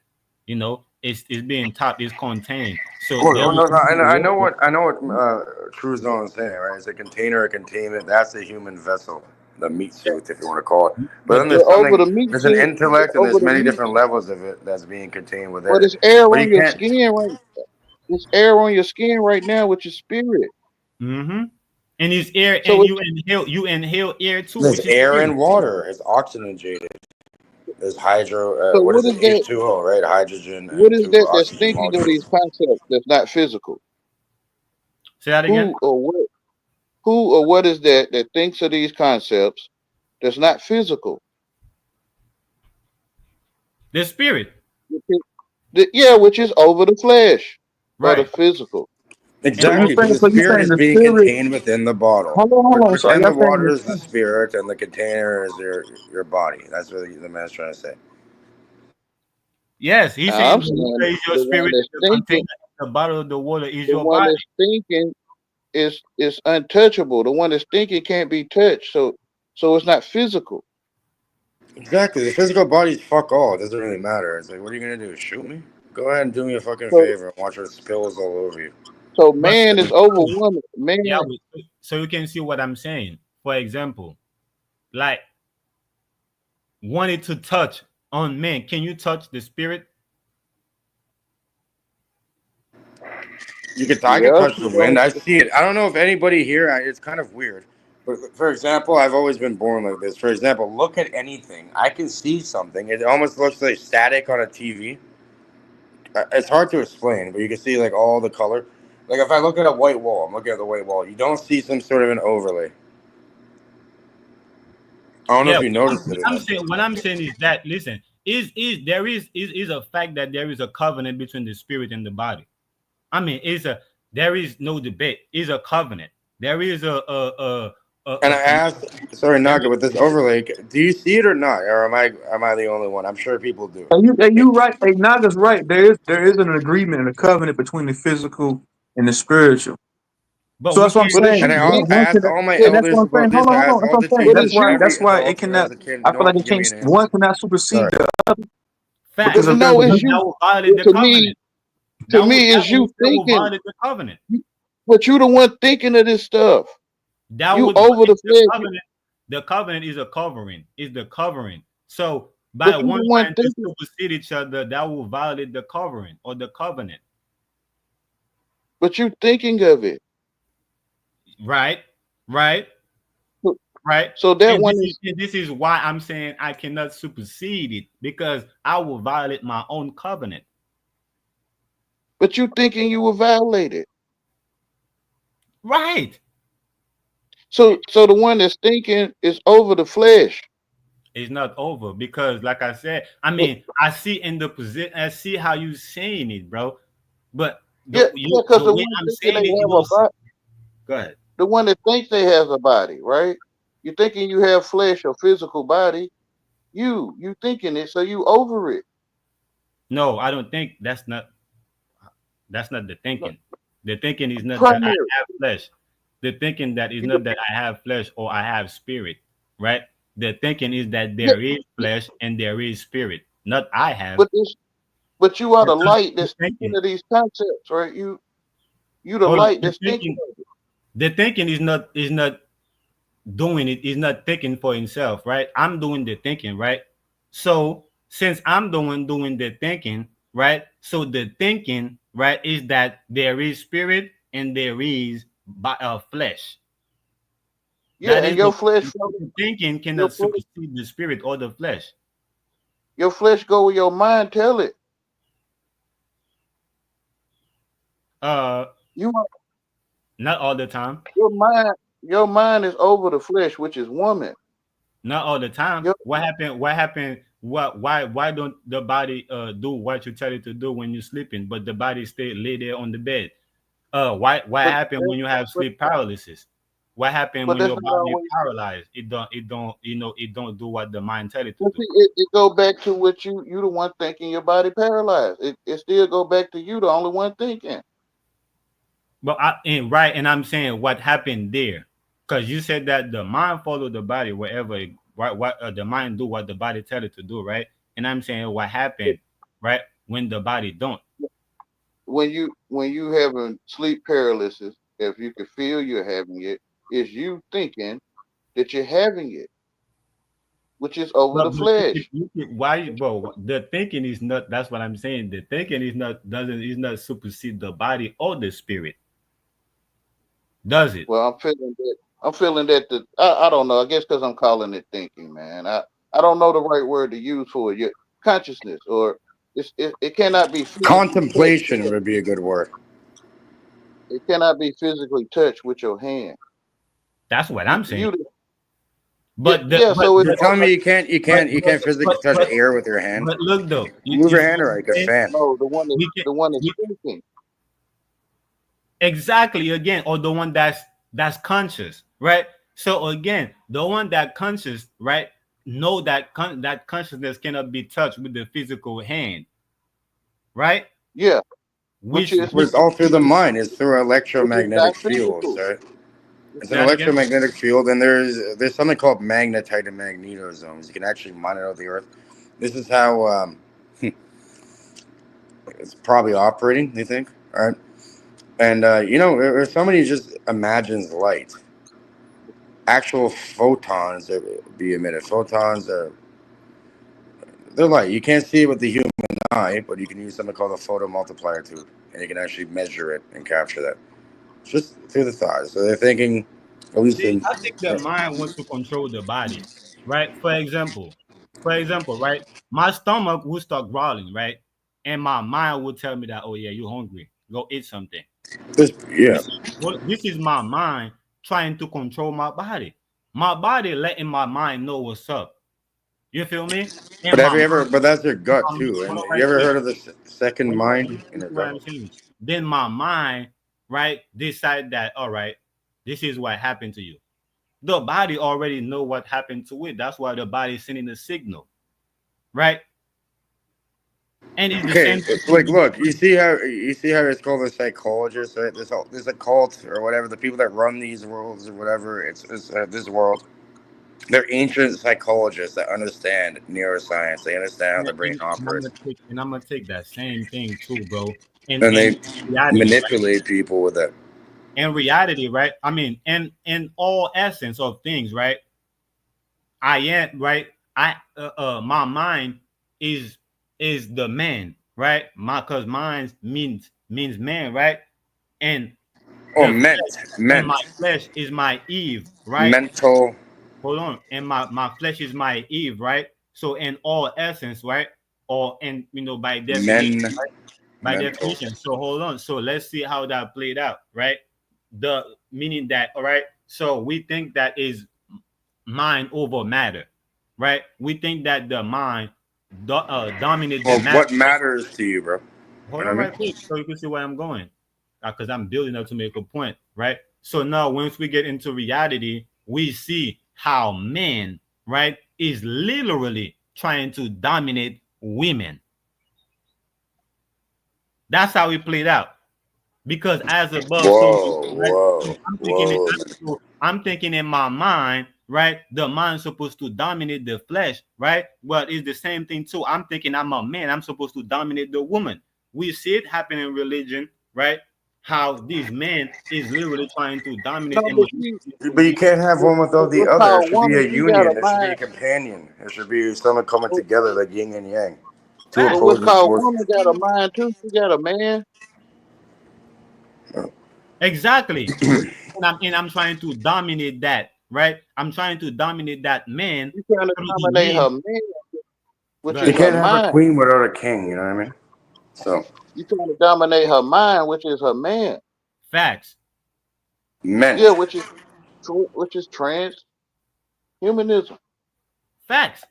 It's being topped. It's contained. So there Well, will no, no, be no water. I know what True Zone is saying, right? It's a container, a containment. That's the human vessel, the meat suit, if you want to call it. But But then the, there's over something. the meat There's an suit, intellect, and over there's the many meat, different levels of it that's being contained within but it. it's air But on you your can't. skin right. It's air on your skin right now with your spirit. mm-hmm. And it's air, So and it's, you inhale air too, There's which is air spirit. and water. It's oxygenated. There's hydro. so What what is it? is that? H2O, right? Hydrogen What and is two that that's oxygen thinking of these molecules. concepts that's not physical? Say that again. Who or what? Who or what is that thinks of these concepts that's not physical? The spirit. Yeah, which is over the flesh or the Right. physical. And So you Exactly, I'm because saying the so you spirit saying is the being spirit? contained within the bottle. Hold on. So are Pretend y'all the saying water the is the spirit and the container is your body. That's what the man's trying to say. yes, he's I'm saying the saying water is your the one spirit, that's the thinking, container, the bottle of the water is the your one body. that's thinking is untouchable. The one that's thinking can't be touched. So it's not physical. Exactly. The physical body's fuck all. It doesn't really matter. It's like, what are you gonna do? Shoot me? Go ahead and do me a fucking So favor and watch what spills all over you. so But man is over woman. Man, yeah, so you can see what I'm saying. For example, like wanted to touch on man. Can you touch the spirit? I could yeah, touch the wind. I see it. I don't know if anybody here. It's kind of weird. But for example, I've always been born like this. For example, look at anything. I can see something. It almost looks like static on a TV. It's hard to explain, but you can see like all the color. Like if I look at a white wall, I'm looking at the white wall. You don't see some sort of an overlay. I don't know Yeah, if you noticed it or not. what I'm saying is that listen, is a fact that there is a covenant between the spirit and the body. I mean, there is no debate. It's a covenant. There is And a I connection. asked, sorry, There Naga, is, with this overlay, do you see it or not, or am I the only one? I'm sure people do. you right? Hey, Naga's right. There is an agreement and a covenant between the physical and the spiritual. but So we that's what I'm can't. but is saying. And you think? I One asked can, all my yeah, But, that's what elders I'm saying. about this. I Hold asked on. That's all what the I'm saying. but teachers That's is from why. you? every That's why adult it who has cannot. a kid. I No feel one like can it give me can't. an answer. One cannot supersede Sorry. the other Fact, because But if because there's no, a it's that you. will violate the To me, covenant. is you That will thinking. violate the covenant. But you the one thinking of this stuff. That You would over the violate the flesh. covenant. The covenant is a covering. Is the covering. So But by you one the one trying to thinking. supersede each other, that will violate the covering or the covenant. But you thinking of it. Right? Right? So Right? so that one is. And this is why I'm saying I cannot supersede it because I will violate my own covenant. But you thinking you will violate it. Right. So the one that's thinking is over the flesh. It's not over because, like I said, I But mean, I see in the position, I see how you saying it, bro. But yeah, because the the way one I'm thinking saying they it, have a body, go ahead. the one that thinks they has a body, right? You thinking you have flesh or physical body. You thinking it, so you over it. No, I don't think that's not the No, thinking. The thinking is not that I primary. have flesh. The thinking that is You, not that I have flesh or I have spirit, right? The thinking is that yeah, there is flesh and there is spirit, not I have. but this, but you are the Because light the that's thinking thinking, of these concepts, right? You the hold on, light that's thinking of it. the thinking is not doing it, is not thinking for himself, right? I'm doing the thinking, right? So since I'm doing the thinking, right? So the thinking, right, is that there is spirit and there is flesh. Yeah, That is and your the flesh, the thinking your cannot flesh, supersede the spirit or the flesh. your flesh go where your mind tell it. Uh, You not all the time. your mind is over the flesh, which is woman. Not all the time. Your, What happened? What happened? Why don't the body do what you tell it to do when you're sleeping, but the body stay lay there on the bed? What but happened when you have but sleep paralysis? What happened but when that's your not body always. paralyzed? It don't do what the mind tell it to But do. see, it go back to what you the one thinking your body paralyzed. It still go back to you, the only one thinking. But and I'm saying what happened there, because you said that the mind follow the body wherever the mind do what the body tell it to do, right? And I'm saying what happened, right, when the body don't. When you having sleep paralysis, if you can feel you're having it, is you thinking that you're having it, which is over the But flesh. why? Well, the thinking is not. That's what I'm saying. The thinking is not supersede the body or the spirit, does it? Well, I'm feeling that I don't know. I guess because I'm calling it thinking, man. I don't know the right word to use for it. Your consciousness, or it cannot be physically touched. Contemplation would be a good word. It cannot be physically touched with your hand. That's what You, I'm saying. you Yeah, But yeah. So it's You're telling me you can't physically touch but air with your hand? look though, Move you your see hand what or I'm like a saying? fan. no We can the one that's we, thinking. exactly again, or the one that's conscious, right? So again, the one that conscious, right? Know that that consciousness cannot be touched with the physical hand, right? Yeah, which Which is But which it's all through the mind. It's through which is electromagnetic not fields, physical. right? It's say an that again. electromagnetic field, and there's something called magnetite and magnetosomes. You can actually monitor the Earth. This is how it's probably operating. You think, all right? And if somebody just imagines light, actual photons are be emitted. Photons are they're light. You can't see it with the human eye, but you can use something called a photomultiplier tube, and you can actually measure it and capture that just through the thought. So they're thinking, at least See, in I think the mind wants to control the body, right? For example, right? My stomach will start growling, right? And my mind will tell me that, oh yeah, you're hungry. Go eat something. this, yeah. This is my mind trying to control my body. My body letting my mind know what's up. You feel me? And But have my you mind, ever? But that's your gut hold too. on And you right ever quick. heard of the second Hold on, mind in this your is what gut? I'm saying. Then my mind, right, decide that, all right, this is what happened to you. The body already know what happened to it. That's why the body is sending a signal, right? And it's the Okay, same thing like with the look, you see how it's called a psychologist, right? This a cult or whatever. The people that run these worlds or whatever. It's this world. They're ancient psychologists that understand neuroscience. They understand how brain. the brain operates, And I'm gonna take that same thing too, bro. And and they reality, right? manipulate people with it. In reality, right? I mean, in all essence of things, right? I am right. My mind is the man, right? My cause mine means man, right? And Oh, the and my ment, flesh is my Eve, right? mental, Hold on. And my flesh is my Eve, right? So in all essence, right? Or in by definition, men, right? By mental. definition. So hold on. So let's see how that played out, right? The meaning that, all right. So we think that is mind over matter, right? We think that the mind dominate the Well, matter. what matters to you, bro? You Hold know on what I mean? right quick so you can see where I'm going. Because I'm building up to make a point, right? So now once we get into reality, we see how men, right, is literally trying to dominate women. That's how it played out. Because as above, so below, Whoa, right? whoa, So whoa. I'm thinking in my mind, right? The mind's supposed to dominate the flesh, right? Well, it's the same thing too. I'm thinking I'm a man. I'm supposed to dominate the woman. We see it happen in religion, right? How these men is literally trying to dominate No, and but see, manipulate But you women. can't have one without the what's other. It called should be a woman, she got a union. There should be a mind. companion. There should be someone coming together like yin and yang. Two But Facts. what's opposing called forces. woman got a mind too. She got a man. Exactly. And I'm trying to dominate that, right? I'm trying to dominate that man You trying to through the dominate her means. man, which Go You is ahead. her can't have a mind. queen without a king. You know what I mean? So You trying to dominate her mind, which is her man. Facts. Yeah, meant. which is transhumanism. Facts.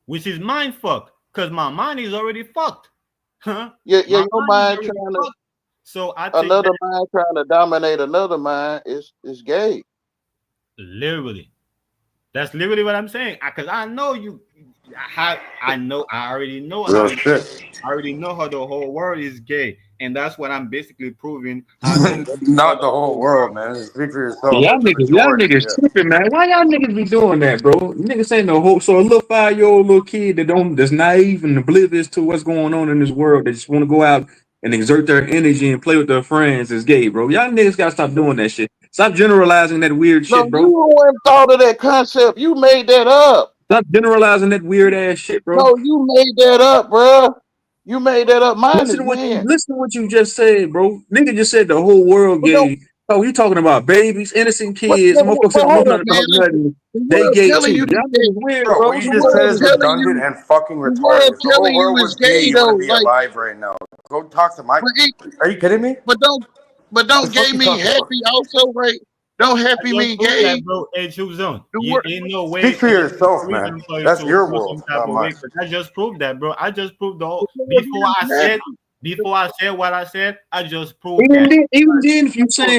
Which is mind fucked. Because my mind is already fucked. Huh? Yeah, yeah. My Your mind is mind already trying to fucked. So I take another that mind trying to dominate another mind is gay. literally. That's literally what I'm saying. Because I know you. I know. I already know how Real it. shit. I already know how the whole world is gay, and that's what I'm basically proving. How the Not the whole world, man. Speak for yourself, Y'all but the niggas, y'all majority, niggas yeah. tripping, man. Why y'all niggas be doing that, bro? Niggas ain't no hope. So a little 5 year old little kid that's naive and oblivious to what's going on in this world, they just want to go out and exert their energy and play with their friends is gay, bro. Y'all niggas gotta stop doing that shit. Stop generalizing that weird No, shit, you bro. the one thought of that concept. You made that up. Stop generalizing that weird ass shit, bro. No, you made that up, bruh. You made that up. Mine is man. Listen to what you just said, bro. Nigga just said the whole world But don't. gay. Oh, you talking about babies, innocent But, kids, but, motherfuckers that but don't know hold up, nothing man. about Listen. nothing. The They world gay telling too. you Y'all is gay. niggas weird, Bro, bro. what you The just said world is telling redundant you. and fucking The world retarded. If the whole telling you world was is gay, gay you wouldn't though. be Like, alive right now. Go talk to my. but it, Are you kidding me? but don't The gay fuck you mean talking about? happy also, right? Don't I happy just mean proved gay. that, bro. Hey, choose zone. The You word, ain't no Speak way. for There's no yourself, man. reason for you That's to your feel some world, type not of way. mine. Because I just proved that, bro. I just proved the whole. Before I said what I said, I just proved that. Even then,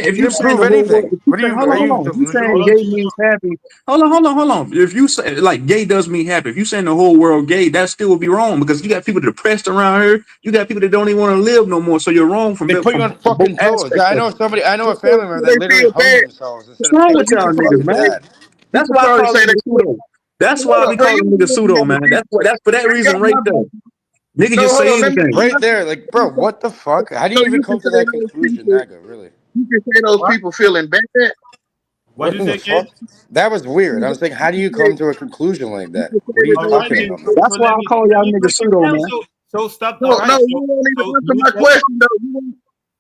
if You you didn't saying prove the whole world, anything. if you What are saying, you? Are hold you on, if you saying Hold delusional? on, gay choose means zone. happy, hold on. If you say like gay does mean happy, if you saying the whole world gay, that still would be wrong because you got people depressed around here. You got people that don't even want to live no more. So you're wrong They put you on from both fucking pillows. aspects I of know it. somebody. I know so a family member that they literally feel hung bad. themselves instead What's of wrong So with paying you y'all can for niggas, probably fucking say, man? dad. you That's can why I probably call say them they niggas pseudo. That's why hold we on, bro. call You them don't niggas even pseudo, have a man. big point. That's for that I got reason right my there. point. Nigga No, just hold say on. Let me. anything. Right there, like, bro, what the fuck? How do So you even you can come to say that those conclusion, people. Naga? Really? You can say those What? people feeling bad. What What you in the say, kid? fuck? That was weird. I You was like, how do you come to a conclusion like can that? say What are you that All those right, talking then. about, people. man? That's why I call Let y'all me niggas break it pseudo, down. man. So stop. All No, right. no, you won't even So answer you my said. question though.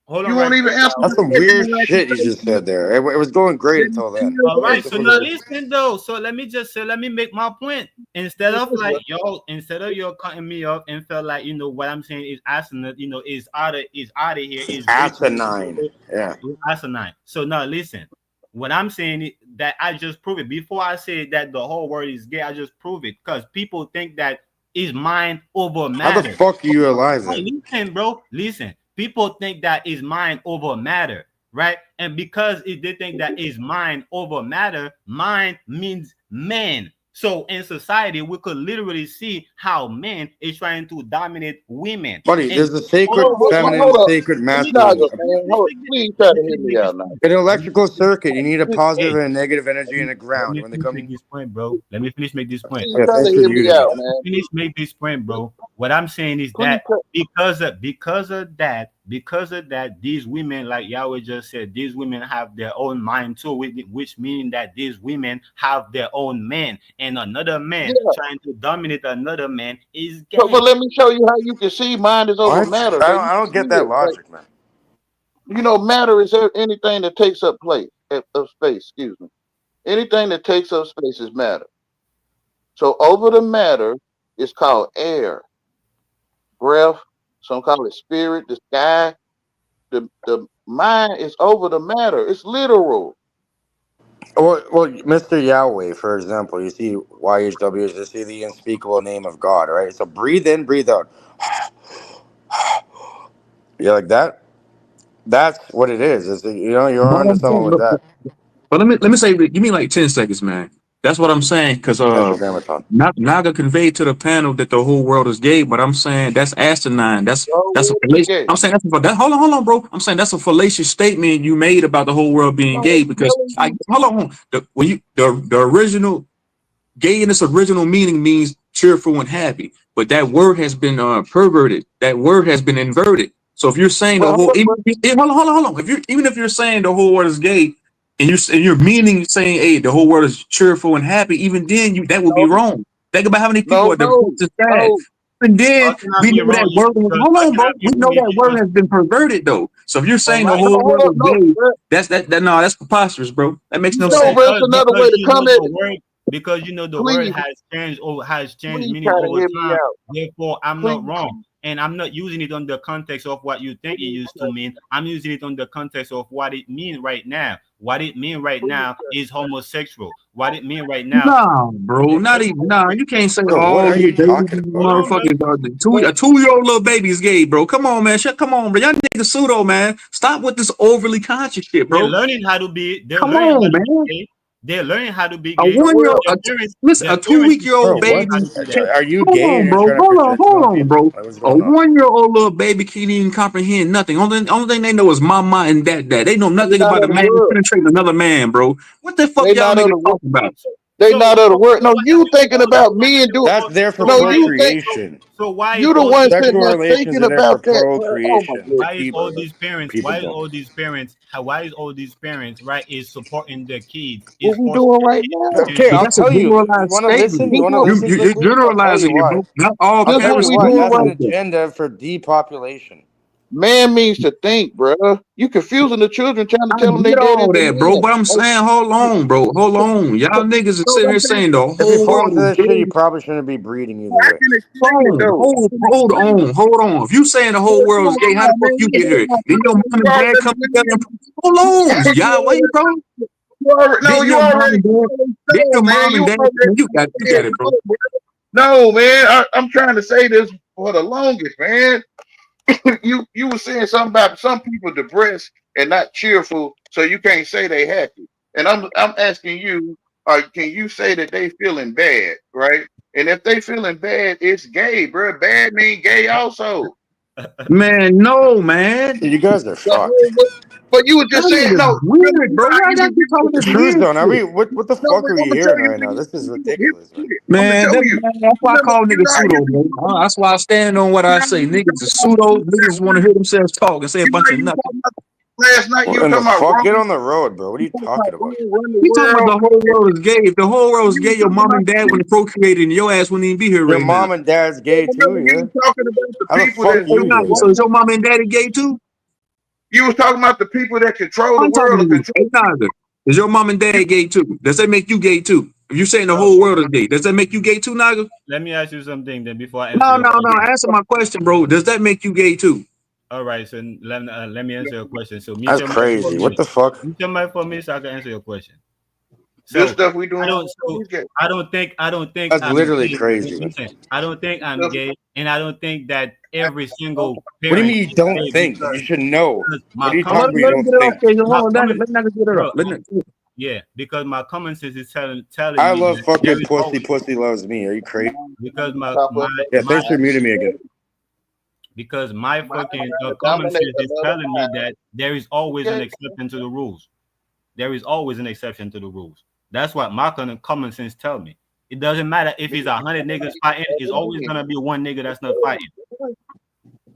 Hold on, You right won't even quick. answer my That's some question weird when I ask you shit you just said there. It was going great until then. All What right, the so fuck now is it? listen though. So let me just say, let me make my point. Instead of y'all cutting me off and felt like what I'm saying is asinine, is out of here, is way too Asinine. Yeah. asinine. So now listen, what I'm saying is that I just prove it. Before I say that the whole world is gay, I just prove it because people think that is mind over How the matter. fuck are you alive Hey, then? listen, bro. Listen. People think that is mind over matter, right? And because they think that is mind over matter, mind means man. So in society, we could literally see how men is trying to dominate women. Buddy, And there's a hold sacred on, hold on, feminine, hold hold on. up. sacred Let me Naga, finish. masculine. Let me man, finish hold, make this. please try Let to me hear finish me make this out now. point. An Let me electrical finish make this circuit, you point. need a Hey, positive and a negative energy let and me, a let ground. me When they finish come make in, this point, bro. Let me finish make this point. Please yeah, try to thanks for hear me muting me. out, man. Finish make this point, bro. What I'm saying is Please that try. because of that, these women, like Yahweh just said, these women have their own mind too, which means that these women have their own man, and another man Yeah. trying to dominate another man is But gay. let me show you how you can see mind is over What? matter. Though you I can don't get see that it. Like, logic, man. matter is anything that takes up place of space. Excuse me. Anything that takes up space is matter. So over the matter is called air, breath. Some call it spirit, the sky. The mind is over the matter. It's literal. Well, Mr. Yahweh, for example, you see YHW is just see the unspeakable name of God, right? So breathe in, breathe out. Yeah, like that. That's what it is. You're But onto something with that. let me say, give me like 10 seconds, man. That's what I'm saying, because Tetragrammaton. Naga conveyed to the panel that the whole world is gay, but I'm saying that's asinine. No That's a word is fallacious. gay. I'm saying hold on, bro. I'm saying that's a fallacious statement you made about the whole world being No, gay I'm because telling you. hold on, the original gay in its original meaning means cheerful and happy, but that word has been perverted. That word has been inverted. So if you're saying But the hold whole, up, bro. hold on. If you're saying the whole world is gay, and you're meaning saying, hey, the whole world is cheerful and happy, even then that would be No, wrong. Think about how many people no, are no, depressed and sad. no. And How then can I we be know wrong? that word. Because Hold how on, can bro. I be We wrong know if that you word just has been perverted, though. So if you're all saying the right? No, whole hold world up. is No, gay, bro. that's preposterous, bro. That makes no No, sense. bro. It's another way Because to come at the it. word the word Please, has changed please meaning try to over hear me time. out. Therefore, I'm not Please, wrong. And I'm not using it on the context of what you think it please, used to mean. I'm using it on the context of what it means right now. What it means right please. now is homosexual. What it means right now Nah, bro, is not even. Nah, everything. you can't say Bro, what all are the you babies, talking about? Hold on, brother. motherfuckers. A 2 year old little baby is gay, bro. Come on, man. Come on, bro. Y'all niggas pseudo, man. Stop with this overly conscious shit, They're bro. learning how to be. They're Come learning how on, to be man. gay. They're learning how to be A gay. The one year, world, listen, Their a parents 2 week is year Bro, old teaching baby. them how what? to do that. Are you Hold gay and on, you're bro. trying to project it Hold on on, people? bro. Like, what's A going on? 1 year old little baby can't even comprehend nothing. Only thing they know is mama and dad. They know they nothing not about a of the man world. penetrating another man, bro. What the fuck They y'all not of niggas the world. talking about? They So, not of the so, world. so No, what you happened? thinking So about what me and happened? do. That's there for No, Why is you think procreation. why is you the all one these sitting Sexual there relations thinking are there for about that, man. Oh my procreation for goodness, why is all people. bro. these parents People don't. why is all these parents right is supporting their kids, is What we forcing doing their right kids to now? change Okay, But I'll gender? that's a tell you. You generalized want to listen? statement. You This want to what listen You're quickly? I'll tell you generalizing it, why. bro. Not all I'll this tell what you parents we why. move doing That's an right. like that. agenda for depopulation. Man means to think, bro. You confusing the children trying to I tell them they get daddy all is a that, bro. man. But I'm Like, saying, hold on, bro. Hold on. Y'all niggas are no, sitting I'm here saying, saying the If you whole fall world into is that shit, gay. you probably shouldn't be breeding either I way. can explain it Phone, though. hold on. If you saying the whole world is gay, how the fuck you get here? Then your mom and dad come together and hold on, y'all wait, bro. Didn't your mom and dad? Didn't your mom and dad? Man, you got it, bro. No, man. I'm trying to say this for the longest, man. You were saying something about some people depressed and not cheerful, so you can't say they happy. And I'm asking you, can you say that they feeling bad, right? And if they feeling bad, it's gay, bro. Bad mean gay also. Man, no, man. You guys are The fucked. whole, but you were That just saying nigga's no. weird, bro. Y'all got to be talking The this truth, weird though. Are shit. we? What the No, fuck are we I'm gonna tell hearing you, right now? This is ridiculous, man. I'm gonna Man, tell you. that's why I call You niggas know how pseudo, you man. That's why I stand on what I say. Niggas are pseudo. Niggas want to hear themselves talk and say a bunch of nothing. talking about last night. You What were in the talking about fuck? wrong. Get on the road, bro. What are you talking about? Run the We talking about world. the whole world is gay. If the whole world is You were gay, your talking mom about and dad wouldn't have procreated and your ass wouldn't even be here Your right now. mom and dad's gay too, you yeah? were talking about the How the people fuck that are you gay? So is your mom and daddy gay too? you was talking about the people that control the I'm talking world to or you. control Hey, Naga, is your mom and dad gay too? Does that make you gay too? If you're saying the So whole world is gay, does that make you gay too, Naga? let me ask you something then before I answer No, your no, no. question. Answer my question, bro. Does that make you gay too? All right, so let me answer your question. So mute That's your mic for a crazy. What minute. the fuck? Mute your mic for a minute so I can answer your question. good So stuff we doing? I don't so I don't think That's I'm literally gay. crazy, man. Listen, I don't think I'm gay, and I don't think that every single What do you parent mean you is don't gay think? You should know. because What my are you common talking about? You Let him don't get it off, think? Hold my on, common let Naga get it bro, up. Let him. yeah, because my common sense is telling I me love that there fucking is pussy. always Pussy loves me. Are you crazy? because Top up Yeah, my thanks for muting me again. because my fucking common dominate sense is another telling me time. that there is always an Okay. exception to the rules. There is always an exception to the rules. That's what my common sense tell me. It doesn't matter if it's 100 niggas fighting. It's always gonna be one nigga that's not fighting.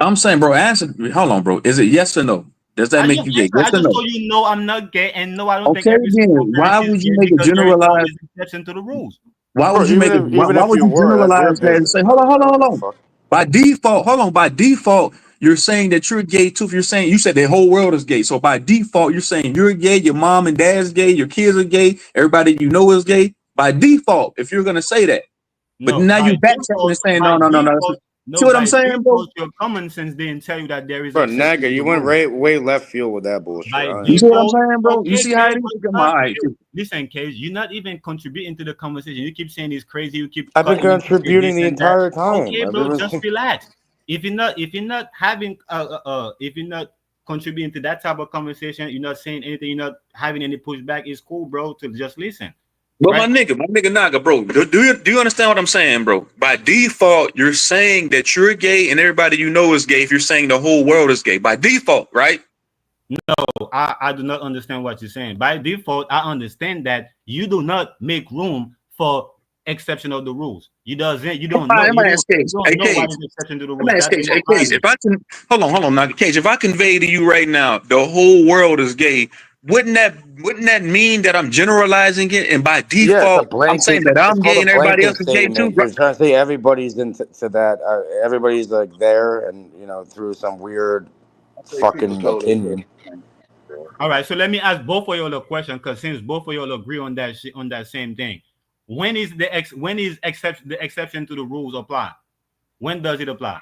I'm saying, bro, answer. Hold on, bro. Is it yes or no? Does that I make just you gay? I Yes or just no? told you no, I'm not gay, and no, I don't think Okay, every then single parent why is would you gay make a because there is generalized? always an exception to the rules. Why Bro, would you make a? even Why if would you you were, that's your generalize that and business, say, bro. hold on, hold on, Like, what hold the on? fuck? By default, hold on. By default, you're saying that you're gay too. If you're saying you said the whole world is gay, so by default, you're saying you're gay. Your mom and dad's gay. Your kids are gay. Everybody you know is gay. By default, if you're gonna say that, but No, now you backtracking and saying, no, no, no, no. See what I'm by saying, bro? default, your common sense didn't tell you that there is Bro, exception Naga, to you the went rules. way left field with that bullshit. By I You ain't see what I'm default, saying, bro? You okay, see how Cage, it but is? it's Come not. on, all right. Listen, Cage, you're not even contributing to the conversation. You keep saying it's crazy. You keep I've been cutting and you say contributing this the and that. entire time. Okay, I've bro, been just relax. If you're not having if you're not contributing to that type of conversation, you're not saying anything, you're not having any pushback. It's cool, bro, to just listen, But right? my nigga Naga, bro, do you understand what I'm saying, bro? By default, you're saying that you're gay and everybody you know is gay if you're saying the whole world is gay. By default, right? I do not understand what you're saying. By default, I understand that you do not make room for exception of the rules. You don't know Let me ask Cage. you don't Hey, know what Cage. is exception to the Let rules. me ask That's Cage. your Hey, Cage, if violation. I can, hold on, Naga. Cage, if I convey to you right now, the whole world is gay, wouldn't that mean that I'm generalizing it? And by yeah, it's a default, I'm saying blanket. that It's I'm called gay a and everybody else blanket is gay too, statement. right? You're trying to say everybody's into that. Everybody's like there, and through some weird I say people fucking told us what opinion. to think, bro. All right, so let me ask both of y'all a question because since both of y'all agree on that same thing, when is the exception to the rules apply? When does it apply?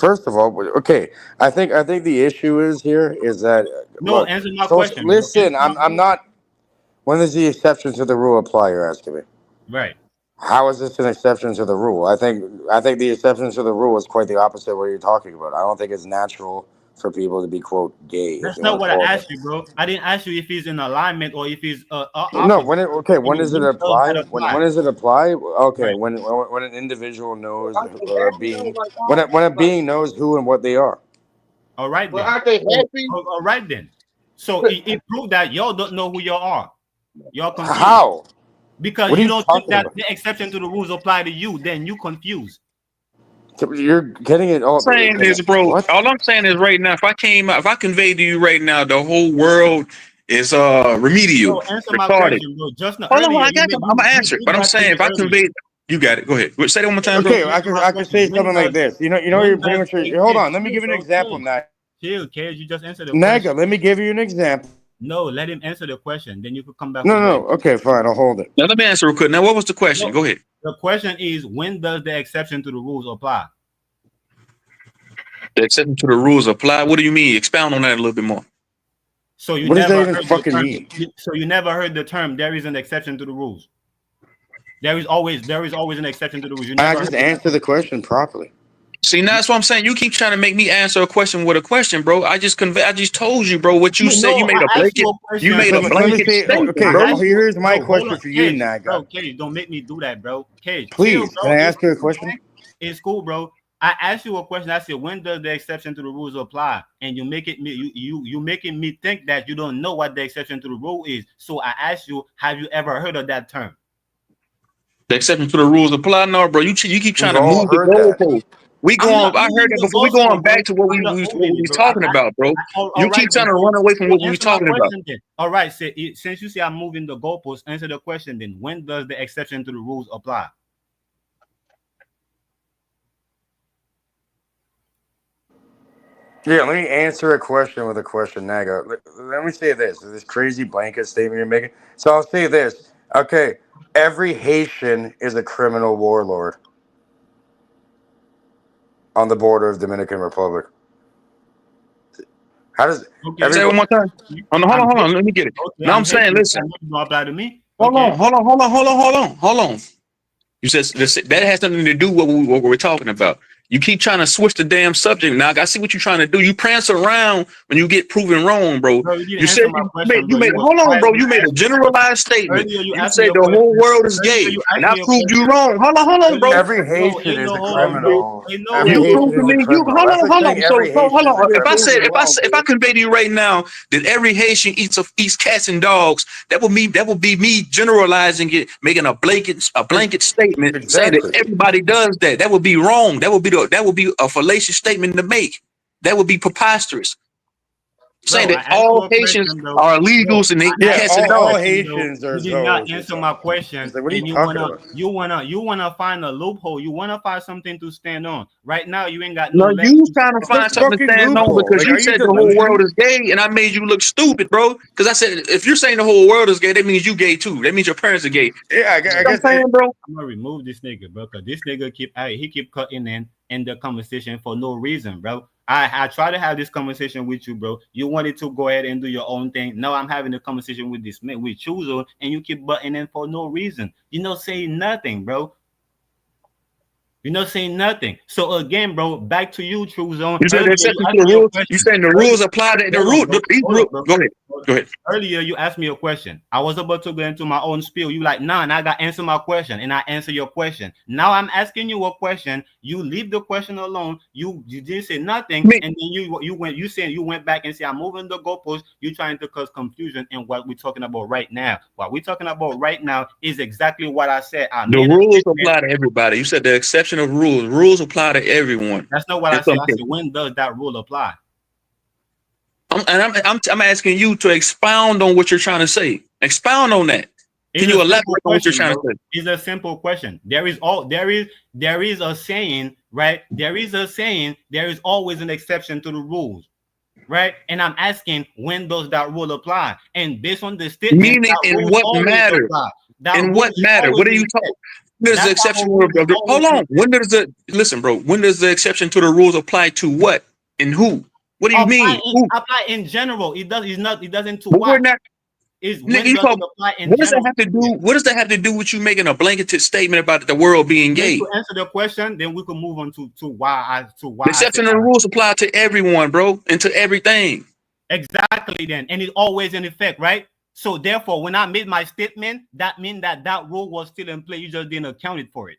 First of all, okay, I think the issue is that No, look. answer my So question, bro. Answer listen, my I'm not. When does the exception to the rule apply? You're asking me. right. How is this an exception to the rule? I think the exception to the rule is quite the opposite of what you're talking about. I don't think it's natural for people to be quote gay, if That's you not want to what I call it asked you, bro. I didn't ask you if he's in alignment or if he's that. No, opposite. when does it When does apply? that When apply? does it apply? Okay, Right. when an individual knows Aren't they or a happy though? being Like, when a being knows who and what they are. All right well, then. aren't they So, happy? all right then. So it proved that y'all don't know who y'all are. Y'all confused How? because What are you you don't think talking that about? the exception to the rules apply to you. Then you confused. You're getting it all. Saying is, bro, What? all I'm saying is right now, if I convey to you right now, the whole world is remedial, Bro, answer my retarded. question, bro. Just now, Hold on, earlier I got you. I'm gonna you answer it. But did I'm that to saying me if I earlier. convey, you got it. Go ahead. Say that one more time, bro. Okay, So answer my I could question. say something like this. You're When pretty does much. hey, Hold kid, on, let me chill, give you an bro, example, chill, kid. You just answered the Naga. question. Let me give you an example. No, let him answer the question. Then you could come back No, with your no. Okay, fine. I'll hold it. Now let me answer real quick. Now, what was the question? no. Go ahead. The question is when does the exception to the rules apply? The exception to the rules apply. What do you mean? Expound on that a little bit more. So you What does that never even heard the fucking term. mean? So you never heard the term. There is an exception to the rules. There is always an exception to the rules. You I never just heard answer the question properly. See, that's what I'm saying. You keep trying to make me answer a question with a question, bro. I just told you, bro. What you said, No, I asked you a you question. made So a let me blanket say, statement, okay, bro. I asked you, here's my bro. Hold question on, for you, Cage, Naga. bro. Cage, don't make me do that, bro. Cage, chill, Please, can bro. I It's ask you a cool, question? man. It's cool, bro. I asked you a question. I said, when does the exception to the rules apply? And you make it you making me think that you don't know what the exception to the rule is. So I asked you, have you ever heard of that term? The exception to the rules apply. No, bro. You keep We've trying to all move the heard that. goalpost. We I'm not going. I heard moving that the before. We going goalpost, bro. back to what I'm we not was moving it, bro. talking about, bro. All You right, keep then. trying to run away from what we was Answer my talking about. question then. All right, since you say I'm moving the goalpost, answer the question then. When does the exception to the rules apply? Yeah, let me answer a question with a question, Naga. Let me say this crazy blanket statement you're making. So I'll say this. Okay, every Haitian is a criminal warlord on the border of Dominican Republic. How does Okay. Say it one everybody? more time. Oh, no, I'm hold on. Haitian. Let me get it. Okay, Now I'm I'm saying, Haitian. listen. That don't apply to me. Hold Okay. on. You said that has nothing to do with what we're talking about. You keep trying to switch the damn subject. Now I see what you're trying to do. You prance around when you get proven wrong, bro. Bro, you You didn't said answer my question, you bro. made You was hold on, quiet bro. when You I made a asked you a question. generalized statement. Earlier, you You asked me said a the question. whole world is Earlier, gay, you and asked I me a proved you question. wrong. Hold on, bro. Earlier, Every no, Haitian ain't is no a hold on, bro. criminal. Ain't no Every You hold proved on, Haitian to is a me. bro. You criminal. That's like hold on. saying So every hold Haitian is a on. If I criminal. said Prove me wrong, if I bro. convey to you right now that every Haitian eats cats and dogs, that would be me generalizing it, making a blanket statement, saying that Exactly. everybody does that. That would be wrong. That would be a fallacious statement to make. That would be preposterous. Saying Bro, I that asked you all a Haitians question, bro. are Bro, illegals and they I eat Yeah, asked cats you and a all dogs. question, bro. Haitians are You did not zoes or answer my something. question, It's like, what are you and talking about? you wanna find a loophole. You wanna find something to stand on. Right now, you ain't got no No, leg you to trying stand to on. What find something to fucking stand on loophole? because Like, you are you said the whole world delusional? is gay, and I made you look stupid, bro. Because I said if you're saying the whole world is gay, that means you gay too. That means your parents are gay. Yeah, You see I what I'm guess saying, bro? I'm gonna remove this nigga, bro, because this nigga keep cutting in the conversation for no reason, bro. I try to have this conversation with you, bro. You wanted to go ahead and do your own thing. Now I'm having a conversation with this man with Chuzo, and you keep butting in for no reason. You're not saying nothing, bro. You're not saying nothing. So again, bro, back to you, Chuzo. You said the Earlier you exception to asked the me a rules. You question. saying the rules apply to the Hold on, rule. bro. Hold on, bro. Go ahead. Go ahead. Earlier, you asked me a question. I was about to go into my own spiel. You like, nah, and I got answer my question, and I answer your question. Now I'm asking you a question. You leave the question alone. You didn't say nothing, Me, and then you went back and say I'm moving the goalpost. You trying to cause confusion in what we're talking about right now. What we're talking about right now is exactly what I said. I the made a rules statement. apply to everybody. You said the exception of rules. Rules apply to everyone. That's not what In I said. some I said cases. when does that rule apply? I'm asking you to expound on what you're trying to say. Expound on that. Can It's a you simple elaborate on what you're question, trying to bro. say? It's a simple question. There is a saying, right? There is a saying, there is always an exception to the rules, right? And I'm asking when does that rule apply? And based on the statement, Meaning that in rules what always matter? apply. That In rule what is matter? always What are in you effect. talking? There's the That type exception. of rule is always Hold in on. effect. When does the listen, bro? When does the exception to the rules apply to what and who? What do you mean? Who? Apply in general. It does. It's not. It doesn't to But we're what. not. Is Nigga, when you does talk. it apply in What does that general? have to Period. do? What does that have to do with you making a blanketed statement about the world being Then gay? to answer the question, then we can move on to why The I said exception of the rules apply to everyone, bro, and to everything. exactly then, and it's always in effect, right? So therefore, when I made my statement, that means that rule was still in play. You just didn't account it for it.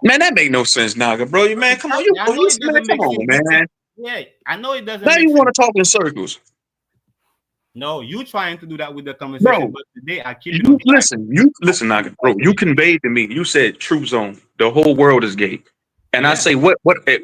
Man, that make no sense, Naga, bro. Man, come on, Exactly. I know it man, doesn't come make on, sense. man. Yeah, I know it doesn't Now make you sense. want to talk in circles. No, you trying to do that with the conversation, Bro, but today I keep it you on track. listen, Naga, bro. You conveyed to me. You said truth zone. The whole world is gay. And I Yeah, say,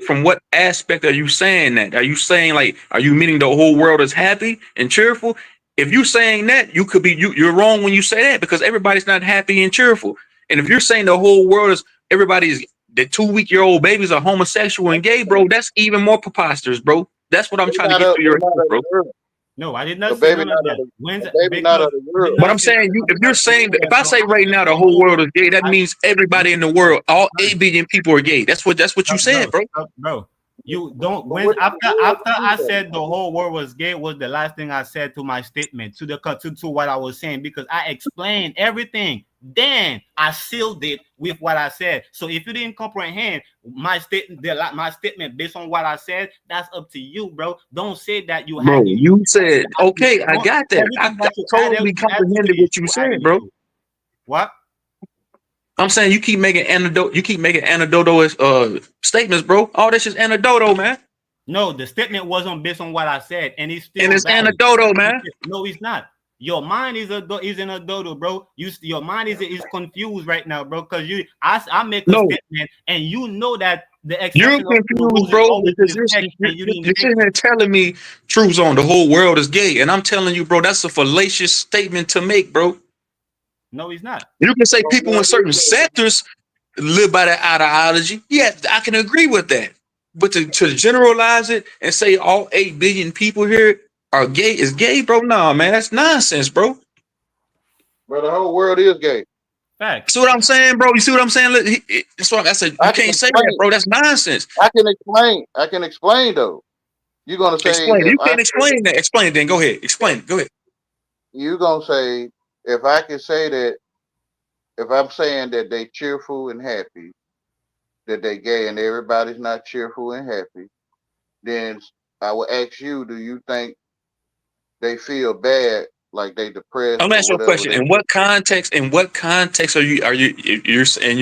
from what aspect are you saying that? Are you saying like, are you meaning the whole world is happy and cheerful? If you're saying that, you could be you're wrong when you say that because everybody's not happy and cheerful. And if you're saying the whole world is everybody's the 2-week-old babies are homosexual and gay, bro, that's even more preposterous, bro. That's what I'm trying to get through They're your not head, of the bro. world. no, I did A not say baby none of not of that. the When's a baby not because of the I did world. But not I'm say saying I if did you're not say saying none of if that, I bro. say I'm right saying now the the whole whole world is gay, that means everybody in the world, all 8 billion people are gay. That's what you said, bro. bro. You don't But when what is the world after to you I though? said the whole world was gay was the last thing I said to my statement to what I was saying because I explained everything. Then I sealed it with what I said. So if you didn't comprehend my statement based on what I said, that's up to you, bro. Don't say that you had Bro, you said okay. I don't, got that. I everything that you added, totally you added to comprehended it. what you You added said, it bro. to what? I'm saying you keep making anecdote. You keep making anecdotal statements, bro. All this is anecdotal, man. No, the statement wasn't based on what I said, and it's And still it's valid. anecdotal, man. No, it's not. Your mind is in a dodo, bro. Your mind is confused right now, bro. Because I make a No, statement, and you know that the you're exception of the confused, rules is bro, always in because effect, and you didn't you're make sitting it. there telling me truths on the whole world is gay, and I'm telling you, bro, that's a fallacious statement to make, bro. No, it's not. You can say Well, people in certain sectors live by that ideology. Yeah, I can agree with that. But to generalize it and say all 8 billion people here are gay is gay, bro. Nah, man, that's nonsense, bro. Bro, the whole world is gay. Facts. See what I'm saying, bro? You see what I'm saying? That's what I said. You I can can't say that, explain. bro. That's nonsense. I can explain. I can explain though. You're gonna say Explain it. if You I can't say explain that. Explain it then. Go ahead. Explain it. Go ahead. you're gonna say if I can say that if I'm saying that they cheerful and happy, that they gay and everybody's not cheerful and happy, then I will ask you, do you think they feel bad, like they I'm depressed gonna or ask you a whatever question. they In feel? what context? In what context you're saying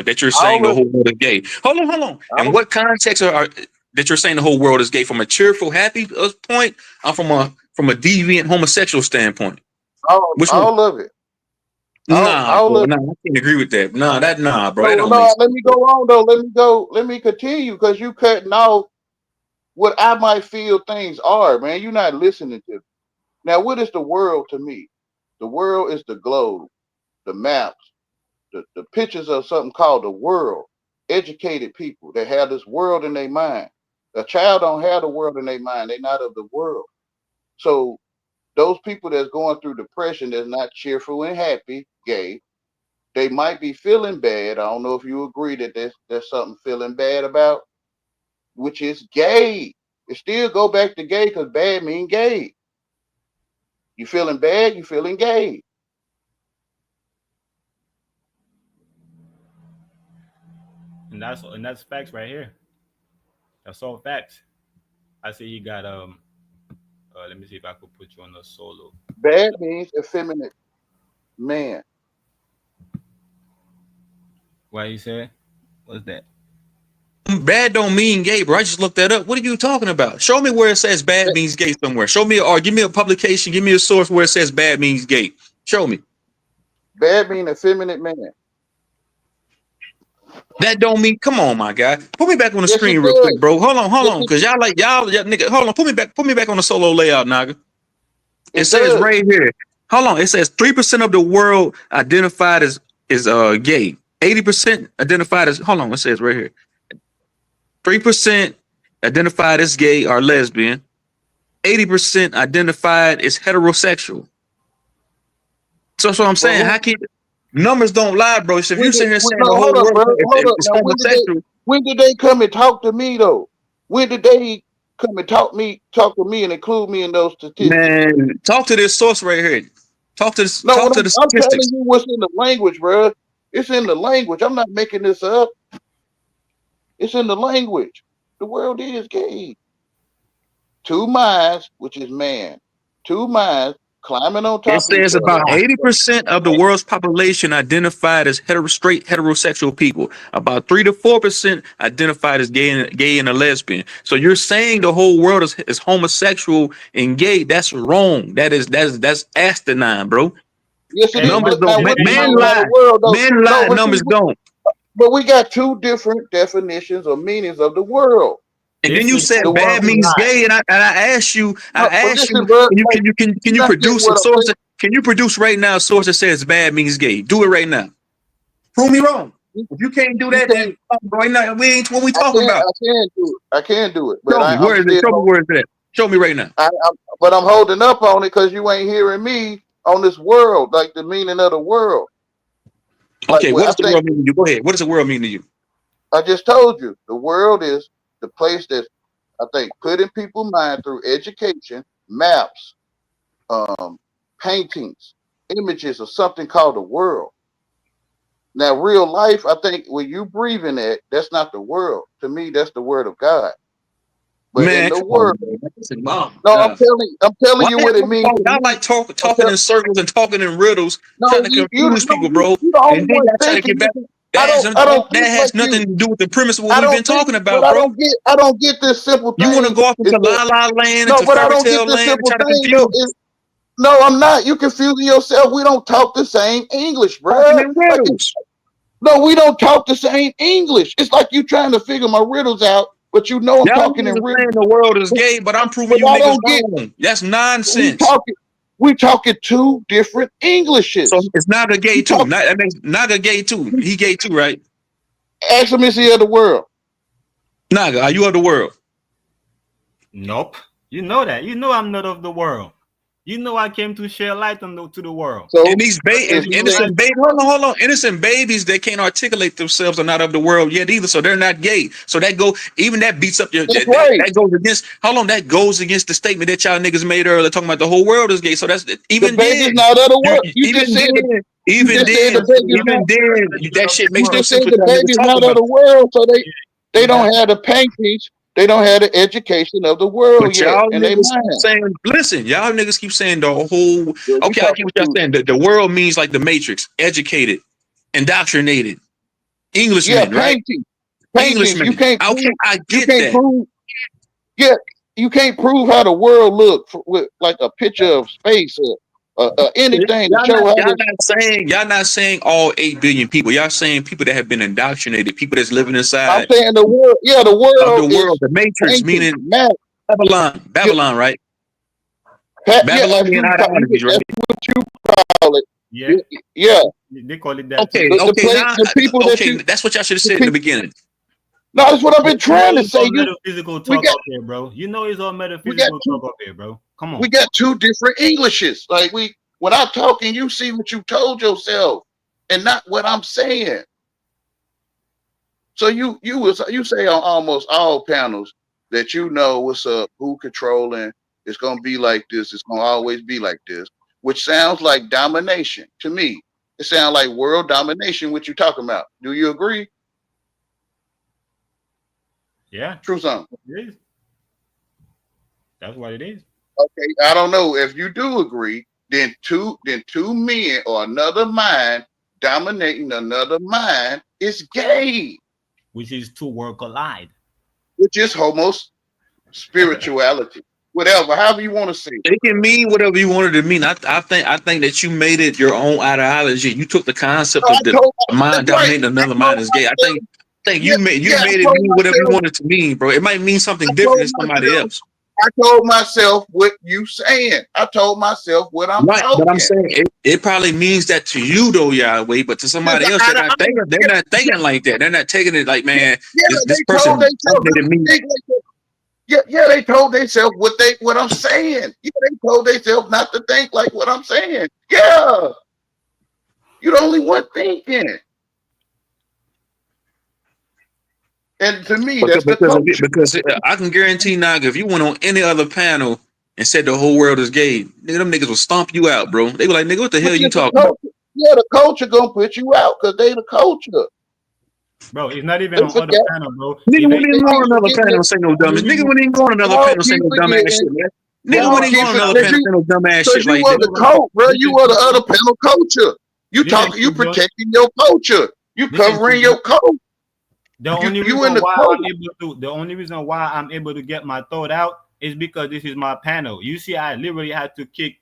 that you're saying All the of whole it. world is gay? Hold on. In All, what context are that you're saying the whole world is gay? From a cheerful, happy point, I'm from a deviant homosexual standpoint. Which one? all of it. Nah, All bro. of Nah, I can't agree with that. Nah, bro. That no, don't make no. Let sense, me go bro. on though. Let me continue because you cutting off what I might feel things are, man. You're not listening to me. Now, what is the world to me? The world is the globe, the maps, the pictures of something called the world. Educated people that have this world in their mind. A child don't have the world in their mind. They're not of the world. So those people that's going through depression, that's not cheerful and happy, gay, they might be feeling bad. I don't know if you agree that there's something feeling bad about, which is gay. It still go back to gay because bad mean gay. You feeling bad, you feeling gay. And that's facts right here. That's all facts. I see you got let me see if I could put you on a solo. Bad means effeminate man. What you say? What's that? Bad don't mean gay, bro. I just looked that up. What are you talking about? Show me where it says bad Ba- means gay somewhere. Show me or give me a publication, give me a source where it says bad means gay. Show me. Bad mean effeminate man. That don't mean come on, my guy. Put me back on the Yes, it screen real quick, does. bro. Hold Yes, on, cause y'all nigga, hold on, put me back on the solo layout, Naga. It it says does. right here. Hold on, it says 3% of the world identified as is gay. 80% identified as hold on, it says right here. 3% identified as gay or lesbian. 80% identified as heterosexual. So that's what I'm But saying. How can numbers don't lie, bro? So if you sit here saying no, the whole hold up, world bro. Hold up. is Now homosexual, when did they come and talk to me though? When did they come and talk to me and include me in those statistics? man, talk to this source right here. No, Talk what to the I'm telling statistics. you what's in the language, bro. It's in the language. I'm not making this up. It's in the language. The world is gay. Two minds, which is man. Two minds climbing on It top of each says other. about 80% of the world's population identified as straight heterosexual people. About 3 to 4% identified as gay and a lesbian. So you're saying the whole world is homosexual and gay. That's wrong. That's asinine, bro. Yes, it Hey, is. Numbers But don't now, what do you man mean by the lie. world, though? Men No, lie, numbers don't. but we got two different definitions or meanings of the world. And then this you is The said one bad we means gay, and no, but I asked you, listen, bro. Like, can you're you not getting produce a what I'm source? saying. Can you produce right now a source that says bad means gay? Do it right now. Prove me wrong. If you can't do You that, can't. then right now we ain't what we talking about. I can do it. I can do it. But Show me I'm where is it? still. Show me where is it at. Show me right now. But I'm holding up on it because you ain't hearing me on this world, like the meaning of the world. Like Okay, what what I does the think world mean to you? Go ahead. What does the world mean to you? I just told you. The world is the place that's, I think, put in people's mind through education, maps, paintings, images of something called the world. Now, real life, I think when you breathing it, that's not the world. To me, that's the word of God. But in Man, the come on, world, man. Listen, Mom. no, I'm telling Why you what it means to y'all me. like talking in circles and talking in riddles, No, trying to confuse people, you, bro? you the only And then one y'all try to thinking. get back. I don't That think like has nothing you. to do with the premise of what I we've don't been think, talking but about, bro. I don't get this simple You want to thing. go off Is into that la la land, no? into But I fairy don't get tale this land, and simple try to thing confuse. though. No, I'm not. You confusing yourself. We don't talk the same English, Talking bruh. in Like, riddles. no, we don't talk the same English. It's like you trying to figure my riddles out, but you know I'm Y'all talking niggas in are riddles. saying the world is gay, but I'm proving But you I niggas don't get. wrong. That's We nonsense. talking. We talking two different So Englishes. it's Naga gay You too. talk. That makes Naga gay too. He gay too, right? Ask him, is he of the world? Naga, are you of the world? Nope. You know that. You know I'm not of the world. You know I came to share light to the world. So And these if you say innocent babies, hold on, innocent babies that can't articulate themselves are not of the world yet either, so they're not gay. So that even that beats up your that's that, right, that goes against. Hold on, that goes against the statement that y'all niggas made earlier, talking about the whole world is gay. So that's the even baby's then, not of the you world. You just said the. You even just said then, the baby's not. that shit You makes no just sense said what the y'all niggas baby's talking not of about. the world, so they Yeah, don't have the paintings. They don't have the education of the world But yet, y'all and they niggas keep mind. saying, listen, y'all niggas keep saying the whole. Yeah, we Okay, I get talking what y'all to. saying. The world means like the Matrix, educated, indoctrinated, Yeah, Englishmen, right? paintings. You Englishmen. can't Okay, prove. I You get can't that. prove. Yeah, you can't prove how the world look with like a picture of space or anything to show how this. Y'all not saying all 8 billion people. Y'all saying people that have been indoctrinated, people that's living I'm inside saying the world. Yeah, the of world the world, is the Matrix, painting, meaning map. Yeah, Babylon, right? yeah. If Babylonian ideologies, right? that's what you call it. yeah. Yeah, They call it that too. Okay, okay, now, the people that okay, you. that's what y'all should have The said in the people, beginning. no, that's what I've You been know trying to it's say. all metaphysical We talk got up here, bro. You know it's all we got metaphysical two talk up here, bro. Come we on. got two different Englishes. Like when I'm talking, you see what you told yourself, and not what I'm saying. So you say on almost all panels that you know what's up, who controlling. It's gonna be like this. It's gonna always be like this, which sounds like domination to me. It sounds like world domination. What you talking about? Do you agree? Yeah, True song. it is. That's what it is. Okay, I don't know if you do agree. Then two men or another mind dominating another mind is gay, Which is two world collide. which is homo spirituality, whatever, however you want to say it. It can mean whatever you wanted to mean. I think that you made it your own ideology. You took the concept No, I of the told mind that's right. dominating I another told mind is gay. I myself, think yeah, you yeah. made it mean whatever you wanted to mean, bro. It might mean I something different told to somebody myself, else. I told myself what you saying. I told myself what I'm Right, but I'm talking. saying it probably means that to you though, Yahweh, but to somebody Listen, else, they're yeah, not thinking like that. They're not taking it like, yeah, man, yeah, this they told person themselves updated not to me. think like that. Yeah, they told themselves what I'm saying. Yeah, they told themselves not to think like what I'm saying. Yeah, you're the only one thinking. And to me, that's the culture. Because I can guarantee now, if you went on any other panel and said the whole world is gay, nigga, them niggas will stomp you out, bro. They were like, nigga, what the hell Which you is the talking about? culture. Yeah, the culture gonna put you out because they the culture. Bro, it's not even They on other forget. panel, bro. Nigga Even wouldn't They even go keep on another forgetting panel it. and say no you dumbass. Nigga even wouldn't even go on another Y'all panel and say keep no dumbass forgetting. shit, man. Nigga Y'all wouldn't even keep go on forgetting another because panel and say no dumbass shit you like are that. the listen, cult, bro. You listen, are the other panel culture. listen, You Jones. protecting your culture. You Listen, covering your cult. The only You reason in the why cult. I'm able to get my thought out is because this is my panel. You see, I literally had to kick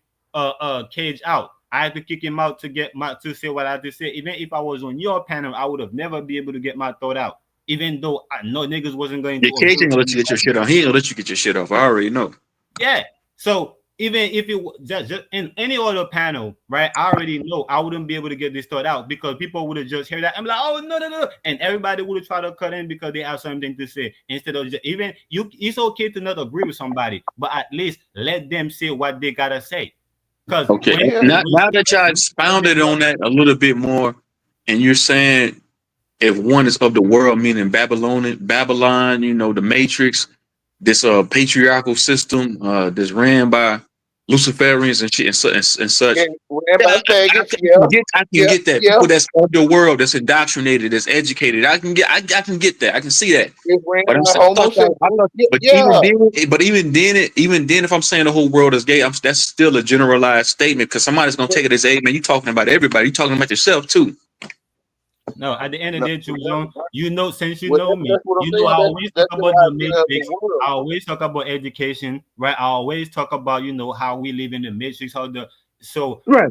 Cage out. I had to kick him out to say what I had to say. Even if I was on your panel, I would have never be able to get my thought out. Even though I know niggas wasn't going Your to cage agree ain't gonna with let me. you get your shit off. He ain't gonna let you get your shit off. I already know. Yeah. So even if it just in any other panel, right? I already know I wouldn't be able to get this thought out because people would have just heard that. I'm like, oh no, and everybody would have tried to cut in because they have something to say instead of just, even you. It's okay to not agree with somebody, but at least let them say what they gotta say. Because Okay. Yeah. Now that y'all expounded on that a little bit more, and you're saying if one is of the world, meaning Babylon, you know, the Matrix, this patriarchal system that's ran by Luciferians and shit and such. Yeah, ran by faggots. I can get that. Yeah. People that's of the world, that's indoctrinated, that's educated. I can get that. I can see that. It's ran But I'm by saying, homosexuals. but Yeah. even then, if I'm saying the whole world is gay, that's still a generalized statement because somebody's gonna take it as, hey man, you talking about everybody. You talking about yourself too. No, at the end of No, the day, too, John, you know, since you well, know me, that's what I'm you know saying. I always talk That's the about the idea of the matrix. world. I always talk about education, right? I always talk about, you know, how we live in the matrix, how the so Right.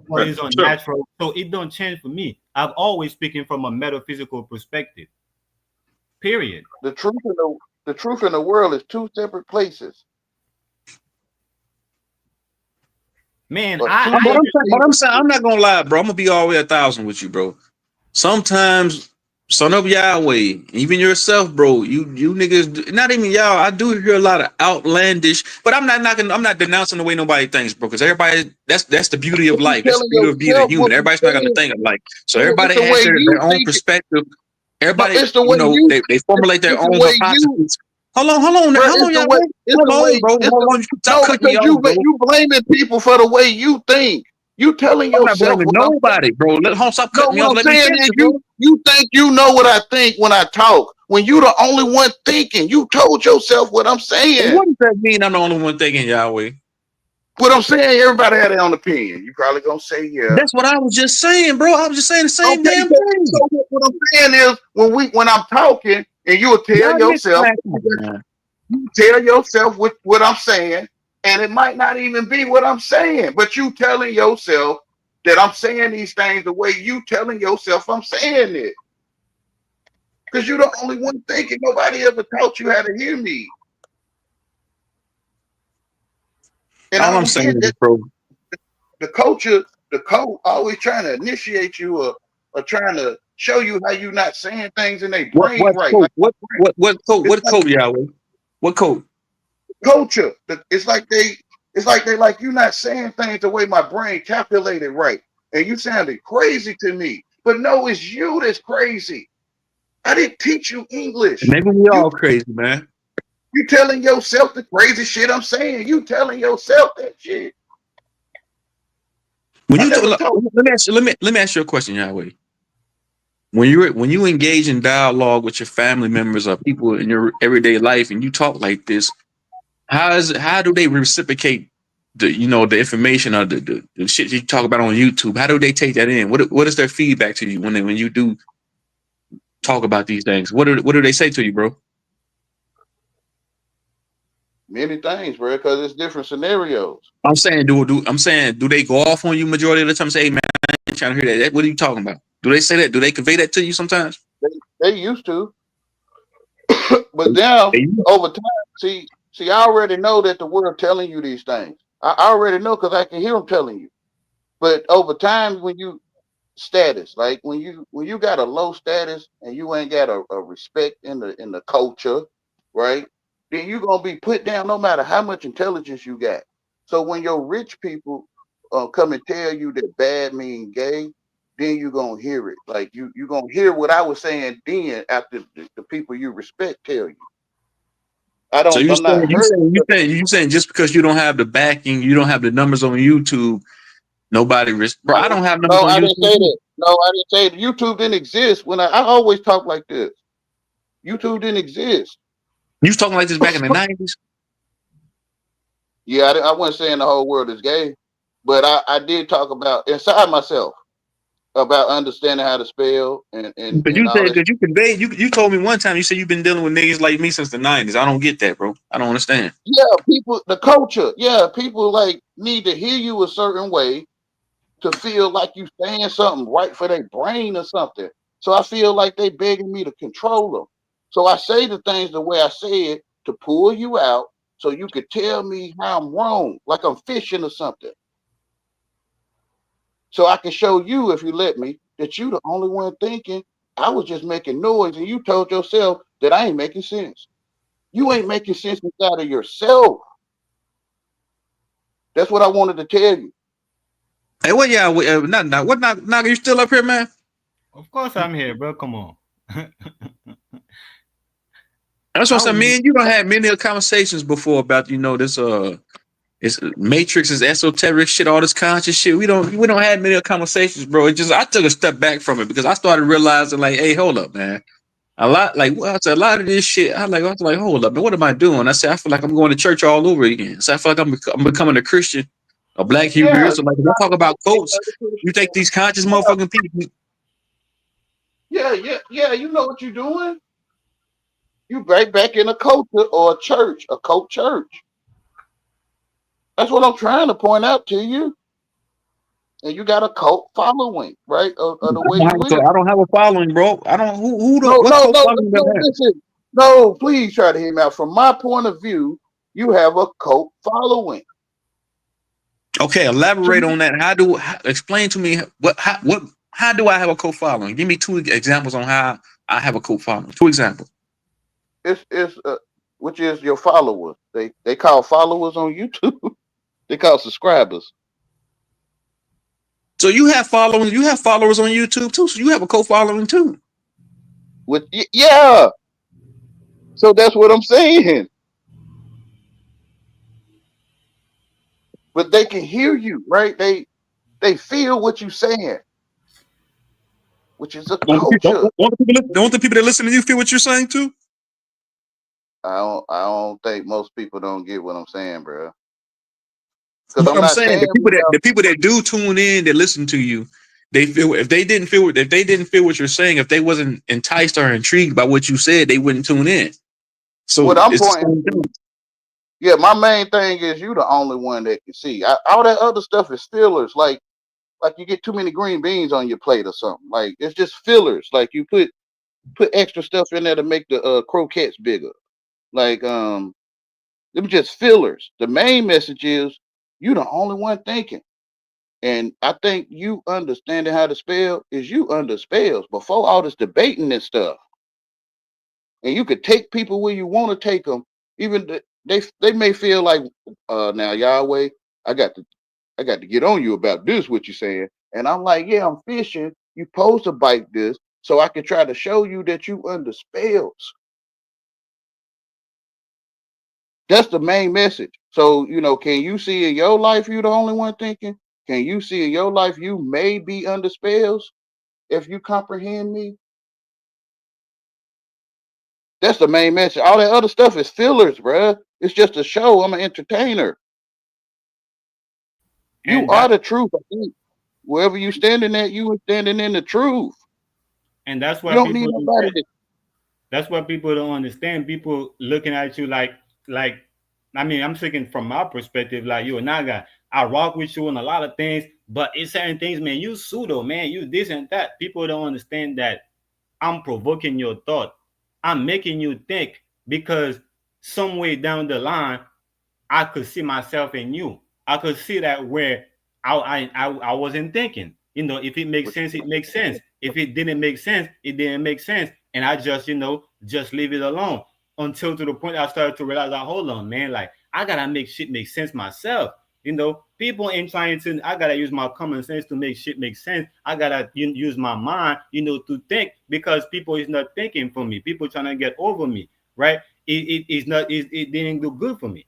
what is Sure. unnatural. So it don't change for me. I've always speaking from a metaphysical perspective. Period. The truth in the world is two separate places. Man, Or two But I separate I'm saying, I'm things. not gonna lie, bro. I'm gonna be all the way 1,000 with you, bro. Sometimes, son of Yahweh, even yourself, bro. You niggas, not even y'all. I do hear a lot of outlandish, but I'm not knocking. I'm not denouncing the way nobody thinks, bro. Because everybody, that's the beauty of But you life. That's the telling beauty of being a yourself human. what you Everybody's not gonna saying. think alike. So Yeah, it's everybody the has way you their own think it. perspective. No, Everybody, it's the you way know, you. they formulate their It's the own way you, hypotheses. Hold bro. on, y'all. It's the Hold on, way. bro. It's the Hold on. Stop no, cutting me because off, bro. you blaming people for the way you think. You telling I'm not yourself blaming what I'm saying. nobody, bro. Stop No, cutting me what off. I'm Let me saying finish, is bro. you think you know what I think when I talk. When you the only one thinking, you told yourself what I'm saying. What does that mean? I'm the only one thinking Yahweh. What I'm saying, everybody had their own opinion. You probably gonna say yeah. That's what I was just saying, bro. I was just saying the same Okay, damn so, thing. what I'm saying is when I'm talking and you will tell Y'all niggas yourself, clapping, man. you tell yourself what I'm saying, and it might not even be what I'm saying, but you telling yourself that I'm saying these things the way you telling yourself I'm saying it. Because you're the only one thinking. Nobody ever taught you how to hear me. And I All I'm don't saying get is, that bro, the culture, the code always trying to initiate you or trying to show you how you not saying things in their brain what right. code? Like What code? it's What like code, Yahweh? What code? culture. It's like they like you not saying things the way my brain calculated right. And you sounded crazy to me. But no, it's you that's crazy. I didn't teach you English. Maybe we You all crazy, man. you telling yourself the crazy shit I'm saying. You telling yourself that shit. When I you never told let me ask you, let me ask you a question, Yahweh. When you engage in dialogue with your family members or people in your everyday life, and you talk like this, how do they reciprocate the information or the shit you talk about on YouTube? How do they take that in? What is their feedback to you when you do talk about these things? What do they say to you, bro? many things, bro, because it's different scenarios. I'm saying do they go off on you majority of the time? Say, hey man, I ain't trying to hear that. What are you talking about? Do they say that? Do they convey that to you sometimes? They, they used to, but now They- over time, see, I already know that the world telling you these things. I already know because I can hear them telling you. But over time, when you status, like when you got a low status and you ain't got a respect in the culture, right? Then you gonna be put down no matter how much intelligence you got. So when your rich people come and tell you that bad mean gay, then you gonna hear it. Like you gonna hear what I was saying then after the people you respect tell you. So I'm not hurt. you saying just because you don't have the backing, you don't have the numbers on YouTube, bro. I No, don't have numbers no, on I didn't say YouTube. that. No, I didn't say that. YouTube didn't exist when I always talk like this. YouTube didn't exist. You was talking like this back in the '90s. Yeah, I wasn't saying the whole world is gay, but I did talk about inside myself about understanding how to spell But and you all said that. because you conveyed you told me one time you said you've been dealing with niggas like me since the '90s. I don't get that, bro. I don't understand. Yeah, people, the culture. Yeah, people like need to hear you a certain way to feel like you saying something right for their brain or something. So I feel like they begging me to control them. So I say the things the way I say it to pull you out so you could tell me how I'm wrong, like I'm fishing or something. So I can show you, if you let me, that you the only one thinking. I was just making noise and you told yourself that I ain't making sense. You ain't making sense inside of yourself. That's what I wanted to tell you. Hey, what y'all? Not. What not? Not you still up here, man? Of course I'm here, bro. Come on. That's what I I'm saying, was man. You don't have many conversations before about this it's Matrix is esoteric shit, all this conscious shit. We don't have many conversations, bro. It just I took a step back from it because I started realizing like, hey, hold up, man. A lot like well, I said, a lot of this shit. I was like, hold up, man. What am I doing? I said, I feel like I'm going to church all over again. So I feel like I'm becoming a Christian, a black Yeah, Hebrew. So like, when I talk about quotes, you take these conscious motherfucking people. yeah. You know what you're doing? You right back in a culture or a church, a cult church. That's what I'm trying to point out to you. And you got a cult following, right? Of the way you is. I don't have a following, bro. I don't who don't No, what no, cult no, following that no. have? Listen, no. Please try to hear me out. From my point of view, you have a cult following. Okay, elaborate on that. Explain to me how do I have a cult following? Give me two examples on how I have a cult following. Two examples. It's which is your followers. They call followers on YouTube. They call subscribers. So you have followers. You have followers on YouTube too. So you have a cult following too. Yeah. So that's what I'm saying. But they can hear you, right? They feel what you're saying, which is a Don't the people, culture. don't the people that listen to you feel what you're saying too? I don't think most people don't get what I'm saying, bro. Because What I'm I'm not saying, saying the people that do tune in, that listen to you, they feel if they didn't feel what you're saying, if they wasn't enticed or intrigued by what you said, they wouldn't tune in. what So I'm it's the pointing same to. thing. Yeah, my main thing is you the only one that can see. All that other stuff is fillers. Like you get too many green beans on your plate or something. Like it's just fillers. Like you put extra stuff in there to make the croquettes bigger. Like them just fillers. The main message is you the only one thinking. And I think you understanding how to spell is you under spells before all this debating and stuff. And you could take people where you want to take them. Even they may feel like now Yahweh, I got to I got to get on you about this. What you're saying? And I'm like, yeah, I'm fishing. You supposed to bite this so I can try to show you that you under spells. That's the main message. So can you see in your life you the only one thinking? Can you see in your life you may be under spells if you comprehend me? That's the main message. All that other stuff is fillers, bruh. It's just a show. I'm an entertainer. You and are that the truth. I think wherever you standing at, you are standing in the truth. and that's You what don't people need don't nobody get. That's what people don't understand. People looking at you like I mean, I'm speaking from my perspective, like you a Naga. I rock with you on a lot of things, but in certain things, man, you pseudo, man, you this and that. People don't understand that I'm provoking your thought. I'm making you think because some way down the line, I could see myself in you. I could see that where I wasn't thinking. If it makes sense, it makes sense. If it didn't make sense, it didn't make sense. And I just, just leave it alone until to the point I started to realize, like, hold on, man, like I gotta make shit make sense myself. People ain't trying to. I gotta use my common sense to make shit make sense. I gotta use my mind, to think because people is not thinking for me. People trying to get over me, right? It's not. It didn't do good for me,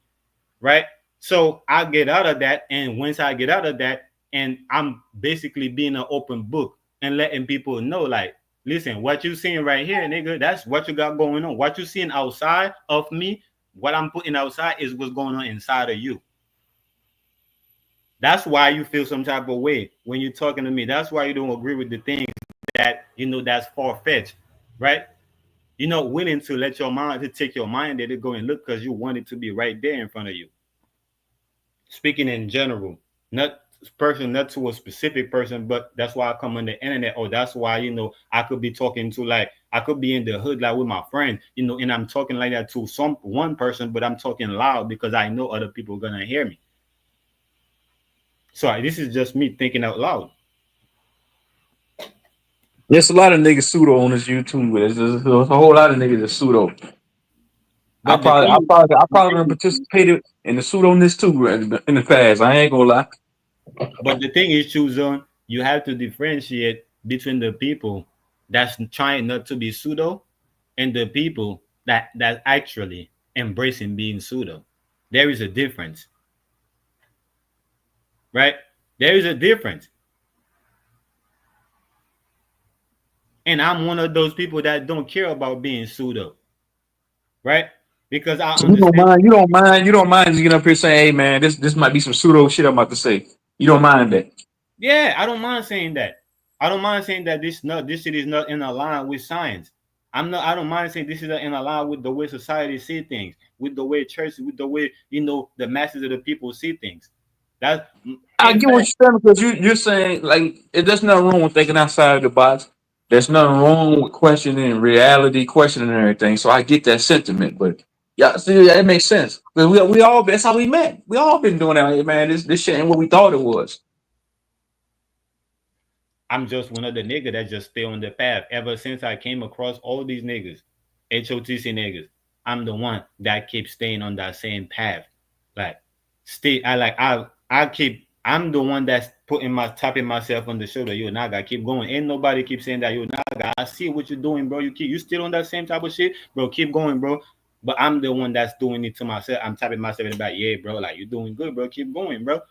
right? So I get out of that, and once I get out of that, and I'm basically being an open book and letting people know, like, listen, what you seeing right here, nigga, that's what you got going on. What you seeing outside of me, what I'm putting outside is what's going on inside of you. That's why you feel some type of way when you're talking to me. That's why you don't agree with the things that that's far fetched, right? You're not willing to let your mind to take your mind there to go and look because you want it to be right there in front of you. Speaking in general, not to a specific person, but that's why I come on the internet. Or that's why I could be talking to, like, I could be in the hood like with my friend, and I'm talking like that to some one person, but I'm talking loud because I know other people are gonna hear me. So this is just me thinking out loud. There's a lot of niggas pseudo on this YouTube. There's a whole lot of niggas that pseudo. I But the probably, I thing, probably, I probably done participated in the pseudo-ness too in the past. I ain't gonna lie. but the thing is, choose on. You have to differentiate between the people that's trying not to be pseudo, and the people that actually embracing being pseudo. There is a difference, right? There is a difference. And I'm one of those people that don't care about being pseudo, right? Because I So you don't understand. mind, you don't mind just getting up here saying, "Hey, man, this might be some pseudo shit I'm about to say." You don't mind that. Yeah, I don't mind saying that. I don't mind saying that this shit is not in line with science. I don't mind saying this is in line with the way society see things, with the way church, with the way the masses of the people see things. That I in get what fact, you're saying because you're saying like there's nothing wrong with thinking outside of the box. There's nothing wrong with questioning reality, questioning everything. So I get that sentiment, but yeah, see, that makes sense. But we all that's how we met. We all been doing that, like, man. This shit ain't what we thought it was. I'm just one of the niggas that just stay on the path. Ever since I came across all these niggas, H.O.T.C niggas, I'm the one that keeps staying on that same path. Like, I keep. I'm the one that's putting my tapping myself on the shoulder. Yo, Naga, keep going. Ain't nobody keep saying that. Yo, Naga, I see what you're doing, bro. You still on that same type of shit, bro. Keep going, bro. But I'm the one that's doing it to myself. I'm tapping myself in the back. Yeah, bro. Like, you're doing good, bro. Keep going, bro.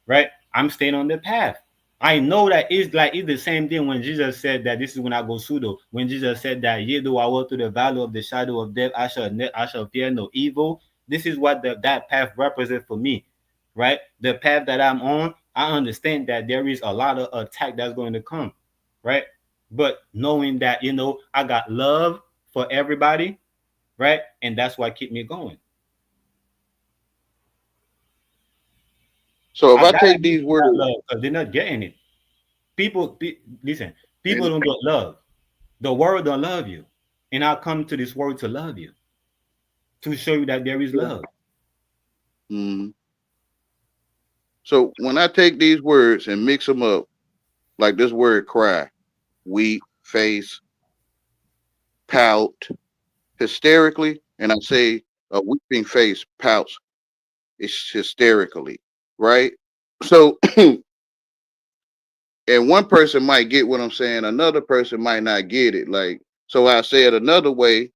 Right? I'm staying on the path. I know that it's the same thing when Jesus said that this is when I go pseudo. When Jesus said that, yea, though I walk through the valley of the shadow of death, I shall fear no evil. This is what that path represents for me, right? The path that I'm on, I understand that there is a lot of attack that's going to come, right? But knowing that I got love for everybody, right, and that's what keep me going. So if I I gotta take give these people words that love because they're not getting it. Listen, people and don't get love. The world don't love you. And I come to this world to love you, to show you that there is love. mm, so when I take these words and mix them up, like this word cry, weep, face, pout, hysterically, and I say a weeping face pouts is hysterically, right? So and one person might get what I'm saying, another person might not get it. Like, so I say it another way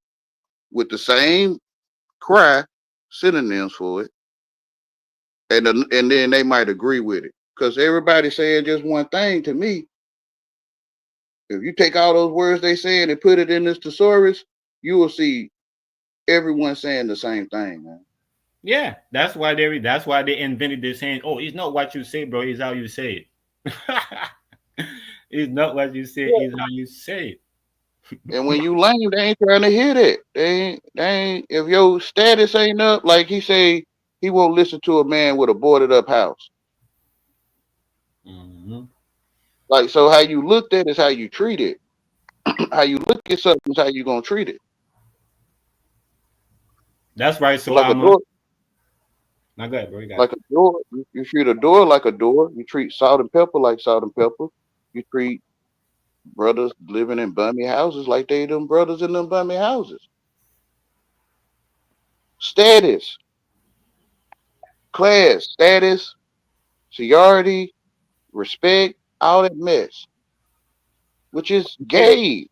with the same cry, synonyms for it, and then they might agree with it. Because everybody saying just one thing to me. If you take all those words they saying and put it in this thesaurus, you will see everyone saying the same thing, man. Yeah, that's why they invented this saying, oh, it's not what you say, bro, it's how you say it. It's not what you say, it's how you say it. And when you lame, they ain't trying to hear that. They ain't. If your status ain't up, like he say, he won't listen to a man with a boarded up house. Hmm. Like, so how you looked at is how you treat it. How you look at something is how you gonna treat it. That's right. So Like a I'm a door, now go ahead, bro. You got it. like a door. You treat a door like a door. You treat salt and pepper like salt and pepper. You treat brothers living in bummy houses like they them brothers in them bummy houses. Status, class, status, seniority, respect, all that mess, which is gay,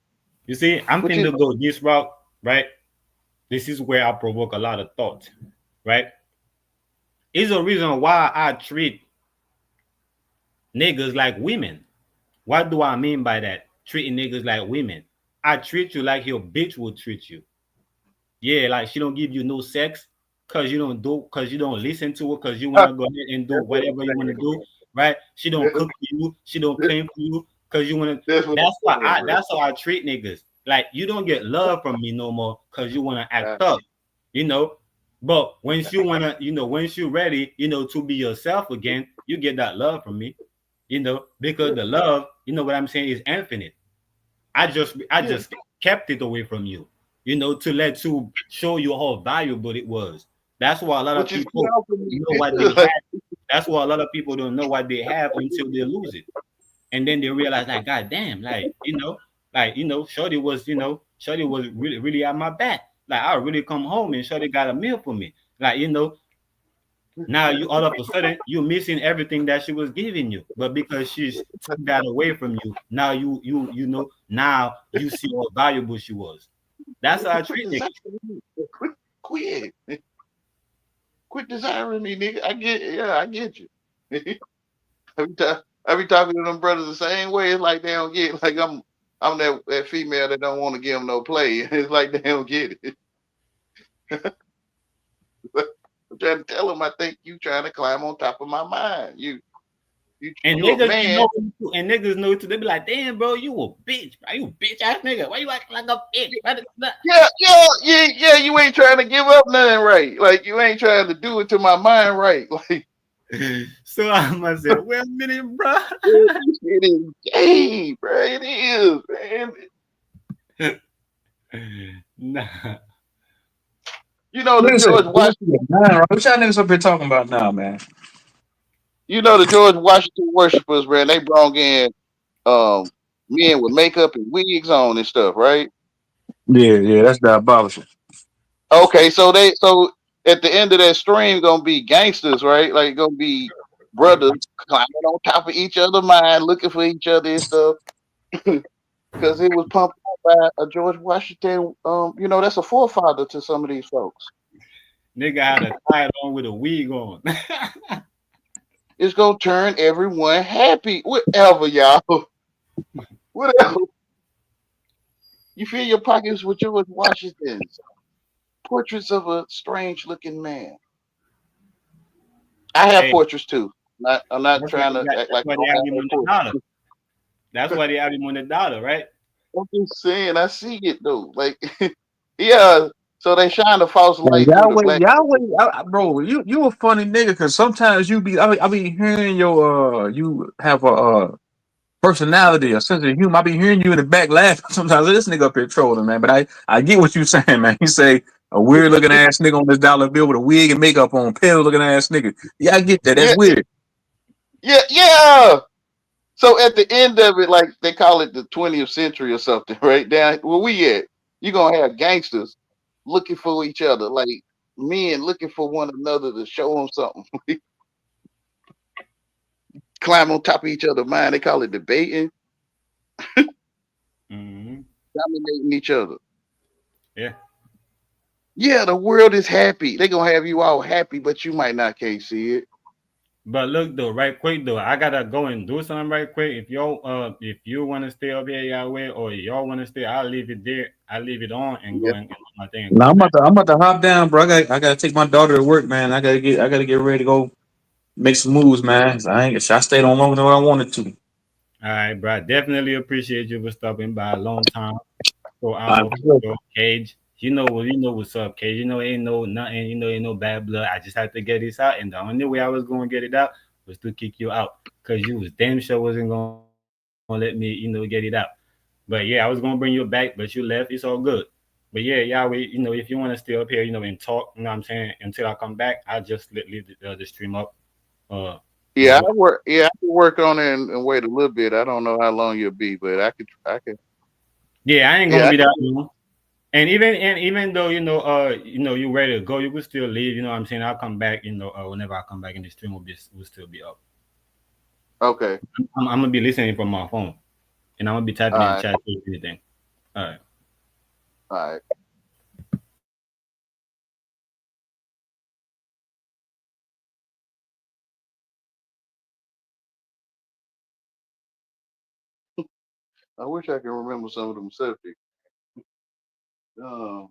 You see, I'm which finna is to go this route, right? This is where I provoke a lot of thought, right? Is a reason why I treat niggas like women. What do I mean by that? Treating niggas like women. I treat you like your bitch would treat you. Yeah, like she don't give you no sex because you don't listen to her because you wanna go ahead and do that's what whatever you wanna do, right? She don't it's cook for you, she don't saying. clean for you because you wanna That's what it's saying, bro. that's how I treat niggas. Like you don't get love from me no more because you wanna act Uh, tough, you know. But once you wanna, once you're ready, to be yourself again, you get that love from me, because the love, what I'm saying, is infinite. I yeah, just kept it away from you, to let you show you how valuable it was. That's why a lot of what you see people out for me, know what they it's like, have. That's why a lot of people don't know what they have until they lose it. And then they realize like, God damn, Shorty was really at my back. Like I really come home and Shorty got a meal for me. Like, Now you all of a sudden you're missing everything that she was giving you, but because she's took that away from you, now you know now you see how valuable she was. That's how I Quit treat desiring niggas. me. Quit. Quit desiring me, nigga. I get you. I be talking to them brothers the same way. It's like they don't get like I'm that female that don't want to give them no play. It's like they don't get it. I'm trying to tell them I think you trying to climb on top of my mind. And You a niggas be man. knowing too, and niggas know it too. They be like, damn, bro, you a bitch, bro. You a bitch ass nigga. Why you acting like a bitch? Yeah. You ain't trying to give up nothing right. Like you ain't trying to do it to my mind right. Like So I must say, wait a minute, bro. it is gay, bro. It is, man. Nah. You know the Niggas say George Washington. bullshit, man. What y'all niggas up here talking about now, man? You know the George Washington worshipers, man. They brought in um men with makeup and wigs on and stuff, right? Yeah, that's diabolical. Okay, so at the end of that stream gonna be gangsters, right? Like gonna be brothers climbing on top of each other mind, looking for each other and stuff. Because it was pumped up by a George Washington. That's a forefather to some of these folks. Nigga had a tie on with a wig on. It's gonna turn everyone happy. Whatever, y'all. Whatever. You fill your pockets with George Washington's portraits of a strange looking man. I have Hey, portraits too. I'm not that's why trying they to got act that's like I why they don't have have him no on the portraits. dollar. That's why they have him on the dollar, right? I'm just saying, I see it though. Like, yeah. So they shine the false Man, light through the black. bro, you a funny nigga because sometimes I be hearing you have a personality, a sense of humor. I be hearing you in the back laughing. Sometimes this nigga up here trolling, man. But I get what you saying, man. You say a weird looking ass nigga on this dollar bill with a wig and makeup on, pale looking ass nigga. Yeah, I get that. That's Yeah, weird. yeah. So at the end of it, like they call it the 20th century or something, right? Down where we at, you're gonna have gangsters looking for each other, like men looking for one another to show them something. Climb on top of each other, mind. They call it debating, Hmm. dominating each other. Yeah. Yeah, the world is happy. They're gonna have you all happy, but you might not can't see it. But look though, right quick though, I gotta go and do something right quick. If you wanna stay up here Yahweh or y'all wanna stay, I'll leave it there. I leave it on and go Yeah. and do my thing and Now come back. I'm about to hop down, bro. I gotta take my daughter to work, man. I gotta get ready to go make some moves, man. I stayed on longer than what I wanted to. All right, bro. I definitely appreciate you for stopping by a long time. So I, yo, Cage. You know what's up, Cage. You know ain't no nothing, ain't no bad blood. I just had to get this out, and the only way I was gonna get it out was to kick you out. Cause you was damn sure wasn't gonna let me, get it out. But yeah, I was gonna bring you back, but you left. It's all good. But yeah, Yahweh, if you want to stay up here, and talk, you know what I'm saying, until I come back, I'll just leave the stream up. You know, I can work on it and wait a little bit. I don't know how long you'll be, but I could. yeah, I ain't gonna Yeah, I be can. that long. And even though you ready to go, you could still leave. You know what I'm saying? I'll come back. Whenever I come back, in the stream will still be up. Okay. I'm gonna be listening from my phone, and I'm gonna be All typing in the right. chat if anything. All right. All right. I wish I could remember some of them subjects. Um,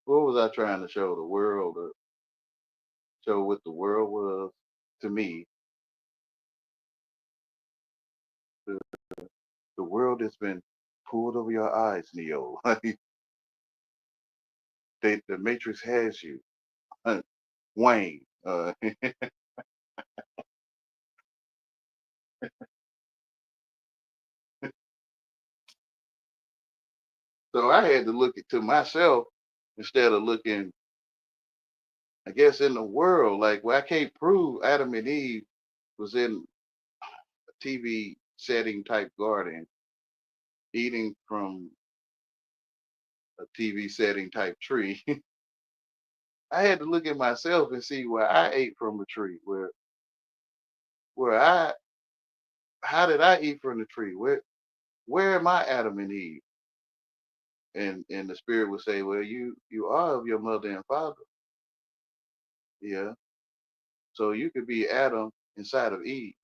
what was I trying to show the world? Or show what the world was to me. The, the world has been pulled over your eyes, Neo. The Matrix has you, Wayne. So I had to look to myself instead of looking, I guess, in the world. Like, well, I can't prove Adam and Eve was in a TV setting type garden eating from a TV setting type tree. I had to look at myself and see where I ate from a tree. Where I how did I eat from the tree? Where am I Adam and Eve? And the spirit would say, well, you are of your mother and father. Yeah. So you could be Adam inside of Eve.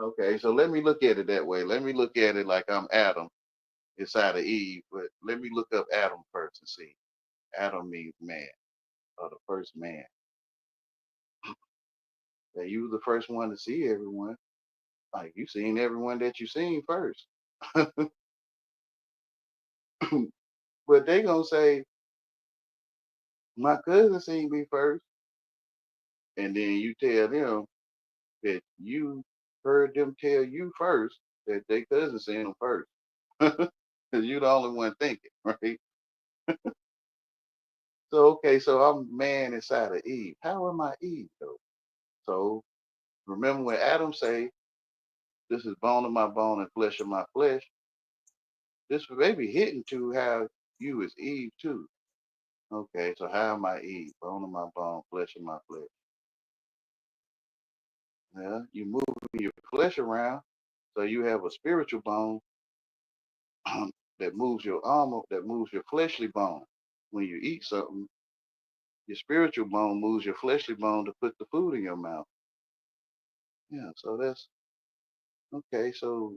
Okay, so let me look at it that way. Let me look at it like I'm Adam inside of Eve, but let me look up Adam first and see. Adam means man, or the first man. That you were the first one to see everyone. Like you seen everyone that you seen first. But they gonna say, my cousin seen me first, and then you tell them that you heard them tell you first that their cousin seen them first. Because you the only one thinking, right? So okay, so I'm man inside of Eve. How am I Eve though? So remember when Adam say, this is bone of my bone and flesh of my flesh, this may be hitting to how you is Eve too. Okay, so how am I Eve? Bone of my bone, flesh of my flesh. Yeah, you moving your flesh around, so you have a spiritual bone that moves your armor, that moves your fleshly bone. When you eat something, your spiritual bone moves your fleshly bone to put the food in your mouth. Yeah, so that's okay. So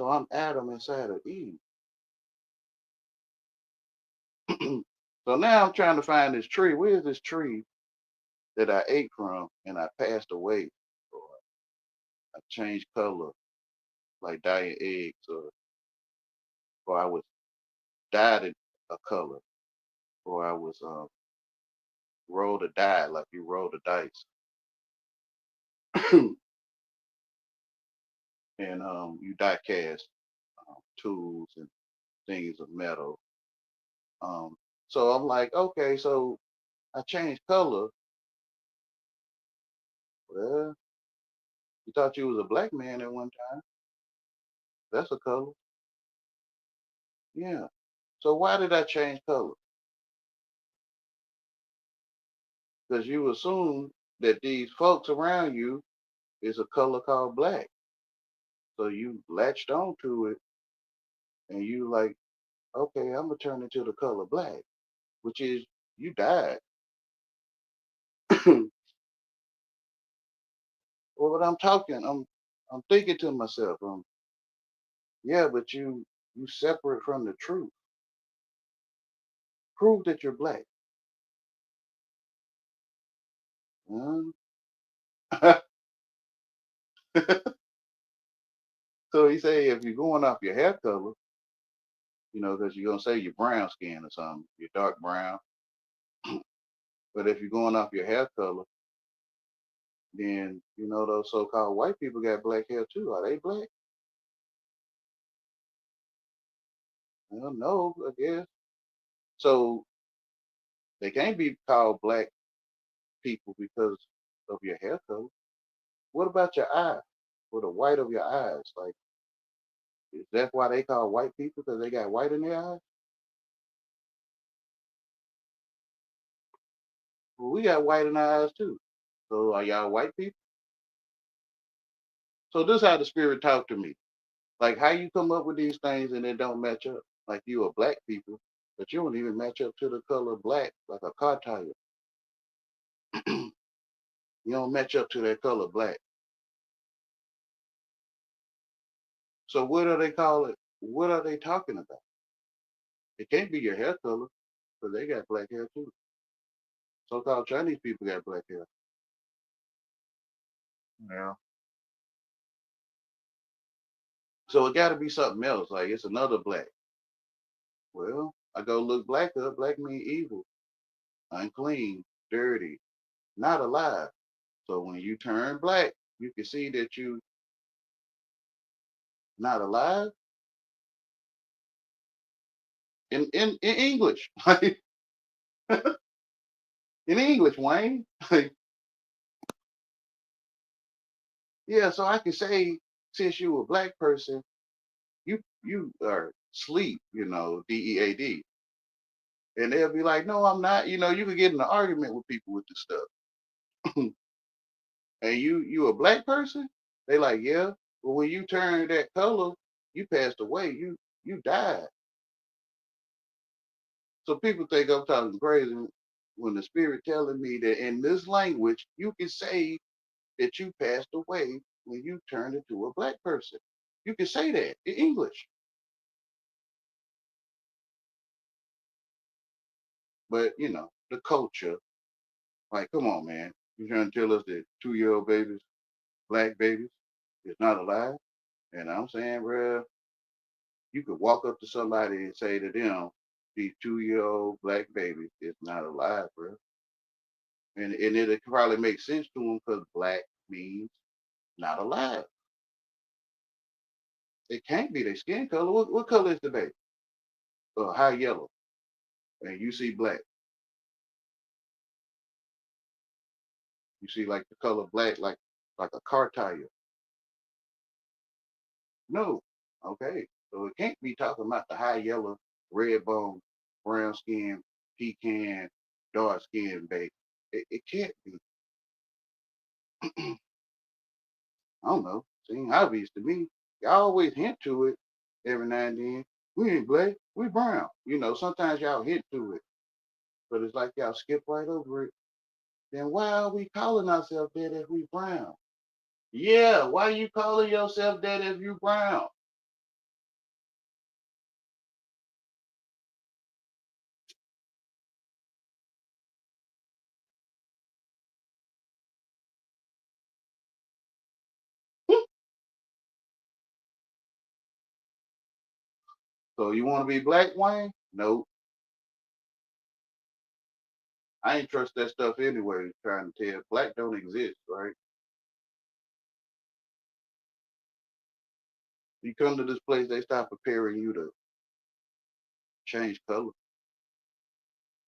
I'm Adam inside of Eve. So now I'm trying to find this tree. Where's this tree that I ate from and I passed away, or I changed color, like dyeing eggs, or I was dyed in a color, or I was rolled a die like you roll the dice, and you die cast tools and things of metal. Um, so I'm like, okay, so I changed color. Well, you thought you was a black man at one time. That's a color. Yeah. So why did I change color? Because you assume that these folks around you is a color called black. So you latched onto it and you like, okay, I'm gonna turn into the color black, which is you died. Well, what I'm talking, I'm thinking to myself, yeah, but you separate from the truth. Prove that you're black. Huh? So he say if you're going off your hair color, because you're gonna say you're brown skin or something, you're dark brown. But if you're going off your hair color, then those so-called white people got black hair too. Are they black? Well, no, I guess. So they can't be called black people because of your hair color. What about your eyes? Or the white of your eyes? Like, is that why they call white people? Because they got white in their eyes? Well, we got white in our eyes too. So are y'all white people? So this how the spirit talk to me. Like how you come up with these things and it don't match up. Like you are black people, but you don't even match up to the color black, like a car tire. You don't match up to that color black. So what are they calling? What are they talking about? It can't be your hair color, because they got black hair too. So-called Chinese people got black hair. Yeah. So it got to be something else. Like it's another black. Well, I go look black up. Black mean evil, unclean, dirty, not alive. So when you turn black, you can see that you not alive in English. Like in English, Wayne. Like, yeah, so I can say since you a black person, you are sleep, DEAD. And they'll be like, no, I'm not. You could get in an argument with people with this stuff. And you a black person? They like, yeah. But when you turn that color, you passed away. You died. So people think I'm talking crazy when the spirit telling me that in this language you can say that you passed away when you turned into a black person. You can say that in English. But the culture, like, come on, man. You trying to tell us that 2-year-old babies, black babies, is not alive? And I'm saying, bro, you could walk up to somebody and say to them, the 2-year-old black baby is not alive, bro. And it probably makes sense to them because black means not alive. It can't be their skin color. What color is the baby? High yellow. And you see black. You see like the color black, like a car tire. No. Okay. So it can't be talking about the high yellow, red bone, brown skin, pecan, dark skin baby. It can't be. I don't know. Seems obvious to me. Y'all always hint to it every now and then. We ain't black, we brown. Sometimes y'all hint to it, but it's like y'all skip right over it. Then why are we calling ourselves that if we brown? Yeah, why you calling yourself that if you brown? So you want to be black, Wayne? Nope. I ain't trust that stuff anyway. Trying to tell black don't exist, right? You come to this place, they start preparing you to change color,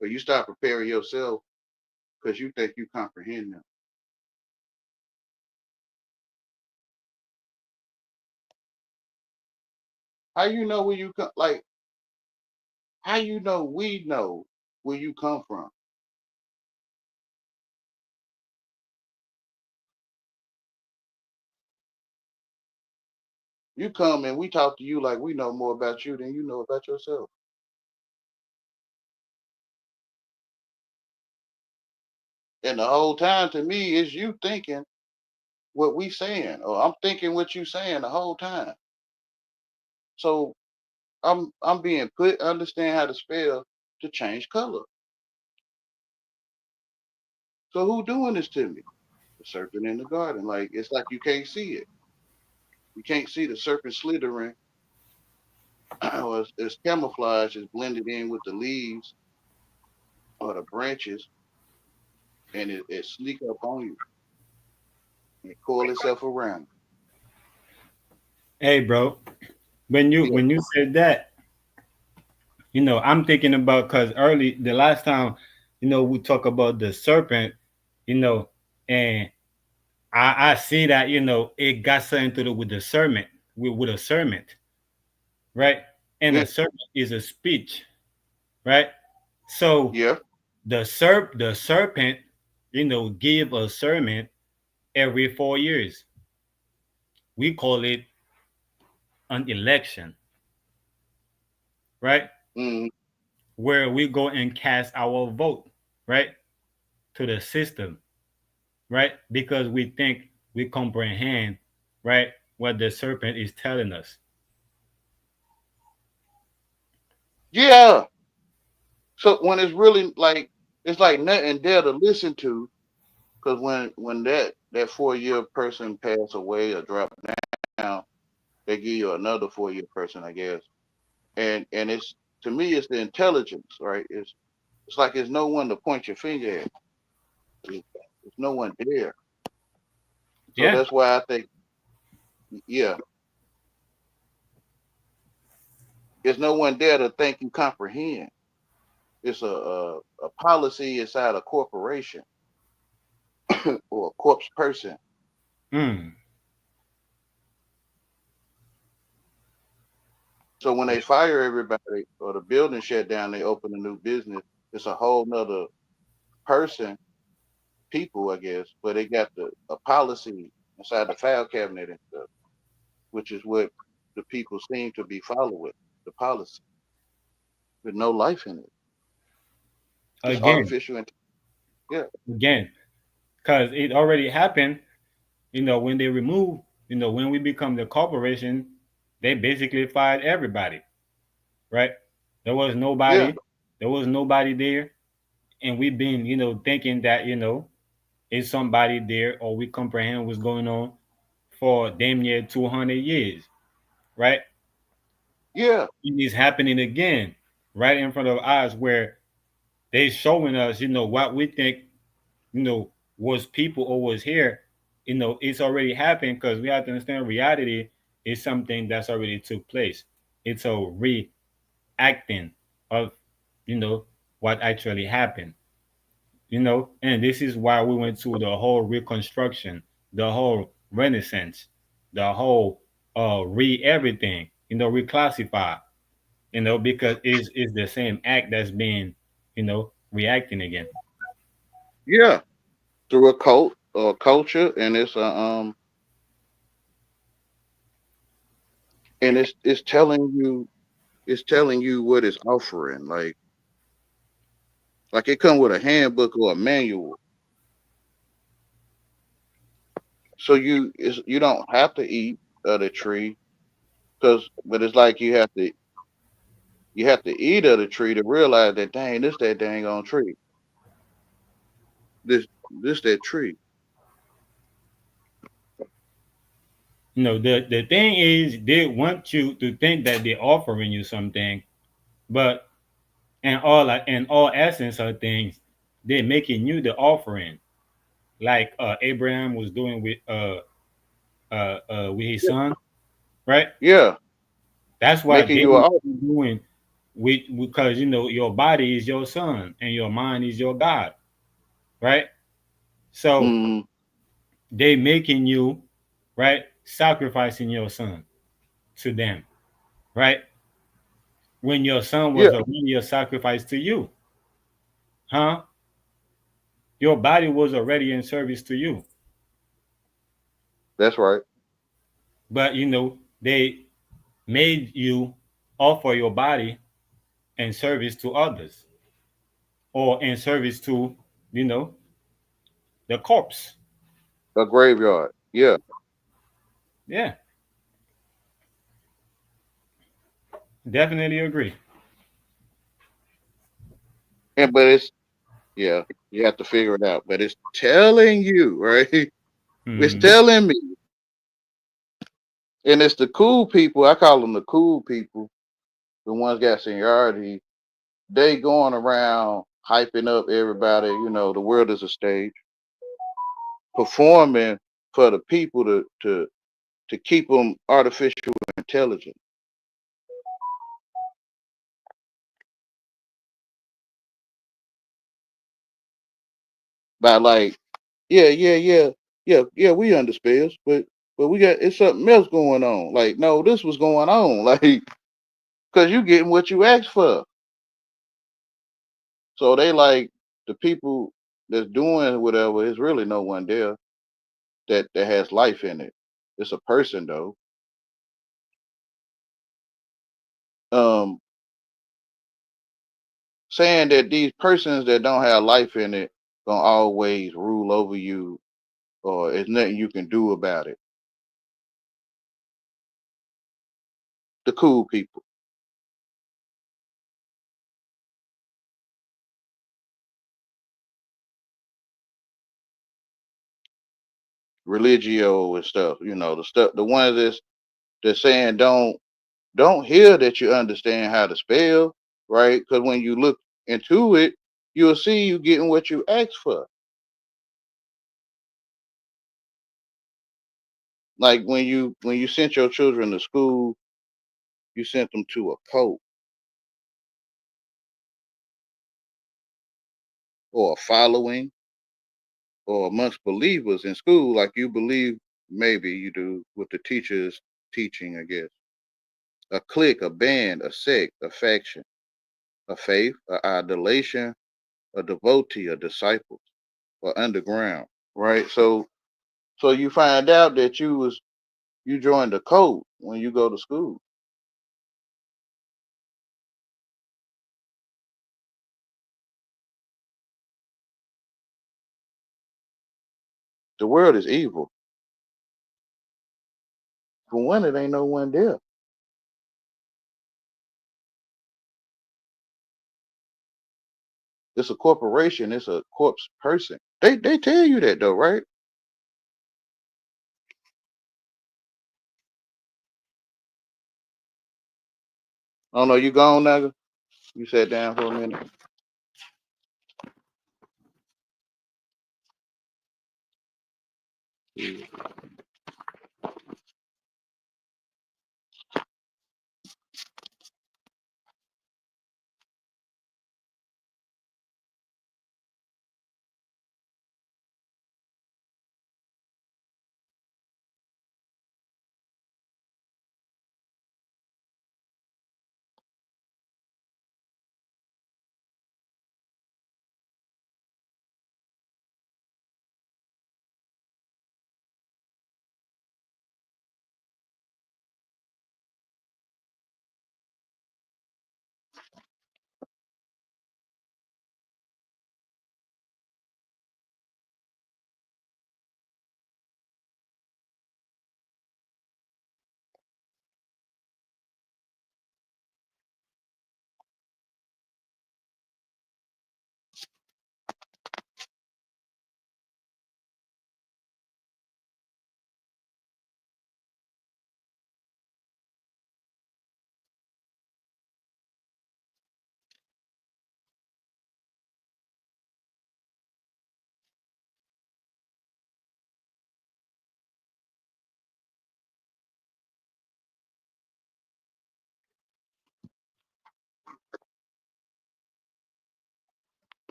or you start preparing yourself because you think you comprehend them. How you know where you come? Like, how you know we know where you come from? You come and we talk to you like we know more about you than you know about yourself. And the whole time to me is you thinking what we saying, or I'm thinking what you saying the whole time. So I'm being put understand how to spell to change color. So who doing this to me? The serpent in the garden. Like it's like you can't see it. You can't see the serpent slithering, or it's camouflage is blended in with the leaves or the branches, and it sneak up on you and coil itself around. Hey, bro, when you Yeah. when you said that, I'm thinking about because early the last time, we talk about the serpent, you know, and I see that it got something to do with the sermon, with a sermon, right? And Yeah. a sermon is a speech, right? So Yeah. the serpent, give a sermon every 4 years. We call it an election, right? Mm, Where we go and cast our vote, right, to the system, right? Because we think we comprehend, right, what the serpent is telling us. yeah. So when it's really like it's like nothing there to listen to, because when that 4-year person pass away or drop down, they give you another 4-year person, I guess. And it's to me it's the intelligence, right? It's like there's no one to point your finger at. There's no one there. So Yeah. that's why I think, yeah, there's no one there to think you comprehend. It's a policy inside a corporation or a corpse person. Mm. So when they fire everybody or the building shut down, they open a new business. It's a whole nother person, people, I guess, but they got a policy inside the file cabinet and stuff, which is what the people seem to be following, the policy with no life in it. It's Again, artificial. Yeah, again, because it already happened. When they remove, when we become the corporation, they basically fired everybody, right? There was yeah, nobody, there was nobody there, and we've been, thinking that, is somebody there, or we comprehend what's going on for damn near 200 years, right? yeah, It is happening again, right in front of our eyes, where they showing us, what we think, was people or was here. It's already happened, because we have to understand reality is something that's already took place. It's a reacting of, what actually happened. And this is why we went through the whole reconstruction, the whole renaissance, the whole re everything, reclassify, because it's the same act that's being, reacting again. yeah. Through a cult or a culture, and it's telling you what it's offering. Like it come with a handbook or a manual, so you don't have to eat of the tree, but it's like you have to eat of the tree to realize that dang, this that dang on tree, this that tree. The thing is, they want you to think that they're offering you something, but in all essence of things, they're making you the offering, like Abraham was doing with his Yeah, son, right? yeah, That's what making they you an were offer. doing because your body is your son and your mind is your God, right? So Mm, they making you, right, sacrificing your son to them, right? When your son yeah, was already a sacrifice to you, huh? Your body was already in service to you, that's right. but they made you offer your body in service to others, or in service to, you know, the corpse. A graveyard. Yeah, Yeah, definitely agree. and but it's yeah, you have to figure it out. But it's telling you, right? It's Hmm. telling me, and it's the cool people. I call them the cool people. The ones got seniority. They going around hyping up everybody. The world is a stage, performing for the people to keep them artificial intelligent by like, yeah, yeah, yeah, yeah, yeah. We under spells, but we got it's something else going on. Like, no, this was going on, like, because you getting what you asked for. So they like the people that's doing whatever. Is really no one there that has life in it. It's a person though. Um, saying that these persons that don't have life in it gonna always rule over you, or there's nothing you can do about it. The cool people, religio and stuff. The stuff, the ones that's saying don't hear that you understand how to spell, right? Because when you look into it, you'll see you getting what you asked for. Like when you sent your children to school, you sent them to a cult or a following or amongst believers in school, like you believe maybe you do with the teachers teaching, I guess. a clique, a band, a sect, a faction, a faith, a idolation, a devotee, a disciple, or underground, right? So you find out that you joined the cult when you go to school. The world is evil. For one, it ain't no one there. It's a corporation. It's a corpse person. They tell you that though, right? Oh no, you gone, nigga? You sat down for a minute.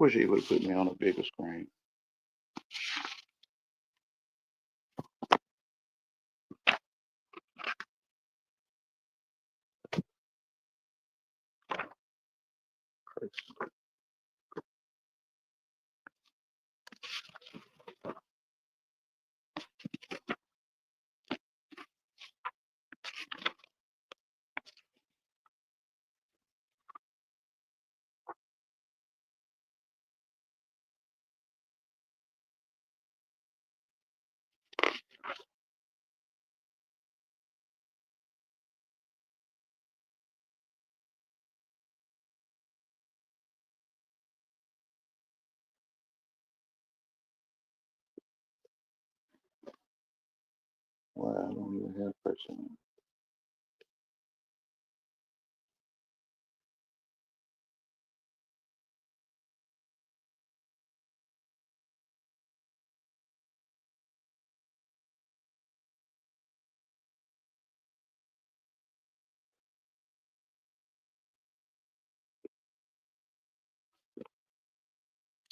Wish he would have put me on a bigger screen. Well, I don't even have person.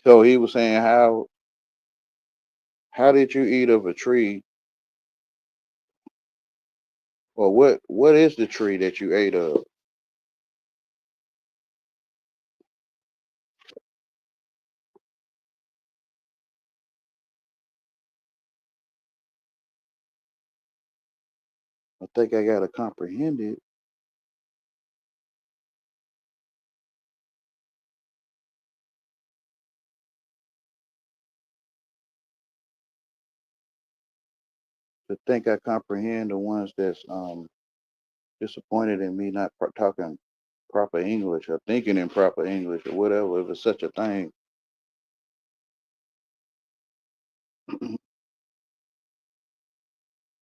So he was saying how did you eat of a tree, or what is the tree that you ate of? I think I gotta comprehend it. To think I comprehend the ones that's disappointed in me not talking proper English or thinking in proper English or whatever, if it's such a thing.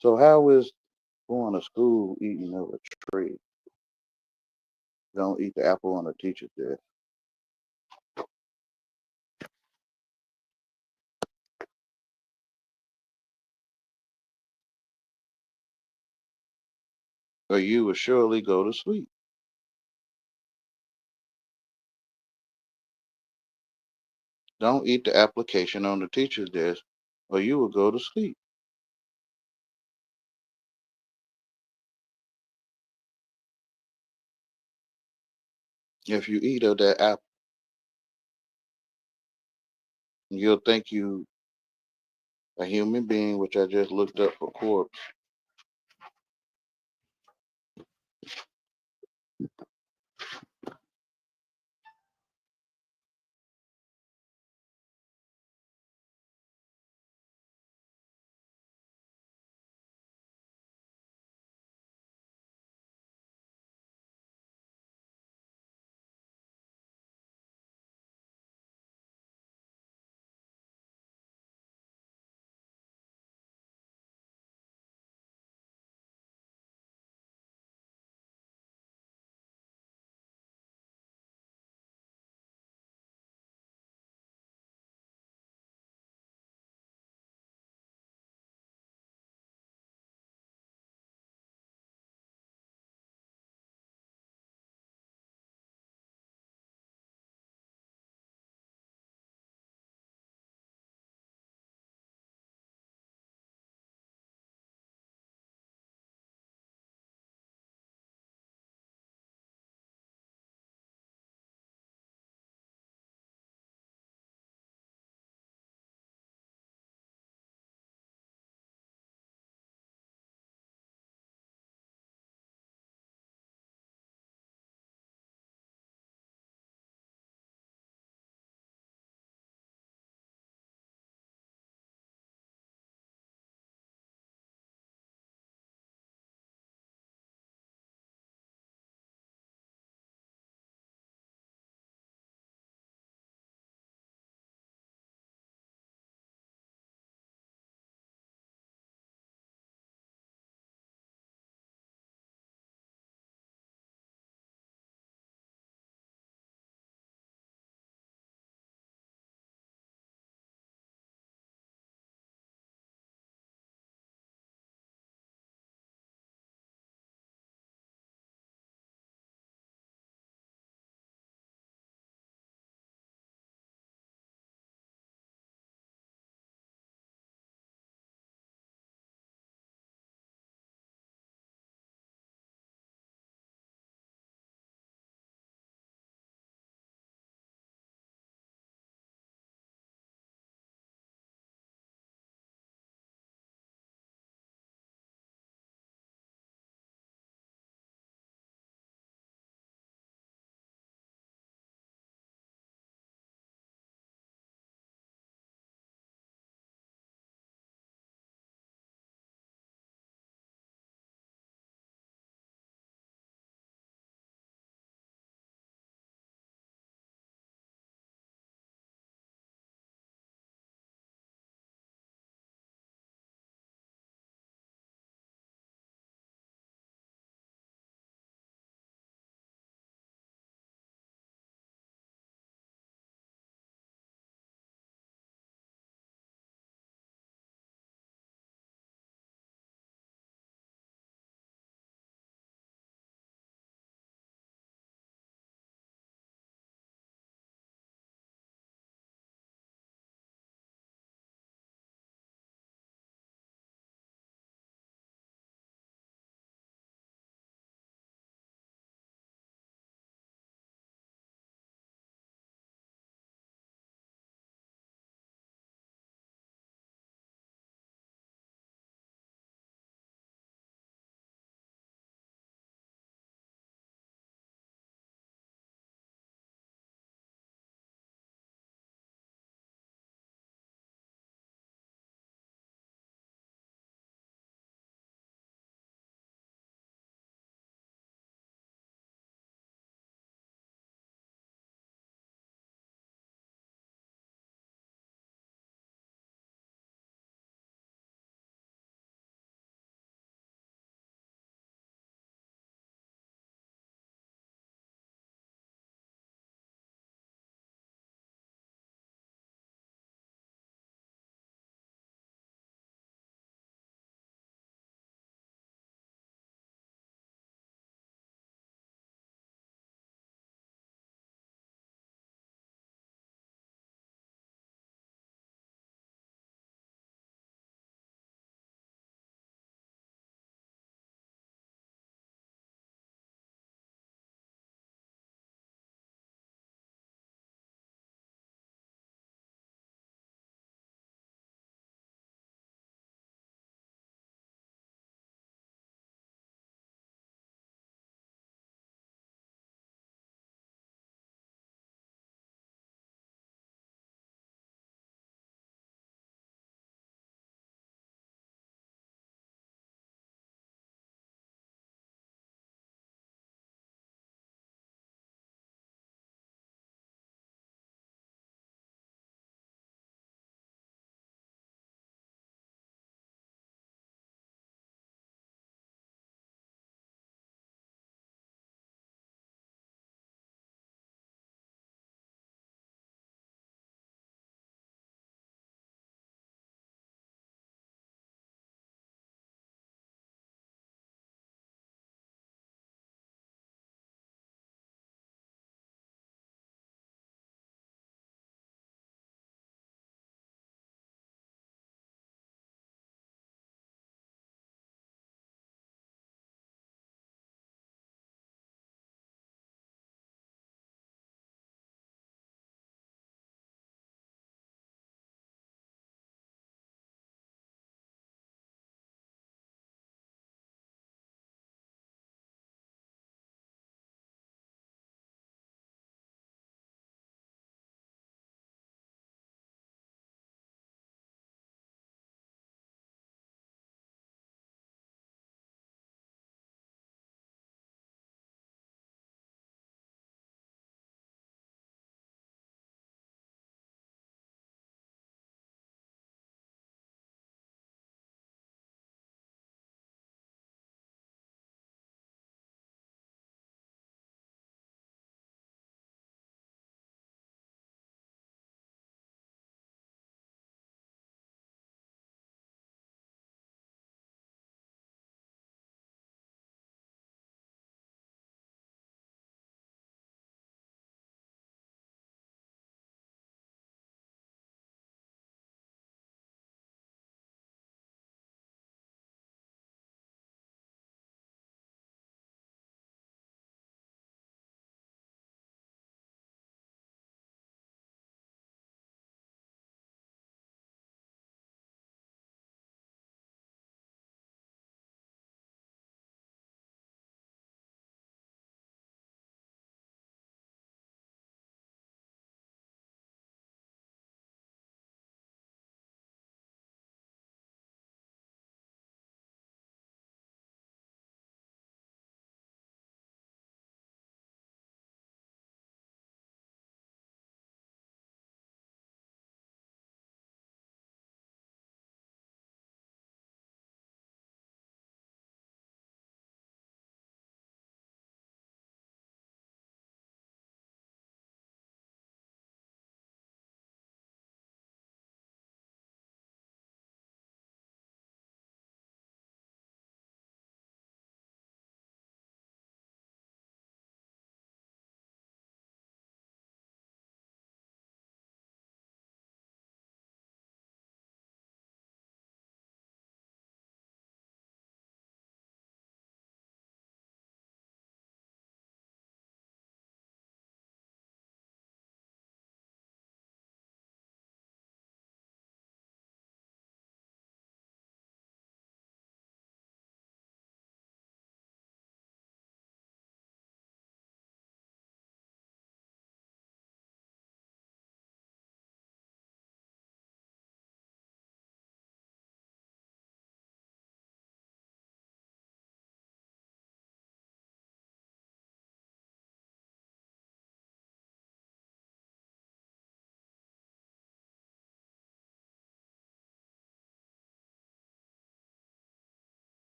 So how is going to school eating of a tree? Don't eat the apple on the teacher's desk. Or you will surely go to sleep. Don't eat the application on the teacher's desk, or you will go to sleep. If you eat of that apple, you'll think you a human being, which I just looked up for corpse.